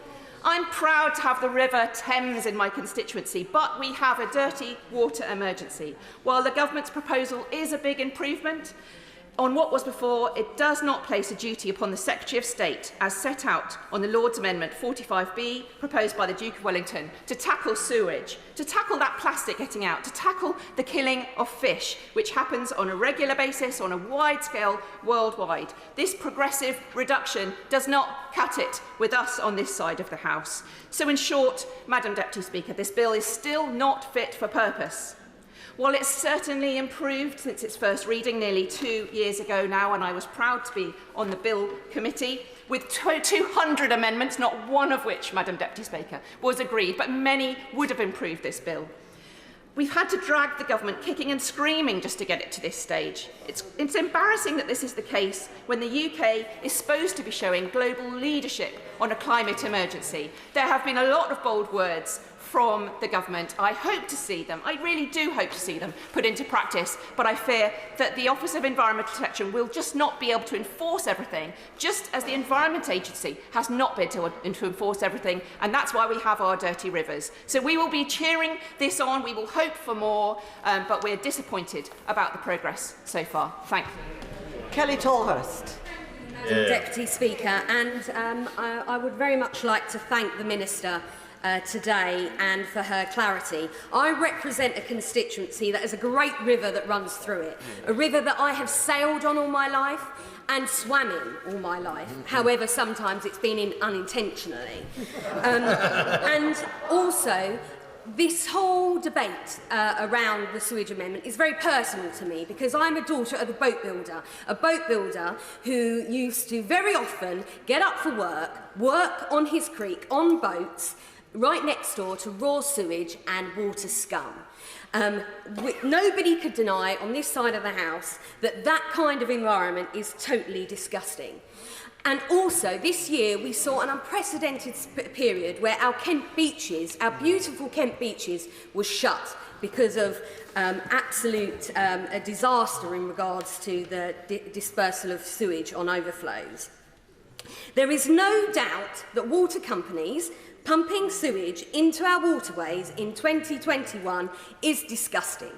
[SPEAKER 6] I'm proud to have the River Thames in my constituency, but we have a dirty water emergency. While the government's proposal is a big improvement on what was before, it does not place a duty upon the Secretary of State, as set out on the Lord's Amendment 45B, proposed by the Duke of Wellington, to tackle sewage, to tackle that plastic getting out, to tackle the killing of fish, which happens on a regular basis, on a wide scale, worldwide. This progressive reduction does not cut it with us on this side of the House. So in short, Madam Deputy Speaker, this bill is still not fit for purpose. While it's certainly improved since its first reading nearly 2 years ago now, and I was proud to be on the Bill Committee, with 200 amendments, not one of which, Madam Deputy Speaker, was agreed, but many would have improved this bill. We've had to drag the government kicking and screaming just to get it to this stage. It's embarrassing that this is the case when the UK is supposed to be showing global leadership on a climate emergency. There have been a lot of bold words from the government. I hope to see them, I really do hope to see them put into practice, but I fear that the Office of Environmental Protection will just not be able to enforce everything, just as the Environment Agency has not been able to enforce everything, and that's why we have our dirty rivers. So we will be cheering this on, we will hope for more, but we're disappointed about the progress so far. Thank you.
[SPEAKER 14] Kelly Tolhurst.
[SPEAKER 16] Deputy Speaker, and I would very much like to thank the Minister today and for her clarity. I represent a constituency that has a great river that runs through it, a river that I have sailed on all my life and swam in all my life. However, sometimes it's been in unintentionally. And also, this whole debate around the sewage amendment is very personal to me because I'm a daughter of a boat builder who used to very often get up for work on his creek, on boats, right next door to raw sewage and water scum. Nobody could deny on this side of the House that that kind of environment is totally disgusting. And also, this year, we saw an unprecedented period where our Kent beaches, our beautiful Kent beaches, were shut because of absolute a disaster in regards to the dispersal of sewage on overflows. There is no doubt that water companies pumping sewage into our waterways in 2021 is disgusting.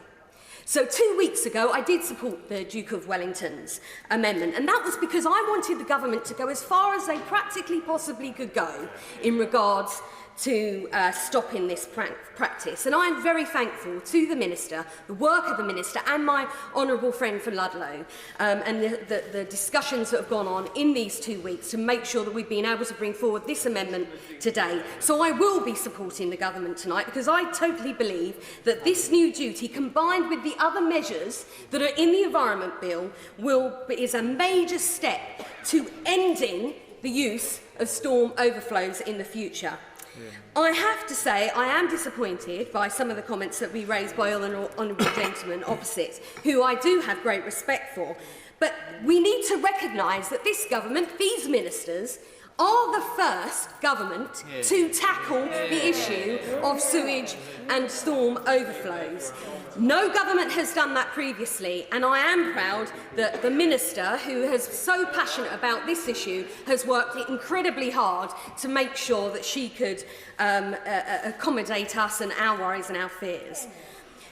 [SPEAKER 16] So 2 weeks ago, I did support the Duke of Wellington's amendment, and that was because I wanted the government to go as far as they practically possibly could go in regards to stopping this practice. And I am very thankful to the Minister, the work of the Minister and my honourable friend from Ludlow, and the discussions that have gone on in these 2 weeks to make sure that we've been able to bring forward this amendment today. So I will be supporting the government tonight because I totally believe that this new duty, combined with the other measures that are in the Environment Bill, is a major step to ending the use of storm overflows in the future. I have to say I am disappointed by some of the comments that we raised by honourable gentlemen opposite, who I do have great respect for. But we need to recognise that this government, these ministers, are the first government to tackle the issue of sewage and storm overflows. No government has done that previously, and I am proud that the Minister, who is so passionate about this issue, has worked incredibly hard to make sure that she could accommodate us and our worries and our fears.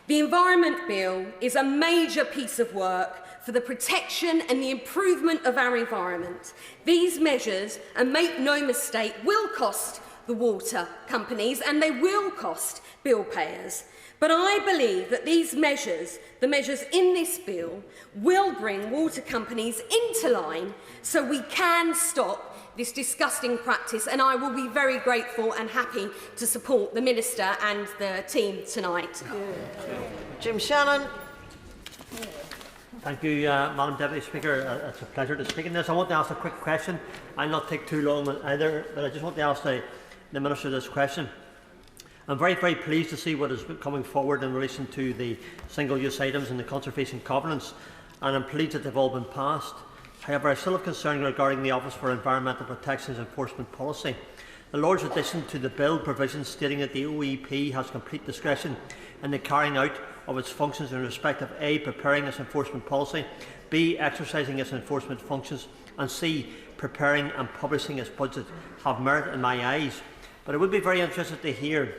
[SPEAKER 16] The Environment Bill is a major piece of work for the protection and the improvement of our environment. These measures, and make no mistake, will cost the water companies and they will cost bill payers. But I believe that these measures, the measures in this bill, will bring water companies into line so we can stop this disgusting practice, and I will be very grateful and happy to support the Minister and the team tonight.
[SPEAKER 14] Jim Shannon.
[SPEAKER 18] Thank you, Madam Deputy Speaker. It's a pleasure to speak in this. I want to ask a quick question. I'll not take too long either, but I just want to ask the Minister this question. I'm very, very pleased to see what is coming forward in relation to the single-use items and the conservation covenants, and I'm pleased that they've all been passed. However, I still have concern regarding the Office for Environmental Protection's enforcement policy. The Lord's addition to the bill provisions stating that the OEP has complete discretion in the carrying out of its functions in respect of A. preparing its enforcement policy, B. exercising its enforcement functions, and C. preparing and publishing its budget have merit in my eyes. But I would be very interested to hear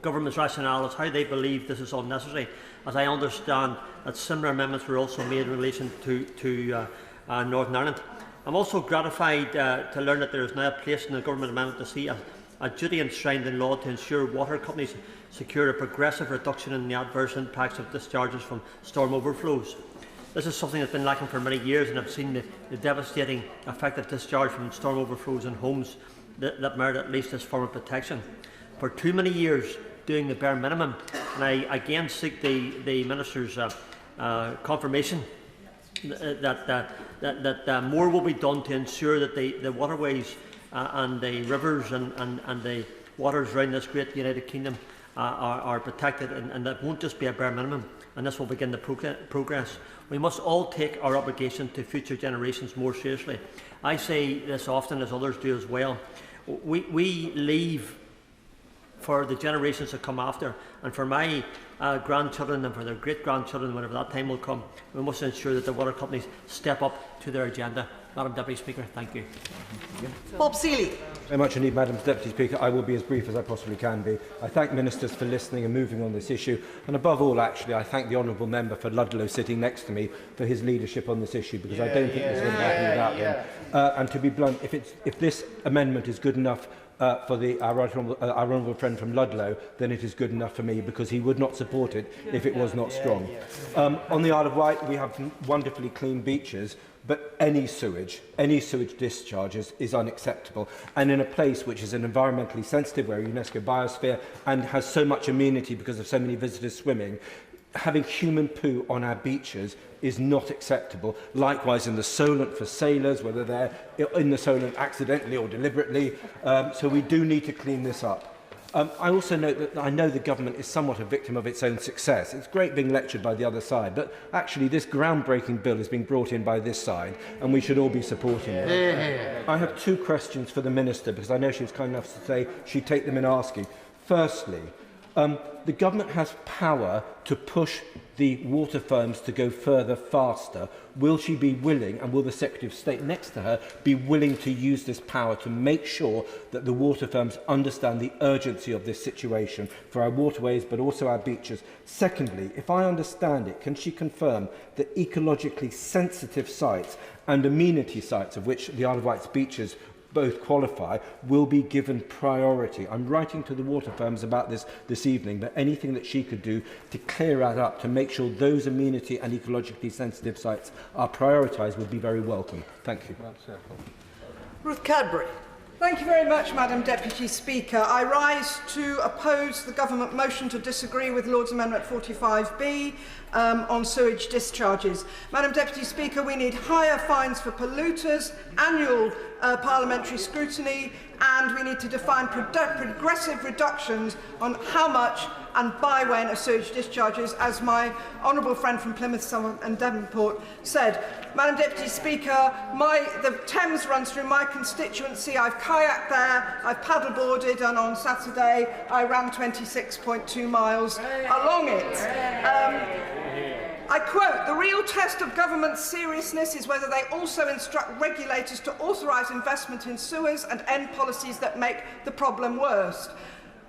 [SPEAKER 18] Government's rationale as how they believe this is unnecessary, as I understand that similar amendments were also made in relation to Northern Ireland. I'm also gratified to learn that there is now a place in the Government amendment to see a duty enshrined in law to ensure water companies secure a progressive reduction in the adverse impacts of discharges from storm overflows. This is something that's been lacking for many years, and I've seen the devastating effect of discharge from storm overflows in homes that merit at least this form of protection. For too many years doing the bare minimum, and I again seek the Minister's confirmation that more will be done to ensure that the waterways and the rivers and the waters around this great United Kingdom are protected, and that won't just be a bare minimum, and this will begin the progress. We must all take our obligation to future generations more seriously. I say this often, as others do as well. We leave for the generations that come after, and for my grandchildren and for their great-grandchildren, whenever that time will come, we must ensure that the water companies step up to their agenda. Madam Deputy Speaker, thank you.
[SPEAKER 14] Bob Seeley.
[SPEAKER 7] Very much indeed, Madam Deputy Speaker. I will be as brief as I possibly can be. I thank ministers for listening and moving on this issue, and above all, actually, I thank the honourable member for Ludlow sitting next to me for his leadership on this issue, because I don't think this would have happened without him. And to be blunt, if this amendment is good enough for our honourable friend from Ludlow, then it is good enough for me, because he would not support it if it was not strong. On the Isle of Wight, we have wonderfully clean beaches, but any sewage discharges is unacceptable. And in a place which is an environmentally sensitive, where UNESCO biosphere, and has so much amenity because of so many visitors swimming, having human poo on our beaches is not acceptable. Likewise in the Solent for sailors, whether they're in the Solent accidentally or deliberately. So we do need to clean this up. I also note that I know the government is somewhat a victim of its own success. It's great being lectured by the other side, but actually this groundbreaking bill is being brought in by this side, and we should all be supporting it. I have two questions for the Minister, because I know she was kind enough to say she'd take them in asking. Firstly, the government has power to push the water firms to go further faster. Will she be willing, and will the Secretary of State next to her be willing to use this power to make sure that the water firms understand the urgency of this situation for our waterways but also our beaches? Secondly, if I understand it, can she confirm that ecologically sensitive sites and amenity sites, of which the Isle of Wight's beaches both qualify, will be given priority? I'm writing to the water firms about this evening, but anything that she could do to clear that up, to make sure those amenity and ecologically sensitive sites are prioritised, would be very welcome. Thank you.
[SPEAKER 14] Ruth Cadbury.
[SPEAKER 9] Thank you very much, Madam Deputy Speaker. I rise to oppose the Government motion to disagree with Lord's Amendment 45B on sewage discharges. Madam Deputy Speaker, we need higher fines for polluters, annual parliamentary scrutiny, and we need to define progressive reductions on how much and by when a sewage discharges, as my honourable friend from Plymouth and Devonport said. Madam Deputy Speaker, the Thames runs through my constituency. I've kayaked there, I've paddleboarded, and on Saturday I ran 26.2 miles along it. I quote, "The real test of government's seriousness is whether they also instruct regulators to authorise investment in sewers and end policies that make the problem worse."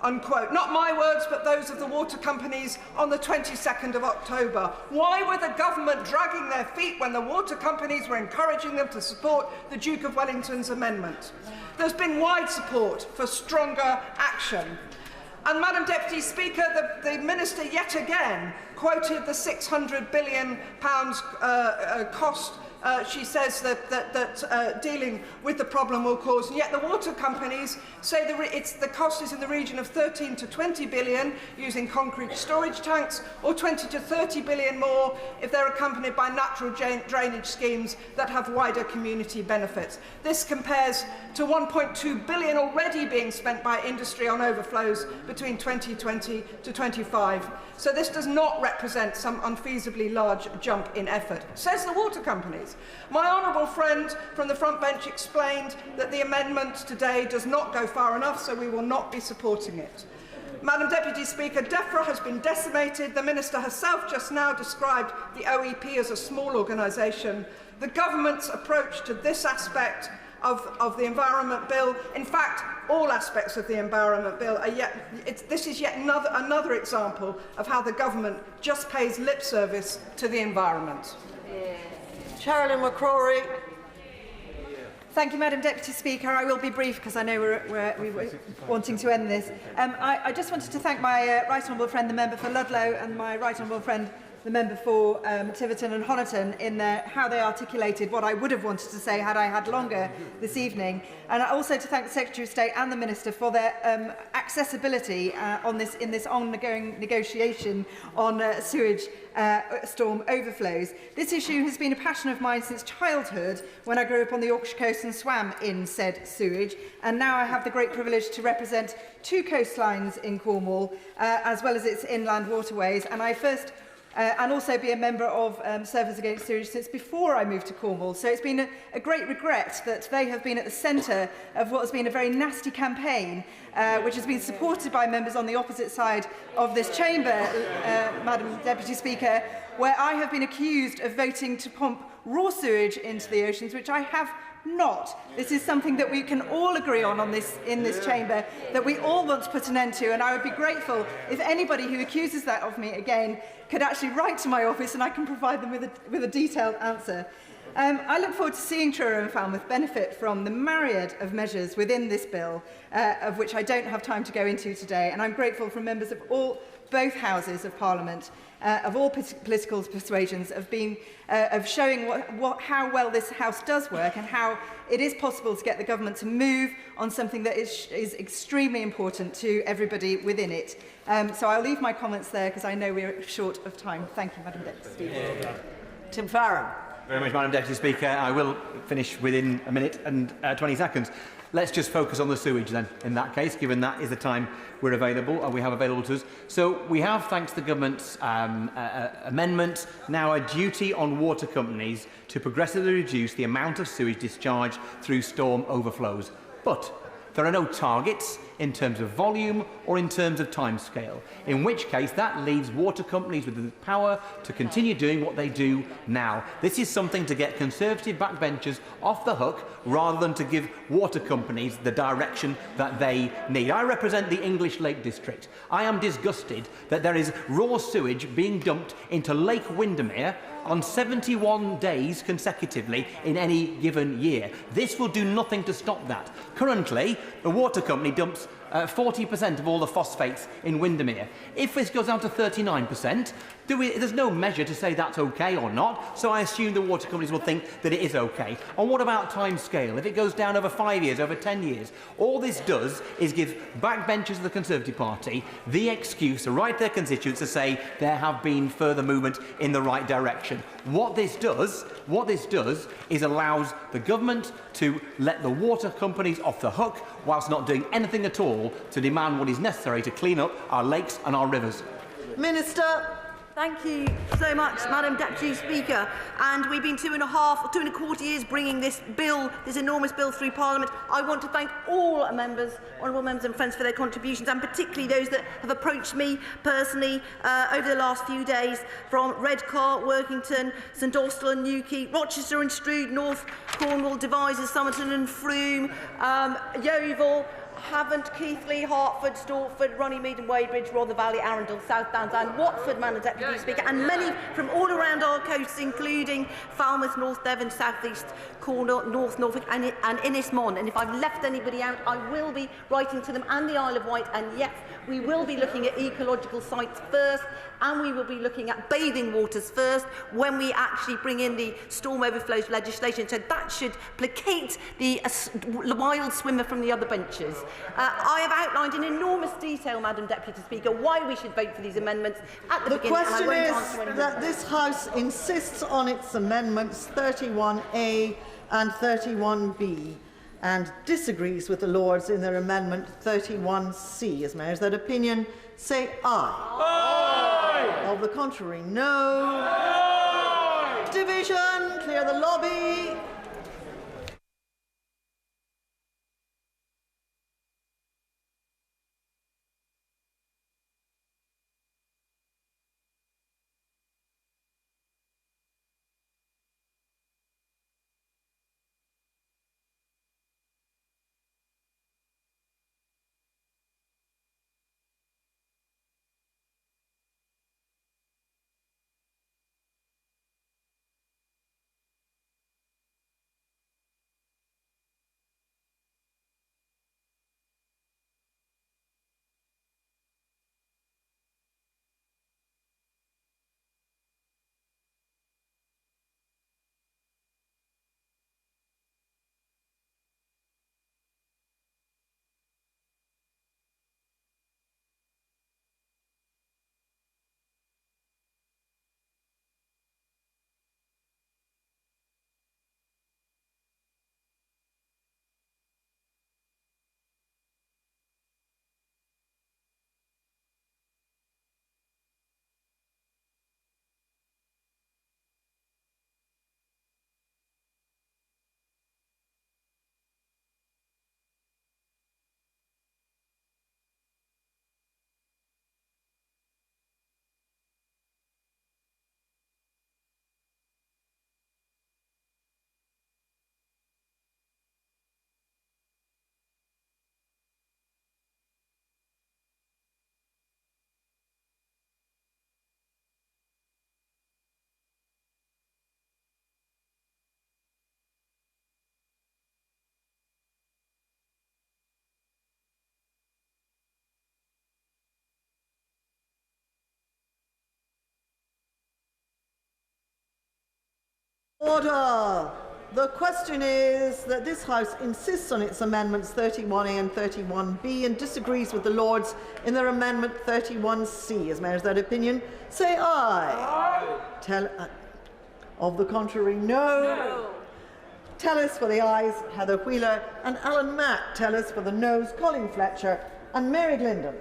[SPEAKER 9] Unquote. Not my words, but those of the water companies on the 22nd of October. Why were the government dragging their feet when the water companies were encouraging them to support the Duke of Wellington's amendment? There's been wide support for stronger action. And Madam Deputy Speaker, the Minister yet again quoted the £600 billion cost. She says that dealing with the problem will cause, and yet the water companies say the cost is in the region of 13 to 20 billion using concrete storage tanks, or 20 to 30 billion more if they're accompanied by natural drainage schemes that have wider community benefits. This compares to 1.2 billion already being spent by industry on overflows between 2020 to 25. So this does not represent some unfeasibly large jump in effort, says the water companies. My honourable friend from the front bench explained that the amendment today does not go far enough, so we will not be supporting it. Madam Deputy Speaker, DEFRA has been decimated. The Minister herself just now described the OEP as a small organisation. The government's approach to this aspect of the Environment Bill, in fact, all aspects of the Environment Bill, this is yet another example of how the government just pays lip service to the environment.
[SPEAKER 14] Sherilyn McCrory.
[SPEAKER 20] Thank you, Madam Deputy Speaker. I will be brief because I know we're wanting to end this. I just wanted to thank my right honourable friend, the member for Ludlow, and my right honourable friend, the member for Tiverton and Honiton, in how they articulated what I would have wanted to say had I had longer this evening. And also to thank the Secretary of State and the Minister for their accessibility in this ongoing negotiation on sewage storm overflows. This issue has been a passion of mine since childhood, when I grew up on the Yorkshire coast and swam in said sewage, and now I have the great privilege to represent two coastlines in Cornwall, as well as its inland waterways. And I first and also be a member of Service Against Sewage since before I moved to Cornwall. So it's been a great regret that they have been at the centre of what has been a very nasty campaign, which has been supported by members on the opposite side of this chamber, Madam Deputy Speaker, where I have been accused of voting to pump raw sewage into the oceans, which I have not. This is something that we can all agree on in this chamber, that we all want to put an end to, and I would be grateful if anybody who accuses that of me again could actually write to my office and I can provide them with a detailed answer. I look forward to seeing Truro and Falmouth benefit from the myriad of measures within this bill, of which I don't have time to go into today, and I'm grateful for members of both houses of Parliament, of all political persuasions, of showing how well this House does work and how it is possible to get the government to move on something that is extremely important to everybody within it. So I'll leave my comments there because I know we're short of time. Thank you, Madam Deputy Speaker.
[SPEAKER 10] Tim Farron. Very much, Madam Deputy Speaker. I will finish within a minute and 20 seconds. Let's just focus on the sewage then, in that case, given that is the time we have available to us. So we have, thanks to the government's amendment, now a duty on water companies to progressively reduce the amount of sewage discharged through storm overflows. But there are no targets in terms of volume or in terms of timescale, in which case that leaves water companies with the power to continue doing what they do now. This is something to get Conservative backbenchers off the hook rather than to give water companies the direction that they need. I represent the English Lake District. I am disgusted that there is raw sewage being dumped into Lake Windermere on 71 days consecutively in any given year. This will do nothing to stop that. Currently, the water company dumps 40% of all the phosphates in Windermere. If this goes down to 39%, there's no measure to say that's okay or not, so I assume the water companies will think that it is okay. And what about time scale? If it goes down over 5 years, over 10 years, all this does is give backbenchers of the Conservative Party the excuse to write their constituents to say there have been further movement in the right direction. What this does is allows the government to let the water companies off the hook whilst not doing anything at all to demand what is necessary to clean up our lakes and our rivers.
[SPEAKER 14] Minister.
[SPEAKER 23] Thank you so much, Madam Deputy Speaker. And we've been 2.25 years bringing this bill, this enormous bill through Parliament. I want to thank all honourable members and friends for their contributions, and particularly those that have approached me personally over the last few days from Redcar, Workington, St Austell and Newquay, Rochester and Strood, North Cornwall, Devizes, Somerton and Frome, Yeovil, Havant, Keighley, Hertford, Stortford, Runnymede and Wadebridge, Rother Valley, Arundel, South Downs and Watford, Madam Deputy Speaker, and many from all around our coasts, including Falmouth, North Devon, South East Cornwall, North Norfolk and Innismon. And if I've left anybody out, I will be writing to them, and the Isle of Wight. And yes, we will be looking at ecological sites first, and we will be looking at bathing waters first when we actually bring in the storm overflows legislation. So that should placate the wild swimmer from the other benches. I have outlined in enormous detail, Madam Deputy Speaker, why we should vote for these amendments at the beginning.
[SPEAKER 14] The question is that this House insists on its amendments 31A and 31B and disagrees with the Lords in their amendment 31C. As Mayor, is that opinion? Say aye. Aye. Of the contrary, no. Aye. Division, clear the lobby. Order. The question is that this House insists on its amendments 31A and 31B and disagrees with the Lords in their amendment 31C. As members of that opinion, say aye. Aye. Of the contrary, no. Tell us for the ayes, Heather Wheeler and Alan Mack. Tell us for the noes, Colin Fletcher and Mary Glindon.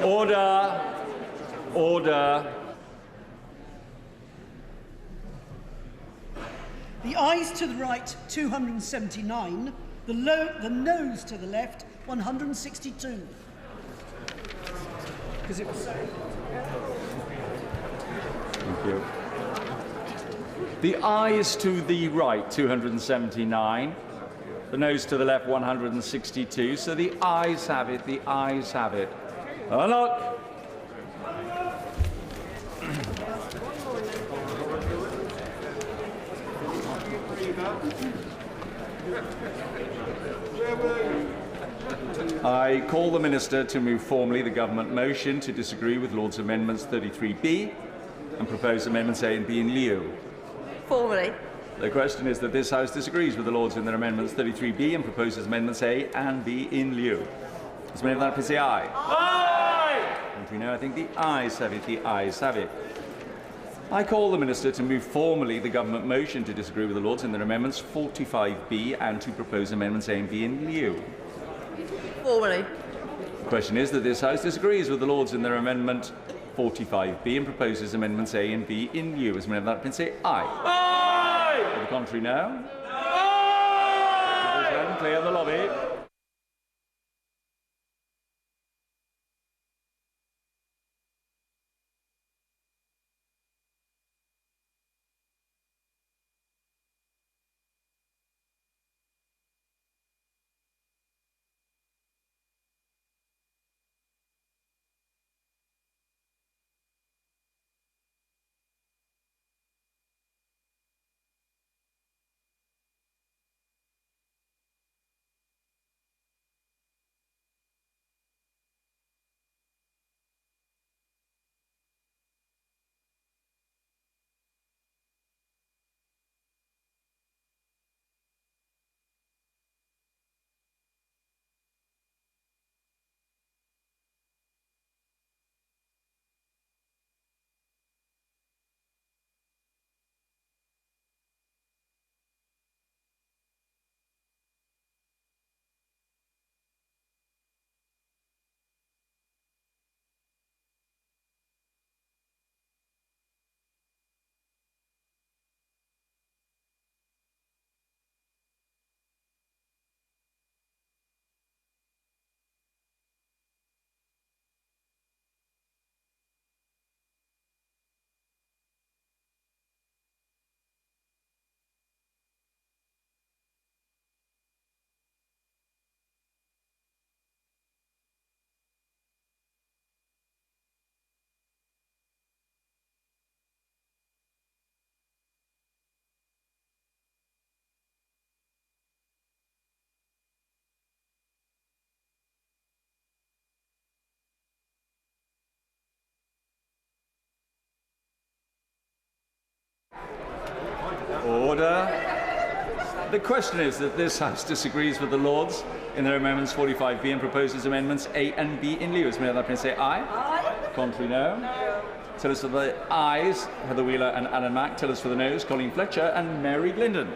[SPEAKER 13] Order. Order.
[SPEAKER 19] The ayes to the right, 279. The noes to the left, 162. Because it was so.
[SPEAKER 13] Thank you. The ayes to the right, 279. The noes to the left, 162. So the ayes have it. The ayes have it. Unlock. I call the Minister to move formally the Government motion to disagree with Lord's Amendments 33B and propose Amendments A and B in lieu.
[SPEAKER 23] Formally.
[SPEAKER 13] The question is that this House disagrees with the Lords in their Amendments 33B and proposes Amendments A and B in lieu. As many of that, please say aye. Aye! And we know, I think the ayes have it. The ayes have it. I call the Minister to move formally the Government motion to disagree with the Lords in their Amendments 45B and to propose Amendments A and B in lieu.
[SPEAKER 23] Formally.
[SPEAKER 13] The question is that this House disagrees with the Lords in their Amendment 45B and proposes Amendments A and B in lieu. As many of that, please say aye. Aye! For the contrary, now. Aye! Clear the lobby. Order. The question is that this House disagrees with the Lords in their amendments 45B and proposes amendments A and B in lieu. As many of that, please say aye. Aye. Contrary, no. Tell us for the ayes, Heather Wheeler and Alan Mack. Tell us for the noes, Colleen Fletcher and Mary Glindon.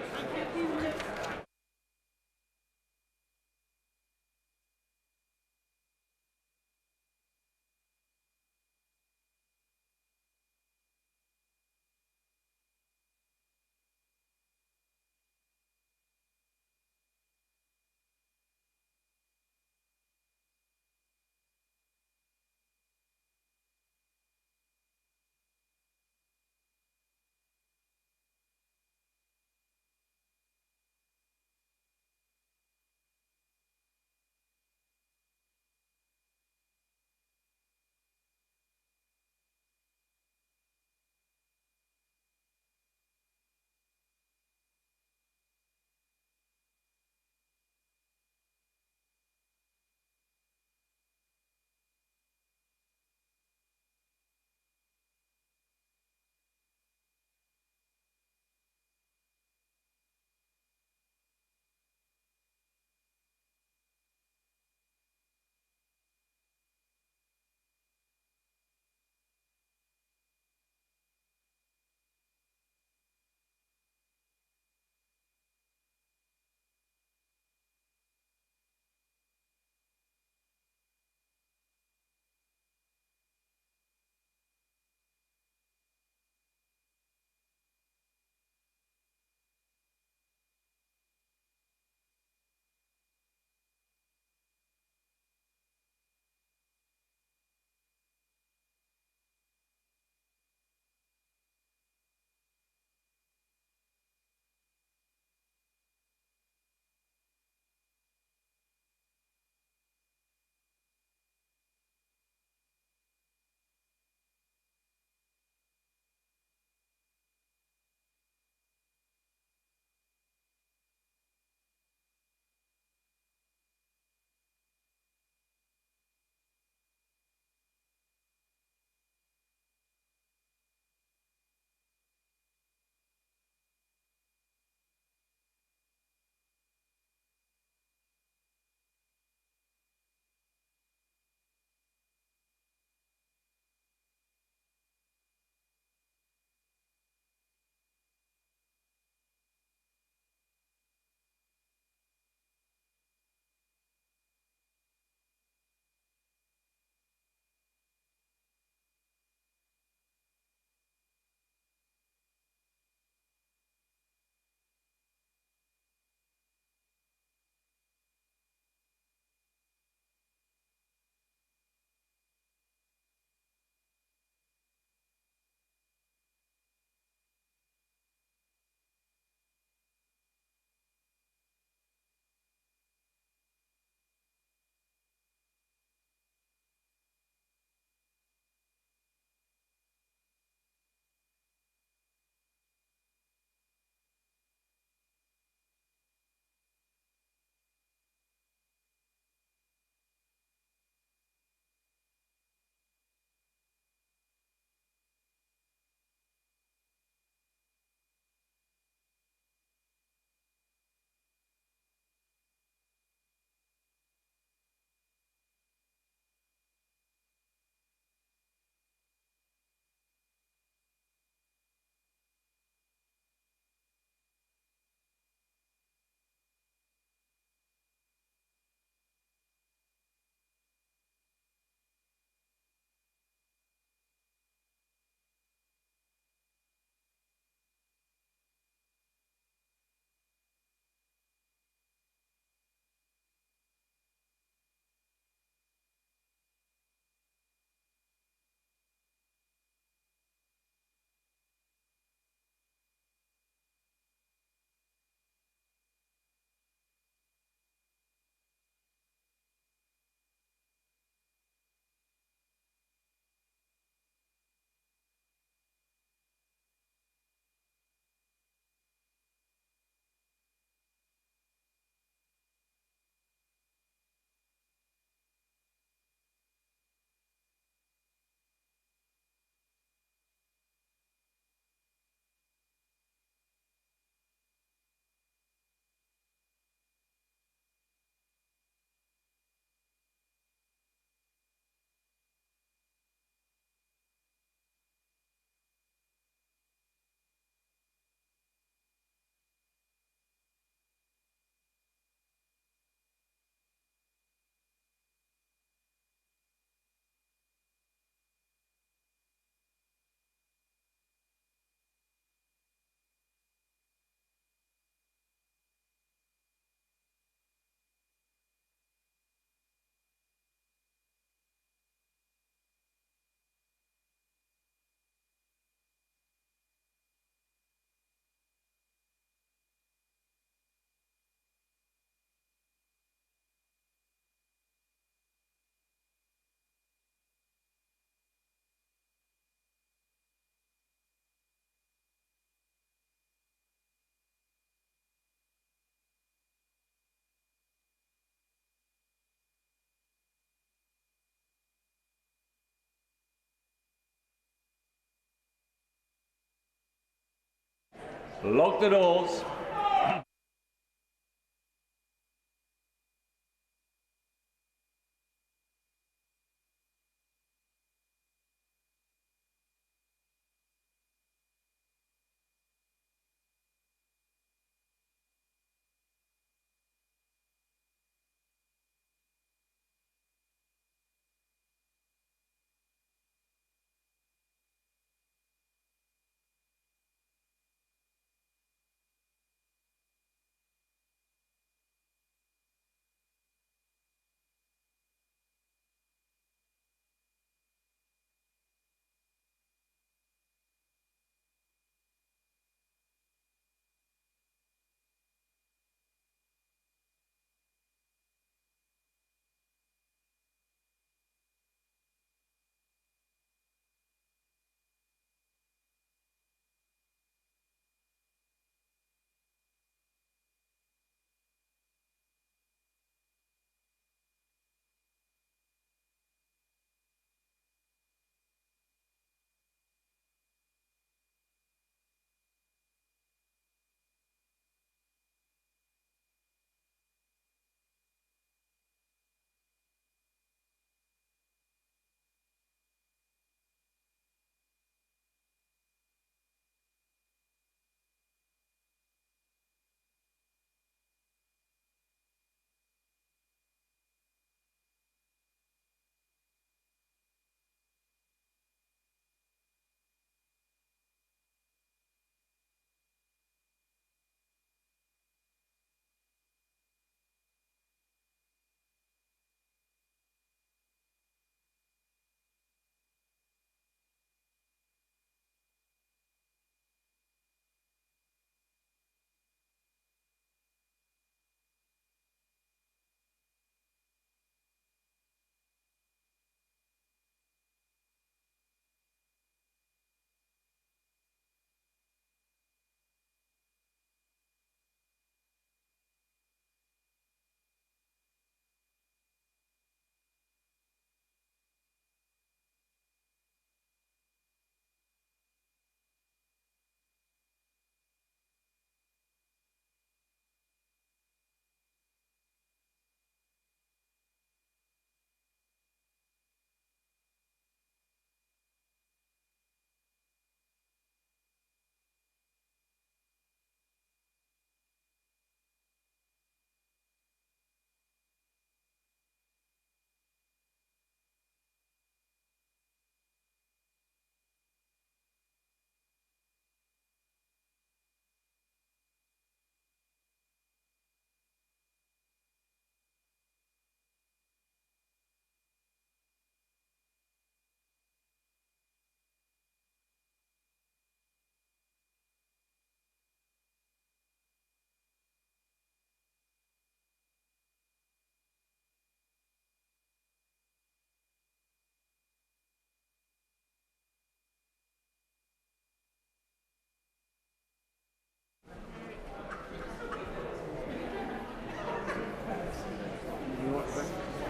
[SPEAKER 13] Lock the doors.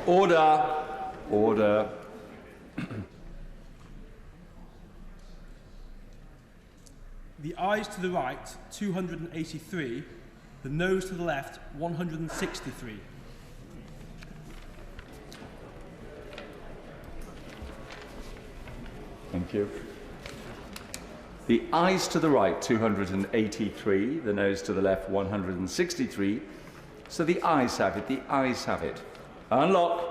[SPEAKER 13] Order. Order.
[SPEAKER 2] The ayes to the right, 283. The noes to the left, 163.
[SPEAKER 13] Thank you. The ayes to the right, 283. The noes to the left, 163. So the ayes have it. The ayes have it. Unlock.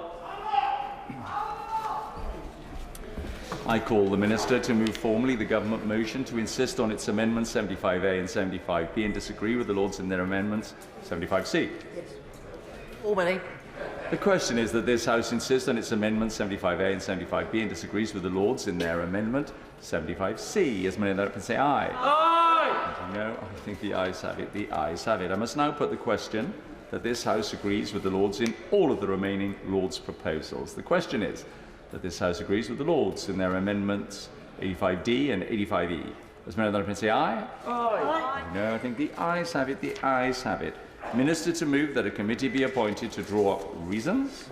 [SPEAKER 13] I call the Minister to move formally the Government motion to insist on its amendments 75A and 75B and disagree with the Lords in their amendments 75C.
[SPEAKER 3] Yes. Formally.
[SPEAKER 13] The question is that this House insists on its amendments 75A and 75B and disagrees with the Lords in their amendment 75C. As many as can say aye. Aye! No, I think the ayes have it. The ayes have it. I must now put the question that this House agrees with the Lords in all of the remaining Lords' proposals. The question is that this House agrees with the Lords in their amendments 85D and 85E. As many as can say aye? Aye. No, I think the ayes have it. The ayes have it. Minister to move that a committee be appointed to draw up reasons.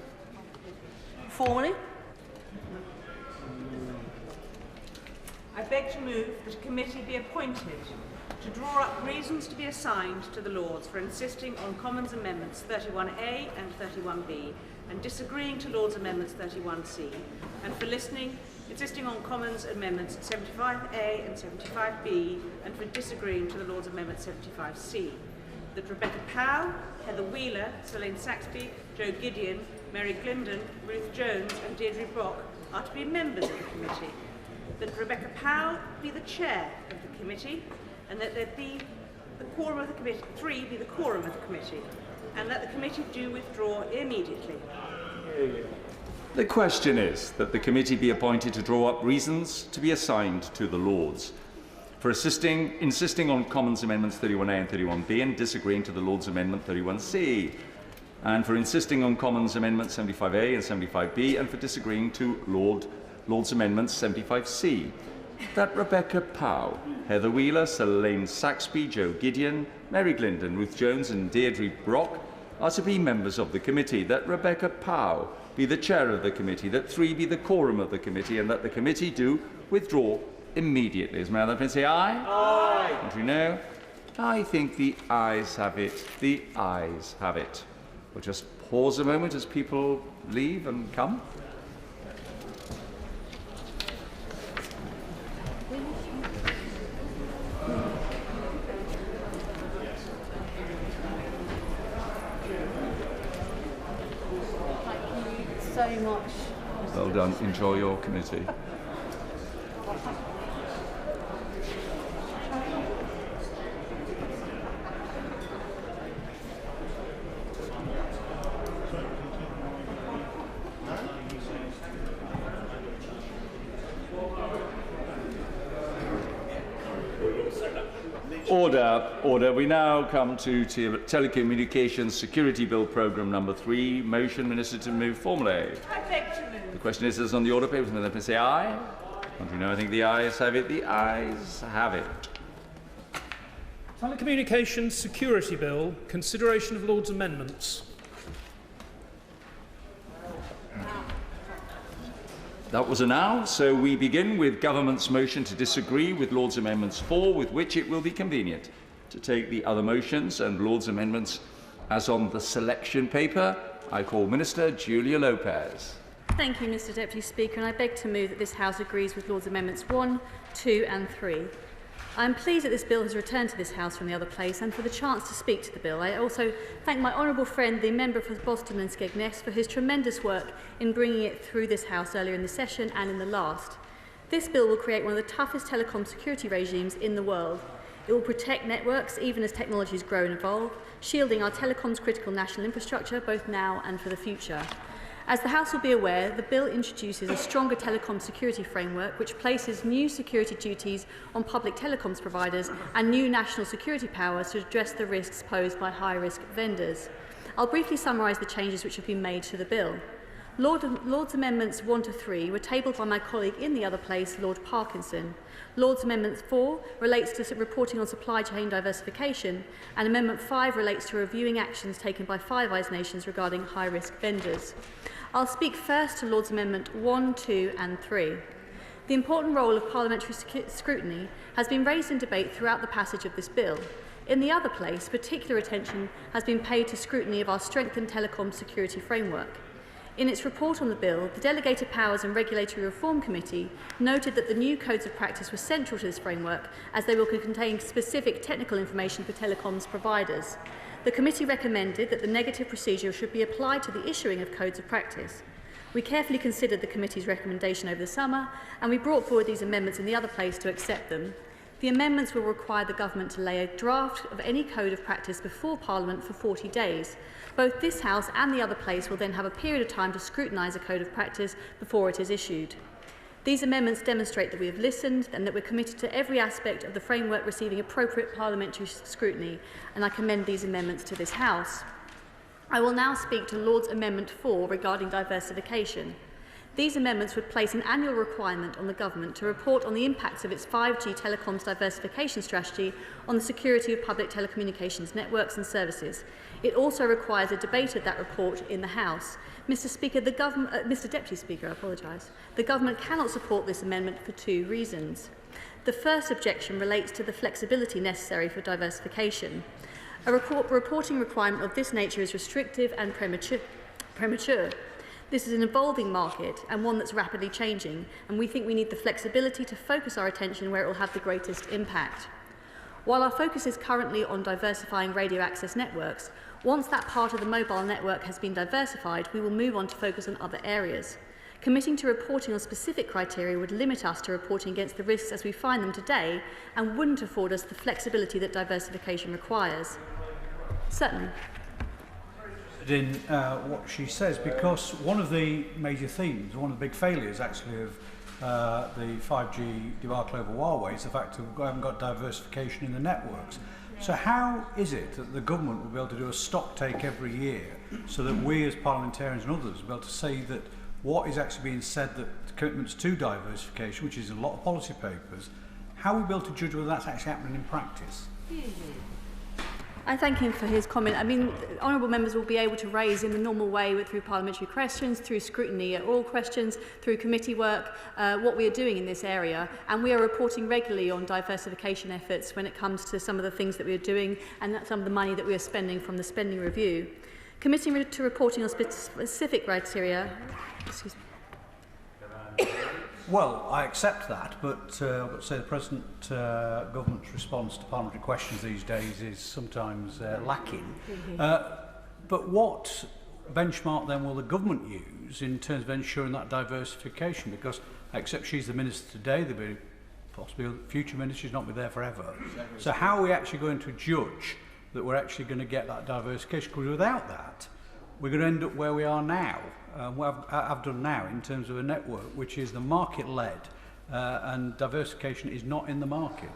[SPEAKER 23] Formally.
[SPEAKER 16] I
[SPEAKER 15] beg to move that a committee be appointed to draw up reasons to be assigned to the Lords for insisting on Commons Amendments 31A and 31B and disagreeing to Lords Amendments 31C, and for insisting on Commons Amendments 75A and 75B and for disagreeing to the Lords Amendment 75C. That Rebecca Powell, Heather Wheeler, Selene Saxby, Joe Gideon, Mary Glindon, Ruth Jones and Deirdre Brock are to be members of the committee. That Rebecca Powell be the chair of the committee, and that there be the quorum of the committee, 3 be the quorum of the committee, and that the committee do withdraw immediately.
[SPEAKER 13] The question is that the committee be appointed to draw up reasons to be assigned to the Lords for insisting on Commons Amendments 31A and 31B and disagreeing to the Lords Amendment 31C, and for insisting on Commons Amendments 75A and 75B and for disagreeing to Lords Amendments 75C. That Rebecca Powell, Heather Wheeler, Selene Saxby, Joe Gideon, Mary Glindon, Ruth Jones and Deirdre Brock are to be members of the committee. That Rebecca Powell be the chair of the committee. That 3 be the quorum of the committee, and that the committee do withdraw immediately. As Madam President, say aye. Aye. Contrary, no. I think the ayes have it. The ayes have it. We'll just pause a moment as people leave and come.
[SPEAKER 23] So much.
[SPEAKER 13] Well done. Enjoy your committee. Order. We now come to Telecommunications Security Bill Programme number 3. Motion, Minister, to move formally.
[SPEAKER 15] I beg to move.
[SPEAKER 13] The question is on the order papers. Madam President, say aye. Contrary, no. I think the ayes have it. The ayes have it.
[SPEAKER 1] Telecommunications Security Bill. Consideration of Lords' amendments.
[SPEAKER 13] That was a now, so we begin with Government's motion to disagree with Lords' Amendments 4, with which it will be convenient to take the other motions and Lords' Amendments as on the selection paper. I call Minister Julia Lopez.
[SPEAKER 21] Thank you, Mr Deputy Speaker, and I beg to move that this House agrees with Lords' Amendments 1, 2 and 3. I am pleased that this bill has returned to this House from the other place and for the chance to speak to the bill. I also thank my honourable friend, the member for Boston and Skegness, for his tremendous work in bringing it through this House earlier in the session and in the last. This bill will create one of the toughest telecom security regimes in the world. It will protect networks even as technologies grow and evolve, shielding our telecoms critical national infrastructure both now and for the future. As the House will be aware, the bill introduces a stronger telecom security framework which places new security duties on public telecoms providers and new national security powers to address the risks posed by high-risk vendors. I'll briefly summarise the changes which have been made to the bill. Lords' Amendments 1 to 3 were tabled by my colleague in the other place, Lord Parkinson. Lords' Amendment 4 relates to reporting on supply chain diversification, and Amendment 5 relates to reviewing actions taken by Five Eyes nations regarding high-risk vendors. I'll speak first to Lords' Amendment 1, 2 and 3. The important role of parliamentary scrutiny has been raised in debate throughout the passage of this bill. In the other place, particular attention has been paid to scrutiny of our strengthened telecom security framework. In its report on the bill, the Delegated Powers and Regulatory Reform Committee noted that the new codes of practice were central to this framework as they will contain specific technical information for telecoms providers. The committee recommended that the negative procedure should be applied to the issuing of codes of practice. We carefully considered the committee's recommendation over the summer, and we brought forward these amendments in the other place to accept them. The amendments will require the government to lay a draft of any code of practice before Parliament for 40 days. Both this House and the other place will then have a period of time to scrutinise a code of practice before it is issued. These amendments demonstrate that we have listened and that we're committed to every aspect of the framework receiving appropriate parliamentary scrutiny, and I commend these amendments to this House. I will now speak to Lords' Amendment 4 regarding diversification. These amendments would place an annual requirement on the government to report on the impacts of its 5G telecoms diversification strategy on the security of public telecommunications networks and services. It also requires a debate of that report in the House. Mr. Deputy Speaker, I apologise. The government cannot support this amendment for two reasons. The first objection relates to the flexibility necessary for diversification. A reporting requirement of this nature is restrictive and premature. This is an evolving market and one that's rapidly changing, and we think we need the flexibility to focus our attention where it will have the greatest impact. While our focus is currently on diversifying radio access networks, once that part of the mobile network has been diversified, we will move on to focus on other areas. Committing to reporting on specific criteria would limit us to reporting against the risks as we find them today and wouldn't afford us the flexibility that diversification requires. Certainly.
[SPEAKER 11] In what she says, because one of the major themes, one of the big failures actually of the 5G debacle over Huawei is the fact that we haven't got diversification in the networks. So how is it that the government will be able to do a stock take every year so that we as parliamentarians and others will be able to say that what is actually being said, that commitments to diversification, which is a lot of policy papers, how will we be able to judge whether that's actually happening in practice?
[SPEAKER 21] I thank him for his comment. I mean, honourable members will be able to raise in the normal way through parliamentary questions, through scrutiny at all questions, through committee work, what we are doing in this area. And we are reporting regularly on diversification efforts when it comes to some of the things that we are doing and some of the money that we are spending from the spending review. Committing to reporting on specific criteria... Excuse me.
[SPEAKER 11] Well, I accept that, but I've got to say the present government's response to parliamentary questions these days is sometimes lacking. But what benchmark then will the government use in terms of ensuring that diversification? Because I accept she's the minister today, there'll be possibly future ministers not be there forever. So how are we actually going to judge that we're actually going to get that diversification? Because without that, we're going to end up where we are now. What I've done now in terms of a network which is the market-led and diversification is not in the market.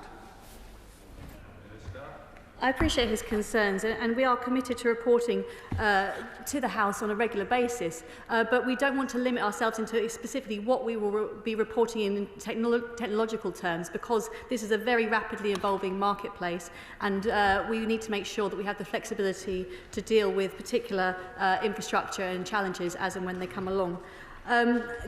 [SPEAKER 21] I appreciate his concerns, and we are committed to reporting to the House on a regular basis, but we don't want to limit ourselves into specifically what we will be reporting in technological terms, because this is a very rapidly evolving marketplace, and we need to make sure that we have the flexibility to deal with particular infrastructure and challenges as and when they come along.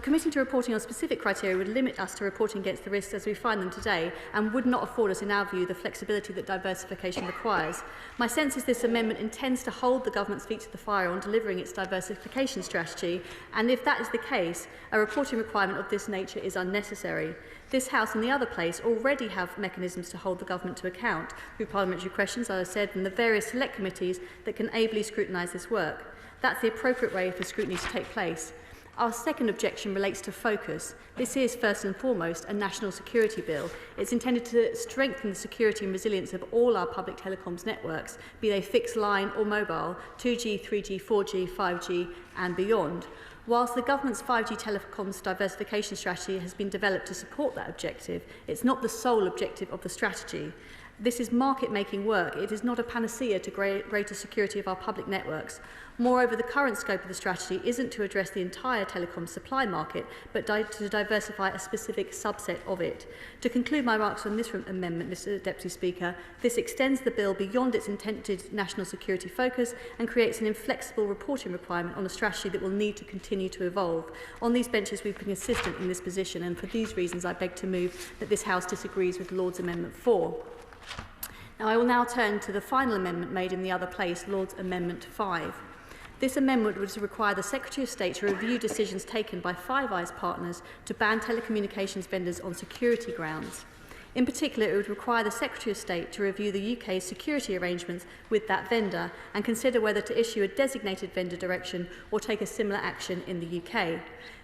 [SPEAKER 21] Committing to reporting on specific criteria would limit us to reporting against the risks as we find them today and would not afford us, in our view, the flexibility that diversification requires. My sense is this amendment intends to hold the government's feet to the fire on delivering its diversification strategy, and if that is the case, a reporting requirement of this nature is unnecessary. This House and the other place already have mechanisms to hold the government to account through parliamentary questions, as I said, and the various select committees that can ably scrutinise this work. That's the appropriate way for scrutiny to take place. Our second objection relates to focus. This is, first and foremost, a national security bill. It's intended to strengthen the security and resilience of all our public telecoms networks, be they fixed line or mobile, 2G, 3G, 4G, 5G and beyond. Whilst the government's 5G telecoms diversification strategy has been developed to support that objective, it's not the sole objective of the strategy. This is market-making work. It is not a panacea to greater security of our public networks. Moreover, the current scope of the strategy isn't to address the entire telecom supply market, but to diversify a specific subset of it. To conclude my remarks on this amendment, Mr. Deputy Speaker, this extends the bill beyond its intended national security focus and creates an inflexible reporting requirement on a strategy that will need to continue to evolve. On these benches, we've been consistent in this position, and for these reasons, I beg to move that this House disagrees with Lord's Amendment 4. Now, I will now turn to the final amendment made in the other place, Lord's Amendment 5. This amendment would require the Secretary of State to review decisions taken by Five Eyes partners to ban telecommunications vendors on security grounds. In particular, it would require the Secretary of State to review the UK's security arrangements with that vendor and consider whether to issue a designated vendor direction or take a similar action in the UK.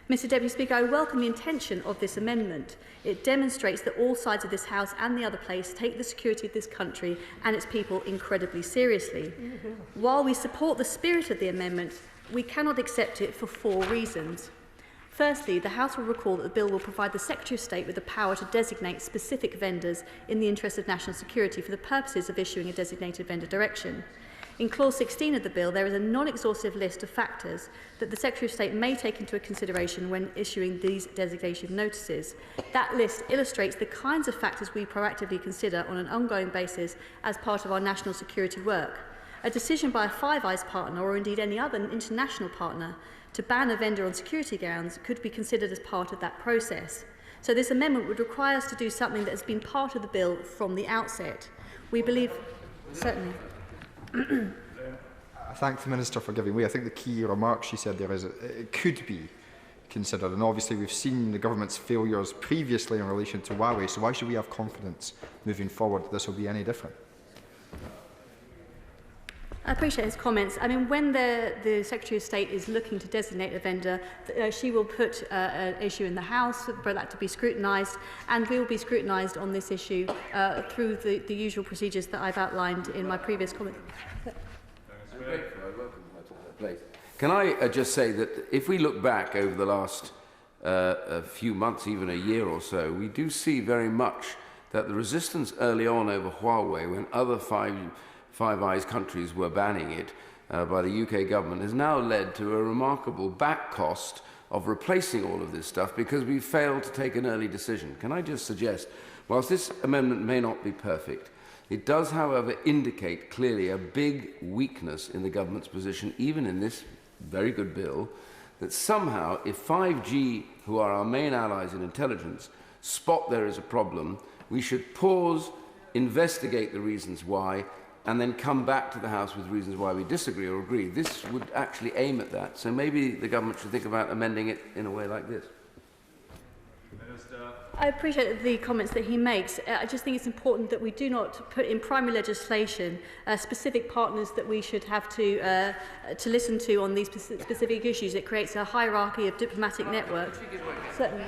[SPEAKER 21] Mr. Deputy Speaker, I welcome the intention of this amendment. It demonstrates that all sides of this House and the other place take the security of this country and its people incredibly seriously. While we support the spirit of the amendment, we cannot accept it for 4 reasons. Firstly, the House will recall that the bill will provide the Secretary of State with the power to designate specific vendors in the interest of national security for the purposes of issuing a designated vendor direction. In Clause 16 of the bill, there is a non-exhaustive list of factors that the Secretary of State may take into consideration when issuing these designation notices. That list illustrates the kinds of factors we proactively consider on an ongoing basis as part of our national security work. A decision by a Five Eyes partner, or indeed any other international partner, to ban a vendor on security grounds could be considered as part of that process. So this amendment would require us to do something that has been part of the bill from the outset. We believe, certainly.
[SPEAKER 8] I thank the Minister for giving way. I think the key remark she said there is it could be considered, and obviously we've seen the government's failures previously in relation to Huawei, so why should we have confidence moving forward that this will be any different?
[SPEAKER 21] I appreciate his comments. I mean, when the Secretary of State is looking to designate a vendor, she will put an issue in the House for that to be scrutinised, and we will be scrutinised on this issue through the usual procedures that I've outlined in my previous comments.
[SPEAKER 12] Can I just say that if we look back over the last a few months, even a year or so, we do see very much that the resistance early on over Huawei, when other Five Eyes countries were banning it by the UK government, has now led to a remarkable back cost of replacing all of this stuff because we failed to take an early decision. Can I just suggest, whilst this amendment may not be perfect, it does, however, indicate clearly a big weakness in the government's position, even in this very good bill, that somehow if 5G, who are our main allies in intelligence, spot there is a problem, we should pause, investigate the reasons why, and then come back to the House with reasons why we disagree or agree. This would actually aim at that. So maybe the government should think about amending it in a way like this.
[SPEAKER 21] I appreciate the comments that he makes. I just think it's important that we do not put in primary legislation specific partners that we should have to listen to on these specific issues. It creates a hierarchy of diplomatic networks. Certainly.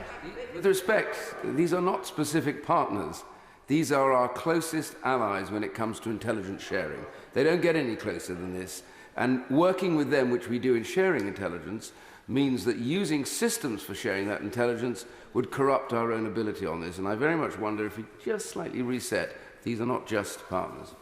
[SPEAKER 12] With respect, these are not specific partners. These are our closest allies when it comes to intelligence sharing. They don't get any closer than this. And working with them, which we do in sharing intelligence, means that using systems for sharing that intelligence would corrupt our own ability on this. And I very much wonder if we just slightly reset. These are not just partners.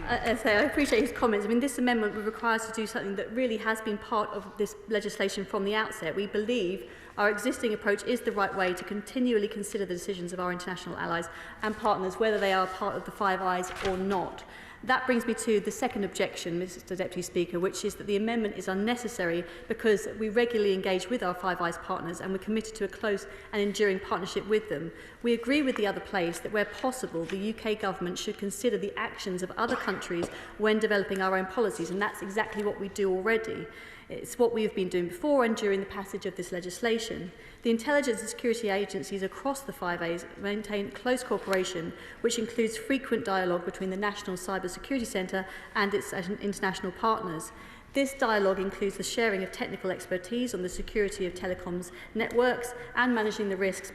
[SPEAKER 21] I appreciate his comments. I mean, this amendment would require us to do something that really has been part of this legislation from the outset. We believe our existing approach is the right way to continually consider the decisions of our international allies and partners, whether they are part of the Five Eyes or not. That brings me to the second objection, Mr Deputy Speaker, which is that the amendment is unnecessary because we regularly engage with our Five Eyes partners and we're committed to a close and enduring partnership with them. We agree with the other place that where possible, the UK government should consider the actions of other countries when developing our own policies, and that's exactly what we do already. It's what we have been doing before and during the passage of this legislation. The intelligence and security agencies across the Five Eyes maintain close cooperation, which includes frequent dialogue between the National Cyber Security Centre and its international partners. This dialogue includes the sharing of technical expertise on the security of telecoms networks and managing the risks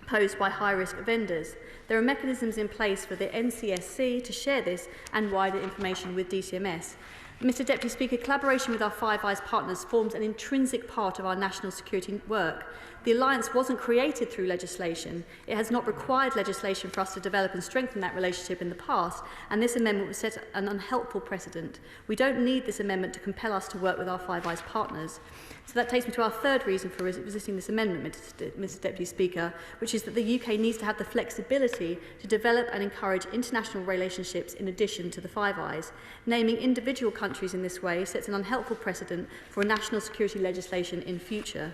[SPEAKER 21] posed by high-risk vendors. There are mechanisms in place for the NCSC to share this and wider information with DCMS. Mr Deputy Speaker, collaboration with our Five Eyes partners forms an intrinsic part of our national security work. The alliance wasn't created through legislation. It has not required legislation for us to develop and strengthen that relationship in the past, and this amendment would set an unhelpful precedent. We don't need this amendment to compel us to work with our Five Eyes partners. So that takes me to our third reason for resisting this amendment, Mr Deputy Speaker, which is that the UK needs to have the flexibility to develop and encourage international relationships in addition to the Five Eyes. Naming individual countries in this way sets an unhelpful precedent for national security legislation in future.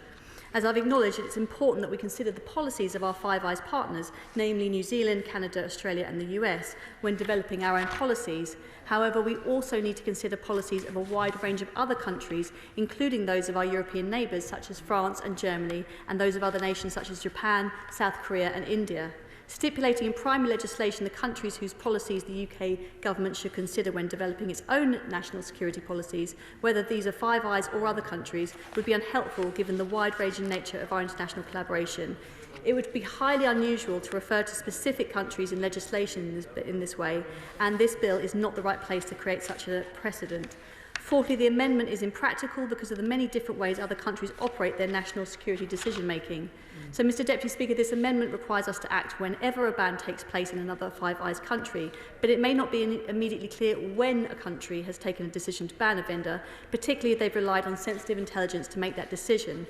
[SPEAKER 21] As I've acknowledged, it's important that we consider the policies of our Five Eyes partners, namely New Zealand, Canada, Australia and the US, when developing our own policies. However, we also need to consider policies of a wide range of other countries, including those of our European neighbours such as France and Germany, and those of other nations such as Japan, South Korea and India. Stipulating in primary legislation the countries whose policies the UK government should consider when developing its own national security policies, whether these are Five Eyes or other countries, would be unhelpful given the wide-ranging nature of our international collaboration. It would be highly unusual to refer to specific countries in legislation in this way, and this bill is not the right place to create such a precedent. Fourthly, the amendment is impractical because of the many different ways other countries operate their national security decision-making. So, Mr Deputy Speaker, this amendment requires us to act whenever a ban takes place in another Five Eyes country, but it may not be immediately clear when a country has taken a decision to ban a vendor, particularly if they've relied on sensitive intelligence to make that decision.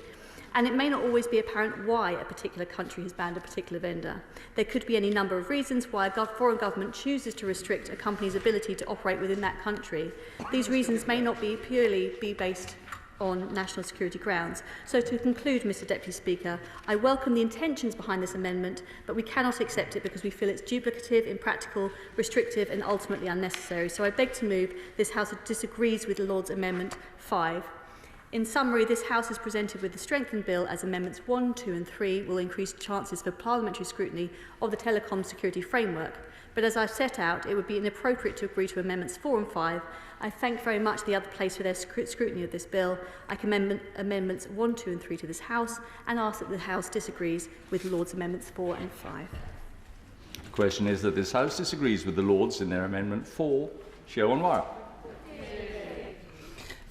[SPEAKER 21] And it may not always be apparent why a particular country has banned a particular vendor. There could be any number of reasons why a foreign government chooses to restrict a company's ability to operate within that country. These reasons may not be purely based on national security grounds. So to conclude, Mr Deputy Speaker, I welcome the intentions behind this amendment, but we cannot accept it because we feel it's duplicative, impractical, restrictive and ultimately unnecessary. So I beg to move this House disagrees with the Lord's Amendment 5. In summary, this House is presented with the strengthened bill as Amendments 1, 2 and 3 will increase chances for parliamentary scrutiny of the Telecoms security framework. But as I've set out, it would be inappropriate to agree to Amendments 4 and 5. I thank very much the other place for their scrutiny of this bill. I commend Amendments 1, 2 and 3 to this House and ask that the House disagrees with Lord's Amendments 4 and 5.
[SPEAKER 13] The question is that this House disagrees with the Lords in their Amendment 4. Show on wire.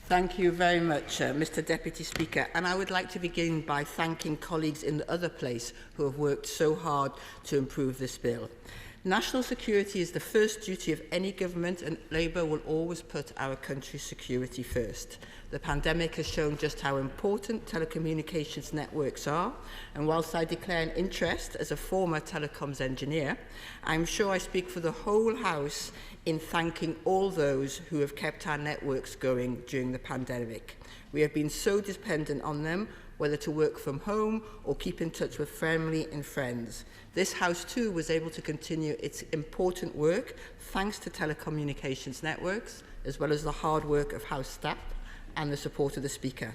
[SPEAKER 4] Thank you very much, Mr Deputy Speaker. And I would like to begin by thanking colleagues in the other place who have worked so hard to improve this bill. National security is the first duty of any government, and Labour will always put our country's security first. The pandemic has shown just how important telecommunications networks are, and whilst I declare an interest as a former telecoms engineer, I'm sure I speak for the whole House in thanking all those who have kept our networks going during the pandemic. We have been so dependent on them, whether to work from home or keep in touch with family and friends. This House too was able to continue its important work thanks to telecommunications networks, as well as the hard work of House staff and the support of the Speaker.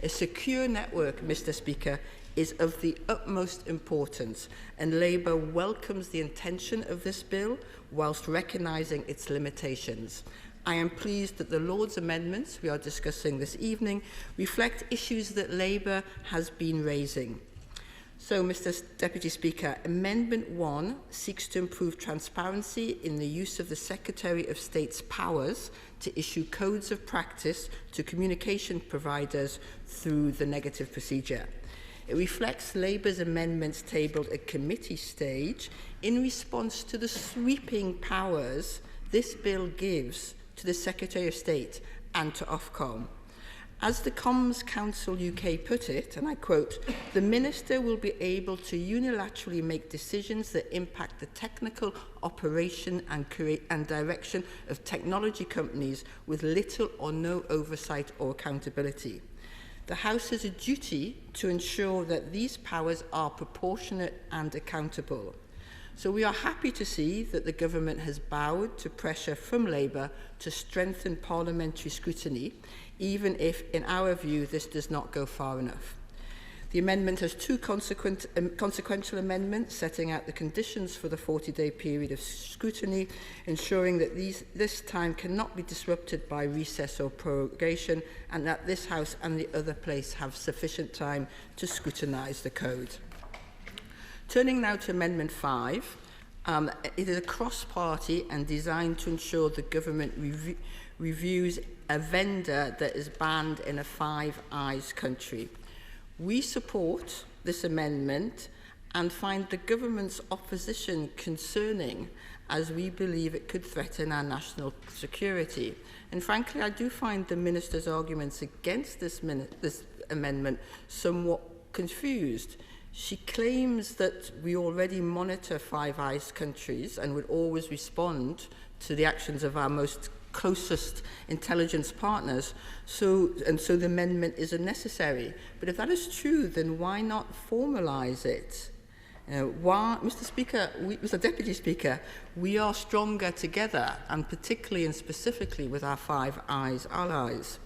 [SPEAKER 4] A secure network, Mr Speaker, is of the utmost importance, and Labour welcomes the intention of this bill whilst recognising its limitations. I am pleased that the Lord's amendments we are discussing this evening reflect issues that Labour has been raising. So, Mr Deputy Speaker, Amendment 1 seeks to improve transparency in the use of the Secretary of State's powers to issue codes of practice to communication providers through the negative procedure. It reflects Labour's amendments tabled at committee stage in response to the sweeping powers this bill gives to the Secretary of State and to Ofcom. As the Comms Council UK put it, and I quote, "The Minister will be able to unilaterally make decisions that impact the technical operation and direction of technology companies with little or no oversight or accountability. The House has a duty to ensure that these powers are proportionate and accountable." So we are happy to see that the government has bowed to pressure from Labour to strengthen parliamentary scrutiny, even if, in our view, this does not go far enough. The amendment has two consequential amendments setting out the conditions for the 40-day period of scrutiny, ensuring that this time cannot be disrupted by recess or prorogation, and that this House and the other place have sufficient time to scrutinise the code. Turning now to Amendment 5, it is a cross-party and designed to ensure the government reviews a vendor that is banned in a Five Eyes country. We support this amendment and find the government's opposition concerning, as we believe it could threaten our national security. And frankly, I do find the Minister's arguments against this amendment somewhat confused. She claims that we already monitor Five Eyes countries and would always respond to the actions of our most closest intelligence partners, so the amendment is unnecessary. But if that is true, then why not formalise it? Mr Deputy Speaker, we are stronger together, and particularly and specifically with our Five Eyes allies.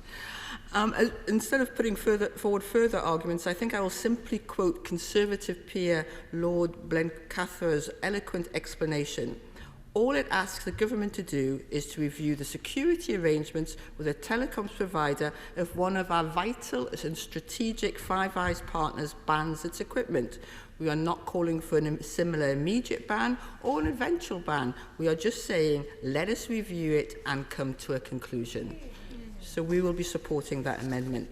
[SPEAKER 4] Instead of putting forward further arguments, I think I will simply quote Conservative peer Lord Blencathra's eloquent explanation. All it asks the government to do is to review the security arrangements with a telecoms provider if one of our vital and strategic Five Eyes partners bans its equipment. We are not calling for a similar immediate ban or an eventual ban. We are just saying, let us review it and come to a conclusion. So we will be supporting that amendment.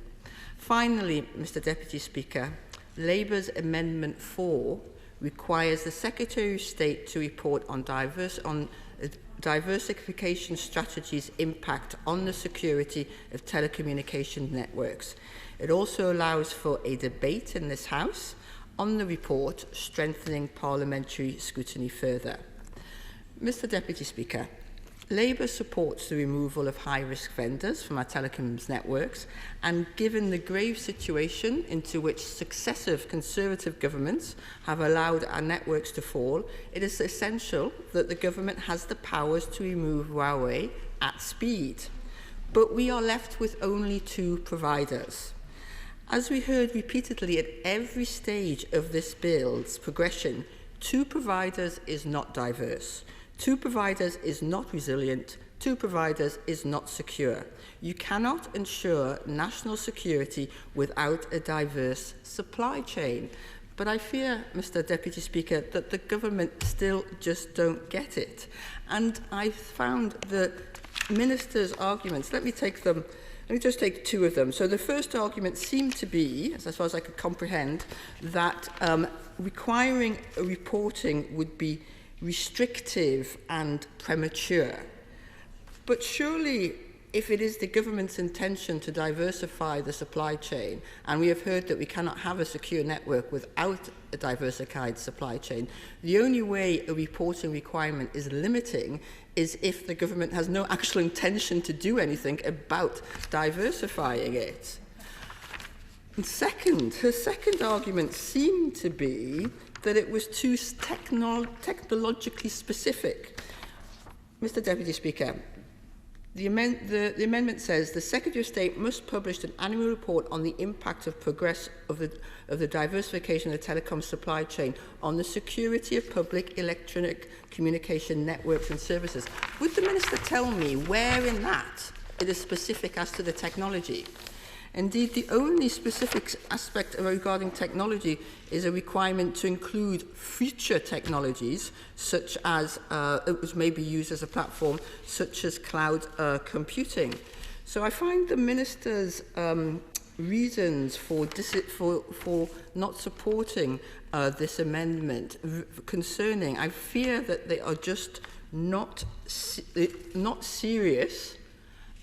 [SPEAKER 4] Finally, Mr Deputy Speaker, Labour's Amendment 4 requires the Secretary of State to report on diversification strategies' impact on the security of telecommunication networks. It also allows for a debate in this House on the report, strengthening parliamentary scrutiny further. Mr Deputy Speaker, Labour supports the removal of high-risk vendors from our telecoms networks, and given the grave situation into which successive Conservative governments have allowed our networks to fall, it is essential that the government has the powers to remove Huawei at speed. But we are left with only 2 providers. As we heard repeatedly at every stage of this bill's progression, 2 providers is not diverse. 2 providers is not resilient. 2 providers is not secure. You cannot ensure national security without a diverse supply chain. But I fear, Mr. Deputy Speaker, that the government still just don't get it. And I found the Minister's arguments, let me just take 2 of them. So the first argument seemed to be, as far as I could comprehend, that requiring a reporting would be restrictive and premature. But surely, if it is the government's intention to diversify the supply chain, and we have heard that we cannot have a secure network without a diversified supply chain, the only way a reporting requirement is limiting is if the government has no actual intention to do anything about diversifying it. And second, her second argument seemed to be that it was too technologically specific. Mr. Deputy Speaker, the amendment says the Secretary of State must publish an annual report on the impact of progress of the diversification of the telecom supply chain on the security of public electronic communication networks and services. Would the Minister tell me where in that it is specific as to the technology? Indeed, the only specific aspect regarding technology is a requirement to include future technologies, such as which may be used as a platform, such as cloud computing. So I find the Minister's reasons for not supporting this amendment concerning. I fear that they are just not serious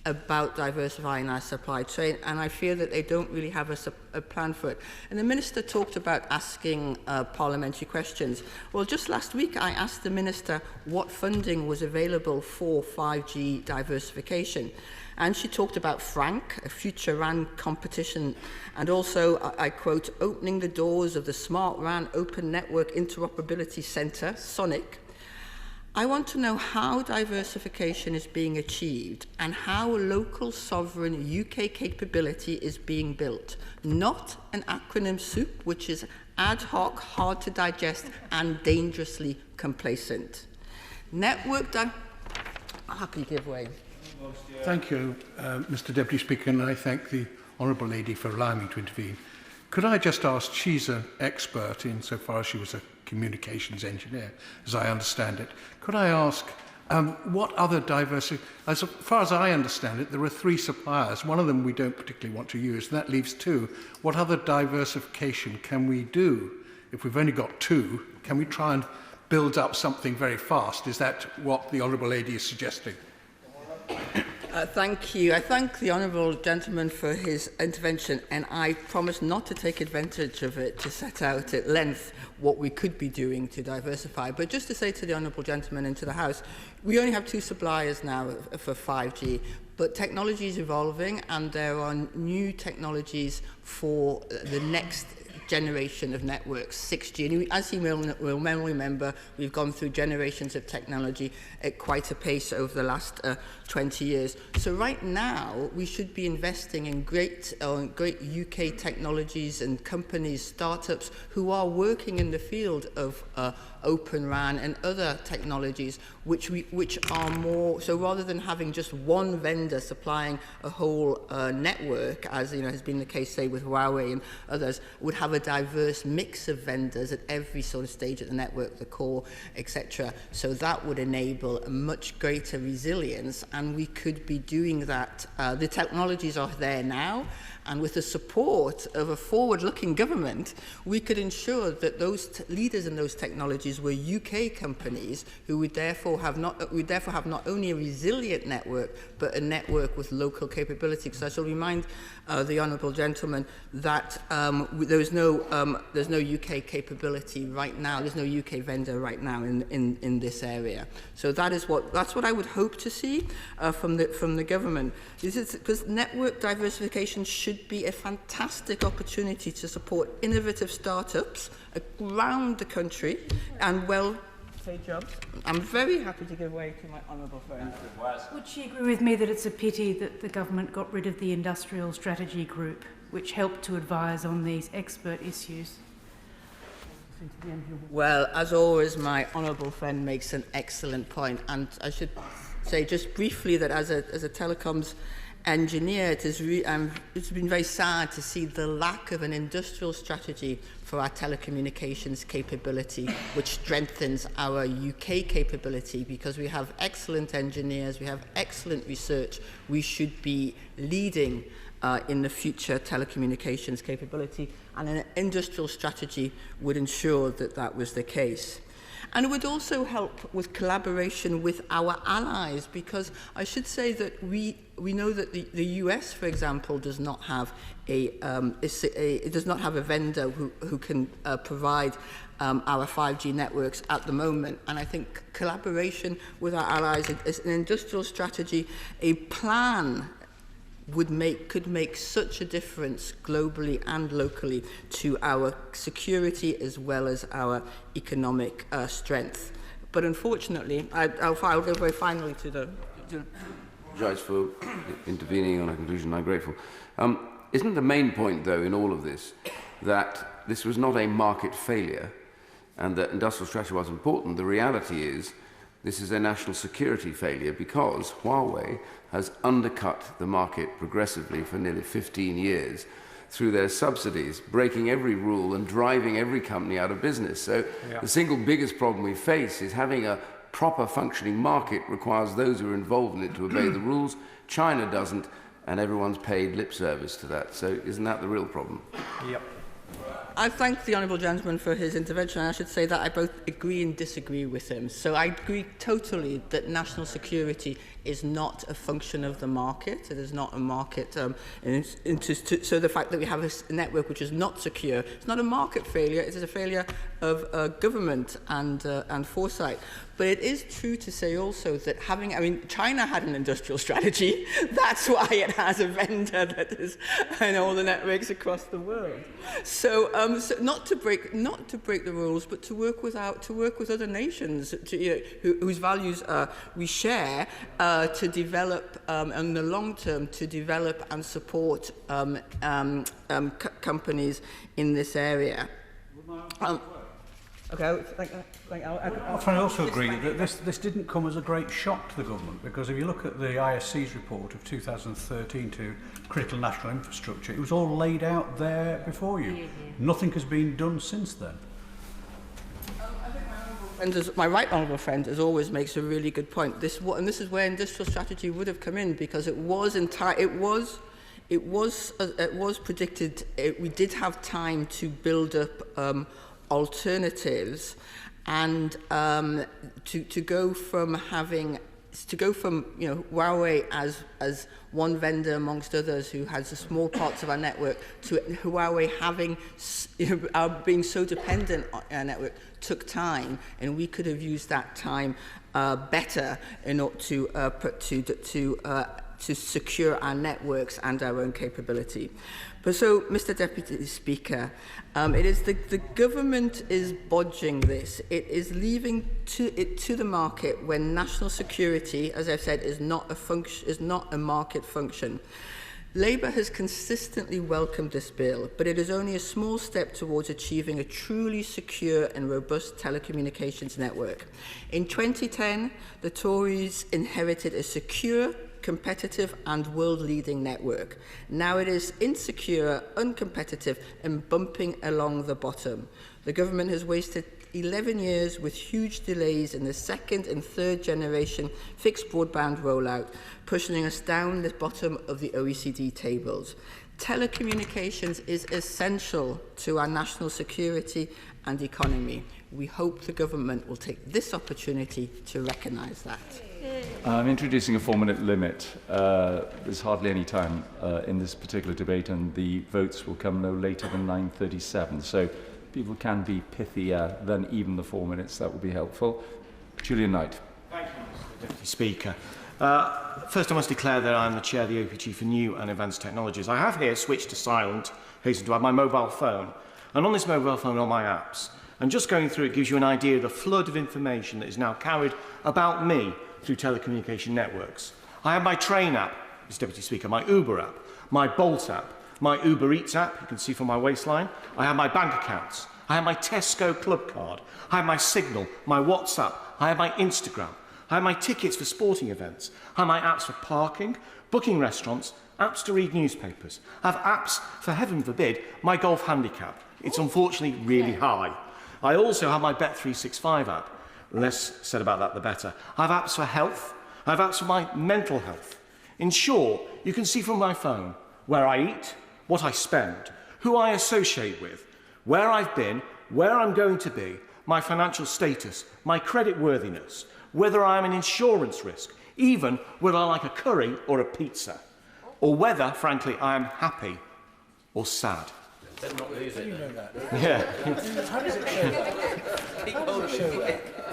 [SPEAKER 4] about diversifying our supply chain, and I fear that they don't really have a plan for it. And the Minister talked about asking parliamentary questions. Well, just last week I asked the Minister what funding was available for 5G diversification. And she talked about FRANC, a future RAN competition, and also, I quote, opening the doors of the Smart RAN Open Network Interoperability Centre, SONIC. I want to know how diversification is being achieved and how local sovereign UK capability is being built, not an acronym soup which is ad hoc, hard to digest and dangerously complacent. I'll happily give way.
[SPEAKER 5] Thank you, Mr. Deputy Speaker, and I thank the Honourable Lady for allowing me to intervene. Could I just ask, she's an expert insofar as she was a communications engineer, as I understand it. Could I ask what other diversity, as far as I understand it, there are 3 suppliers. One of them we don't particularly want to use, and that leaves 2. What other diversification can we do? If we've only got 2, can we try and build up something very fast? Is that what the Honourable Lady is suggesting?
[SPEAKER 4] Thank you. I thank the Honourable Gentleman for his intervention, and I promise not to take advantage of it to set out at length what we could be doing to diversify. But just to say to the Honourable Gentleman and to the House, we only have 2 suppliers now for 5G, but technology is evolving and there are new technologies for the next generation of networks, 6G. And as you will remember, we've gone through generations of technology at quite a pace over the last 20 years. So right now, we should be investing in great UK technologies and companies, startups who are working in the field of Open RAN and other technologies which are more, so rather than having just one vendor supplying a whole network, as has been the case, say, with Huawei and others, would have a diverse mix of vendors at every sort of stage of the network, the core, etc. So that would enable a much greater resilience, and we could be doing that. The technologies are there now, and with the support of a forward-looking government, we could ensure that those leaders in those technologies were UK companies who would therefore have not only a resilient network, but a network with local capability. Because I shall remind the honourable gentleman that there's no UK capability right now. There's no UK vendor right now in this area. So that's what I would hope to see from the government. Because network diversification should be a fantastic opportunity to support innovative startups around the country and well-paid jobs. I'm very happy to give way to my honourable friend.
[SPEAKER 6] Would she agree with me that it's a pity that the government got rid of the Industrial Strategy Group, which helped to advise on these expert issues?
[SPEAKER 4] Well, as always, my honourable friend makes an excellent point, and I should say just briefly that as a telecoms engineer, it's been very sad to see the lack of an industrial strategy for our telecommunications capability, which strengthens our UK capability, because we have excellent engineers, we have excellent research. We should be leading in the future telecommunications capability, and an industrial strategy would ensure that that was the case. And it would also help with collaboration with our allies, because I should say that we know that the US, for example, does not have a vendor who can provide our 5G networks at the moment. And I think collaboration with our allies, an industrial strategy, a plan could make such a difference globally and locally to our security as well as our economic strength. But unfortunately, I'll go very finally to the...
[SPEAKER 12] Apologise for intervening on a conclusion. I'm grateful. Isn't the main point, though, in all of this, that this was not a market failure and that industrial strategy was important? The reality is this is a national security failure because Huawei has undercut the market progressively for nearly 15 years through their subsidies, breaking every rule and driving every company out of business. So the single biggest problem we face is having a proper functioning market requires those who are involved in it to obey the rules. China doesn't, and everyone's paid lip service to that. So isn't that the real problem?
[SPEAKER 4] Yep. I thank the honourable gentleman for his intervention. I should say that I both agree and disagree with him. So I agree totally that national security is not a function of the market. It is not a market. So the fact that we have a network which is not secure, it's not a market failure. It is a failure of government and foresight. But it is true to say also that China had an industrial strategy. That's why it has a vendor that is in all the networks across the world. So not to break the rules, but to work with other nations whose values we share to develop in the long term, to develop and support companies in this area. Okay,
[SPEAKER 11] I also agree that this didn't come as a great shock to the government, because if you look at the ISC's report of 2013 to critical national infrastructure, it was all laid out there before you. Nothing has been done since then.
[SPEAKER 4] And my right honourable friend, as always, makes a really good point. This is where industrial strategy would have come in, because it was predicted. We did have time to build up alternatives, and to go from Huawei as one vendor amongst others who has the small parts of our network, to Huawei being so dependent on our network took time, and we could have used that time better in order to secure our networks and our own capability. But so, Mr. Deputy Speaker, it is the government is bodging this. It is leaving it to the market when national security, as I've said, is not a market function. Labour has consistently welcomed this bill, but it is only a small step towards achieving a truly secure and robust telecommunications network. In 2010, the Tories inherited a secure, competitive and world-leading network. Now it is insecure, uncompetitive and bumping along the bottom. The government has wasted 11 years with huge delays in the second and third generation fixed broadband rollout, pushing us down the bottom of the OECD tables. Telecommunications is essential to our national security and economy. We hope the government will take this opportunity to recognise that.
[SPEAKER 13] I'm introducing a 4-minute limit. There's hardly any time in this particular debate, and the votes will come no later than 9:37. So people can be pithier than even the 4 minutes. That will be helpful. Julian Knight.
[SPEAKER 17] Thank you, Mr. Deputy Speaker. First, I must declare that I am the Chair of the OPG for New and Advanced Technologies. I have here switched to silent, hasten to add, my mobile phone. And on this mobile phone are my apps. And just going through it gives you an idea of the flood of information that is now carried about me through telecommunication networks. I have my train app, Mr. Deputy Speaker, my Uber app, my Bolt app, my Uber Eats app, you can see from my waistline. I have my bank accounts. I have my Tesco Club card. I have my Signal, my WhatsApp. I have my Instagram. I have my tickets for sporting events. I have my apps for parking, booking restaurants, apps to read newspapers. I have apps for, heaven forbid, my golf handicap. It's unfortunately really high. I also have my Bet365 app. The less said about that, the better. I have apps for health. I have apps for my mental health. In short, you can see from my phone where I eat, what I spend, who I associate with, where I've been, where I'm going to be, my financial status, my credit worthiness, whether I am an insurance risk, even whether I like a curry or a pizza, or whether, frankly, I am happy or sad. Yeah.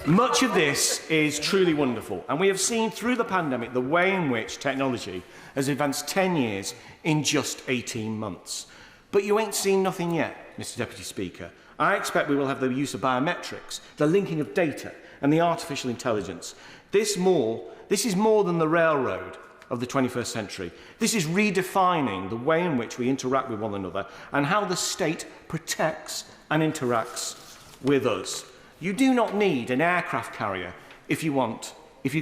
[SPEAKER 17] Much of this is truly wonderful, and we have seen through the pandemic the way in which technology has advanced 10 years in just 18 months. But you ain't seen nothing yet, Mr. Deputy Speaker. I expect we will have the use of biometrics, the linking of data, and the artificial intelligence. This is more than the railroad of the 21st century. This is redefining the way in which we interact with one another and how the state protects and interacts with us. You do not need an aircraft carrier if you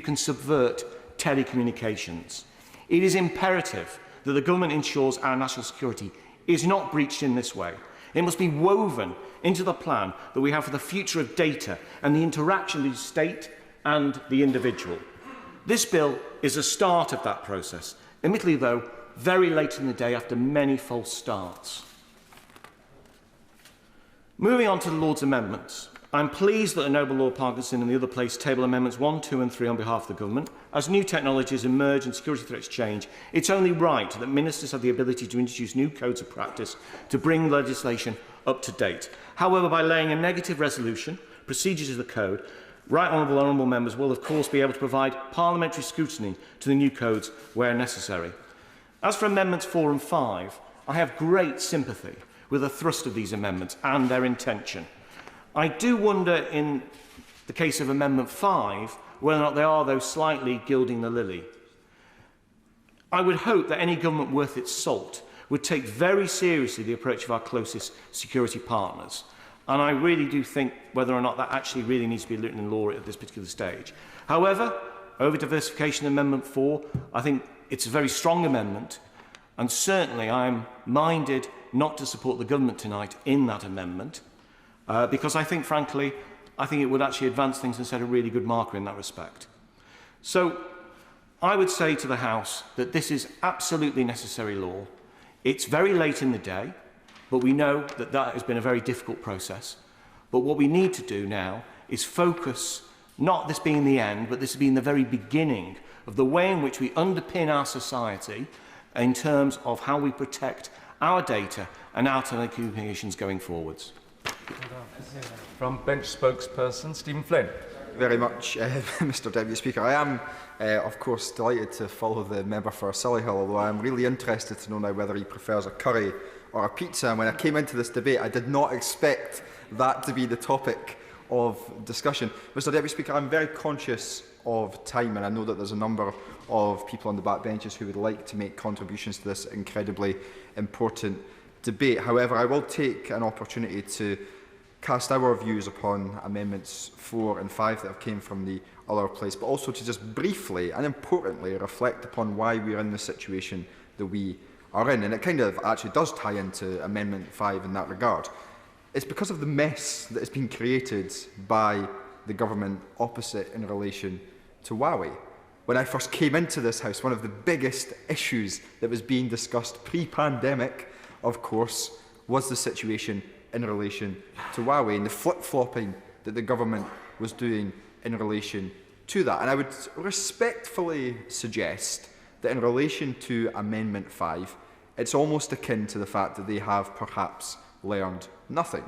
[SPEAKER 17] can subvert telecommunications. It is imperative that the government ensures our national security is not breached in this way. It must be woven into the plan that we have for the future of data and the interaction between the state and the individual. This bill is a start of that process, admittedly though, very late in the day after many false starts. Moving on to the Lord's amendments, I'm pleased that the Noble Lord Parkinson and the other place table amendments 1, 2 and 3 on behalf of the government. As new technologies emerge and security threats change, it's only right that ministers have the ability to introduce new codes of practice to bring legislation up to date. However, by laying a negative resolution, procedures of the code, right honourable members will of course be able to provide parliamentary scrutiny to the new codes where necessary. As for amendments 4 and 5, I have great sympathy with the thrust of these amendments and their intention. I do wonder in the case of Amendment 5 whether or not they are, though, slightly gilding the lily. I would hope that any government worth its salt would take very seriously the approach of our closest security partners. And I really do think whether or not that actually really needs to be written in law at this particular stage. However, over diversification Amendment 4, I think it's a very strong amendment, and certainly I am minded not to support the government tonight in that amendment, because I think, frankly, it would actually advance things and set a really good marker in that respect. So I would say to the House that this is absolutely necessary law. It's very late in the day, but we know that that has been a very difficult process. But what we need to do now is focus, not this being the end, but this being the very beginning of the way in which we underpin our society in terms of how we protect our data and our telecommunications going forwards.
[SPEAKER 13] From bench spokesperson Stephen Flynn.
[SPEAKER 8] Very much, Mr Deputy Speaker. I am, of course, delighted to follow the member for Solihull, although I am really interested to know now whether he prefers a curry or a pizza. And when I came into this debate, I did not expect that to be the topic of discussion. Mr Deputy Speaker, I'm very conscious of time, and I know that there's a number of people on the back benches who would like to make contributions to this incredibly important debate. However, I will take an opportunity to cast our views upon Amendments 4 and 5 that have came from the other place, but also to just briefly and importantly reflect upon why we are in the situation that we are in. And it kind of actually does tie into Amendment 5 in that regard. It's because of the mess that has been created by the government opposite in relation to Huawei. when I first came into this House, one of the biggest issues that was being discussed pre-pandemic, of course, was the situation in relation to Huawei and the flip-flopping that the government was doing in relation to that. And I would respectfully suggest that in relation to Amendment 5, it's almost akin to the fact that they have perhaps learned nothing,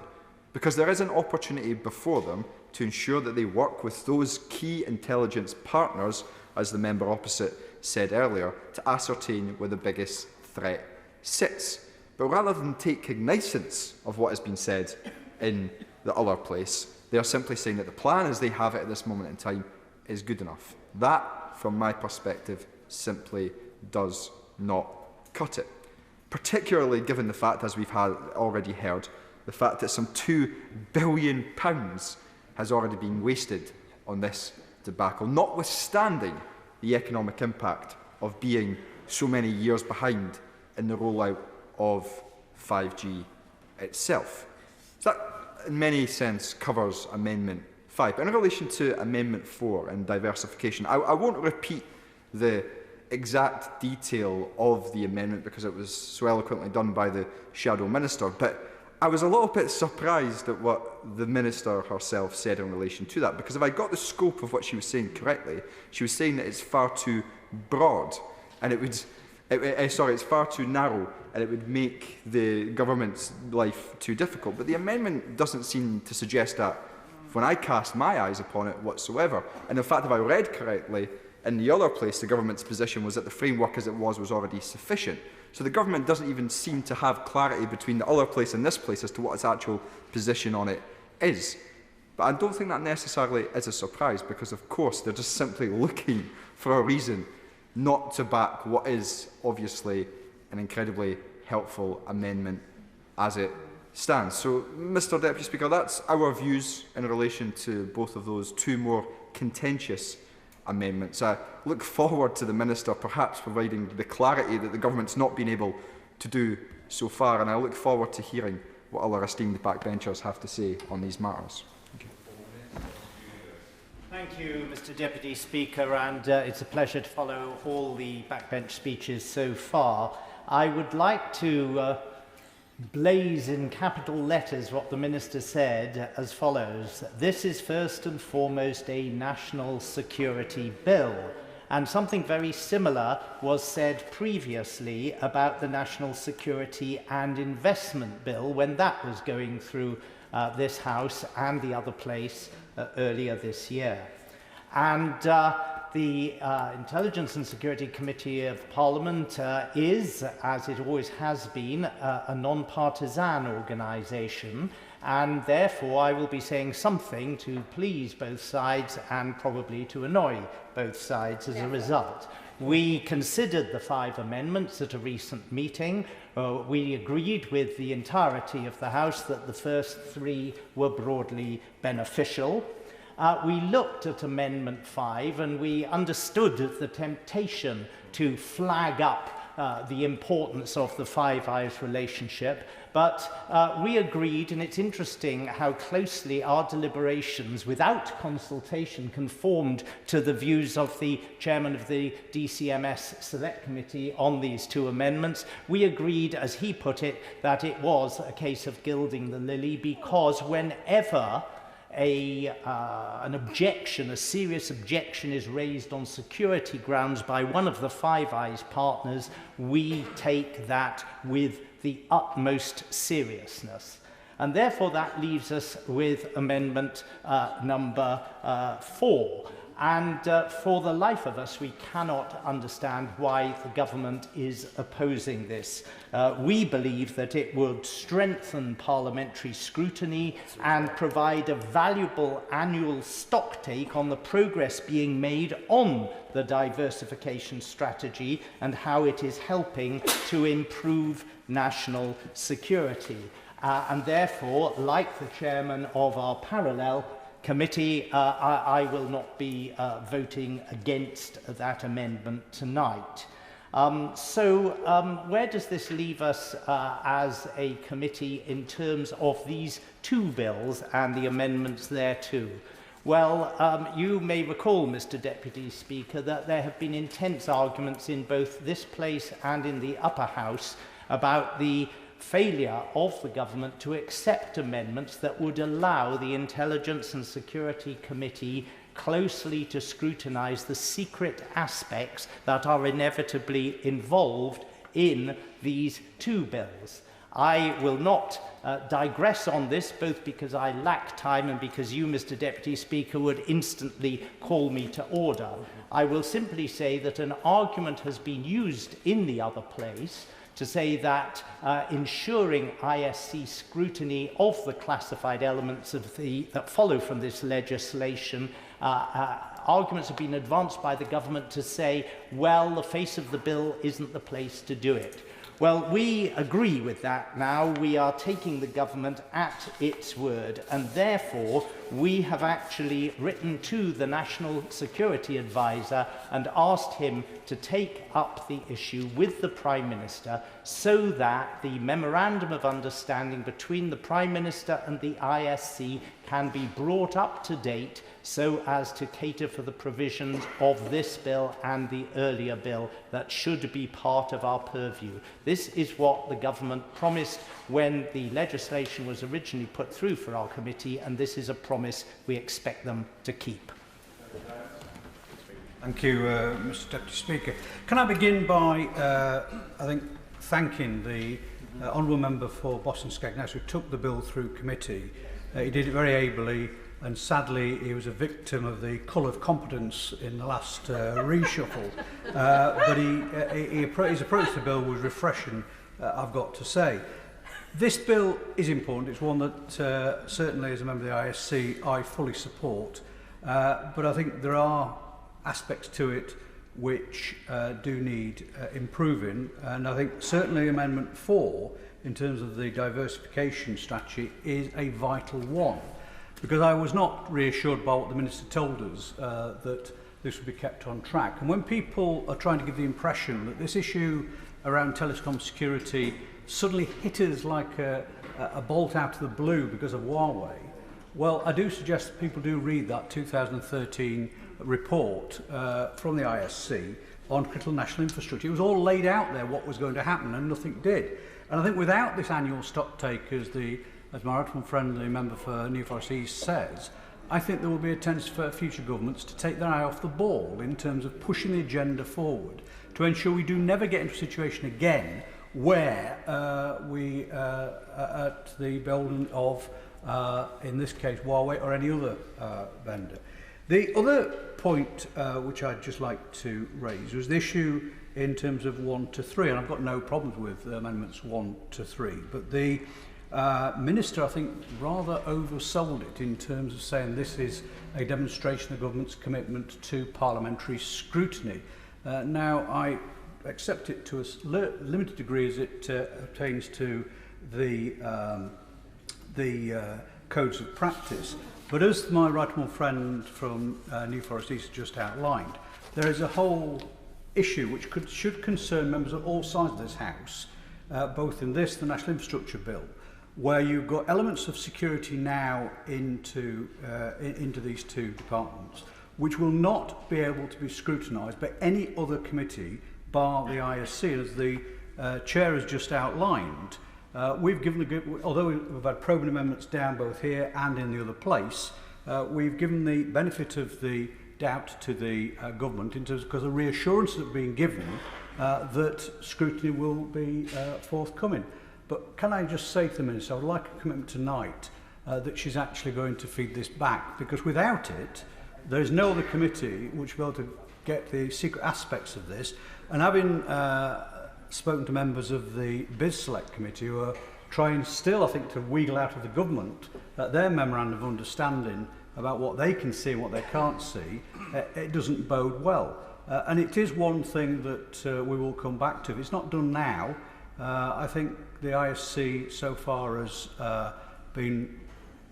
[SPEAKER 8] because there is an opportunity before them to ensure that they work with those key intelligence partners, as the member opposite said earlier, to ascertain where the biggest threat sits. But rather than take cognizance of what has been said in the other place, they are simply saying that the plan as they have it at this moment in time is good enough. That, from my perspective, simply does not cut it. Particularly given the fact, as we've already heard, the fact that some £2 billion has already been wasted on this debacle, notwithstanding the economic impact of being so many years behind in the rollout of 5G itself. So that, in many sense, covers Amendment 5. But in relation to Amendment 4 and diversification, I won't repeat the exact detail of the amendment because it was so eloquently done by the Shadow Minister, but I was a little bit surprised at what the Minister herself said in relation to that, because if I got the scope of what she was saying correctly, she was saying that it's far too broad, and it's far too narrow, and it would make the government's life too difficult. But the amendment doesn't seem to suggest that when I cast my eyes upon it whatsoever. And in fact, if I read correctly, in the other place, the government's position was that the framework as it was already sufficient. So the government doesn't even seem to have clarity between the other place and this place as to what its actual position on it is. But I don't think that necessarily is a surprise, because of course they're just simply looking for a reason not to back what is obviously an incredibly helpful amendment as it stands. So, Mr Deputy Speaker, that's our views in relation to both of those two more contentious amendments. I look forward to the Minister perhaps providing the clarity that the government's not been able to do so far, and I look forward to hearing what other esteemed backbenchers have to say on these matters.
[SPEAKER 7] Thank you, Mr Deputy Speaker, and it's a pleasure to follow all the backbench speeches so far. I would like to blaze in capital letters what the Minister said as follows. This is first and foremost a national security bill. And something very similar was said previously about the National Security and Investment Bill when that was going through this House and the other place earlier this year. And the Intelligence and Security Committee of Parliament is, as it always has been, a non-partisan organisation, and therefore I will be saying something to please both sides and probably to annoy both sides as a result. We considered the 5 amendments at a recent meeting. We agreed with the entirety of the House that the first 3 were broadly beneficial. We looked at Amendment 5 and we understood the temptation to flag up the importance of the Five Eyes relationship, but we agreed, and it's interesting how closely our deliberations without consultation conformed to the views of the chairman of the DCMS Select Committee on these 2 amendments. We agreed, as he put it, that it was a case of gilding the lily, because whenever an objection, a serious objection is raised on security grounds by one of the Five Eyes partners, we take that with the utmost seriousness. And therefore that leaves us with amendment number 4. And for the life of us, we cannot understand why the government is opposing this. We believe that it would strengthen parliamentary scrutiny and provide a valuable annual stocktake on the progress being made on the diversification strategy and how it is helping to improve national security. And therefore, like the chairman of our parallel committee, I will not be voting against that amendment tonight. Where does this leave us as a committee in terms of these 2 bills and the amendments thereto? Well, you may recall, Mr. Deputy Speaker, that there have been intense arguments in both this place and in the upper house about the failure of the government to accept amendments that would allow the Intelligence and Security Committee closely to scrutinise the secret aspects that are inevitably involved in these two bills. I will not digress on this, both because I lack time and because you, Mr. Deputy Speaker, would instantly call me to order. I will simply say that an argument has been used in the other place to say that ensuring ISC scrutiny of the classified elements of that follow from this legislation, arguments have been advanced by the government to say, well, the face of the bill isn't the place to do it. Well, we agree with that now. We are taking the government at its word, and therefore we have actually written to the National Security Advisor and asked him to take up the issue with the Prime Minister so that the Memorandum of Understanding between the Prime Minister and the ISC can be brought up to date so as to cater for the provisions of this bill and the earlier bill that should be part of our purview. This is what the government promised when the legislation was originally put through for our committee, and this is a promise we expect them to keep.
[SPEAKER 11] Thank you, Mr. Deputy Speaker. Can I begin by, I think, thanking the Honourable Member for Boston Skegness who took the bill through committee. He did it very ably, and sadly he was a victim of the cull of competence in the last reshuffle. But his approach to the bill was refreshing, I've got to say. This bill is important. It's one that certainly as a member of the ISC I fully support. But I think there are aspects to it which do need improving, and I think certainly Amendment 4 in terms of the diversification strategy is a vital one, because I was not reassured by what the Minister told us that this would be kept on track. And when people are trying to give the impression that this issue around telecom security suddenly hit us like a bolt out of the blue because of Huawei, well, I do suggest that people do read that 2013 report from the ISC on critical national infrastructure. It was all laid out there what was going to happen, and nothing did. And I think without this annual stock take, as my right friend, the member for New Forest East says, I think there will be a tendency for future governments to take their eye off the ball in terms of pushing the agenda forward to ensure we do never get into a situation again where we at the building of, in this case, Huawei or any other vendor. The other point which I'd just like to raise was the issue in terms of 1 to 3, and I've got no problems with amendments 1 to 3, but the Minister, I think, rather oversold it in terms of saying this is a demonstration of the government's commitment to parliamentary scrutiny. Now, I accept it to a limited degree as it pertains to the codes of practice, but as my right honourable friend from New Forest East just outlined, there is a whole issue which should concern members of all sides of this House, both in this, the National Infrastructure Bill, where you've got elements of security now into these two departments, which will not be able to be scrutinised by any other committee bar the ISC. As the Chair has just outlined, we've given although we've had probing amendments down both here and in the other place, we've given the benefit of the doubt to the government in terms because the reassurances that have been given that scrutiny will be forthcoming. But can I just say to the Minister, I would like a commitment tonight that she's actually going to feed this back, because without it, there is no other committee which will be able to get the secret aspects of this. And having spoken to members of the BIS Select Committee who are trying still, I think, to wheedle out of the government their memorandum of understanding about what they can see and what they can't see, it doesn't bode well. And it is one thing that we will come back to. If it's not done now, I think the ISC so far has been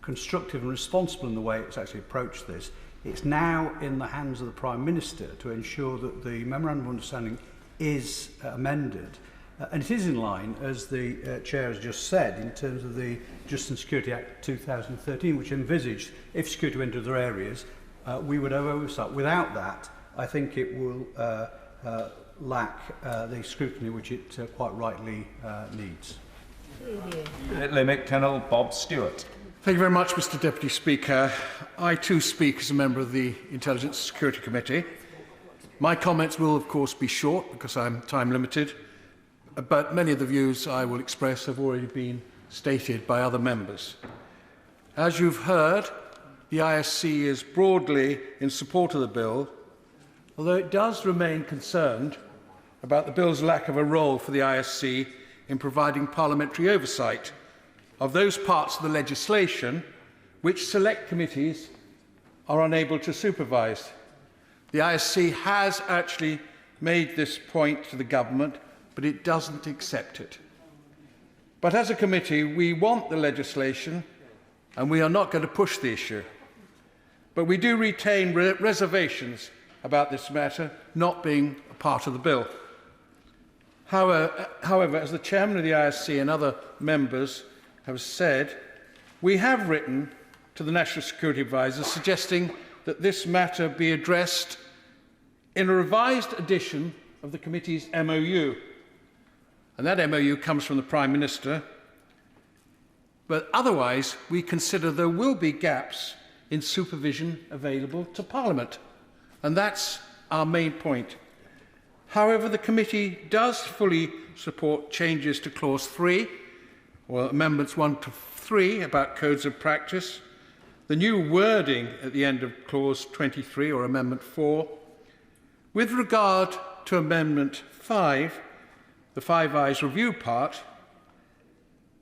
[SPEAKER 11] constructive and responsible in the way it's actually approached this. It's now in the hands of the Prime Minister to ensure that the Memorandum of Understanding is amended And it is in line, as the Chair has just said, in terms of the Justice and Security Act 2013, which envisaged, if security went into other areas, we would have oversight. Without that, I think it will lack the scrutiny which it quite rightly needs.
[SPEAKER 13] Limerick Tunnel, Bob Stewart.
[SPEAKER 5] Thank you very much, Mr Deputy Speaker. I too speak as a member of the Intelligence and Security Committee. My comments will, of course, be short because I'm time limited, but many of the views I will express have already been stated by other members. As you've heard, the ISC is broadly in support of the bill, although it does remain concerned about the bill's lack of a role for the ISC in providing parliamentary oversight of those parts of the legislation which select committees are unable to supervise. The ISC has actually made this point to the government, but it doesn't accept it. But as a committee, we want the legislation and we are not going to push the issue. But we do retain reservations about this matter not being a part of the bill. However, as the Chairman of the ISC and other members have said, we have written to the National Security Advisor suggesting that this matter be addressed in a revised edition of the committee's MOU. And that MOU comes from the Prime Minister. But otherwise, we consider there will be gaps in supervision available to Parliament. And that's our main point. However, the committee does fully support changes to Clause 3, or Amendments 1 to 3 about codes of practice, the new wording at the end of Clause 23, or Amendment 4. With regard to Amendment 5, the Five Eyes review part,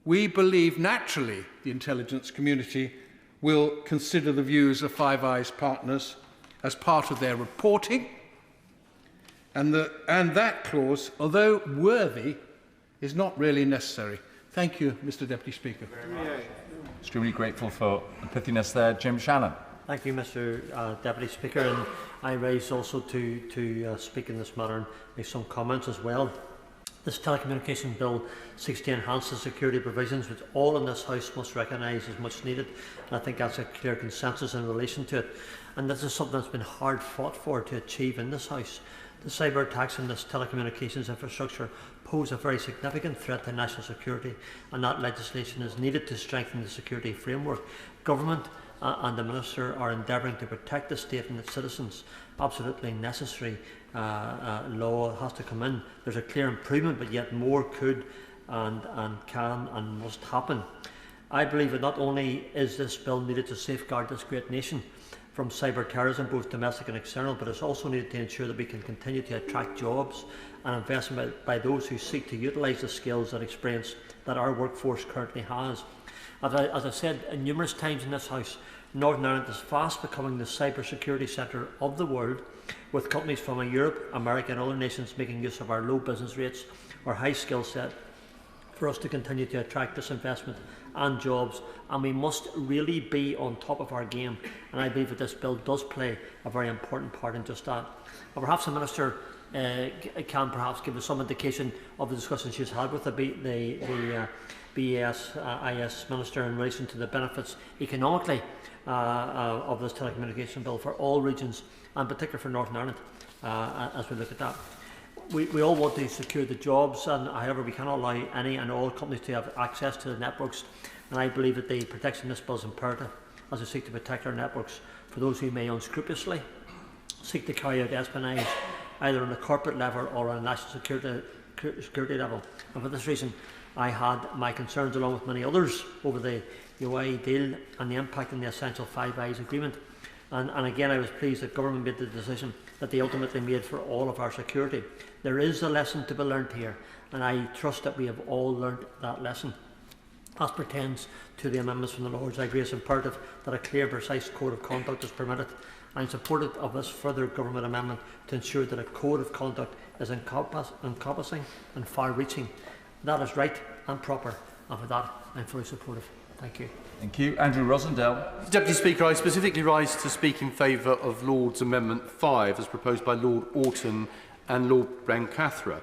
[SPEAKER 5] we believe naturally the intelligence community will consider the views of Five Eyes partners as part of their reporting, and that clause, although worthy, is not really necessary. Thank you, Mr Deputy Speaker.
[SPEAKER 13] Extremely grateful for the pithiness there. Jim Shannon.
[SPEAKER 3] Thank you, Mr Deputy Speaker. And I raise also to speak in this matter and make some comments as well. This telecommunications bill seeks to enhance the security provisions which all in this House must recognise as much needed. And I think that's a clear consensus in relation to it. And this is something that's been hard fought for to achieve in this House. The cyber attacks on this telecommunications infrastructure pose a very significant threat to national security, and that legislation is needed to strengthen the security framework. Government and the Minister are endeavouring to protect the state and its citizens. Absolutely necessary law has to come in. There's a clear improvement, but yet more could and can and must happen. I believe that not only is this bill needed to safeguard this great nation from cyber terrorism, both domestic and external, but it's also needed to ensure that we can continue to attract jobs and investment by those who seek to utilise the skills and experience that our workforce currently has. As I've said numerous times in this House, Northern Ireland is fast becoming the cyber security centre of the world, with companies from Europe, America and other nations making use of our low business rates, our high skill set, for us to continue to attract this investment and jobs, and we must really be on top of our game, and I believe that this bill does play a very important part in just that. And perhaps the Minister can perhaps give us some indication of the discussions she's had with the BAS Minister in relation to the benefits economically of this telecommunication bill for all regions, and particularly for Northern Ireland, as we look at that. We all want to secure the jobs, and however we cannot allow any and all companies to have access to the networks, and I believe that the protection of this bill is imperative as we seek to protect our networks for those who may unscrupulously seek to carry out espionage either on a corporate level or on a national security level. And for this reason I had my concerns, along with many others, over the UAE deal and the impact on the essential Five Eyes agreement. And again, I was pleased that government made the decision that they ultimately made for all of our security. There is a lesson to be learned here, and I trust that we have all learned that lesson. As pertains to the amendments from the Lords, I agree it's imperative that a clear and precise code of conduct is permitted. I am supportive of this further government amendment to ensure that a code of conduct is encompassing and far-reaching. That is right and proper, and for that I am fully supportive. Thank you.
[SPEAKER 13] Thank you. Andrew Rosendale.
[SPEAKER 9] Deputy Speaker, I specifically rise to speak in favour of Lord's Amendment 5 as proposed by Lord Orton and Lord Brancathra.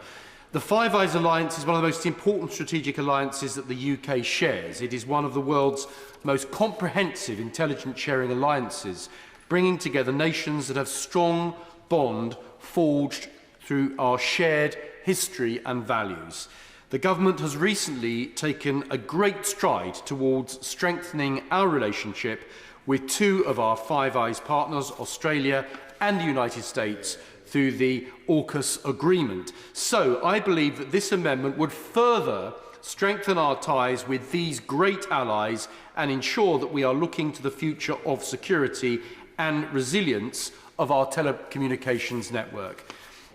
[SPEAKER 9] The Five Eyes Alliance is one of the most important strategic alliances that the UK shares. It is one of the world's most comprehensive intelligence sharing alliances, bringing together nations that have strong bond forged through our shared history and values. The government has recently taken a great stride towards strengthening our relationship with two of our Five Eyes partners, Australia and the United States, through the AUKUS agreement. So I believe that this amendment would further strengthen our ties with these great allies and ensure that we are looking to the future of security and resilience of our telecommunications network.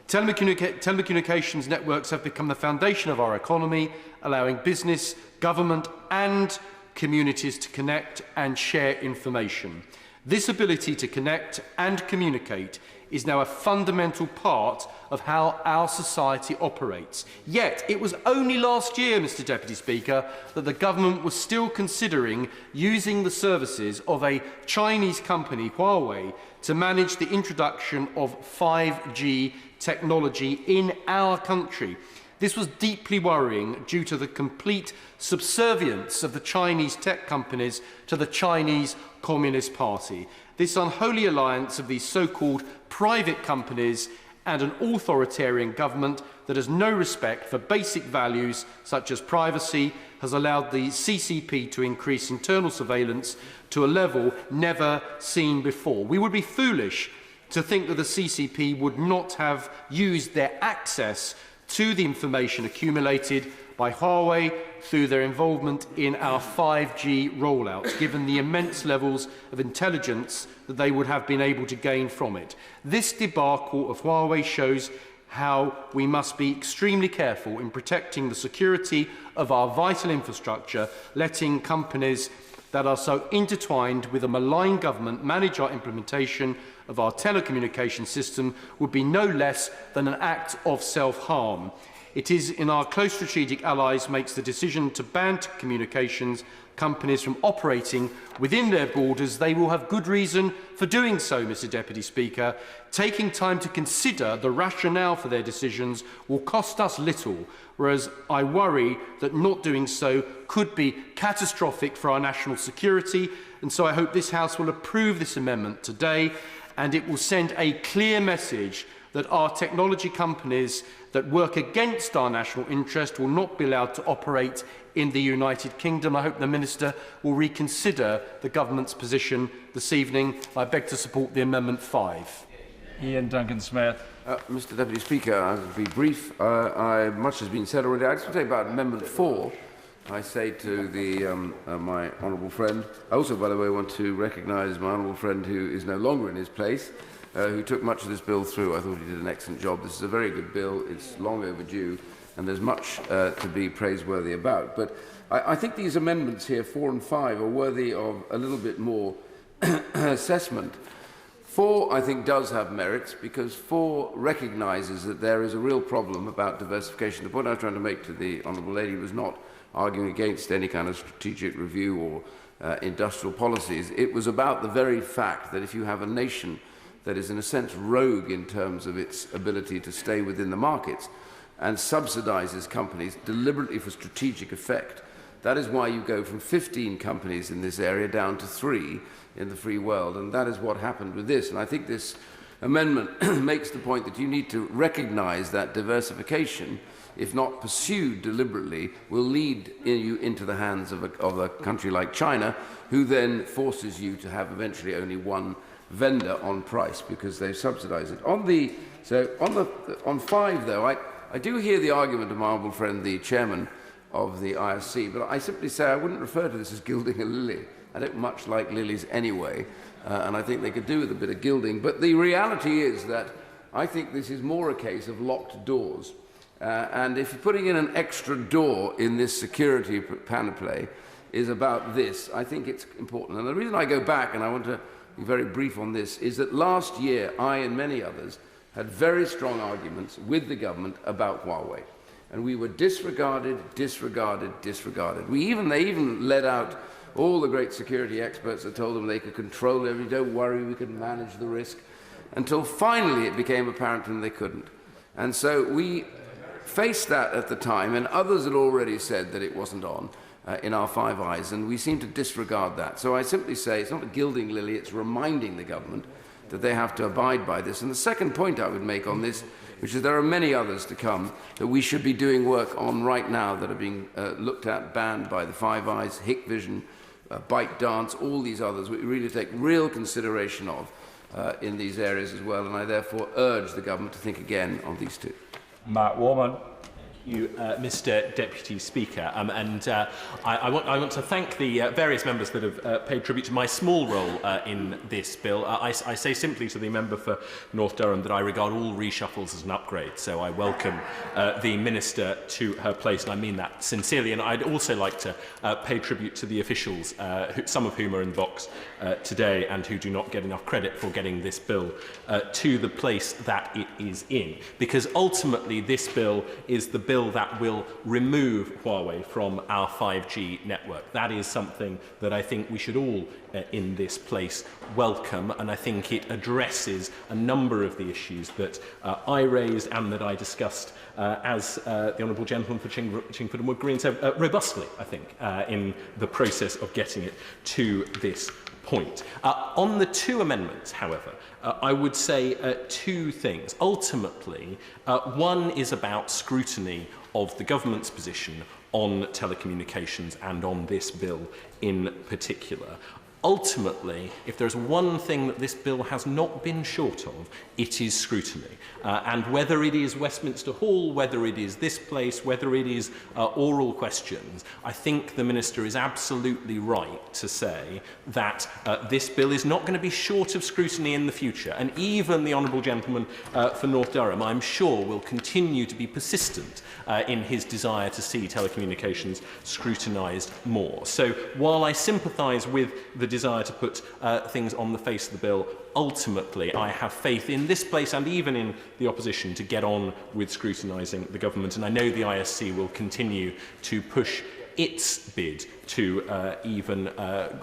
[SPEAKER 9] Telecommunications networks have become the foundation of our economy, allowing business, government and communities to connect and share information. This ability to connect and communicate is now a fundamental part of how our society operates. Yet, it was only last year, Mr Deputy Speaker, that the government was still considering using the services of a Chinese company, Huawei, to manage the introduction of 5G technology in our country. This was deeply worrying due to the complete subservience of the Chinese tech companies to the Chinese Communist Party. This unholy alliance of these so-called private companies and an authoritarian government that has no respect for basic values such as privacy has allowed the CCP to increase internal surveillance to a level never seen before. We would be foolish to think that the CCP would not have used their access to the information accumulated by Huawei through their involvement in our 5G rollout, given the immense levels of intelligence that they would have been able to gain from it. This debacle of Huawei shows how we must be extremely careful in protecting the security of our vital infrastructure, letting companies that are so intertwined with a malign government manage our implementation of our telecommunication system would be no less than an act of self-harm. It is in our close strategic allies makes the decision to ban communications companies from operating within their borders. They will have good reason for doing so, Mr Deputy Speaker. Taking time to consider the rationale for their decisions will cost us little, whereas I worry that not doing so could be catastrophic for our national security. And so I hope this House will approve this amendment today, and it will send a clear message that our technology companies that work against our national interest will not be allowed to operate in the United Kingdom. I hope the Minister will reconsider the Government's position this evening. I beg to support the Amendment 5.
[SPEAKER 13] Ian Duncan-Smith.
[SPEAKER 12] Mr Deputy Speaker, I will be brief. Much has been said already. I just want to say about Amendment 4. I say to my honourable friend, I also, by the way, want to recognise my honourable friend who is no longer in his place, who took much of this bill through. I thought he did an excellent job. This is a very good bill. It's long overdue, and there's much to be praiseworthy about. But I think these amendments here, 4 and 5, are worthy of a little bit more assessment. 4, I think, does have merits, because 4 recognises that there is a real problem about diversification. The point I was trying to make to the honourable lady was not arguing against any kind of strategic review or industrial policies. It was about the very fact that if you have a nation that is in a sense rogue in terms of its ability to stay within the markets and subsidises companies deliberately for strategic effect, that is why you go from 15 companies in this area down to 3 in the free world, and that is what happened with this. And I think this amendment makes the point that you need to recognise that diversification, if not pursued deliberately, will lead you into the hands of a country like China, who then forces you to have eventually only one vendor on price because they subsidise it. On 5, though, I do hear the argument of my honourable friend, the chairman of the ISC, but I simply say I wouldn't refer to this as gilding a lily. I don't much like lilies anyway, and I think they could do with a bit of gilding. But the reality is that I think this is more a case of locked doors. And if you're putting in an extra door in this security panoply is about this, I think it's important. And the reason I go back, and I want to be very brief on this, is that last year I and many others had very strong arguments with the government about Huawei. And we were disregarded. They even let out all the great security experts that told them they could control everything. Don't worry, we can manage the risk. Until finally it became apparent to them they couldn't. And so we faced that at the time, and others had already said that it wasn't on in our Five Eyes, and we seem to disregard that. So I simply say it's not a gilding lily, it's reminding the government that they have to abide by this. And the second point I would make on this, which is there are many others to come that we should be doing work on right now that are being looked at, banned by the Five Eyes, Hikvision, Bite Dance, all these others, we really take real consideration of in these areas as well, and I therefore urge the government to think again on these two.
[SPEAKER 18] Matt Warman.
[SPEAKER 20] You, Mr. Deputy Speaker, I want to thank the various members that have paid tribute to my small role in this bill. I say simply to the member for North Durham that I regard all reshuffles as an upgrade, so I welcome the Minister to her place, and I mean that sincerely. And I'd also like to pay tribute to the officials, some of whom are in the box today and who do not get enough credit for getting this bill to the place that it is in, because ultimately this bill is the bill that will remove Huawei from our 5G network. That is something that I think we should all in this place welcome, and I think it addresses a number of the issues that I raised and that I discussed as the Honourable Gentleman for Chingford and Wood Green said robustly, I think, in the process of getting it to this point. On the two amendments, however, I would say two things. Ultimately, one is about scrutiny of the government's position on telecommunications and on this bill in particular. Ultimately, if there's one thing that this bill has not been short of, it is scrutiny. And whether it is Westminster Hall, whether it is this place, whether it is oral questions, I think the Minister is absolutely right to say that this bill is not going to be short of scrutiny in the future. And even the Honourable Gentleman for North Durham, I'm sure, will continue to be persistent in his desire to see telecommunications scrutinised more. So while I sympathise with the desire to put things on the face of the bill, ultimately I have faith in this place and even in the opposition to get on with scrutinising the government, and I know the ISC will continue to push its bid to even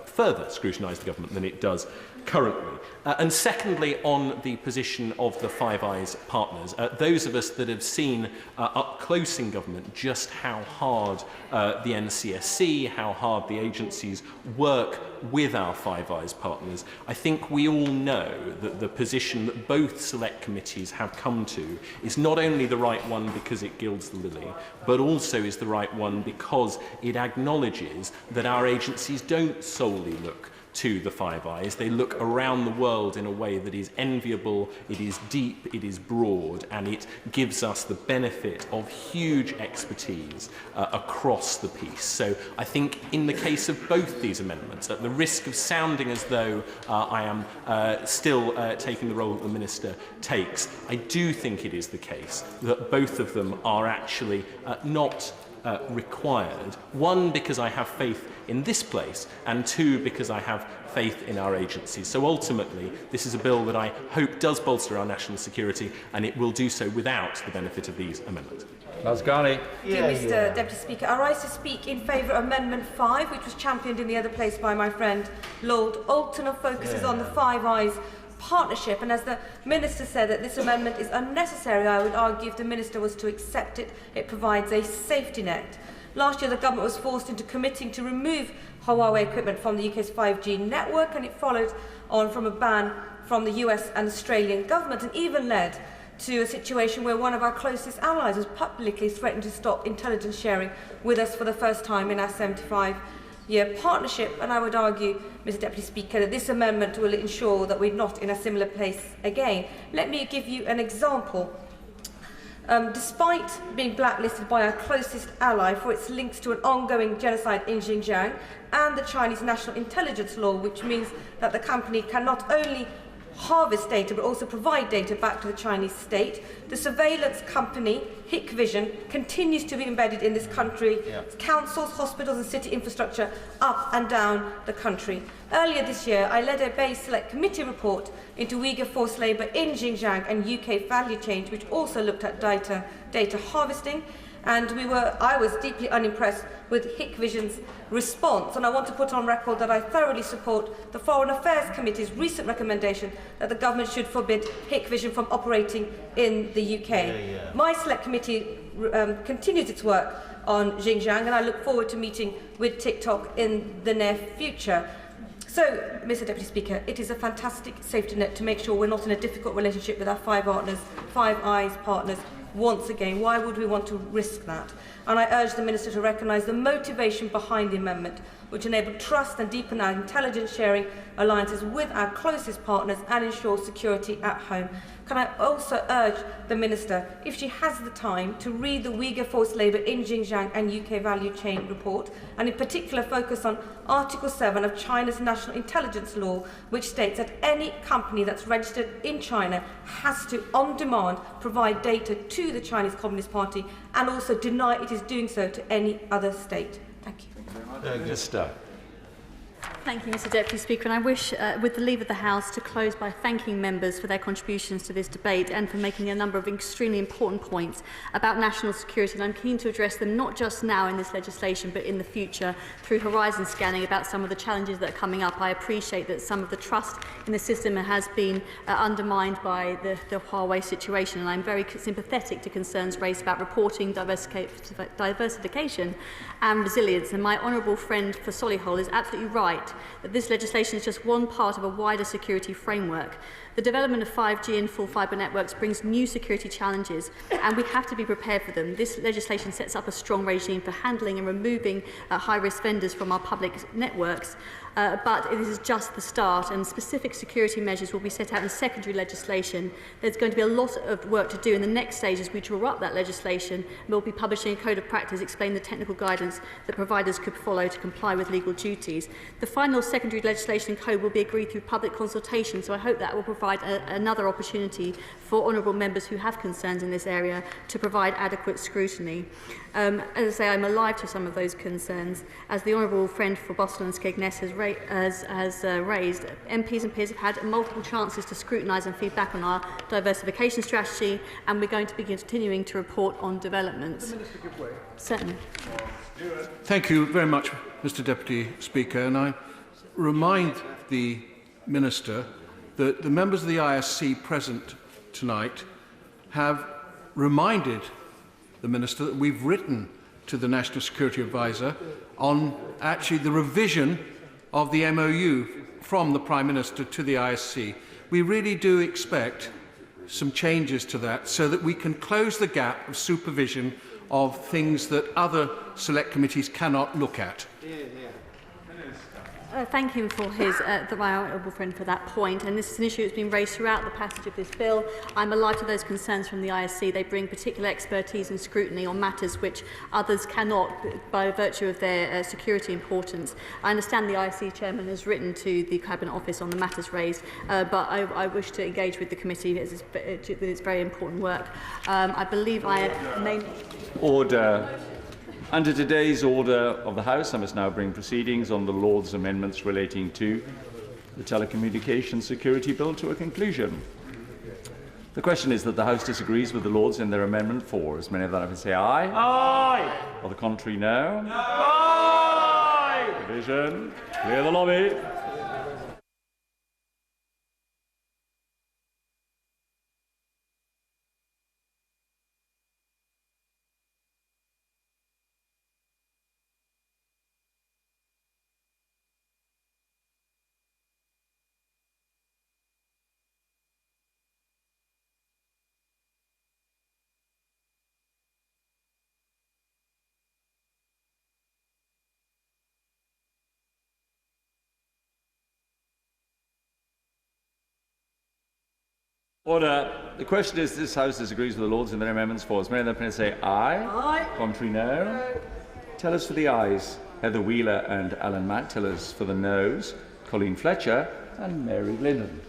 [SPEAKER 20] further scrutinise the government than it does currently. And secondly, on the position of the Five Eyes partners, those of us that have seen up close in government just how hard the NCSC, how hard the agencies work with our Five Eyes partners, I think we all know that the position that both select committees have come to is not only the right one because it gilds the lily, but also is the right one because it acknowledges that our agencies don't solely look to the Five Eyes. They look around the world in a way that is enviable, it is deep, it is broad, and it gives us the benefit of huge expertise across the piece. So I think in the case of both these amendments, at the risk of sounding as though I am still taking the role that the Minister takes, I do think it is the case that both of them are actually not required. One, because I have faith in this place, and two, because I have faith in our agencies. So ultimately, this is a bill that I hope does bolster our national security, and it will do so without the benefit of these amendments.
[SPEAKER 13] Lasgani.
[SPEAKER 22] Mr. Deputy Speaker, I rise to speak in favour of Amendment 5, which was championed in the other place by my friend Lord Alton, and focuses on the Five Eyes partnership. And as the Minister said that this amendment is unnecessary, I would argue if the Minister was to accept it, it provides a safety net. Last year, the government was forced into committing to remove Huawei equipment from the UK's 5G network, and it followed on from a ban from the US and Australian government, and even led to a situation where one of our closest allies was publicly threatened to stop intelligence sharing with us for the first time in our 75-year partnership. And I would argue, Mr. Deputy Speaker, that this amendment will ensure that we're not in a similar place again. Let me give you an example. Despite being blacklisted by our closest ally for its links to an ongoing genocide in Xinjiang and the Chinese national intelligence law, which means that the company can not only harvest data but also provide data back to the Chinese state, the surveillance company Hikvision continues to be embedded in this country, councils, hospitals and city infrastructure up and down the country. Earlier this year, I led a Bay Select Committee report into Uyghur forced labour in Xinjiang and UK value chain, which also looked at data harvesting. And I was deeply unimpressed with Hikvision's response, and I want to put on record that I thoroughly support the Foreign Affairs Committee's recent recommendation that the government should forbid Hikvision from operating in the UK. My Select Committee continues its work on Xinjiang, and I look forward to meeting with TikTok in the near future. So, Mr Deputy Speaker, it is a fantastic safety net to make sure we're not in a difficult relationship with our Five Eyes partners once again. Why would we want to risk that? And I urge the Minister to recognise the motivation behind the amendment, which enable trust and deepen our intelligence sharing alliances with our closest partners and ensure security at home. Can I also urge the Minister, if she has the time, to read the Uyghur Forced Labour in Xinjiang and UK Value Chain report, and in particular focus on Article 7 of China's National Intelligence Law, which states that any company that's registered in China has to, on demand, provide data to the Chinese Communist Party and also deny it is doing so to any other state. Thank you.
[SPEAKER 13] Minister.
[SPEAKER 21] Thank you, Mr Deputy Speaker, and I wish, with the leave of the House, to close by thanking members for their contributions to this debate and for making a number of extremely important points about national security. And I'm keen to address them not just now in this legislation, but in the future through horizon scanning about some of the challenges that are coming up. I appreciate that some of the trust in the system has been undermined by the Huawei situation, and I'm very sympathetic to concerns raised about reporting, diversification and resilience. And my honourable friend for Solihull is absolutely right that this legislation is just one part of a wider security framework. The development of 5G and full fibre networks brings new security challenges, and we have to be prepared for them. This legislation sets up a strong regime for handling and removing high-risk vendors from our public networks. But it is just the start, and specific security measures will be set out in secondary legislation. There's going to be a lot of work to do in the next stage as we draw up that legislation. We'll be publishing a code of practice explaining the technical guidance that providers could follow to comply with legal duties. The final secondary legislation code will be agreed through public consultation, so I hope that will provide another opportunity for honourable members who have concerns in this area to provide adequate scrutiny. As I say, I'm alive to some of those concerns. As the honourable friend for Boston and Skegness has raised, MPs and peers have had multiple chances to scrutinise and feedback on our diversification strategy, and we're going to be continuing to report on developments. Certainly.
[SPEAKER 5] Thank you very much, Mr Deputy Speaker, and I remind the Minister that the members of the ISC present tonight have reminded the Minister that we've written to the National Security Advisor on actually the revision of the MOU from the Prime Minister to the ISC. We really do expect some changes to that so that we can close the gap of supervision of things that other select committees cannot look at.
[SPEAKER 21] Thank him for my honourable friend for that point, and this is an issue that's been raised throughout the passage of this bill. I'm alive to those concerns from the ISC. They bring particular expertise and scrutiny on matters which others cannot by virtue of their security importance. I understand the ISC chairman has written to the Cabinet Office on the matters raised, but I wish to engage with the committee with its very important work. I believe I have named...
[SPEAKER 13] Order. Under today's order of the House, I must now bring proceedings on the Lord's amendments relating to the Telecommunications Security Bill to a conclusion. The question is that the House disagrees with the Lords in their Amendment 4. As many of that have say aye.
[SPEAKER 10] Aye.
[SPEAKER 13] Or the contrary, no.
[SPEAKER 10] No. Aye.
[SPEAKER 13] Division. Clear the lobby. Order. The question is, this House disagrees with the Lords in their amendments 4. As many of them say aye.
[SPEAKER 22] Aye.
[SPEAKER 13] Contrary, no. Tellers for the ayes, Heather Wheeler and Alan Mack. Tellers for the noes, Colleen Fletcher and Mary Glennon.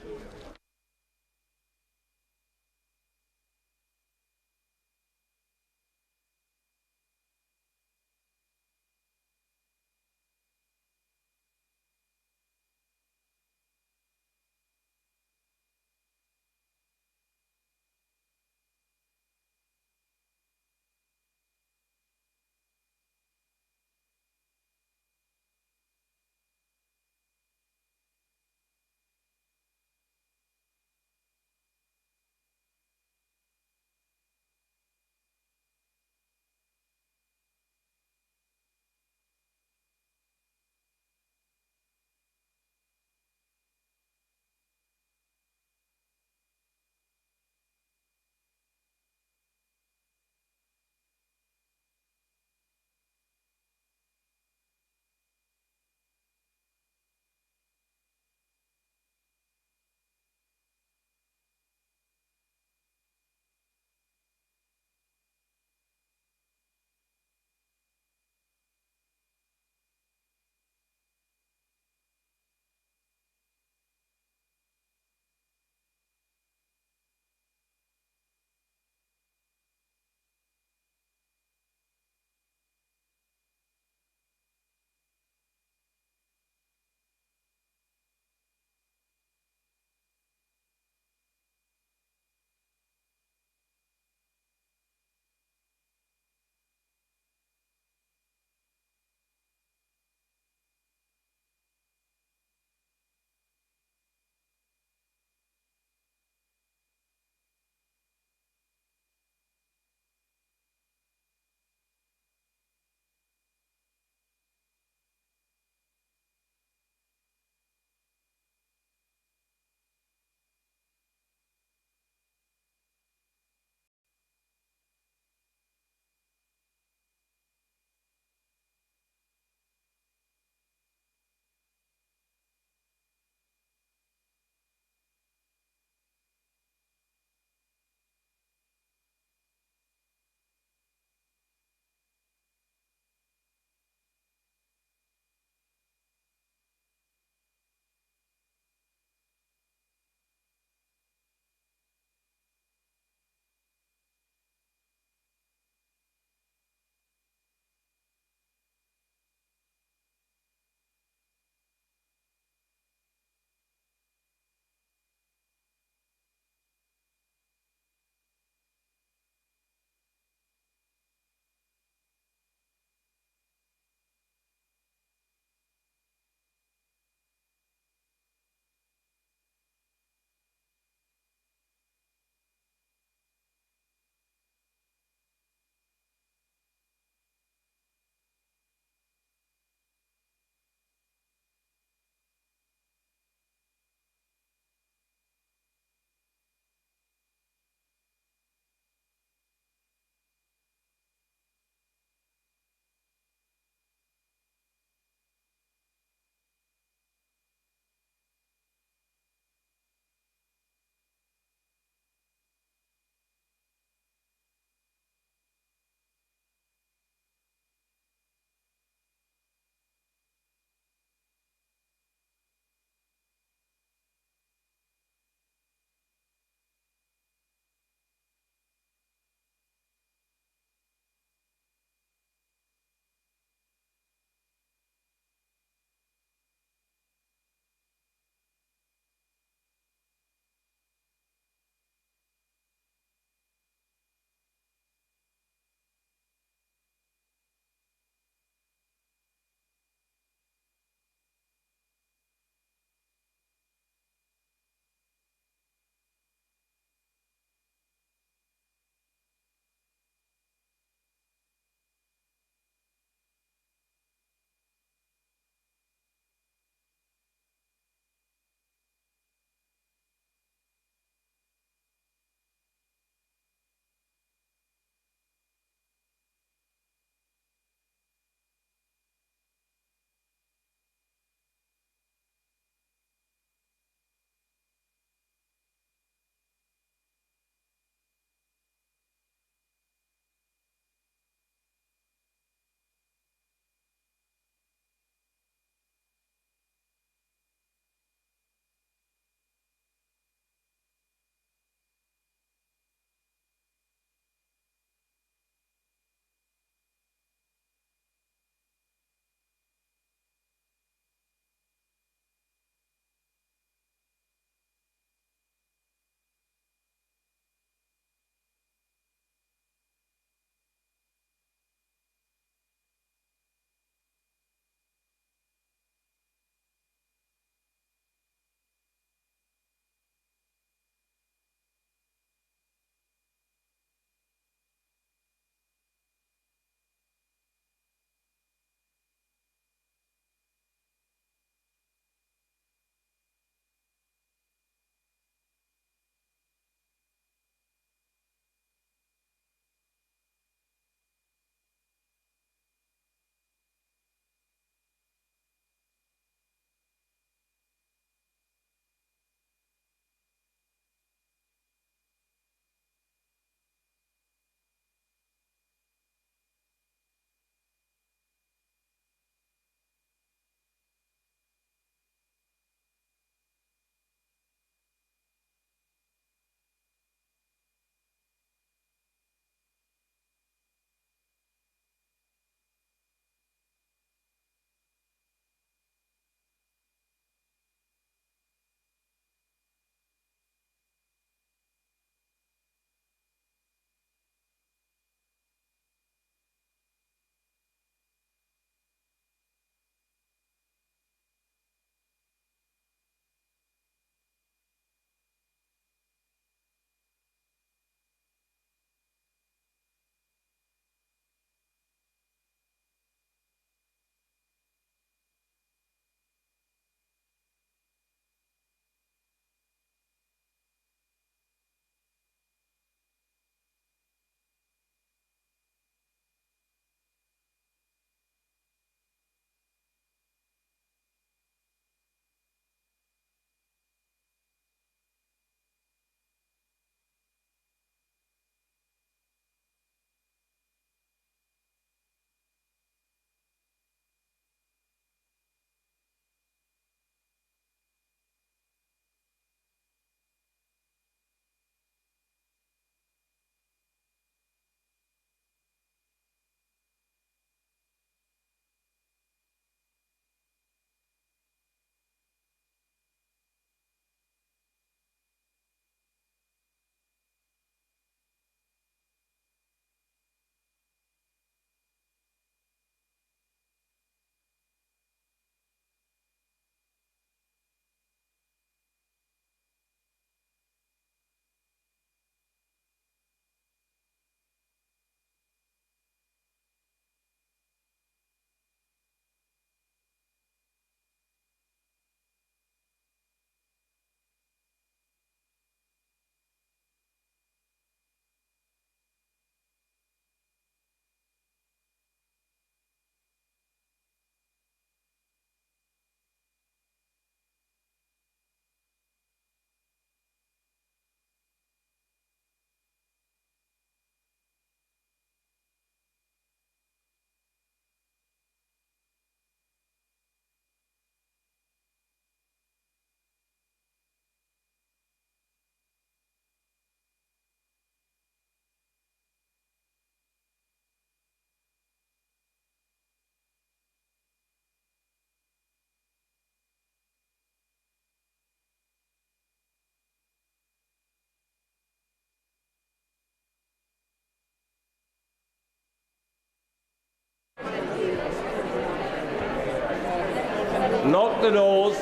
[SPEAKER 13] Lock the doors.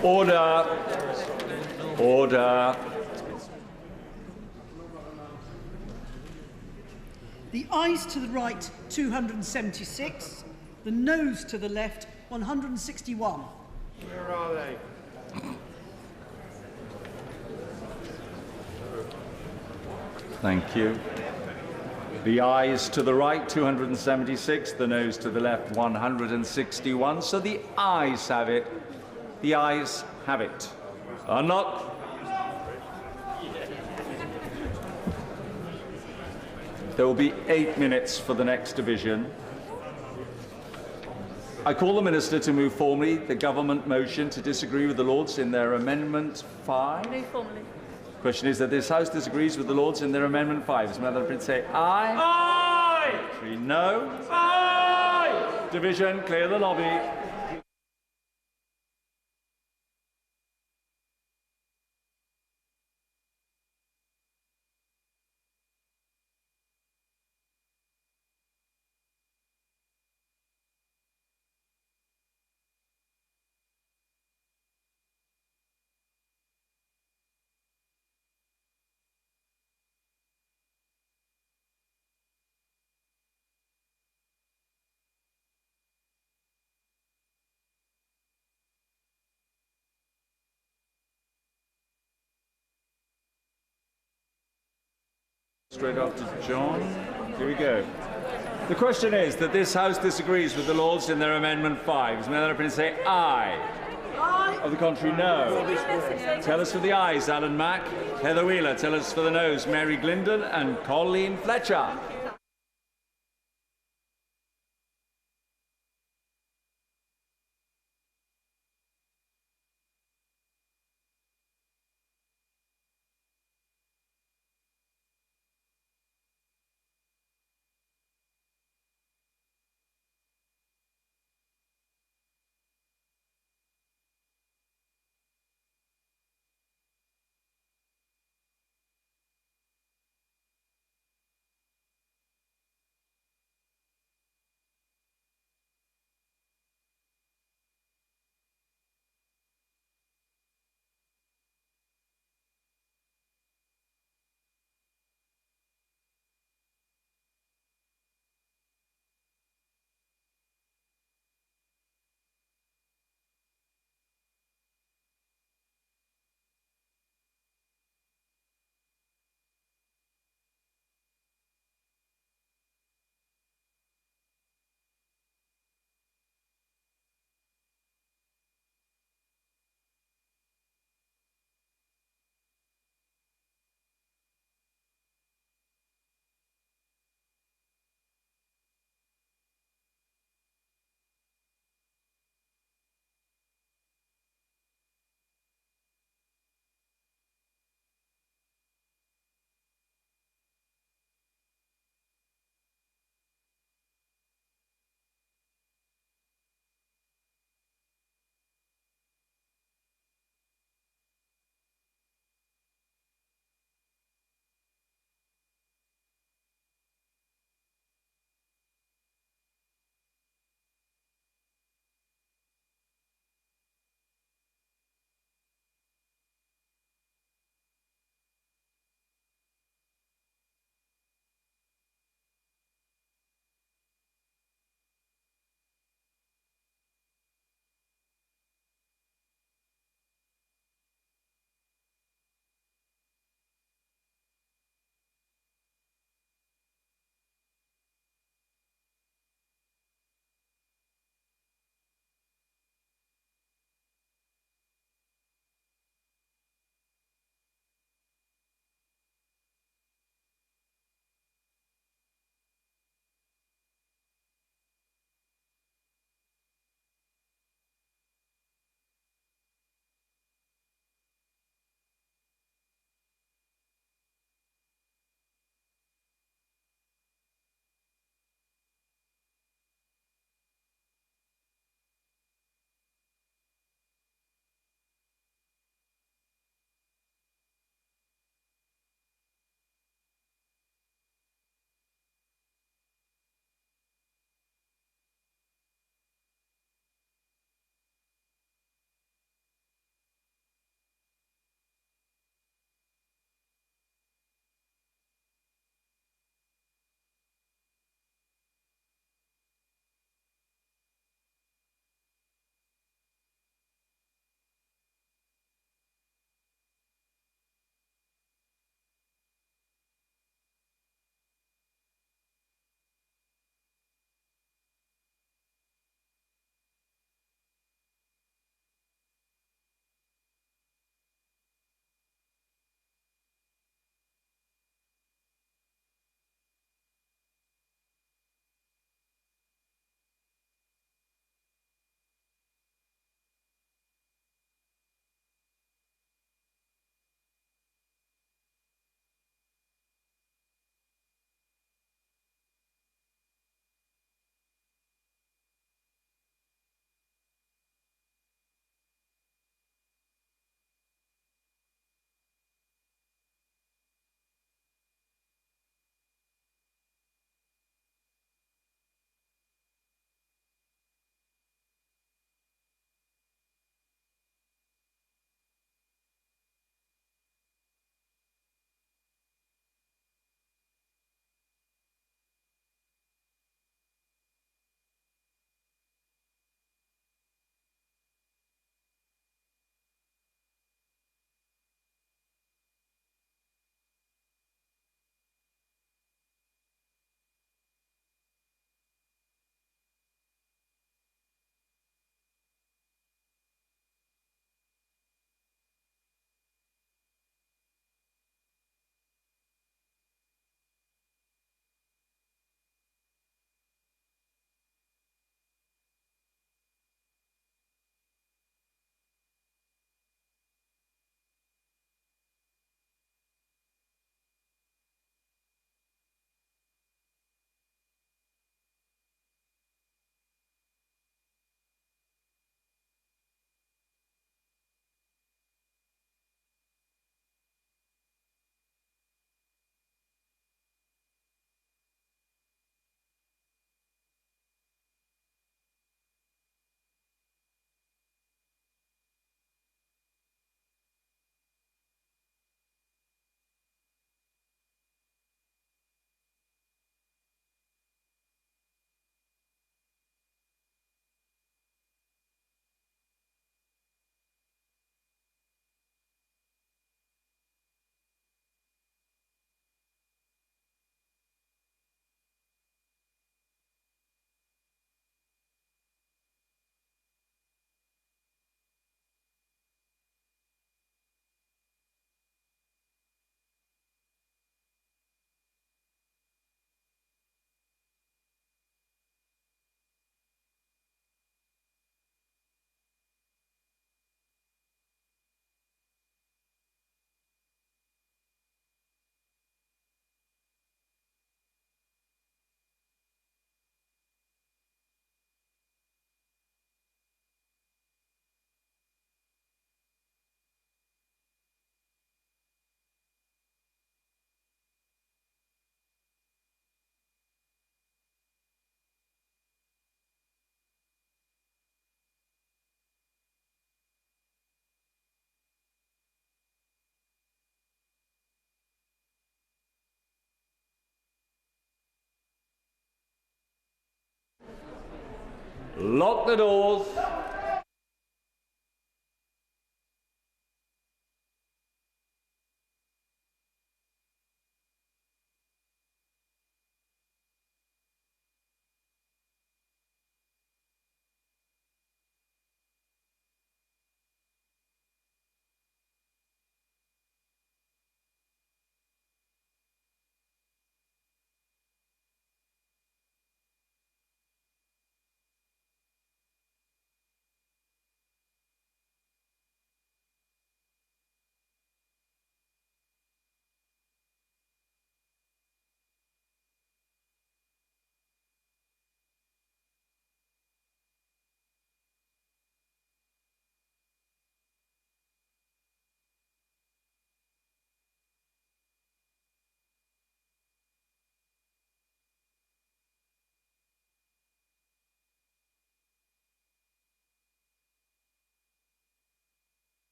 [SPEAKER 13] Order. Order.
[SPEAKER 14] The ayes to the right, 276. The noes to the left, 161.
[SPEAKER 10] Where are they?
[SPEAKER 13] Thank you. The ayes to the right, 276. The noes to the left, 161. So the ayes have it. The ayes have it. Unlock. There will be 8 minutes for the next division. I call the Minister to move formally the government motion to disagree with the Lords in their Amendment 5.
[SPEAKER 21] Move formally.
[SPEAKER 13] The question is that this House disagrees with the Lords in their Amendment 5. Does Madam Prince say aye?
[SPEAKER 10] Aye!
[SPEAKER 13] 3 no.
[SPEAKER 10] Aye!
[SPEAKER 13] Division, clear the lobby. Straight after John. Here we go. The question is that this House disagrees with the Lords in their Amendment 5. Does Madam Prince say aye? Aye. Of the contrary, no. Tell us for the ayes, Alan Mack. Heather Wheeler. Tell us for the noes, Mary Glindon and Colleen Fletcher. Lock the doors.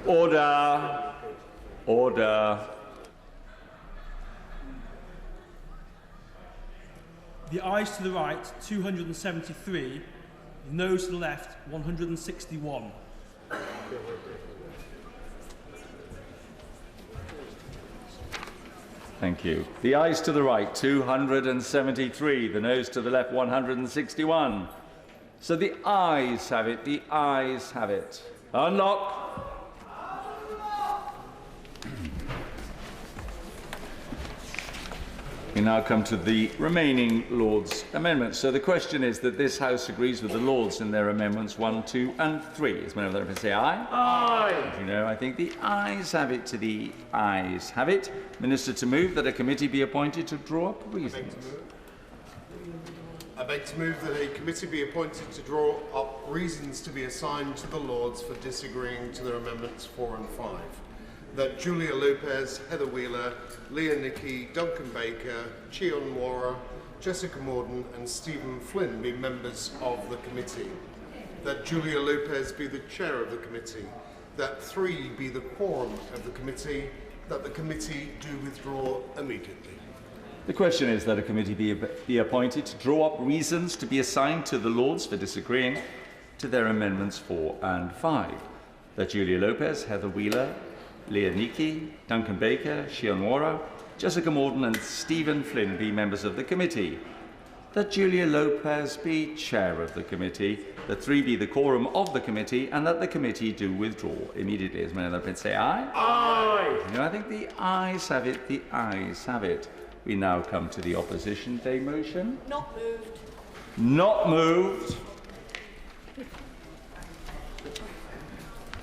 [SPEAKER 13] Order. Order.
[SPEAKER 10] The ayes to the right, 273. The noes to the left, 161.
[SPEAKER 13] Thank you. The ayes to the right, 273. The noes to the left, 161. So the ayes have it. The ayes have it. Unlock. We now come to the remaining Lords' amendments. So the question is that this House agrees with the Lords in their amendments 1, 2 and 3. As many of them say aye?
[SPEAKER 10] Aye.
[SPEAKER 13] As you know, I think the ayes have it to the ayes have it. Minister to move that a committee be appointed to draw up reasons.
[SPEAKER 2] I beg to move that a committee be appointed to draw up reasons to be assigned to the Lords for disagreeing to their amendments 4 and 5. That Julia Lopez, Heather Wheeler, Leah Nicky, Duncan Baker, Chion Wara, Jessica Morden and Stephen Flynn be members of the committee. That Julia Lopez be the chair of the committee. That 3 be the quorum of the committee. That the committee do withdraw immediately.
[SPEAKER 13] The question is that a committee be appointed to draw up reasons to be assigned to the Lords for disagreeing to their amendments 4 and 5. That Julia Lopez, Heather Wheeler, Leah Nicky, Duncan Baker, Chion Wara, Jessica Morden and Stephen Flynn be members of the committee. That Julia Lopez be chair of the committee. That 3 be the quorum of the committee, and that the committee do withdraw immediately. As many of them say aye?
[SPEAKER 10] Aye.
[SPEAKER 13] You know, I think the ayes have it. The ayes have it. We now come to the opposition day motion.
[SPEAKER 22] Not moved.
[SPEAKER 13] Not moved.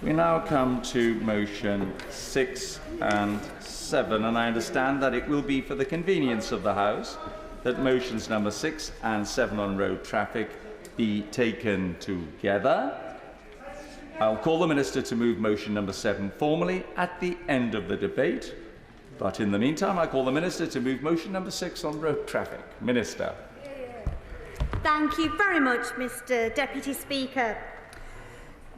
[SPEAKER 13] We now come to motion 6 and 7, and I understand that it will be for the convenience of the House that motions number 6 and 7 on road traffic be taken together. I'll call the Minister to move motion number 7 formally at the end of the debate. But in the meantime, I call the Minister to move motion number 6 on road traffic. Minister.
[SPEAKER 16] Thank you very much, Mr Deputy Speaker.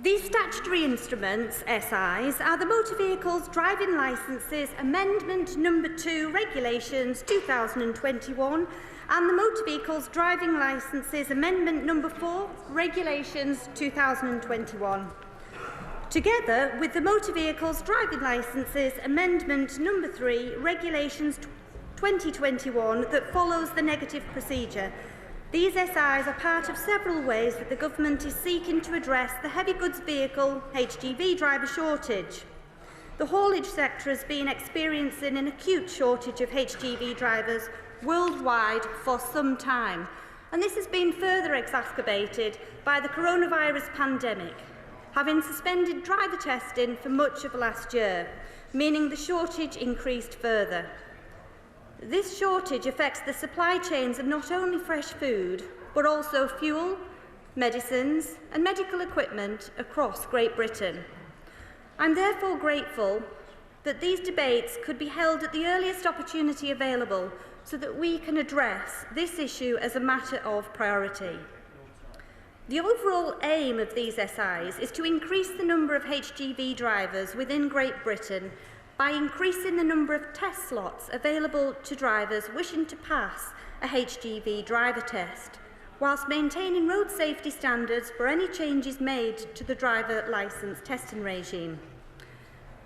[SPEAKER 16] These statutory instruments, SIs, are the Motor Vehicles Driving Licences Amendment Number 2 Regulations 2021 and the Motor Vehicles Driving Licences Amendment Number 4 Regulations 2021. Together with the Motor Vehicles Driving Licences Amendment Number 3 Regulations 2021 that follows the negative procedure, these SIs are part of several ways that the Government is seeking to address the heavy goods vehicle HGV driver shortage. The haulage sector has been experiencing an acute shortage of HGV drivers worldwide for some time, and this has been further exacerbated by the coronavirus pandemic, having suspended driver testing for much of last year, meaning the shortage increased further. This shortage affects the supply chains of not only fresh food, but also fuel, medicines and medical equipment across Great Britain. I'm therefore grateful that these debates could be held at the earliest opportunity available so that we can address this issue as a matter of priority. The overall aim of these SIs is to increase the number of HGV drivers within Great Britain by increasing the number of test slots available to drivers wishing to pass a HGV driver test, whilst maintaining road safety standards for any changes made to the driver licence testing regime.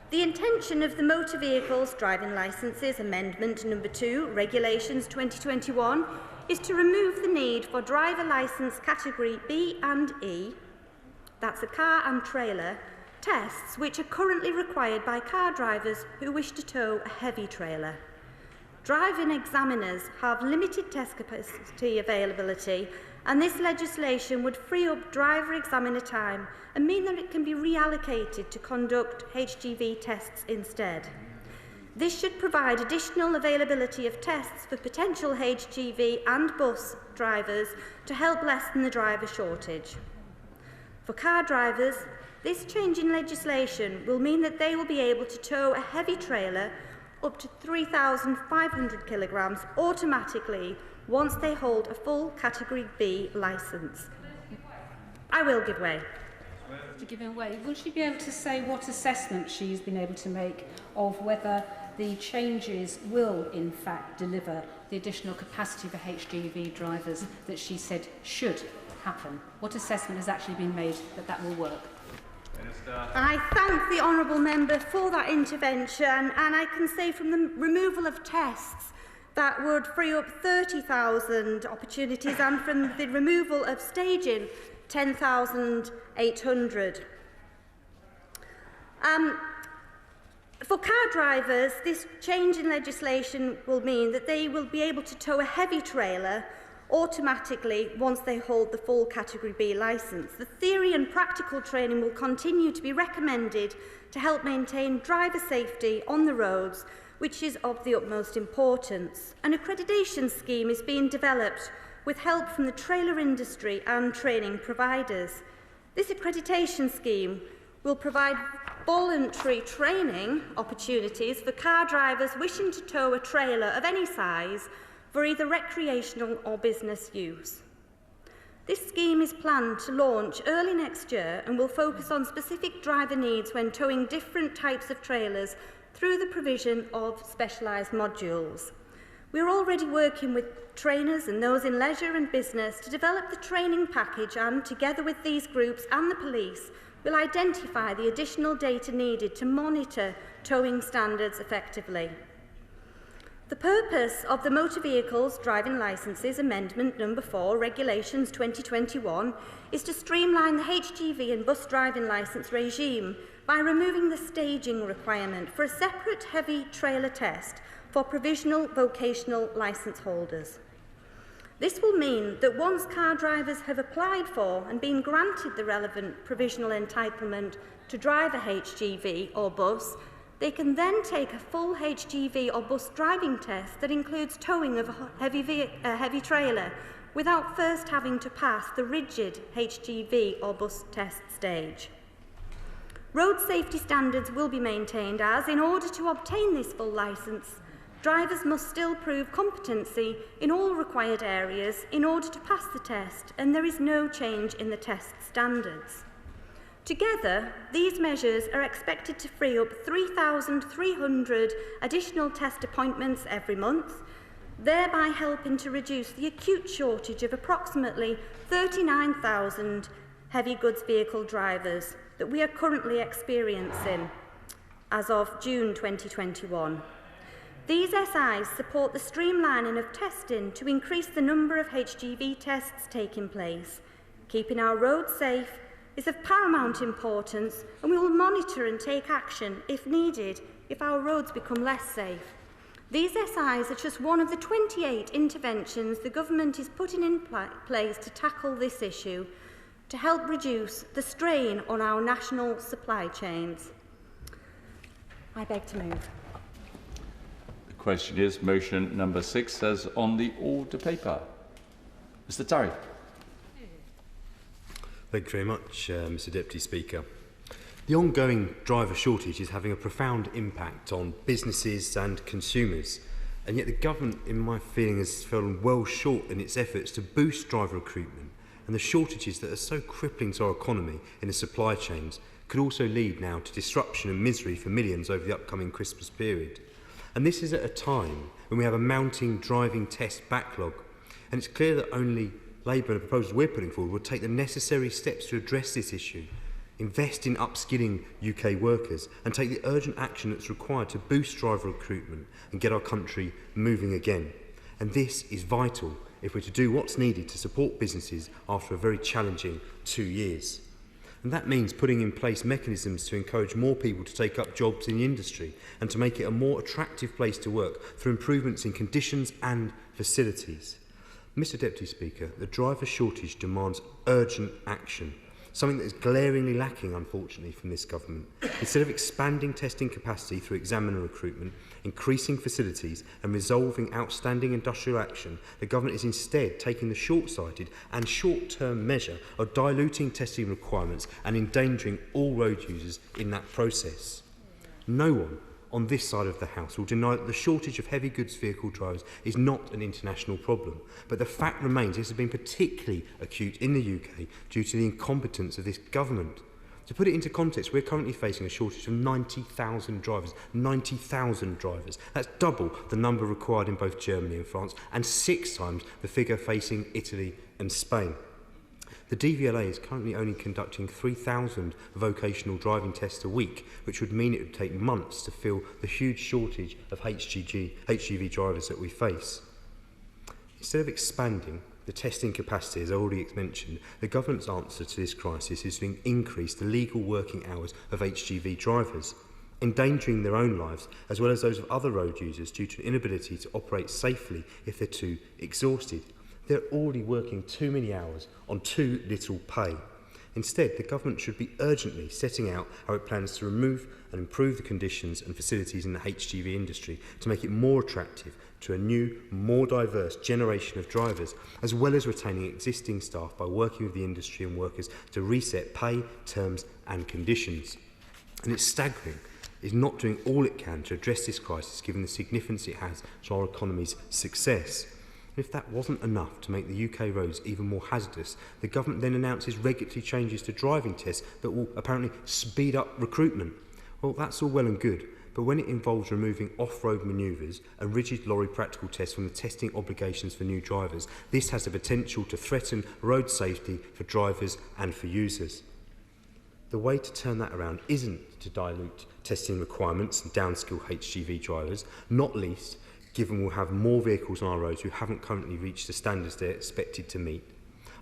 [SPEAKER 16] The intention of the Motor Vehicles Driving Licences Amendment Number 2 Regulations 2021 is to remove the need for driver licence category B and E, that's a car and trailer, tests which are currently required by car drivers who wish to tow a heavy trailer. Driving examiners have limited test capacity availability, and this legislation would free up driver examiner time and mean that it can be reallocated to conduct HGV tests instead. This should provide additional availability of tests for potential HGV and bus drivers to help lessen the driver shortage. For car drivers, this change in legislation will mean that they will be able to tow a heavy trailer up to 3,500 kilograms automatically once they hold a full Category B licence. I will give way.
[SPEAKER 18] To give way, will she be able to say what assessment she's been able to make of whether the changes will in fact deliver the additional capacity for HGV drivers that she said should happen? What assessment has actually been made that that will work?
[SPEAKER 16] I thank the honourable member for that intervention, and I can say from the removal of tests that would free up 30,000 opportunities, and from the removal of staging 10,800. For car drivers, this change in legislation will mean that they will be able to tow a heavy trailer automatically once they hold the full Category B licence. The theory and practical training will continue to be recommended to help maintain driver safety on the roads, which is of the utmost importance. An accreditation scheme is being developed with help from the trailer industry and training providers. This accreditation scheme will provide voluntary training opportunities for car drivers wishing to tow a trailer of any size for either recreational or business use. This scheme is planned to launch early next year and will focus on specific driver needs when towing different types of trailers through the provision of specialised modules. We are already working with trainers and those in leisure and business to develop the training package, and together with these groups and the police, will identify the additional data needed to monitor towing standards effectively. The purpose of the Motor Vehicles Driving Licences Amendment Number 4 Regulations 2021 is to streamline the HGV and bus driving licence regime by removing the staging requirement for a separate heavy trailer test for provisional vocational licence holders. This will mean that once car drivers have applied for and been granted the relevant provisional entitlement to drive a HGV or bus, they can then take a full HGV or bus driving test that includes towing of a heavy trailer without first having to pass the rigid HGV or bus test stage. Road safety standards will be maintained as, in order to obtain this full licence, drivers must still prove competency in all required areas in order to pass the test, and there is no change in the test standards. Together, these measures are expected to free up 3,300 additional test appointments every month, thereby helping to reduce the acute shortage of approximately 39,000 heavy goods vehicle drivers that we are currently experiencing as of June 2021. These SIs support the streamlining of testing to increase the number of HGV tests taking place. Keeping our roads safe is of paramount importance, and we will monitor and take action if needed if our roads become less safe. These SIs are just one of the 28 interventions the government is putting in place to tackle this issue, to help reduce the strain on our national supply chains. I beg to move.
[SPEAKER 13] The question is motion number 6 as on the order paper. Mr. Tarry.
[SPEAKER 15] Thank you very much, Mr. Deputy Speaker. The ongoing driver shortage is having a profound impact on businesses and consumers, and yet the government, in my feeling, has fallen well short in its efforts to boost driver recruitment, and the shortages that are so crippling to our economy in the supply chains could also lead now to disruption and misery for millions over the upcoming Christmas period. And this is at a time when we have a mounting driving test backlog, and it's clear that only Labour and the proposals we're putting forward will take the necessary steps to address this issue, invest in upskilling UK workers, and take the urgent action that's required to boost driver recruitment and get our country moving again. And this is vital if we're to do what's needed to support businesses after a very challenging 2 years. And that means putting in place mechanisms to encourage more people to take up jobs in the industry and to make it a more attractive place to work through improvements in conditions and facilities. Mr. Deputy Speaker, the driver shortage demands urgent action, something that is glaringly lacking, unfortunately, from this government. Instead of expanding testing capacity through examiner recruitment, increasing facilities and resolving outstanding industrial action, the government is instead taking the short-sighted and short-term measure of diluting testing requirements and endangering all road users in that process. No one on this side of the House will deny that the shortage of heavy goods vehicle drivers is not an international problem, but the fact remains this has been particularly acute in the UK due to the incompetence of this government. To put it into context, we're currently facing a shortage of 90,000 drivers. 90,000 drivers. That's double the number required in both Germany and France, and 6 times the figure facing Italy and Spain. The DVLA is currently only conducting 3,000 vocational driving tests a week, which would mean it would take months to fill the huge shortage of HGV drivers that we face. Instead of expanding the testing capacity, as I already mentioned, the government's answer to this crisis is to increase the legal working hours of HGV drivers, endangering their own lives as well as those of other road users due to an inability to operate safely if they're too exhausted. They're already working too many hours on too little pay. Instead, the government should be urgently setting out how it plans to remove and improve the conditions and facilities in the HGV industry to make it more attractive to a new, more diverse generation of drivers, as well as retaining existing staff by working with the industry and workers to reset pay, terms and conditions. And it's staggering is not doing all it can to address this crisis given the significance it has to our economy's success. And if that wasn't enough to make the UK roads even more hazardous, the government then announces regulatory changes to driving tests that will apparently speed up recruitment. Well, that's all well and good, but when it involves removing off-road manoeuvres and rigid lorry practical tests from the testing obligations for new drivers, this has the potential to threaten road safety for drivers and for users. The way to turn that around isn't to dilute testing requirements and downskill HGV drivers, not least given we'll have more vehicles on our roads who haven't currently reached the standards they're expected to meet.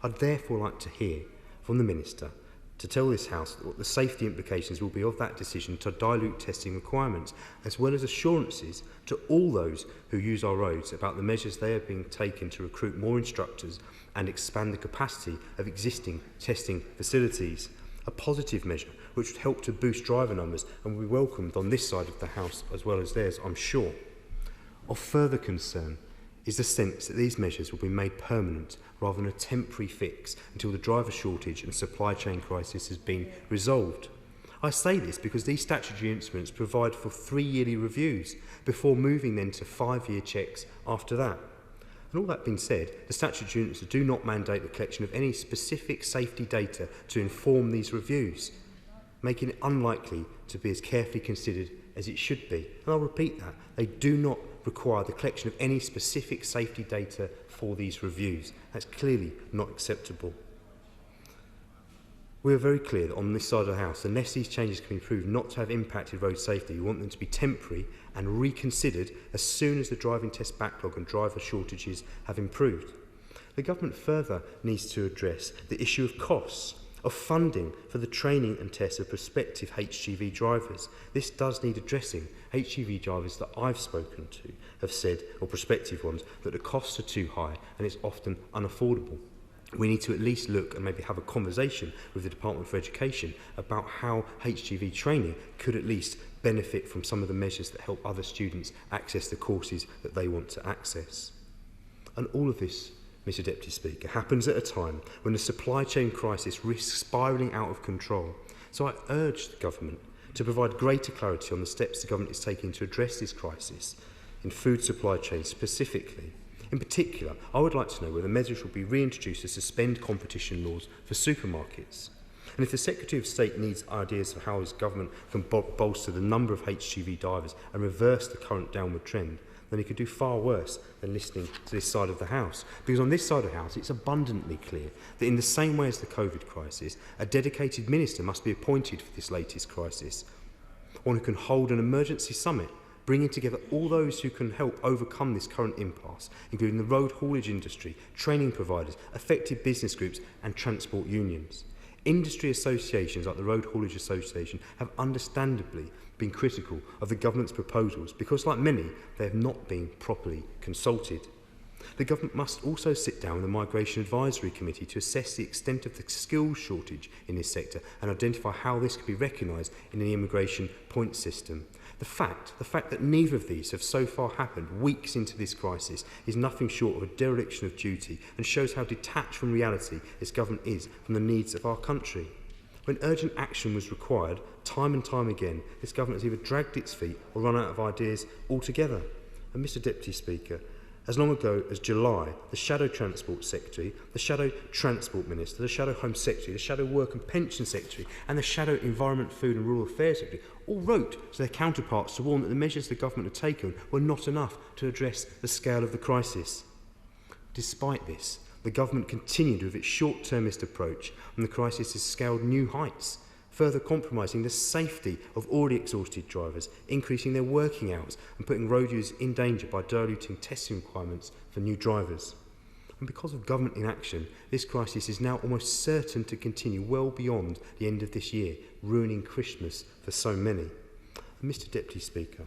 [SPEAKER 15] I'd therefore like to hear from the Minister to tell this House what the safety implications will be of that decision to dilute testing requirements, as well as assurances to all those who use our roads about the measures they are being taken to recruit more instructors and expand the capacity of existing testing facilities. A positive measure which would help to boost driver numbers and will be welcomed on this side of the House as well as theirs, I'm sure. Of further concern is the sense that these measures will be made permanent rather than a temporary fix until the driver shortage and supply chain crisis has been resolved. I say this because these statutory instruments provide for 3 yearly reviews before moving then to 5-year checks after that. And all that being said, the statutory instruments do not mandate the collection of any specific safety data to inform these reviews, making it unlikely to be as carefully considered as it should be. And I'll repeat that. They do not require the collection of any specific safety data for these reviews. That's clearly not acceptable. We are very clear that on this side of the House, unless these changes can be proved not to have impacted road safety, we want them to be temporary and reconsidered as soon as the driving test backlog and driver shortages have improved. The government further needs to address the issue of costs, of funding for the training and tests of prospective HGV drivers. This does need addressing. HGV drivers that I've spoken to have said, or prospective ones, that the costs are too high and it's often unaffordable. We need to at least look and maybe have a conversation with the Department for Education about how HGV training could at least benefit from some of the measures that help other students access the courses that they want to access. And all of this, Mr Deputy Speaker, happens at a time when the supply chain crisis risks spiralling out of control. So I urge the government to provide greater clarity on the steps the government is taking to address this crisis in food supply chain specifically. In particular, I would like to know whether measures will be reintroduced to suspend competition laws for supermarkets. And if the Secretary of State needs ideas for how his government can bolster the number of HGV drivers and reverse the current downward trend, then he could do far worse than listening to this side of the House. Because on this side of the House, it's abundantly clear that in the same way as the COVID crisis, a dedicated minister must be appointed for this latest crisis. One who can hold an emergency summit, bringing together all those who can help overcome this current impasse, including the road haulage industry, training providers, affected business groups and transport unions. Industry associations like the Road Haulage Association have understandably been critical of the government's proposals because, like many, they have not been properly consulted. The government must also sit down with the Migration Advisory Committee to assess the extent of the skills shortage in this sector and identify how this could be recognised in the immigration point system. The fact that neither of these have so far happened weeks into this crisis is nothing short of a dereliction of duty and shows how detached from reality this government is from the needs of our country. When urgent action was required, time and time again, this government has either dragged its feet or run out of ideas altogether. And Mr Deputy Speaker, as long ago as July, the Shadow Transport Secretary, the Shadow Transport Minister, the Shadow Home Secretary, the Shadow Work and Pension Secretary and the Shadow Environment, Food and Rural Affairs Secretary all wrote to their counterparts to warn that the measures the government had taken were not enough to address the scale of the crisis. Despite this, the government continued with its short-termist approach and the crisis has scaled new heights, further compromising the safety of already exhausted drivers, increasing their working hours and putting road users in danger by diluting testing requirements for new drivers. And because of government inaction, this crisis is now almost certain to continue well beyond the end of this year, ruining Christmas for so many. And Mr Deputy Speaker,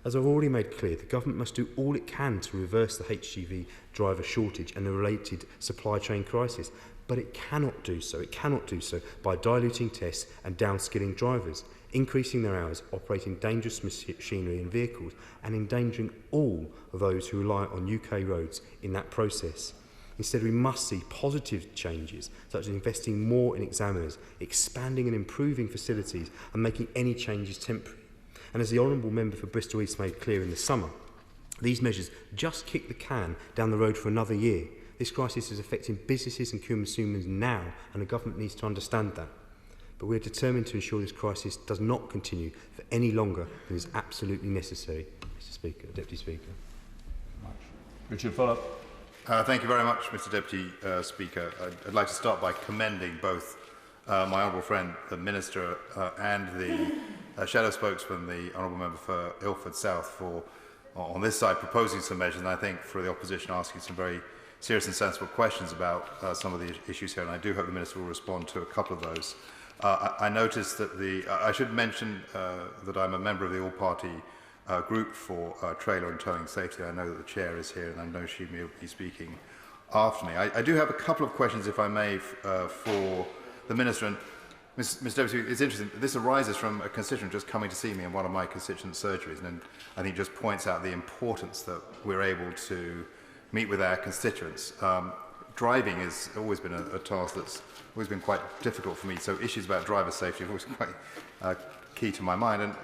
[SPEAKER 15] as I've already made clear, the government must do all it can to reverse the HGV driver shortage and the related supply chain crisis. But it cannot do so. It cannot do so by diluting tests and downskilling drivers, increasing their hours, operating dangerous machinery and vehicles, and endangering all of those who rely on UK roads in that process. Instead, we must see positive changes, such as investing more in examiners, expanding and improving facilities, and making any changes temporary. And as the Honourable Member for Bristol East made clear in the summer, these measures just kick the can down the road for another year. This crisis is affecting businesses and consumers now, and the government needs to understand that. But we are determined to ensure this crisis does not continue for any longer than is absolutely necessary. Mr Speaker, Deputy Speaker.
[SPEAKER 13] Richard Fuller.
[SPEAKER 1] Thank you very much, Mr Deputy Speaker. I'd like to start by commending both my honourable friend, the Minister, and the Shadow Spokesman, the Honourable Member for Ilford South, for, on this side, proposing some measures, and I think for the opposition asking some very serious and sensible questions about some of the issues here, and I do hope the Minister will respond to a couple of those. I noticed that I should mention that I'm a member of the all-party group for trailer and towing safety. I know that the Chair is here, and I know she will be speaking after me. I do have a couple of questions, if I may, for the Minister. And Mr Deputy, it's interesting, this arises from a constituent just coming to see me in one of my constituent surgeries, and I think just points out the importance that we're able to meet with our constituents. driving has always been a task that's always been quite difficult for me, so issues about driver safety have always been quite key to my mind. And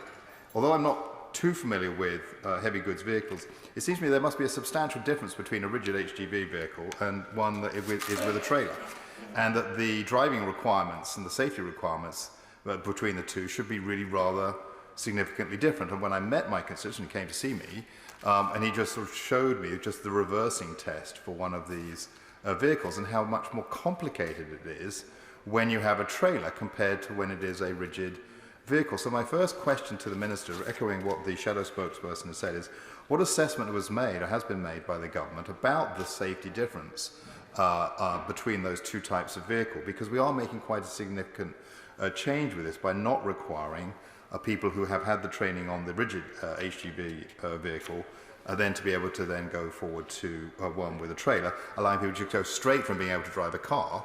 [SPEAKER 1] although I'm not too familiar with heavy goods vehicles, it seems to me there must be a substantial difference between a rigid HGV vehicle and one that is with a trailer, and that the driving requirements and the safety requirements between the two should be really rather significantly different. And when I met my constituent, he came to see me, and he just sort of showed me just the reversing test for one of these vehicles and how much more complicated it is when you have a trailer compared to when it is a rigid vehicle. So my first question to the Minister, echoing what the shadow spokesperson has said, is what assessment was made or has been made by the government about the safety difference between those two types of vehicle? Because we are making quite a significant change with this by not requiring people who have had the training on the rigid HGV vehicle then to be able to then go forward to one with a trailer, allowing people to go straight from being able to drive a car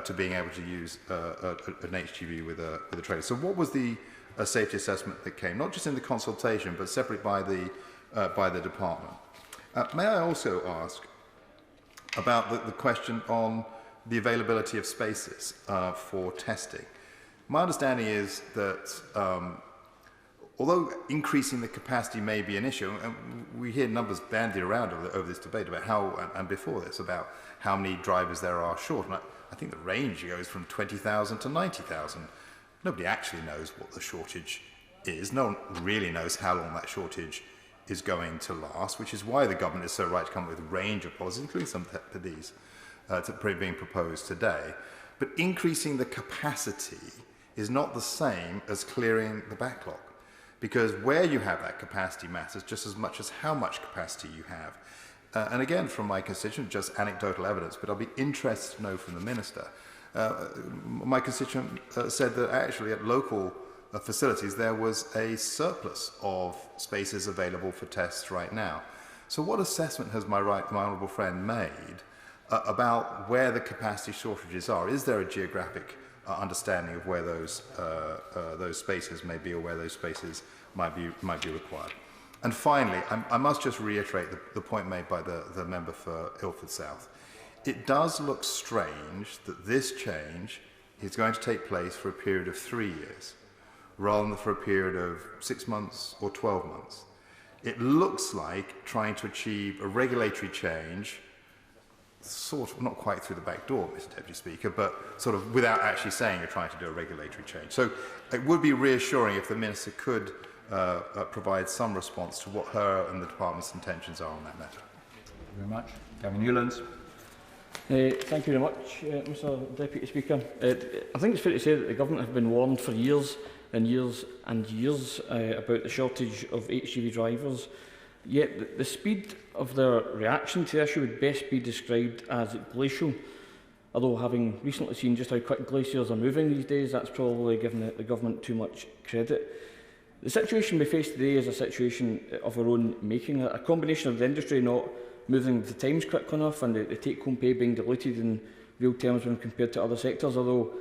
[SPEAKER 1] to being able to use an HGV with a trailer. So what was the safety assessment that came, not just in the consultation, but separately by the department? May I also ask about the question on the availability of spaces for testing? My understanding is that although increasing the capacity may be an issue, and we hear numbers bandied around over this debate about how, and before this, about how many drivers there are short. And I think the range goes from 20,000 to 90,000. Nobody actually knows what the shortage is. No one really knows how long that shortage is going to last, which is why the government is so right to come up with a range of policies, including some of these being proposed today. But increasing the capacity is not the same as clearing the backlog, because where you have that capacity matters just as much as how much capacity you have. And again, from my constituent, just anecdotal evidence, but I'll be interested to know from the Minister. My constituent said that actually at local facilities there was a surplus of spaces available for tests right now. So what assessment has my honourable friend made about where the capacity shortages are? Is there a geographic understanding of where those spaces may be, or where those spaces might be required? And finally, I must just reiterate the point made by the member for Ilford South. It does look strange that this change is going to take place for a period of 3 years, rather than for a period of 6 months or 12 months. It looks like trying to achieve a regulatory change, sort of, not quite through the back door, Mr. Deputy Speaker, but sort of without actually saying you're trying to do a regulatory change. So it would be reassuring if the Minister could provide some response to what her and the Department's intentions are on that matter.
[SPEAKER 13] Thank you very much. Gavin Newlands.
[SPEAKER 6] Thank you very much, Mr. Deputy Speaker. I think it's fair to say that the Government have been warned for years and years and years about the shortage of HGV drivers, yet the speed of their reaction to the issue would best be described as glacial. Although, having recently seen just how quick glaciers are moving these days, that's probably giving the Government too much credit. The situation we face today is a situation of our own making, a combination of the industry not moving with the times quickly enough and the take-home pay being diluted in real terms when compared to other sectors, although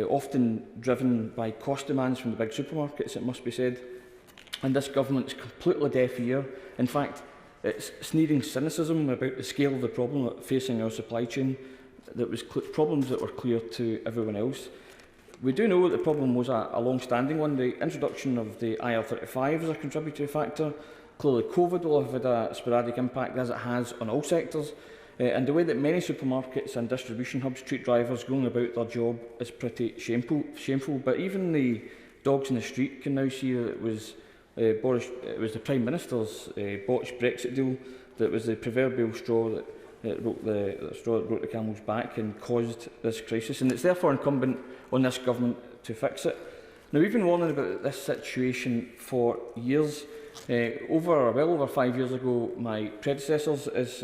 [SPEAKER 6] often driven by cost demands from the big supermarkets, it must be said. And this Government's completely deaf ear. In fact, it's sneering cynicism about the scale of the problem facing our supply chain, that was problems that were clear to everyone else. We do know that the problem was a long-standing one. The introduction of the IR35 is a contributory factor. Clearly, COVID will have had a sporadic impact, as it has on all sectors. And the way that many supermarkets and distribution hubs treat drivers going about their job is pretty shameful. But even the dogs in the street can now see that it was the Prime Minister's botched Brexit deal that was the proverbial straw that broke the camel's back and caused this crisis. And it's therefore incumbent on this Government to fix it. Now, we've been warning about this situation for years. Well over 5 years ago, my predecessors as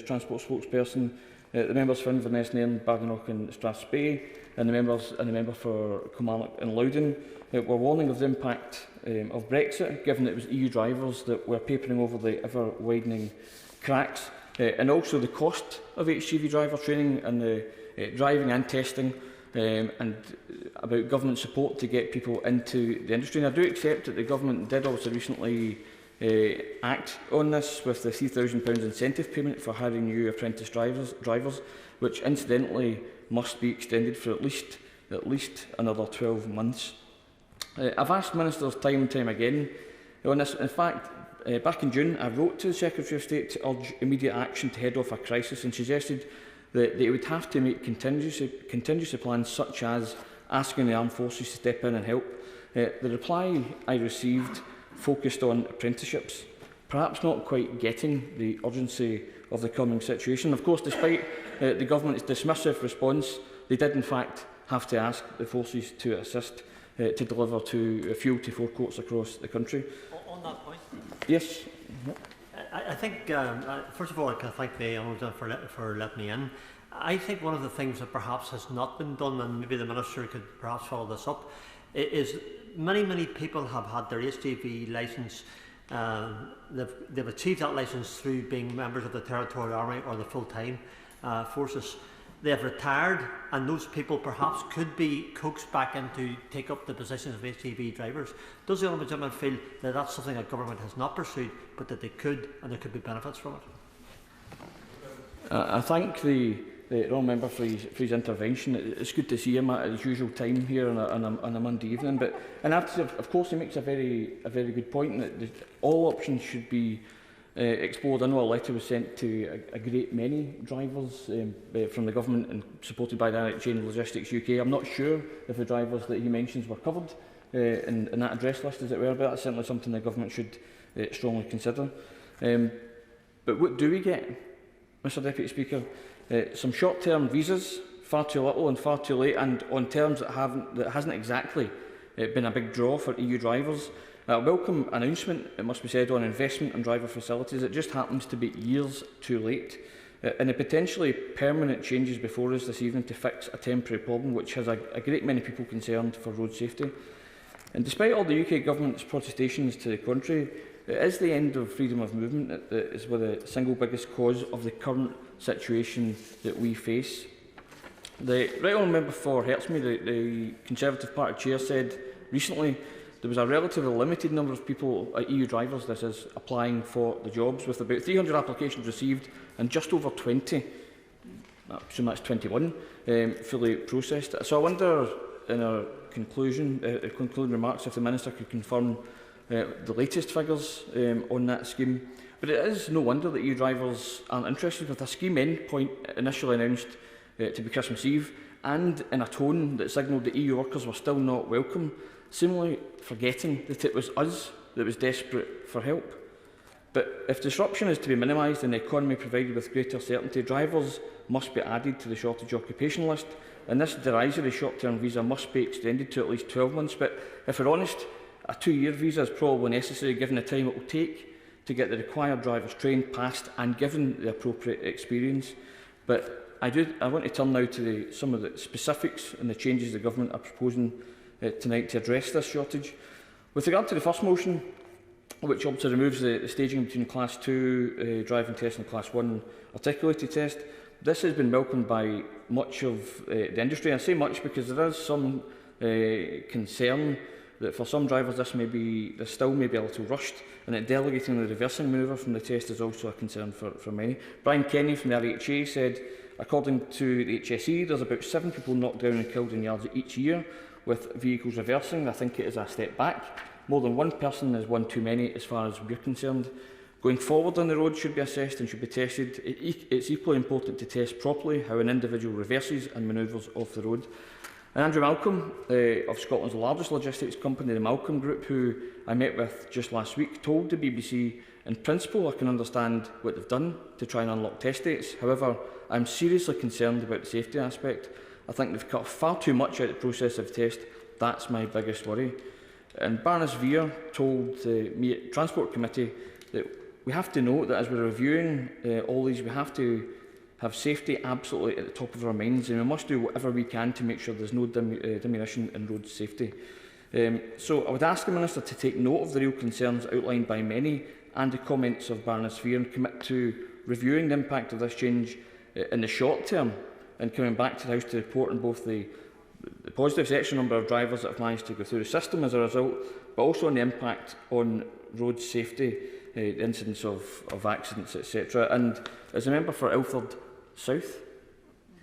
[SPEAKER 6] Transport spokesperson, the members for Inverness, Nairn, Badenoch and Strathspey, and the member for Kilmarnock and Loudon were warning of the impact of Brexit, given that it was EU drivers that were papering over the ever-widening cracks, and also the cost of HGV driver training and the driving and testing, and about government support to get people into the industry. And I do accept that the Government did also recently act on this with the £3,000 incentive payment for hiring new apprentice drivers, which incidentally must be extended for at least another 12 months. I've asked ministers time and time again on this. In fact, back in June, I wrote to the Secretary of State to urge immediate action to head off a crisis and suggested that they would have to make contingency plans, such as asking the armed forces to step in and help. The reply I received focused on apprenticeships, perhaps not quite getting the urgency of the coming situation. Of course, despite the government's dismissive response, they did in fact have to ask the forces to assist to deliver fuel to forecourts across the country.
[SPEAKER 3] On that point?
[SPEAKER 6] Yes.
[SPEAKER 3] I think, first of all, I can thank the Honourable for letting me in. I think one of the things that perhaps has not been done, and maybe the Minister could perhaps follow this up, is many people have had their HGV licence. They've achieved that licence through being members of the Territorial Army or the full-time forces. They have retired, and those people perhaps could be coaxed back into take up the positions of HGV drivers. Does the Honourable Gentleman feel that that's something that government has not pursued, but that they could, and there could be benefits from it?
[SPEAKER 6] I thank the Honourable Member for his intervention. It's good to see him at his usual time here on a Monday evening. And after, of course, he makes a very good point that all options should be explored. I know a letter was sent to a great many drivers from the government and supported by Direct Chain Logistics UK. I'm not sure if the drivers that he mentions were covered in that address list, as it were, but that's certainly something the government should strongly consider. But what do we get, Mr Deputy Speaker? Some short-term visas, far too little and far too late, and on terms that hasn't exactly been a big draw for EU drivers. A welcome announcement, it must be said, on investment and driver facilities. It just happens to be years too late. And the potentially permanent changes before us this evening to fix a temporary problem which has a great many people concerned for road safety. And despite all the UK government's protestations to the contrary, it is the end of freedom of movement that is the single biggest cause of the current situation that we face. The Right Honourable Member for Hertsmead, the Conservative Party Chair, said recently there was a relatively limited number of people, EU drivers this is, applying for the jobs, with about 300 applications received and just over 20, I assume that's 21, fully processed. So I wonder, in our concluding remarks, if the Minister could confirm the latest figures on that scheme. But it is no wonder that EU drivers aren't interested, with a scheme endpoint initially announced to be Christmas Eve, and in a tone that signalled that EU workers were still not welcome, seemingly forgetting that it was us that was desperate for help. But if disruption is to be minimised and the economy provided with greater certainty, drivers must be added to the shortage occupation list, and this derisory short-term visa must be extended to at least 12 months. But if we're honest, a 2-year visa is probably necessary given the time it will take to get the required drivers trained, passed and given the appropriate experience. But I want to turn now to some of the specifics and the changes the government are proposing tonight to address this shortage. With regard to the first motion, which obviously removes the staging between Class 2 driving test and Class 1 articulated test, this has been welcomed by much of the industry. I say much because there is some concern that for some drivers this still may be a little rushed, and that delegating the reversing manoeuvre from the test is also a concern for many. Brian Kenny from the RHA said, according to the HSE, there's about 7 people knocked down and killed in yards each year with vehicles reversing. I think it is a step back. More than one person is one too many as far as we're concerned. Going forward on the road should be assessed and should be tested. It's equally important to test properly how an individual reverses and manoeuvres off the road. And Andrew Malcolm, of Scotland's largest logistics company, the Malcolm Group, who I met with just last week, told the BBC, in principle I can understand what they've done to try and unlock test dates. However, I'm seriously concerned about the safety aspect. I think they've cut far too much out of the process of the test. That's my biggest worry. And Baroness Veer told me at Transport Committee that we have to note that as we're reviewing all these, we have to have safety absolutely at the top of our minds, and we must do whatever we can to make sure there's no diminution in road safety. So I would ask the Minister to take note of the real concerns outlined by many and the comments of Baroness Veer, and commit to reviewing the impact of this change in the short term and coming back to the House to report on both the positive section number of drivers that have managed to go through the system as a result, but also on the impact on road safety, incidents of accidents, etc. And as a member for Ilford South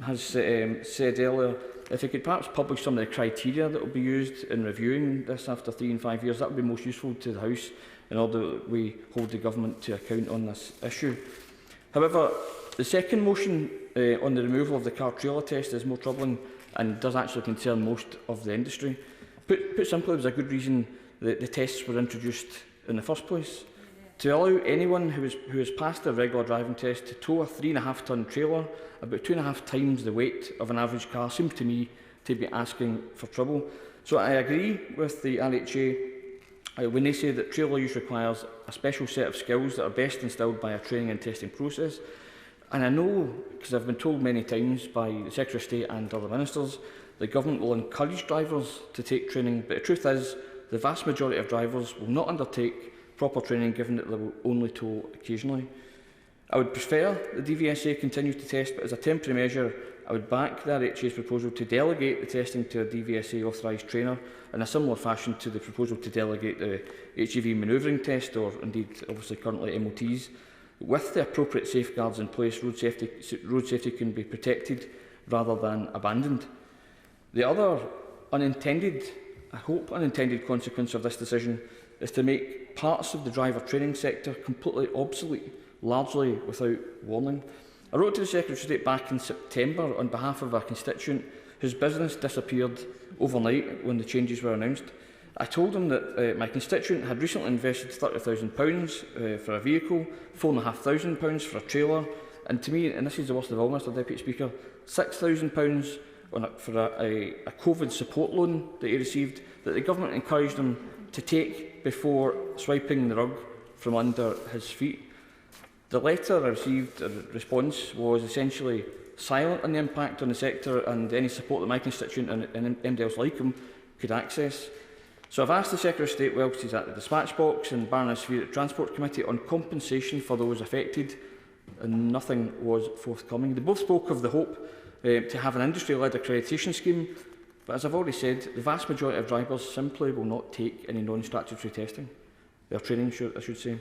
[SPEAKER 6] has said earlier, if he could perhaps publish some of the criteria that will be used in reviewing this after 3 and 5 years, that would be most useful to the House in order that we hold the government to account on this issue. However, the second motion on the removal of the car trailer test is more troubling and does actually concern most of the industry. Put simply, it was a good reason that the tests were introduced in the first place. To allow anyone who has passed a regular driving test to tow a 3.5-tonne trailer, about 2.5 times the weight of an average car, seems to me to be asking for trouble. So I agree with the RHA when they say that trailer use requires a special set of skills that are best instilled by a training and testing process. And I know, because I've been told many times by the Secretary of State and other ministers, the government will encourage drivers to take training, but the truth is the vast majority of drivers will not undertake proper training given that they will only tow occasionally. I would prefer the DVSA continue to test, but as a temporary measure I would back the RHA's proposal to delegate the testing to a DVSA authorised trainer in a similar fashion to the proposal to delegate the HGV manoeuvring test, or indeed obviously currently MOTs. With the appropriate safeguards in place, road safety can be protected rather than abandoned. The other unintended, I hope unintended consequence of this decision is to make parts of the driver training sector completely obsolete, largely without warning. I wrote to the Secretary of State back in September on behalf of a constituent whose business disappeared overnight when the changes were announced. I told him that my constituent had recently invested £30,000 for a vehicle, £4,500 for a trailer, and to me, and this is the worst of all, Mr Deputy Speaker, £6,000 for a COVID support loan that he received, that the government encouraged him to take before swiping the rug from under his feet. The letter I received, a response, was essentially silent on the impact on the sector and any support that my constituent and anybody else like him could access. So I've asked the Secretary of State whilst he's at the dispatch box and Baroness Sphere at Transport Committee on compensation for those affected, and nothing was forthcoming. They both spoke of the hope to have an industry-led accreditation scheme, but as I've already said, the vast majority of drivers simply will not take any non-statutory testing. Their training, I should say.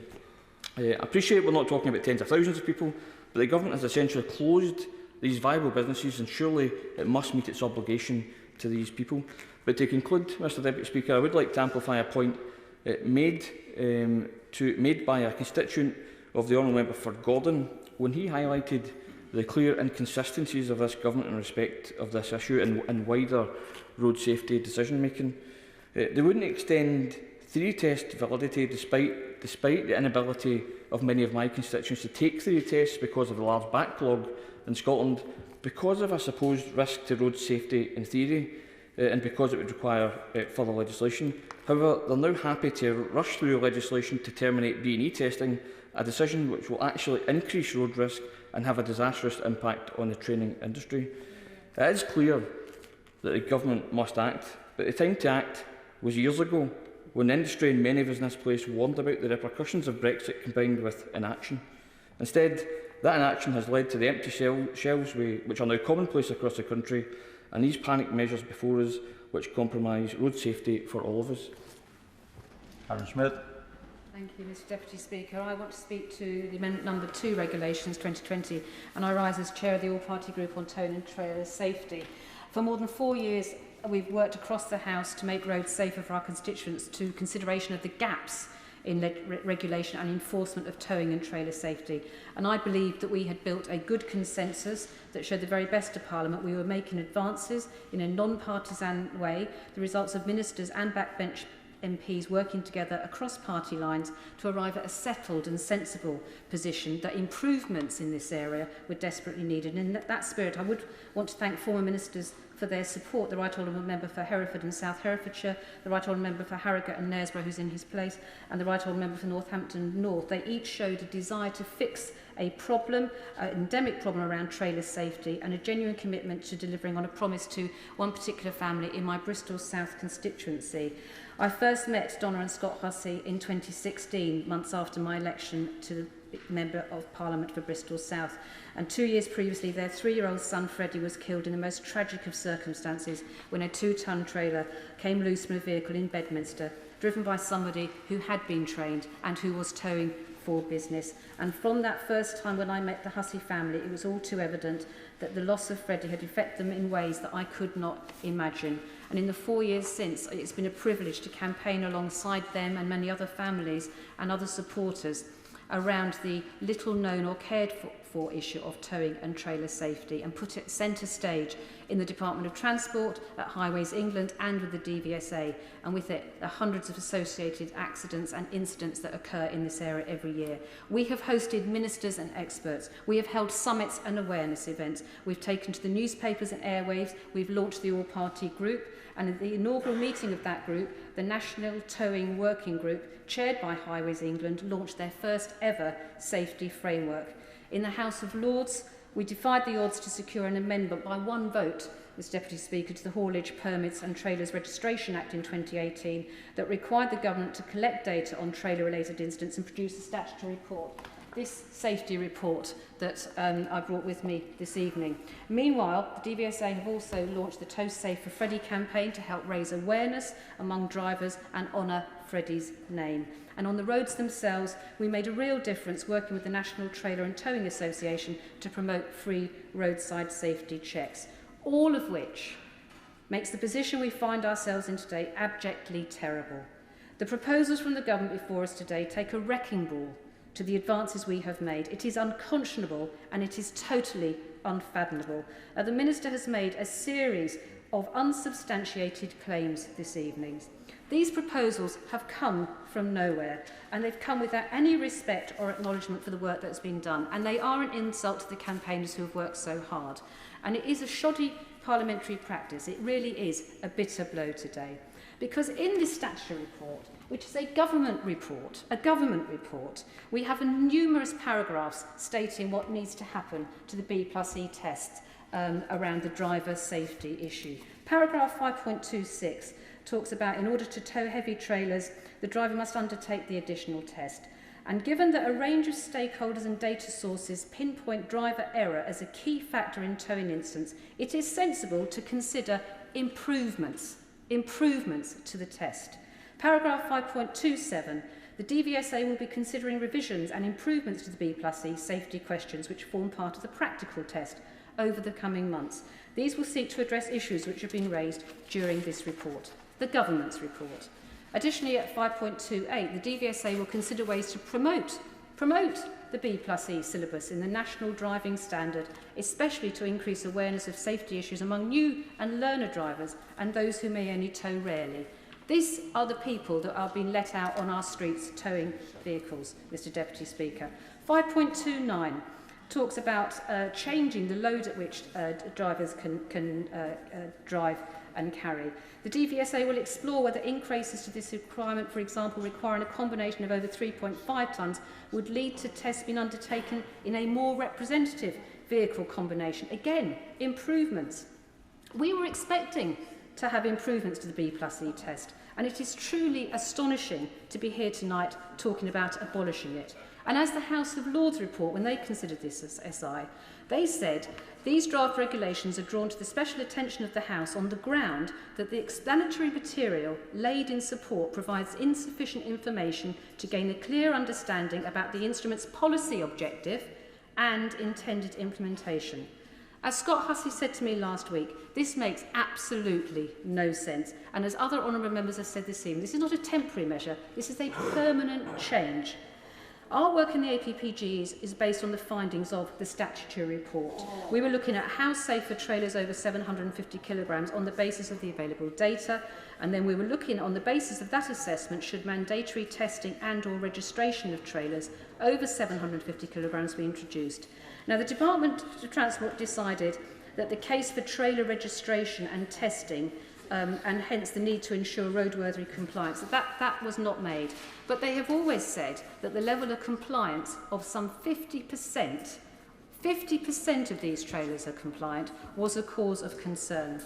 [SPEAKER 6] I appreciate we're not talking about tens of thousands of people, but the government has essentially closed these viable businesses, and surely it must meet its obligation to these people. But to conclude, Mr Deputy Speaker, I would like to amplify a point made by a constituent of the Honourable Member for Gordon when he highlighted the clear inconsistencies of this government in respect of this issue and wider road safety decision making. They wouldn't extend theory test validity despite the inability of many of my constituents to take theory tests because of the large backlog in Scotland, because of a supposed risk to road safety in theory, and because it would require further legislation. However, they're now happy to rush through legislation to terminate B&E testing, a decision which will actually increase road risk and have a disastrous impact on the training industry. It is clear that the government must act, but the time to act was years ago, when the industry and many of us in this place warned about the repercussions of Brexit combined with inaction. Instead, that inaction has led to the empty shelves which are now commonplace across the country, and these panic measures before us which compromise road safety for all of us.
[SPEAKER 13] Aaron Smith.
[SPEAKER 18] Thank you, Mr Deputy Speaker. I want to speak to the Amendment Number 2 Regulations 2020, and I rise as Chair of the All-Party Group on Towing and Trailer Safety. For more than 4 years, we've worked across the House to make roads safer for our constituents, to consideration of the gaps in regulation and enforcement of towing and trailer safety. And I believe that we had built a good consensus that showed the very best of Parliament. We were making advances in a non-partisan way, the results of ministers and backbench MPs working together across party lines to arrive at a settled and sensible position that improvements in this area were desperately needed. And in that spirit, I would want to thank former ministers for their support, the Right Honourable Member for Hereford and South Herefordshire, the Right Honourable Member for Harrogate and Knaresborough, who's in his place, and the Right Honourable Member for Northampton North. They each showed a desire to fix a problem, an endemic problem around trailer safety, and a genuine commitment to delivering on a promise to one particular family in my Bristol South constituency. I first met Donna and Scott Hussey in 2016, months after my election to Member of Parliament for Bristol South. And 2 years previously, their 3-year-old son, Freddie, was killed in the most tragic of circumstances when a 2-tonne trailer came loose from a vehicle in Bedminster, driven by somebody who had been trained and who was towing for business. And from that first time when I met the Hussey family, it was all too evident that the loss of Freddie had affected them in ways that I could not imagine. And in the 4 years since, it's been a privilege to campaign alongside them and many other families and other supporters around the little known or cared for issue of towing and trailer safety, and put it centre stage in the Department of Transport, at Highways England and with the DVSA, and with it the hundreds of associated accidents and incidents that occur in this area every year. We have hosted ministers and experts. We have held summits and awareness events. We've taken to the newspapers and airwaves. We've launched the all-party group, and at the inaugural meeting of that group, the National Towing Working Group, chaired by Highways England, launched their first ever safety framework. In the House of Lords, we defied the odds to secure an amendment by one vote, Mr Deputy Speaker, to the Haulage Permits and Trailers Registration Act in 2018 that required the government to collect data on trailer-related incidents and produce a statutory report. This safety report that I brought with me this evening. Meanwhile, the DVSA have also launched the Tow Safe for Freddie campaign to help raise awareness among drivers and honour Freddie's name. And on the roads themselves, we made a real difference working with the National Trailer and Towing Association to promote free roadside safety checks, all of which makes the position we find ourselves in today abjectly terrible. The proposals from the government before us today take a wrecking ball to the advances we have made. It is unconscionable and it is totally unfathomable. The Minister has made a series of unsubstantiated claims this evening. These proposals have come from nowhere, and they've come without any respect or acknowledgement for the work that's been done, and they are an insult to the campaigners who have worked so hard. And it is a shoddy parliamentary practice. It really is a bitter blow today. Because in this statutory report, which is a government report, we have numerous paragraphs stating what needs to happen to the B+E tests around the driver safety issue. Paragraph 5.26 talks about, in order to tow heavy trailers, the driver must undertake the additional test. And given that a range of stakeholders and data sources pinpoint driver error as a key factor in towing incidents, it is sensible to consider improvements to the test. Paragraph 5.27, the DVSA will be considering revisions and improvements to the B+E safety questions which form part of the practical test over the coming months. These will seek to address issues which have been raised during this report, the government's report. Additionally, at 5.28, the DVSA will consider ways to promote the B+E syllabus in the national driving standard, especially to increase awareness of safety issues among new and learner drivers and those who may only tow rarely. These are the people that are being let out on our streets towing vehicles, Mr Deputy Speaker. 5.29 talks about changing the load at which drivers can drive and carry. The DVSA will explore whether increases to this requirement, for example, requiring a combination of over 3.5 tonnes, would lead to tests being undertaken in a more representative vehicle combination. Again, improvements. We were expecting to have improvements to the B+E test, and it is truly astonishing to be here tonight talking about abolishing it. And as the House of Lords report, when they considered this as SI, they said these draft regulations are drawn to the special attention of the House on the ground that the explanatory material laid in support provides insufficient information to gain a clear understanding about the instrument's policy objective and intended implementation. As Scott Hussey said to me last week, this makes absolutely no sense. And as other honourable members have said this evening, this is not a temporary measure, this is a permanent change. Our work in the APPG is based on the findings of the statutory report. We were looking at how safe are trailers over 750 kilograms on the basis of the available data, and then we were looking on the basis of that assessment should mandatory testing and or registration of trailers over 750 kilograms be introduced. Now, the Department of Transport decided that the case for trailer registration and testing and hence the need to ensure roadworthy compliance, that was not made. But they have always said that the level of compliance of some 50% of these trailers are compliant, was a cause of concern.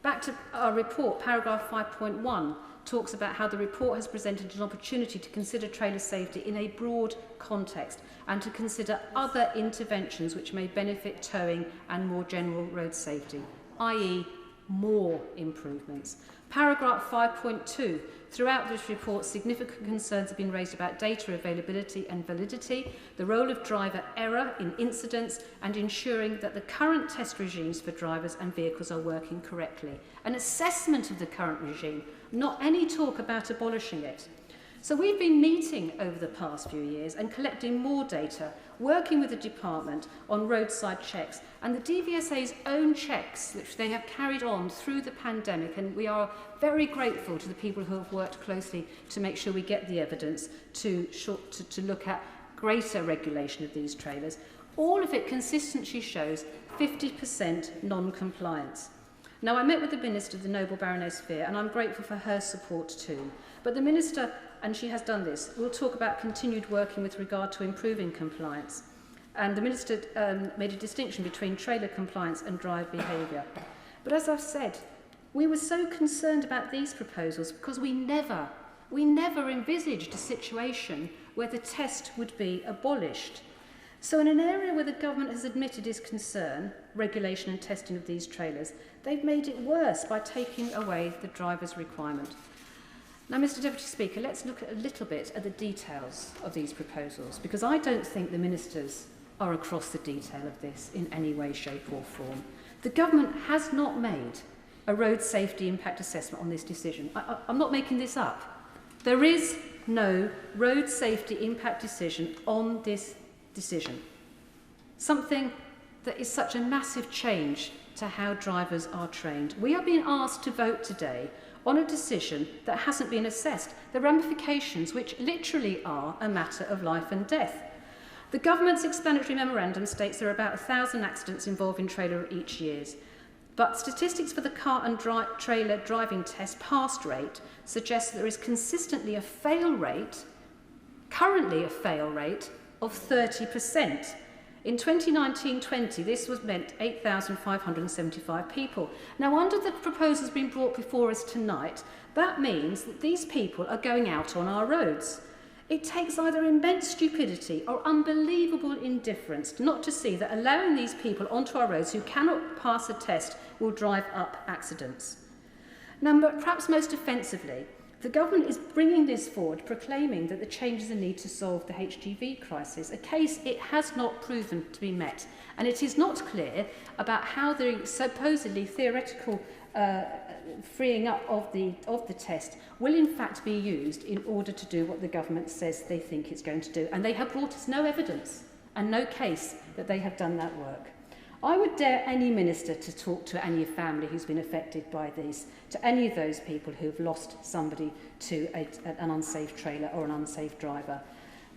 [SPEAKER 18] Back to our report, paragraph 5.1 talks about how the report has presented an opportunity to consider trailer safety in a broad context and to consider other interventions which may benefit towing and more general road safety, i.e. more improvements. Paragraph 5.2. Throughout this report, significant concerns have been raised about data availability and validity, the role of driver error in incidents, and ensuring that the current test regimes for drivers and vehicles are working correctly. An assessment of the current regime, not any talk about abolishing it. So we've been meeting over the past few years and collecting more data, working with the department on roadside checks and the DVSA's own checks, which they have carried on through the pandemic, and we are very grateful to the people who have worked closely to make sure we get the evidence to look at greater regulation of these trailers. All of it consistently shows 50% non-compliance. Now, I met with the Minister, the Noble Baroness Fear, and I'm grateful for her support too. But the Minister, and she has done this, will talk about continued working with regard to improving compliance. And the Minister made a distinction between trailer compliance and drive behaviour. But as I've said, we were so concerned about these proposals because we never envisaged a situation where the test would be abolished. So in an area where the government has admitted its concern, regulation and testing of these trailers, they've made it worse by taking away the driver's requirement. Now, Mr Deputy Speaker, let's look a little bit at the details of these proposals, because I don't think the ministers are across the detail of this in any way, shape or form. The government has not made a road safety impact assessment on this decision. I'm not making this up. There is no road safety impact decision on this decision. Something that is such a massive change to how drivers are trained. We are being asked to vote today on a decision that hasn't been assessed, the ramifications which literally are a matter of life and death. The government's explanatory memorandum states there are about 1,000 accidents involving trailer each year, but statistics for the car and trailer driving test pass rate suggest that there is consistently a fail rate, currently a fail rate, of 30%. In 2019-20, this was meant 8,575 people. Now, under the proposals being brought before us tonight, that means that these people are going out on our roads. It takes either immense stupidity or unbelievable indifference not to see that allowing these people onto our roads who cannot pass a test will drive up accidents. Now, but perhaps most offensively, the government is bringing this forward, proclaiming that the changes are needed to solve the HGV crisis, a case it has not proven to be met. And it is not clear about how the supposedly theoretical freeing up of the test will in fact be used in order to do what the government says they think it's going to do. And they have brought us no evidence and no case that they have done that work. I would dare any minister to talk to any family who's been affected by this, to any of those people who've lost somebody to an unsafe trailer or an unsafe driver.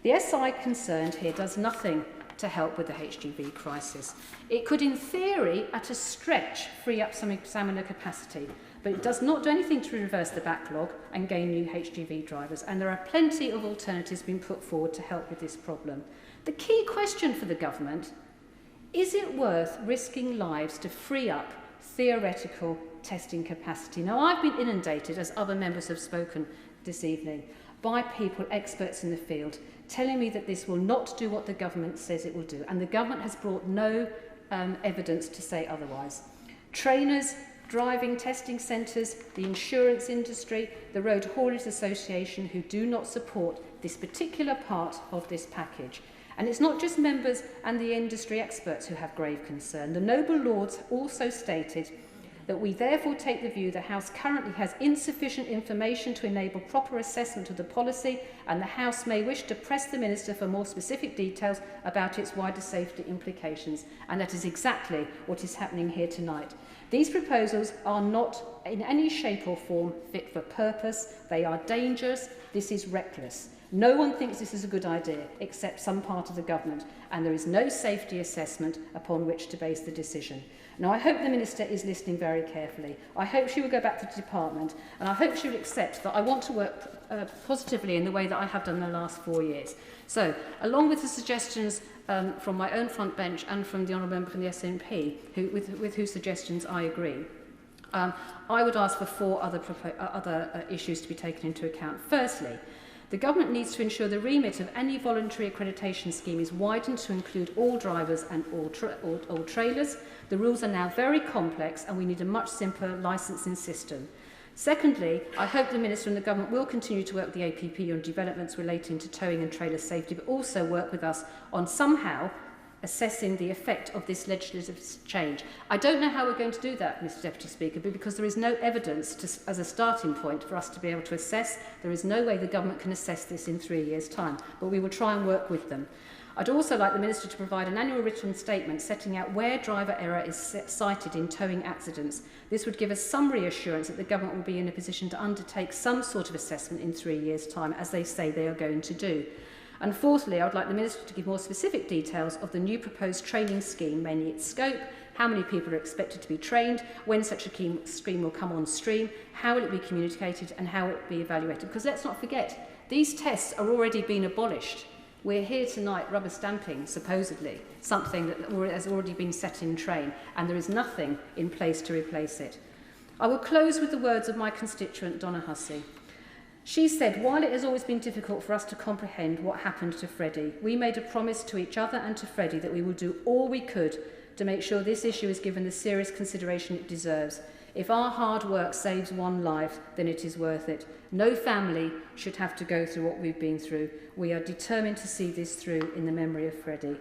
[SPEAKER 18] The SI concerned here does nothing to help with the HGV crisis. It could, in theory, at a stretch, free up some examiner capacity, but it does not do anything to reverse the backlog and gain new HGV drivers, and there are plenty of alternatives being put forward to help with this problem. The key question for the government: is it worth risking lives to free up theoretical testing capacity? Now, I've been inundated, as other members have spoken this evening, by people, experts in the field, telling me that this will not do what the government says it will do, and the government has brought no evidence to say otherwise. Trainers, driving testing centres, the insurance industry, the Road Haulage Association, who do not support this particular part of this package. And it's not just members and the industry experts who have grave concern. The Noble Lords also stated that we therefore take the view the House currently has insufficient information to enable proper assessment of the policy, and the House may wish to press the Minister for more specific details about its wider safety implications. And that is exactly what is happening here tonight. These proposals are not in any shape or form fit for purpose. They are dangerous. This is reckless. No one thinks this is a good idea, except some part of the government, and there is no safety assessment upon which to base the decision. Now, I hope the Minister is listening very carefully. I hope she will go back to the department, and I hope she will accept that I want to work positively in the way that I have done in the last 4 years. So, along with the suggestions from my own front bench and from the Honourable Member from the SNP, with whose suggestions I agree, I would ask for 4 other issues to be taken into account. Firstly, The government needs to ensure the remit of any voluntary accreditation scheme is widened to include all drivers and all trailers. The rules are now very complex and we need a much simpler licensing system. Secondly, I hope the Minister and the Government will continue to work with the APP on developments relating to towing and trailer safety, but also work with us on somehow assessing the effect of this legislative change. I don't know how we're going to do that, Mr Deputy Speaker, because there is no evidence as a starting point for us to be able to assess. There is no way the Government can assess this in 3 years' time, but we will try and work with them. I'd also like the Minister to provide an annual written statement setting out where driver error is cited in towing accidents. This would give us some reassurance that the Government will be in a position to undertake some sort of assessment in 3 years' time, as they say they are going to do. And fourthly, I would like the Minister to give more specific details of the new proposed training scheme, mainly its scope, how many people are expected to be trained, when such a scheme will come on stream, how will it be communicated and how it will be evaluated. Because let's not forget, these tests are already been abolished. We're here tonight rubber stamping, supposedly, something that has already been set in train, and there is nothing in place to replace it. I will close with the words of my constituent, Donna Hussey. She said, while it has always been difficult for us to comprehend what happened to Freddie, we made a promise to each other and to Freddie that we will do all we could to make sure this issue is given the serious consideration it deserves. If our hard work saves one life, then it is worth it. No family should have to go through what we've been through. We are determined to see this through in the memory of Freddie.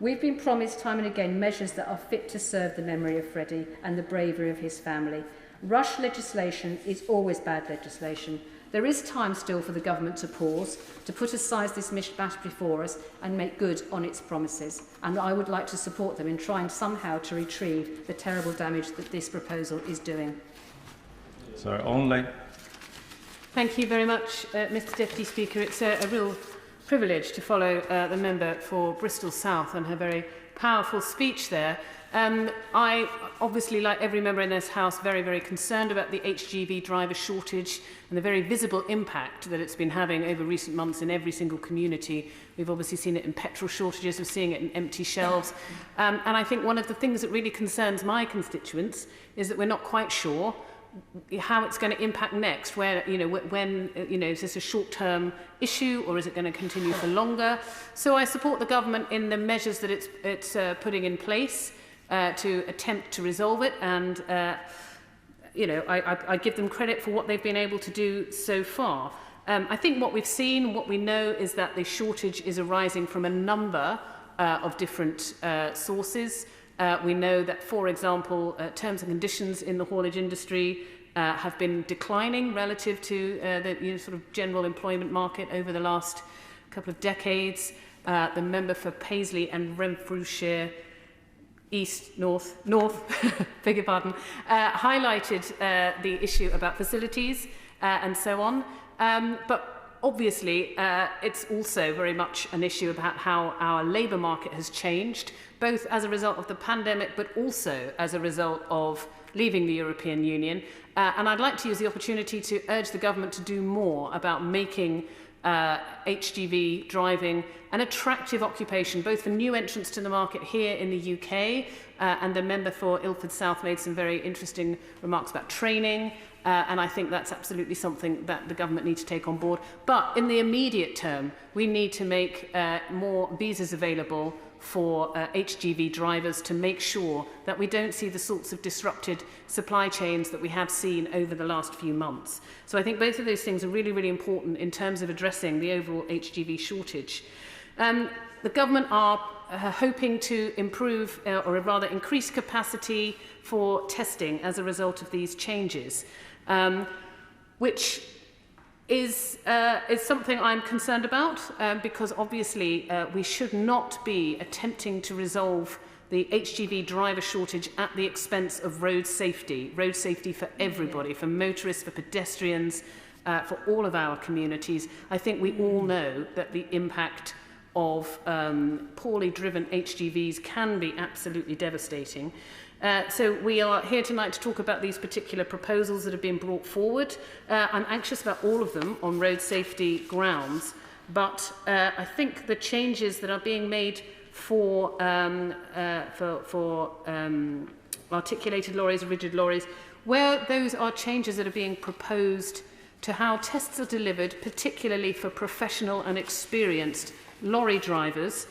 [SPEAKER 18] We've been promised time and again measures that are fit to serve the memory of Freddie and the bravery of his family. Rush legislation is always bad legislation. There is time still for the Government to pause, to put aside this mishmash before us and make good on its promises. And I would like to support them in trying somehow to retrieve the terrible damage that this proposal is doing.
[SPEAKER 13] So only.
[SPEAKER 4] Thank you very much, Mr Deputy Speaker. It's a real privilege to follow the member for Bristol South and her very powerful speech there. I obviously, like every member in this House, very, very concerned about the HGV driver shortage and the very visible impact that it's been having over recent months in every single community. We've obviously seen it in petrol shortages, we're seeing it in empty shelves. And I think one of the things that really concerns my constituents is that we're not quite sure how it's going to impact next, where, when, is this a short-term issue or is it going to continue for longer? So I support the Government in the measures that it's putting in place to attempt to resolve it, and I give them credit for what they've been able to do so far. I think what we've seen, what we know, is that the shortage is arising from a number of different sources. We know that, for example, terms and conditions in the haulage industry have been declining relative to the sort of general employment market over the last couple of decades. The member for Paisley and Renfrewshire North, beg your pardon, highlighted the issue about facilities and so on. But obviously, it's also very much an issue about how our labour market has changed, both as a result of the pandemic, but also as a result of leaving the European Union. And I'd like to use the opportunity to urge the Government to do more about making HGV driving an attractive occupation, both for new entrants to the market here in the UK, and the member for Ilford South made some very interesting remarks about training, and I think that's absolutely something that the Government needs to take on board. But in the immediate term, we need to make more visas available for HGV drivers to make sure that we don't see the sorts of disrupted supply chains that we have seen over the last few months. So I think both of those things are really, really important in terms of addressing the overall HGV shortage. The Government are hoping to improve, or rather increase capacity for testing as a result of these changes, which is something I'm concerned about, because obviously we should not be attempting to resolve the HGV driver shortage at the expense of road safety for everybody, for motorists, for pedestrians, for all of our communities. I think we all know that the impact of poorly driven HGVs can be absolutely devastating. So we are here tonight to talk about these particular proposals that have been brought forward. I'm anxious about all of them on road safety grounds, but I think the changes that are being made for articulated lorries, rigid lorries, where those are changes that are being proposed to how tests are delivered, particularly for professional and experienced lorry drivers.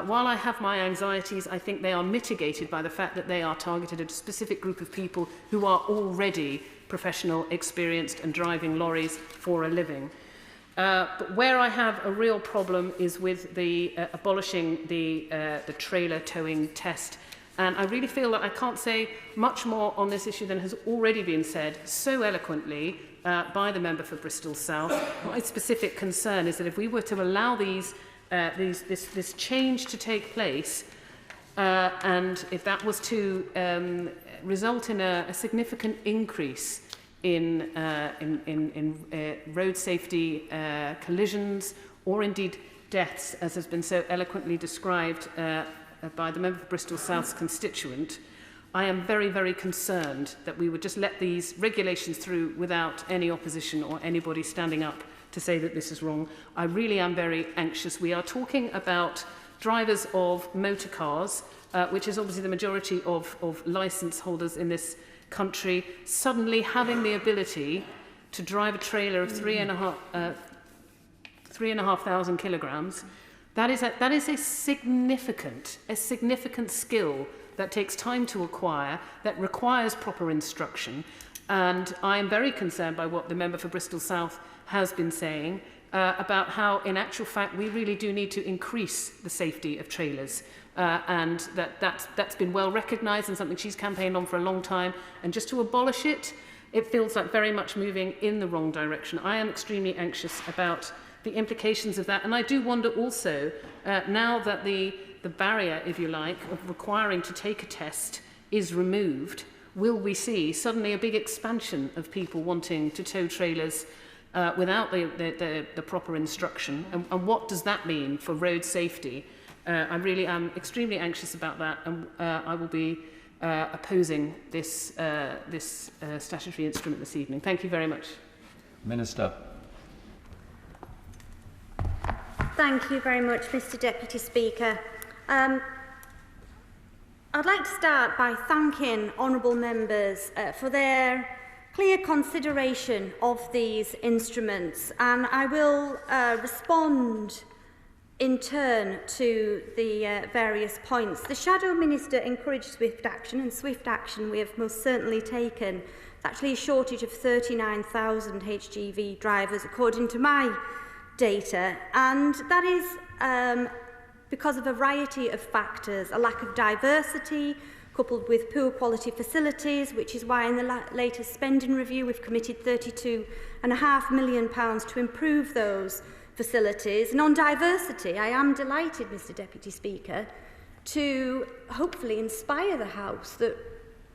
[SPEAKER 4] While I have my anxieties, I think they are mitigated by the fact that they are targeted at a specific group of people who are already professional, experienced and driving lorries for a living. But where I have a real problem is with the abolishing the trailer towing test. And I really feel that I can't say much more on this issue than has already been said so eloquently by the member for Bristol South. My specific concern is that if we were to allow this change to take place, and if that was to result in a significant increase in road safety collisions or indeed deaths, as has been so eloquently described by the member for Bristol South's constituent, I am very, very concerned that we would just let these regulations through without any opposition or anybody standing up to say that this is wrong. I really am very anxious. We are talking about drivers of motor cars, which is obviously the majority of licence holders in this country, suddenly having the ability to drive a trailer of 3,500 kilograms. That is a significant skill that takes time to acquire, that requires proper instruction. And I am very concerned by what the member for Bristol South has been saying about how, in actual fact, we really do need to increase the safety of trailers. And that's been well recognised and something she's campaigned on for a long time. And just to abolish it, it feels like very much moving in the wrong direction. I am extremely anxious about the implications of that. And I do wonder also, now that the barrier, if you like, of requiring to take a test is removed, will we see suddenly a big expansion of people wanting to tow trailers without the proper instruction? And what does that mean for road safety? I really am extremely anxious about that, and I will be opposing this statutory instrument this evening. Thank you very much.
[SPEAKER 13] Minister.
[SPEAKER 16] Thank you very much, Mr Deputy Speaker. I'd like to start by thanking honourable members for their clear consideration of these instruments, and I will respond in turn to the various points. The Shadow Minister encouraged swift action, and swift action we have most certainly taken. There's actually a shortage of 39,000 HGV drivers, according to my data, and that is because of a variety of factors, a lack of diversity, coupled with poor quality facilities, which is why in the latest spending review we've committed £32.5 million to improve those facilities. And on diversity, I am delighted, Mr Deputy Speaker, to hopefully inspire the House that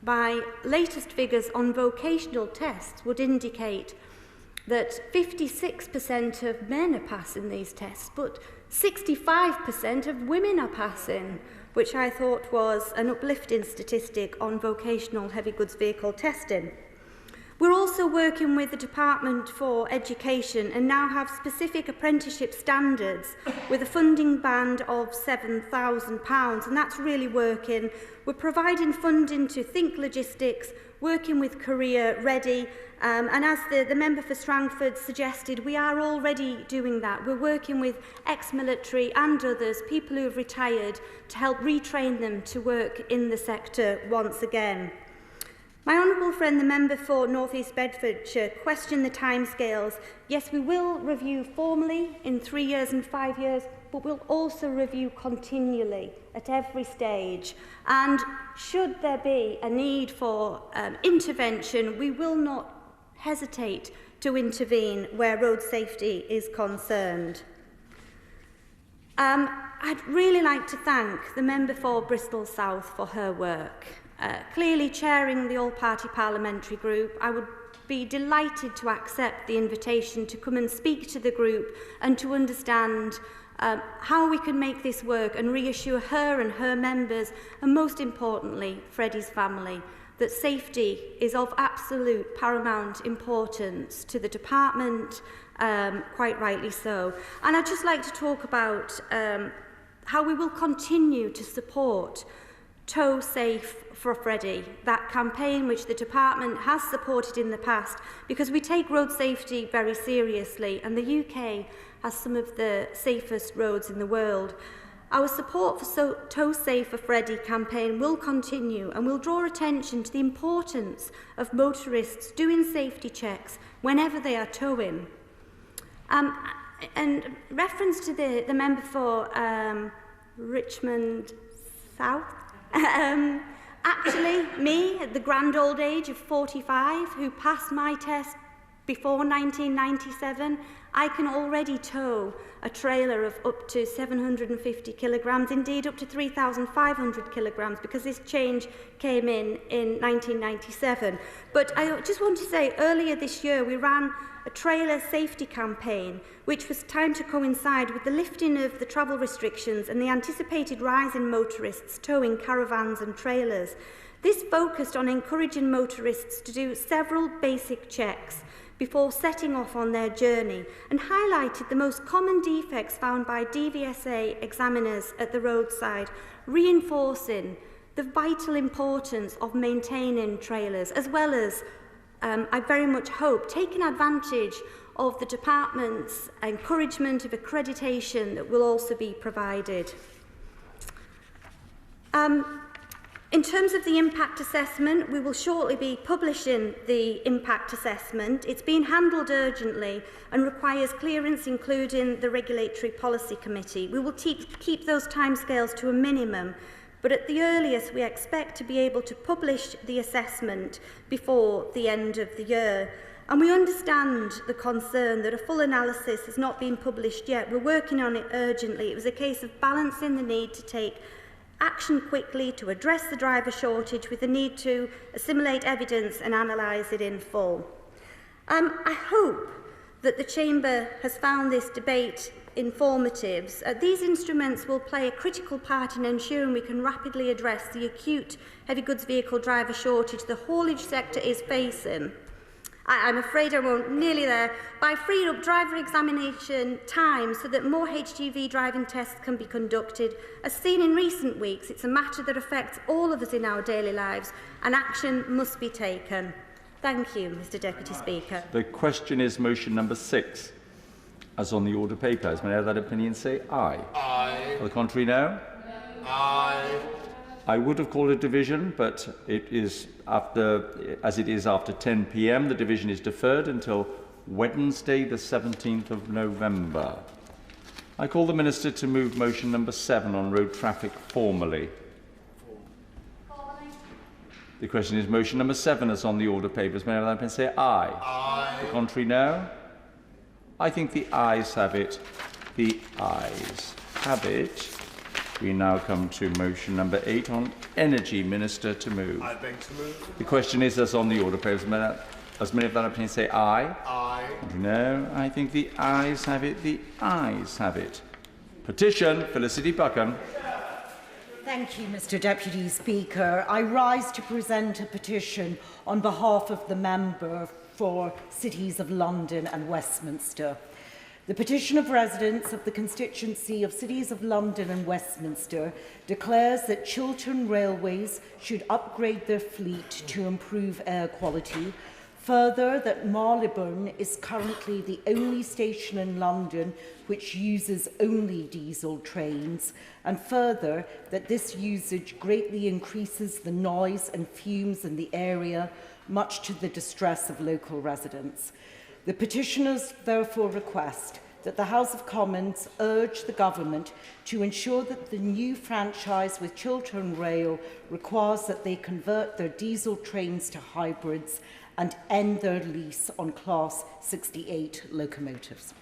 [SPEAKER 16] my latest figures on vocational tests would indicate that 56% of men are passing these tests, but 65% of women are passing, which I thought was an uplifting statistic on vocational heavy goods vehicle testing. We're also working with the Department for Education and now have specific apprenticeship standards with a funding band of £7,000, and that's really working. We're providing funding to Think Logistics, working with Career Ready, and as the member for Strangford suggested, we are already doing that. We're working with ex-military and others, people who have retired, to help retrain them to work in the sector once again. My honourable friend, the member for North East Bedfordshire, questioned the timescales. Yes, we will review formally in 3 years and 5 years, but we'll also review continually at every stage. And should there be a need for intervention, we will not hesitate to intervene where road safety is concerned. I'd really like to thank the member for Bristol South for her work. Clearly chairing the all-party parliamentary group, I would be delighted to accept the invitation to come and speak to the group and to understand how we can make this work and reassure her and her members, and most importantly, Freddie's family, that safety is of absolute paramount importance to the department, quite rightly so. And I'd just like to talk about how we will continue to support Tow Safe for Freddie, that campaign which the department has supported in the past, because we take road safety very seriously, and the UK has some of the safest roads in the world. Our support for Tow Safe for Freddie campaign will continue, and will draw attention to the importance of motorists doing safety checks whenever they are towing. And reference to the member for Richmond South, actually, me, at the grand old age of 45, who passed my test before 1997, I can already tow a trailer of up to 750 kilograms, indeed up to 3,500 kilograms, because this change came in 1997. But I just want to say, earlier this year, we ran a trailer safety campaign, which was timed to coincide with the lifting of the travel restrictions and the anticipated rise in motorists towing caravans and trailers. This focused on encouraging motorists to do several basic checks before setting off on their journey, and highlighted the most common defects found by DVSA examiners at the roadside, reinforcing the vital importance of maintaining trailers, as well as, I very much hope, taking advantage of the department's encouragement of accreditation that will also be provided. In terms of the impact assessment, we will shortly be publishing the impact assessment. It's being handled urgently and requires clearance, including the Regulatory Policy Committee. We will keep those timescales to a minimum, but at the earliest we expect to be able to publish the assessment before the end of the year. And we understand the concern that a full analysis has not been published yet. We're working on it urgently. It was a case of balancing the need to take action quickly to address the driver shortage with the need to assimilate evidence and analyse it in full. I hope that the Chamber has found this debate informative. These instruments will play a critical part in ensuring we can rapidly address the acute heavy goods vehicle driver shortage the haulage sector is facing. I'm afraid I won't, nearly there, by freeing up driver examination time so that more HGV driving tests can be conducted. As seen in recent weeks, it's a matter that affects all of us in our daily lives, and action must be taken. Thank you, Mr Deputy Speaker.
[SPEAKER 13] The question is motion number 6. As on the order papers, may I have that opinion say aye? Aye. For the contrary, no? Aye. I would have called a division, but it is as it is after 10 p.m, the division is deferred until Wednesday, the 17th of November. I call the Minister to move motion number 7 on road traffic formally. The question is motion number 7 as on the order papers. May I have that opinion say aye? Aye. The contrary, no? I think the ayes have it. The ayes have it. We now come to motion number 8 on energy. Minister to move.
[SPEAKER 2] I beg to move.
[SPEAKER 13] The question is as on the order papers. As many of that opinion say aye? Aye. No, I think the ayes have it. The ayes have it. Petition, Felicity Buchan.
[SPEAKER 17] Thank you, Mr Deputy Speaker. I rise to present a petition on behalf of the member for Cities of London and Westminster. The petition of residents of the constituency of Cities of London and Westminster declares that Chiltern Railways should upgrade their fleet to improve air quality. Further, that Marylebone is currently the only station in London which uses only diesel trains. And further, that this usage greatly increases the noise and fumes in the area, much to the distress of local residents. The petitioners therefore request that the House of Commons urge the government to ensure that the new franchise with Chiltern Rail requires that they convert their diesel trains to hybrids and end their lease on Class 68 locomotives.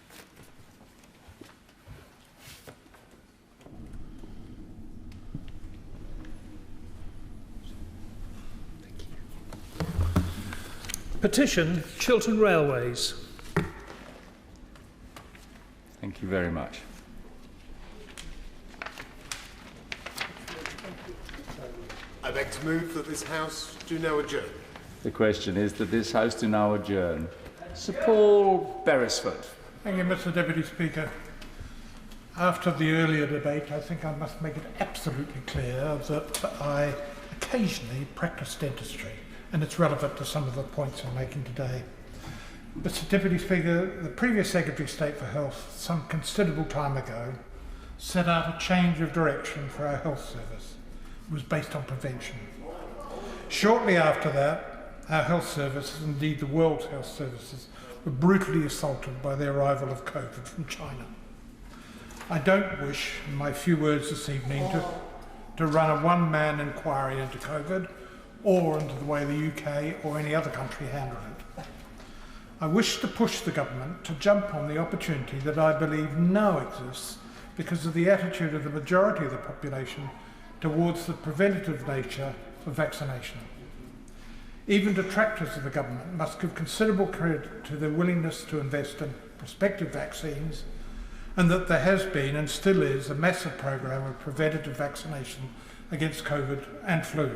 [SPEAKER 10] Petition, Chiltern Railways.
[SPEAKER 13] Thank you very much.
[SPEAKER 2] I beg to move that this House do now adjourn.
[SPEAKER 13] The question is that this House do now adjourn. Sir Paul Beresford.
[SPEAKER 5] Thank you, Mr Deputy Speaker.
[SPEAKER 8] After the earlier debate, I think I must make it absolutely clear that I occasionally practice dentistry, and it's relevant to some of the points I'm making today. Mr. Deputy Speaker, the previous Secretary of State for Health, some considerable time ago, set out a change of direction for our health service. It was based on prevention. Shortly after that, our health services, indeed the world's health services, were brutally assaulted by the arrival of COVID from China. I don't wish, in my few words this evening, to run a one-man inquiry into COVID or into the way the UK or any other country handled it. I wish to push the government to jump on the opportunity that I believe now exists because of the attitude of the majority of the population towards the preventative nature of vaccination. Even detractors of the government must give considerable credit to their willingness to invest in prospective vaccines, and that there has been and still is a massive program of preventative vaccination against COVID and flu.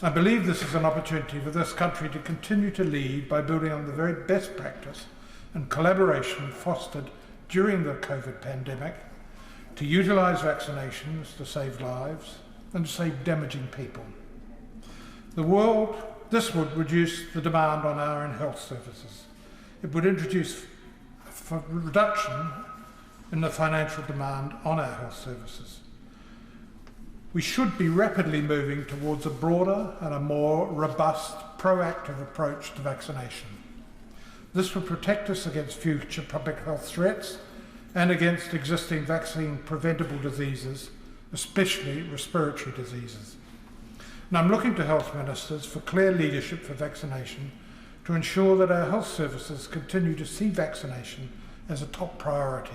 [SPEAKER 8] I believe this is an opportunity for this country to continue to lead by building on the very best practice and collaboration fostered during the COVID pandemic to utilise vaccinations to save lives and to save damaging people. This would reduce the demand on our own health services. It would introduce a reduction in the financial demand on our health services. We should be rapidly moving towards a broader and a more robust, proactive approach to vaccination. This will protect us against future public health threats and against existing vaccine-preventable diseases, especially respiratory diseases. And I'm looking to health ministers for clear leadership for vaccination to ensure that our health services continue to see vaccination as a top priority.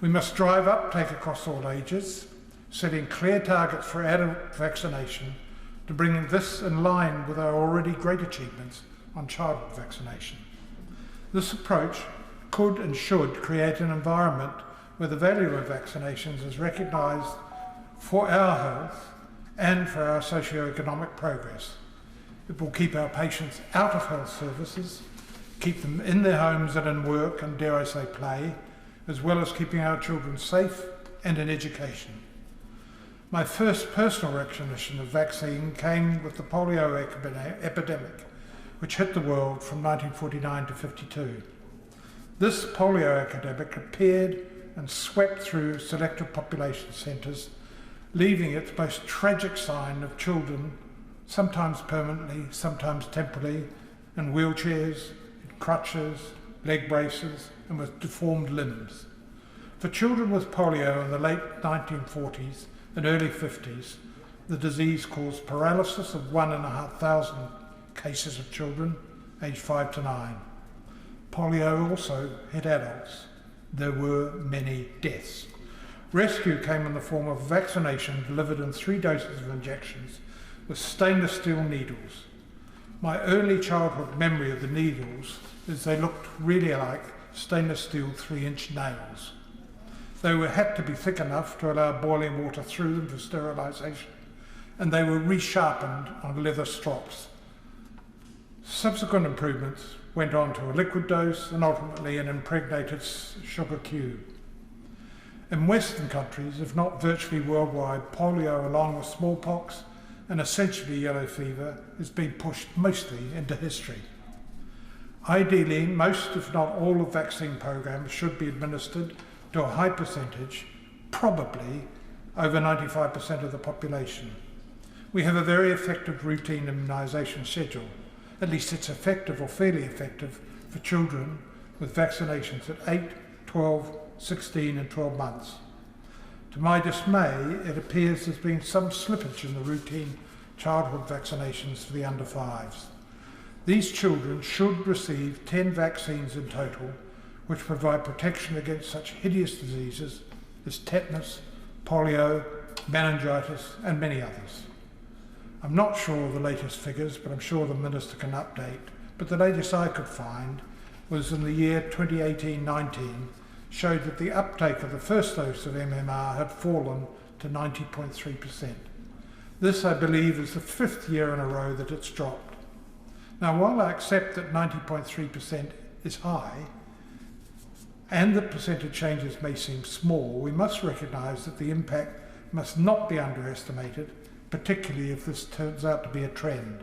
[SPEAKER 8] We must drive uptake across all ages, setting clear targets for adult vaccination to bring this in line with our already great achievements on childhood vaccination. This approach could and should create an environment where the value of vaccinations is recognised for our health and for our socio-economic progress. It will keep our patients out of health services, keep them in their homes and in work and, dare I say, play, as well as keeping our children safe and in education. My first personal recognition of vaccine came with the polio epidemic, which hit the world from 1949 to 52. This polio epidemic appeared and swept through selected population centres, leaving its most tragic sign of children, sometimes permanently, sometimes temporarily, in wheelchairs, crutches, leg braces, and with deformed limbs. For children with polio in the late 1940s and early 50s, the disease caused paralysis of 1,500 cases of children aged 5 to 9. Polio also hit adults. There were many deaths. Rescue came in the form of vaccination delivered in 3 doses of injections with stainless steel needles. My early childhood memory of the needles is they looked really like stainless steel 3-inch nails. They had to be thick enough to allow boiling water through them for sterilisation, and they were resharpened on leather strops. Subsequent improvements went on to a liquid dose and ultimately an impregnated sugar cube. In Western countries, if not virtually worldwide, polio, along with smallpox and essentially yellow fever, has been pushed mostly into history. Ideally, most, if not all, of vaccine programs should be administered to a high percentage, probably over 95% of the population. We have a very effective routine immunisation schedule. At least it's effective or fairly effective for children with vaccinations at 8, 12, 16 and 12 months. To my dismay, it appears there's been some slippage in the routine childhood vaccinations for the under 5s. These children should receive 10 vaccines in total, which provide protection against such hideous diseases as tetanus, polio, meningitis and many others. I'm not sure of the latest figures, but I'm sure the Minister can update. But the latest I could find was in the year 2018-19, showed that the uptake of the first dose of MMR had fallen to 90.3%. This, I believe, is the 5th year in a row that it's dropped. Now, while I accept that 90.3% is high, and that percentage changes may seem small, we must recognise that the impact must not be underestimated, particularly if this turns out to be a trend.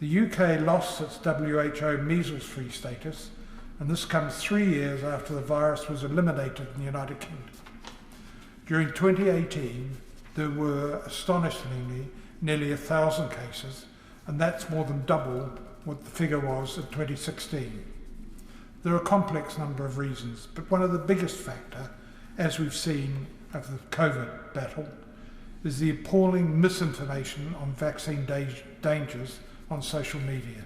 [SPEAKER 8] The UK lost its WHO measles-free status, and this comes 3 years after the virus was eliminated in the United Kingdom. During 2018, there were astonishingly nearly 1,000 cases, and that's more than double what the figure was in 2016. There are a complex number of reasons, but one of the biggest factors, as we've seen of the COVID battle, is the appalling misinformation on vaccine dangers on social media.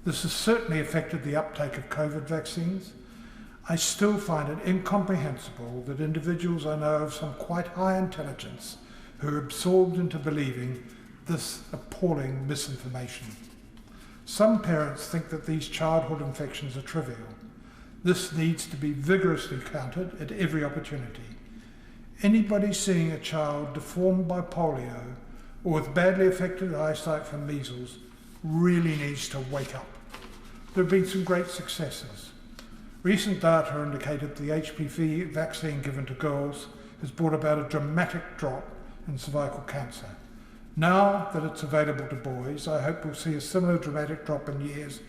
[SPEAKER 8] This has certainly affected the uptake of COVID vaccines. I still find it incomprehensible that individuals I know of some quite high intelligence who are absorbed into believing this appalling misinformation. Some parents think that these childhood infections are trivial. This needs to be vigorously countered at every opportunity. Anybody seeing a child deformed by polio or with badly affected eyesight from measles really needs to wake up. There have been some great successes. Recent data indicated the HPV vaccine given to girls has brought about a dramatic drop in cervical cancer. Now that it's available to boys, I hope we'll see a similar dramatic drop in years,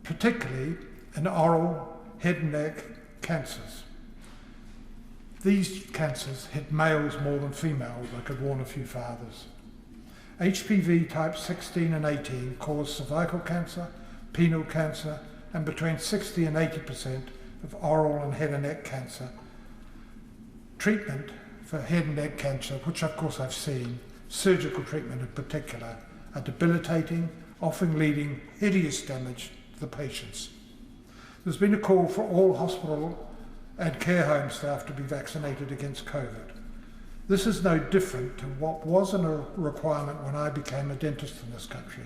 [SPEAKER 8] particularly in oral, head and neck cancers. These cancers hit males more than females, I could warn a few fathers. HPV type 16 and 18 cause cervical cancer, penile cancer, and between 60 and 80% of oral and head and neck cancer. Treatment for head and neck cancer, which of course I've seen, surgical treatment in particular, are debilitating, often leading hideous damage to the patients. There's been a call for all hospital and care home staff to be vaccinated against COVID. This is no different to what wasn't a requirement when I became a dentist in this country.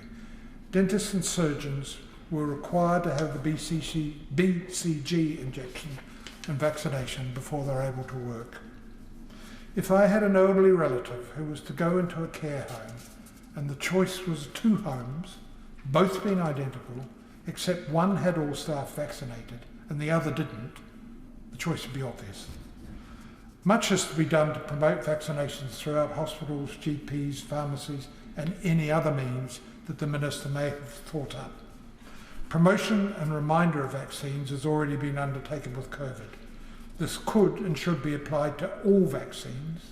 [SPEAKER 8] Dentists and surgeons were required to have the BCG injection and vaccination before they're able to work. If I had an elderly relative who was to go into a care home and the choice was 2 homes, both being identical, except one had all staff vaccinated and the other didn't, the choice would be obvious. Much is to be done to promote vaccinations throughout hospitals, GPs, pharmacies, and any other means that the Minister may have thought up. Promotion and reminder of vaccines has already been undertaken with COVID. This could and should be applied to all vaccines.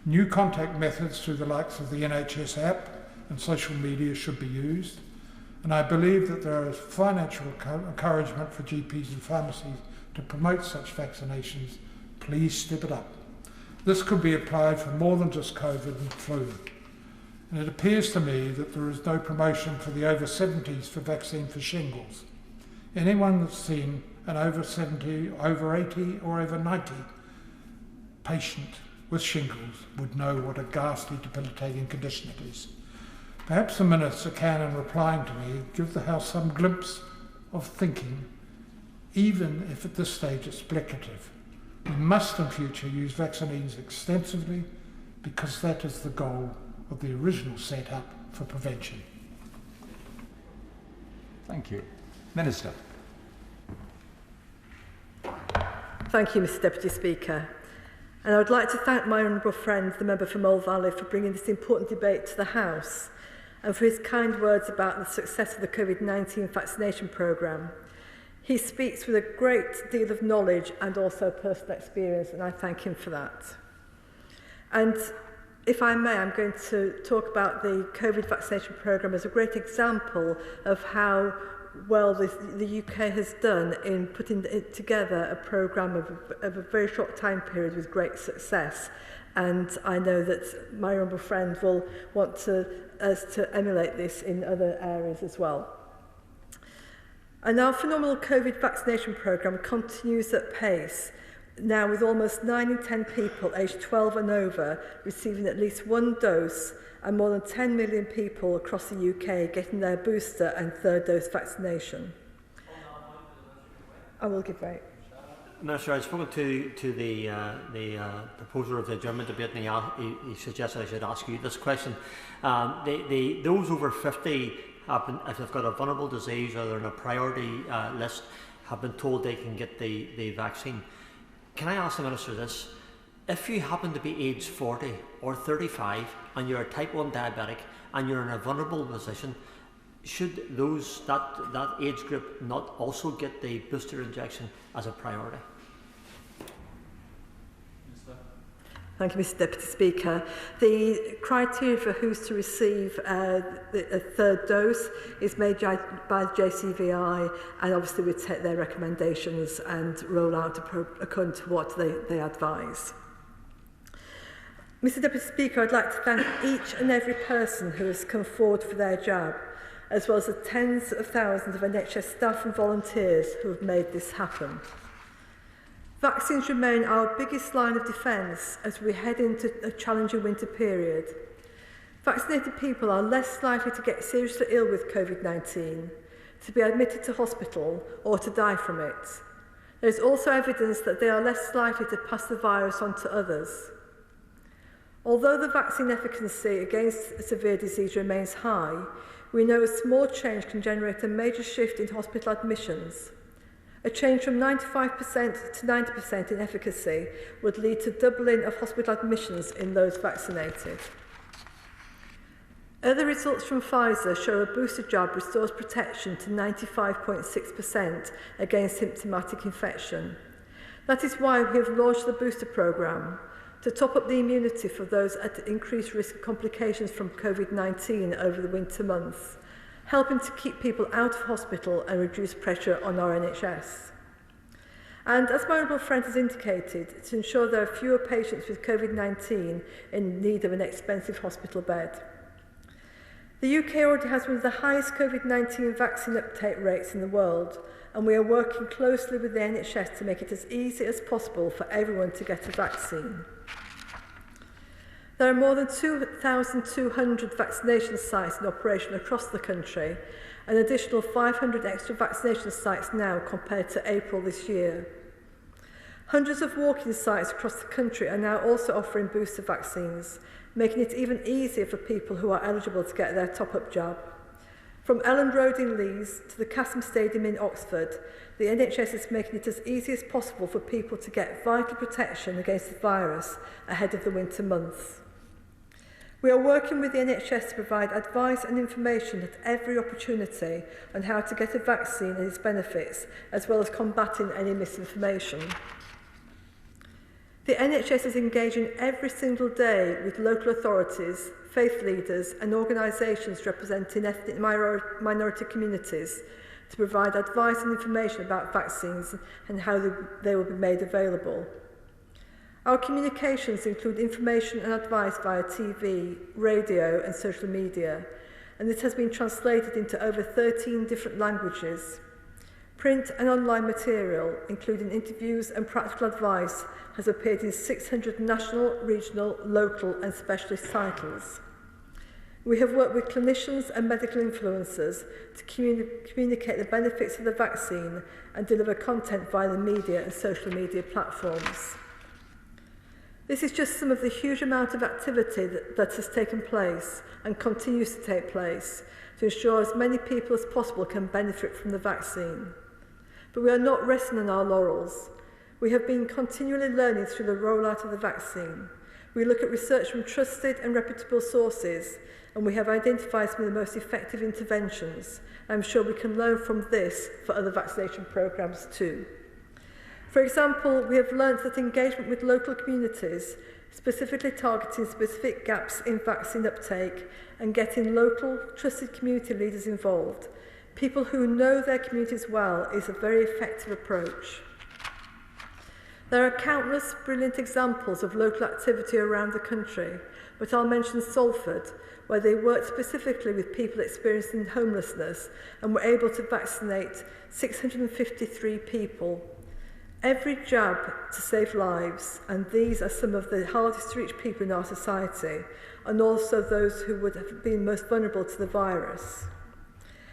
[SPEAKER 8] New contact methods through the likes of the NHS app and social media should be used. And I believe that there is financial encouragement for GPs and pharmacies to promote such vaccinations. Please step it up. This could be applied for more than just COVID and flu. And it appears to me that there is no promotion for the over 70s for vaccine for shingles. Anyone that's seen an over 70, over 80 or over 90 patient with shingles would know what a ghastly, debilitating condition it is. Perhaps the Minister can, in replying to me, give the House some glimpse of thinking, even if at this stage it's speculative. We must in future use vaccines extensively because that is the goal of the original setup for prevention.
[SPEAKER 13] Thank you. Minister.
[SPEAKER 7] Thank you, Mr Deputy Speaker. And I would like to thank my honourable friend, the member for Mole Valley, for bringing this important debate to the House and for his kind words about the success of the COVID-19 vaccination programme. He speaks with a great deal of knowledge and also personal experience, and I thank him for that. And if I may, I'm going to talk about the COVID vaccination programme as a great example of how well the UK has done in putting together a programme of a very short time period with great success. And I know that my honourable friend will want us to emulate this in other areas as well. And our phenomenal COVID vaccination programme continues at pace, now with almost 9 in 10 people aged 12 and over receiving at least 1 dose and more than 10 million people across the UK getting their booster and 3rd dose vaccination. I will give way.
[SPEAKER 3] Minister, I've spoken to the proposer of the adjournment debate, and he suggested I should ask you this question. Those over 50, if they've got a vulnerable disease or they're on a priority list, have been told they can get the vaccine. Can I ask the Minister this? If you happen to be aged 40 or 35 and you're a type 1 diabetic and you're in a vulnerable position, should that age group not also get the booster injection as a priority?
[SPEAKER 7] Thank you, Mr Deputy Speaker. The criteria for who's to receive a third dose is made by the JCVI, and obviously we take their recommendations and roll out according to what they advise. Mr Deputy Speaker, I'd like to thank each and every person who has come forward for their jab, as well as the tens of thousands of NHS staff and volunteers who have made this happen. Vaccines remain our biggest line of defence as we head into a challenging winter period. Vaccinated people are less likely to get seriously ill with COVID-19, to be admitted to hospital or to die from it. There is also evidence that they are less likely to pass the virus on to others. Although the vaccine efficacy against severe disease remains high, we know a small change can generate a major shift in hospital admissions. A change from 95% to 90% in efficacy would lead to doubling of hospital admissions in those vaccinated. Other results from Pfizer show a booster jab restores protection to 95.6% against symptomatic infection. That is why we have launched the booster programme, to top up the immunity for those at increased risk of complications from COVID-19 over the winter months, helping to keep people out of hospital and reduce pressure on our NHS. And as my honourable friend has indicated, to ensure there are fewer patients with COVID-19 in need of an expensive hospital bed. The UK already has one of the highest COVID-19 vaccine uptake rates in the world, and we are working closely with the NHS to make it as easy as possible for everyone to get a vaccine. There are more than 2,200 vaccination sites in operation across the country, an additional 500 extra vaccination sites now compared to April this year. Hundreds of walk-in sites across the country are now also offering booster vaccines, making it even easier for people who are eligible to get their top-up jab. From Elland Road in Leeds to the Castle Stadium in Oxford, the NHS is making it as easy as possible for people to get vital protection against the virus ahead of the winter months. We are working with the NHS to provide advice and information at every opportunity on how to get a vaccine and its benefits, as well as combating any misinformation. The NHS is engaging every single day with local authorities, faith leaders and organisations representing ethnic minority communities to provide advice and information about vaccines and how they will be made available. Our communications include information and advice via TV, radio and social media, and this has been translated into over 13 different languages. Print and online material, including interviews and practical advice, has appeared in 600 national, regional, local and specialist titles. We have worked with clinicians and medical influencers to communicate the benefits of the vaccine and deliver content via the media and social media platforms. This is just some of the huge amount of activity that has taken place and continues to take place to ensure as many people as possible can benefit from the vaccine. But we are not resting on our laurels. We have been continually learning through the rollout of the vaccine. We look at research from trusted and reputable sources, and we have identified some of the most effective interventions. I'm sure we can learn from this for other vaccination programmes too. For example, we have learnt that engagement with local communities, specifically targeting specific gaps in vaccine uptake and getting local, trusted community leaders involved, people who know their communities well, is a very effective approach. There are countless brilliant examples of local activity around the country, but I'll mention Salford, where they worked specifically with people experiencing homelessness and were able to vaccinate 653 people. Every jab to save lives, and these are some of the hardest to reach people in our society, and also those who would have been most vulnerable to the virus.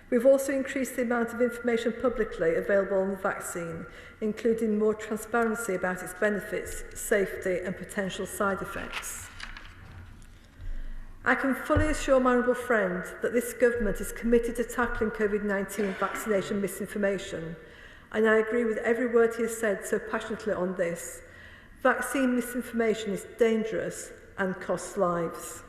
[SPEAKER 7] We've also increased the amount of information publicly available on the vaccine, including more transparency about its benefits, safety and potential side effects. I can fully assure my honourable friend that this government is committed to tackling COVID-19 vaccination misinformation, and I agree with every word he has said so passionately on this. Vaccine misinformation is dangerous and costs lives.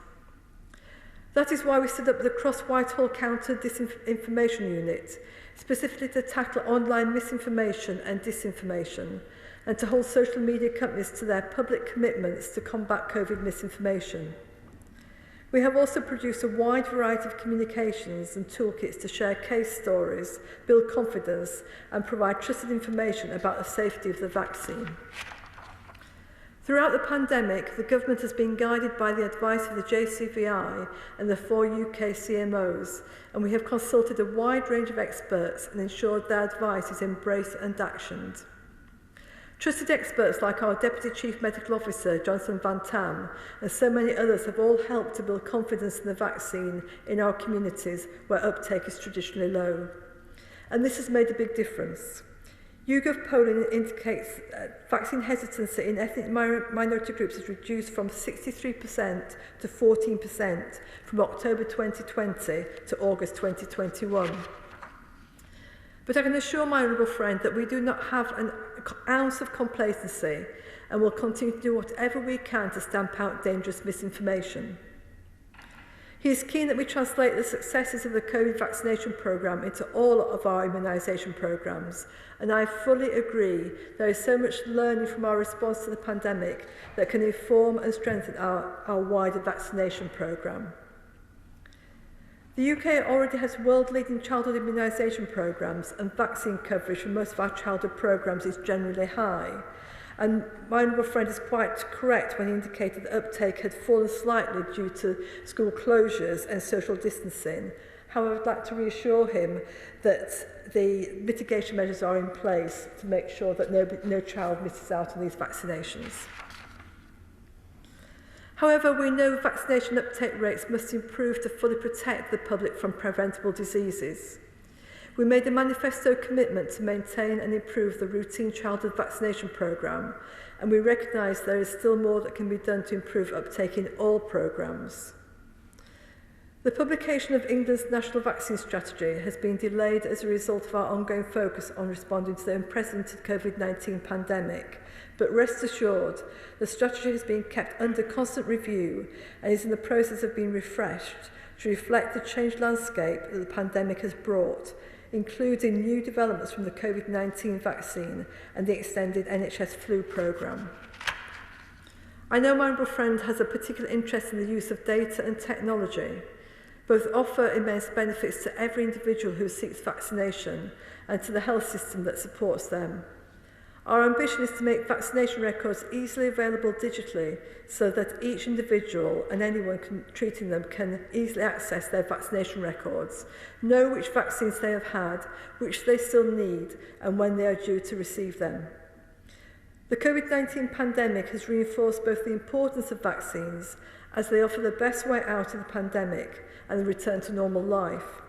[SPEAKER 7] That is why we stood up the Cross-Whitehall Counter Disinformation Unit, specifically to tackle online misinformation and disinformation, and to hold social media companies to their public commitments to combat COVID misinformation. We have also produced a wide variety of communications and toolkits to share case stories, build confidence, and provide trusted information about the safety of the vaccine. Throughout the pandemic, the government has been guided by the advice of the JCVI and the 4 UK CMOs, and we have consulted a wide range of experts and ensured their advice is embraced and actioned. Trusted experts like our Deputy Chief Medical Officer, Jonathan Van Tam, and so many others have all helped to build confidence in the vaccine in our communities where uptake is traditionally low. And this has made a big difference. YouGov polling indicates vaccine hesitancy in ethnic minority groups has reduced from 63% to 14% from October 2020 to August 2021. But I can assure my honourable friend that we do not have an ounce of complacency and will continue to do whatever we can to stamp out dangerous misinformation. He is keen that we translate the successes of the COVID vaccination programme into all of our immunisation programmes, and I fully agree there is so much learning from our response to the pandemic that can inform and strengthen our wider vaccination programme. The UK already has world-leading childhood immunisation programmes, and vaccine coverage for most of our childhood programmes is generally high. And my honourable friend is quite correct when he indicated that uptake had fallen slightly due to school closures and social distancing. However, I'd like to reassure him that the mitigation measures are in place to make sure that no child misses out on these vaccinations. However, we know vaccination uptake rates must improve to fully protect the public from preventable diseases. We made a manifesto commitment to maintain and improve the routine childhood vaccination programme, and we recognise there is still more that can be done to improve uptake in all programmes. The publication of England's National Vaccine Strategy has been delayed as a result of our ongoing focus on responding to the unprecedented COVID-19 pandemic, but rest assured, the strategy has been kept under constant review and is in the process of being refreshed to reflect the changed landscape that the pandemic has brought, including new developments from the COVID-19 vaccine and the extended NHS flu programme. I know my honourable friend has a particular interest in the use of data and technology. Both offer immense benefits to every individual who seeks vaccination and to the health system that supports them. Our ambition is to make vaccination records easily available digitally so that each individual and anyone treating them can easily access their vaccination records, know which vaccines they have had, which they still need, and when they are due to receive them. The COVID-19 pandemic has reinforced both the importance of vaccines as they offer the best way out of the pandemic and the return to normal life,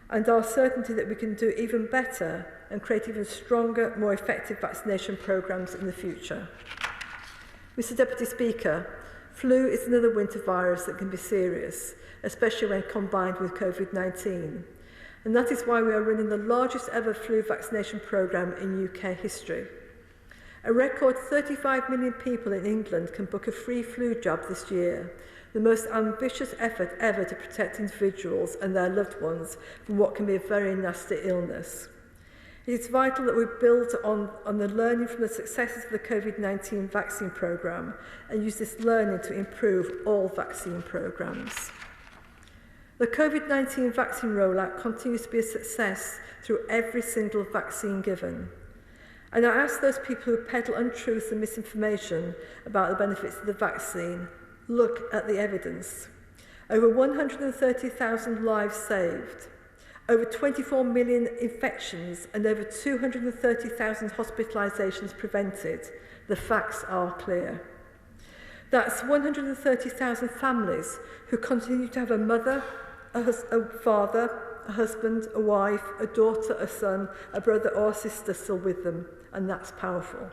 [SPEAKER 7] and our certainty that we can do even better and create even stronger, more effective vaccination programmes in the future. Mr Deputy Speaker, flu is another winter virus that can be serious, especially when combined with COVID-19. And that is why we are running the largest ever flu vaccination programme in UK history. A record 35 million people in England can book a free flu jab this year, the most ambitious effort ever to protect individuals and their loved ones from what can be a very nasty illness. It is vital that we build on the learning from the successes of the COVID-19 vaccine programme and use this learning to improve all vaccine programmes. The COVID-19 vaccine rollout continues to be a success through every single vaccine given. And I ask those people who peddle untruths and misinformation about the benefits of the vaccine, look at the evidence. Over 130,000 lives saved, over 24 million infections and over 230,000 hospitalisations prevented. The facts are clear. That's 130,000 families who continue to have a mother, a father, a husband, a wife, a daughter, a son, a brother or a sister still with them, and that's powerful.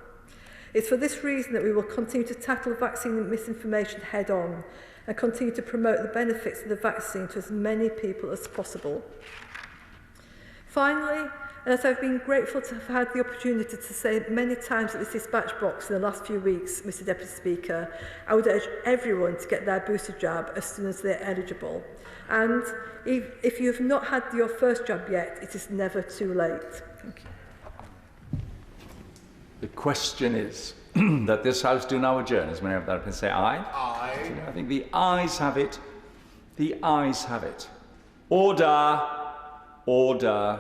[SPEAKER 7] It's for this reason that we will continue to tackle vaccine misinformation head on and continue to promote the benefits of the vaccine to as many people as possible. Finally, And as I've been grateful to have had the opportunity to say many times at this dispatch box in the last few weeks, Mr Deputy Speaker, I would urge everyone to get their booster jab as soon as they're eligible. And if you have not had your first jab yet, it is never too late. Thank you.
[SPEAKER 13] The question is that this House do now adjourn. As many of that can say aye.
[SPEAKER 2] Aye.
[SPEAKER 13] I think the ayes have it. The ayes have it. Order. Order.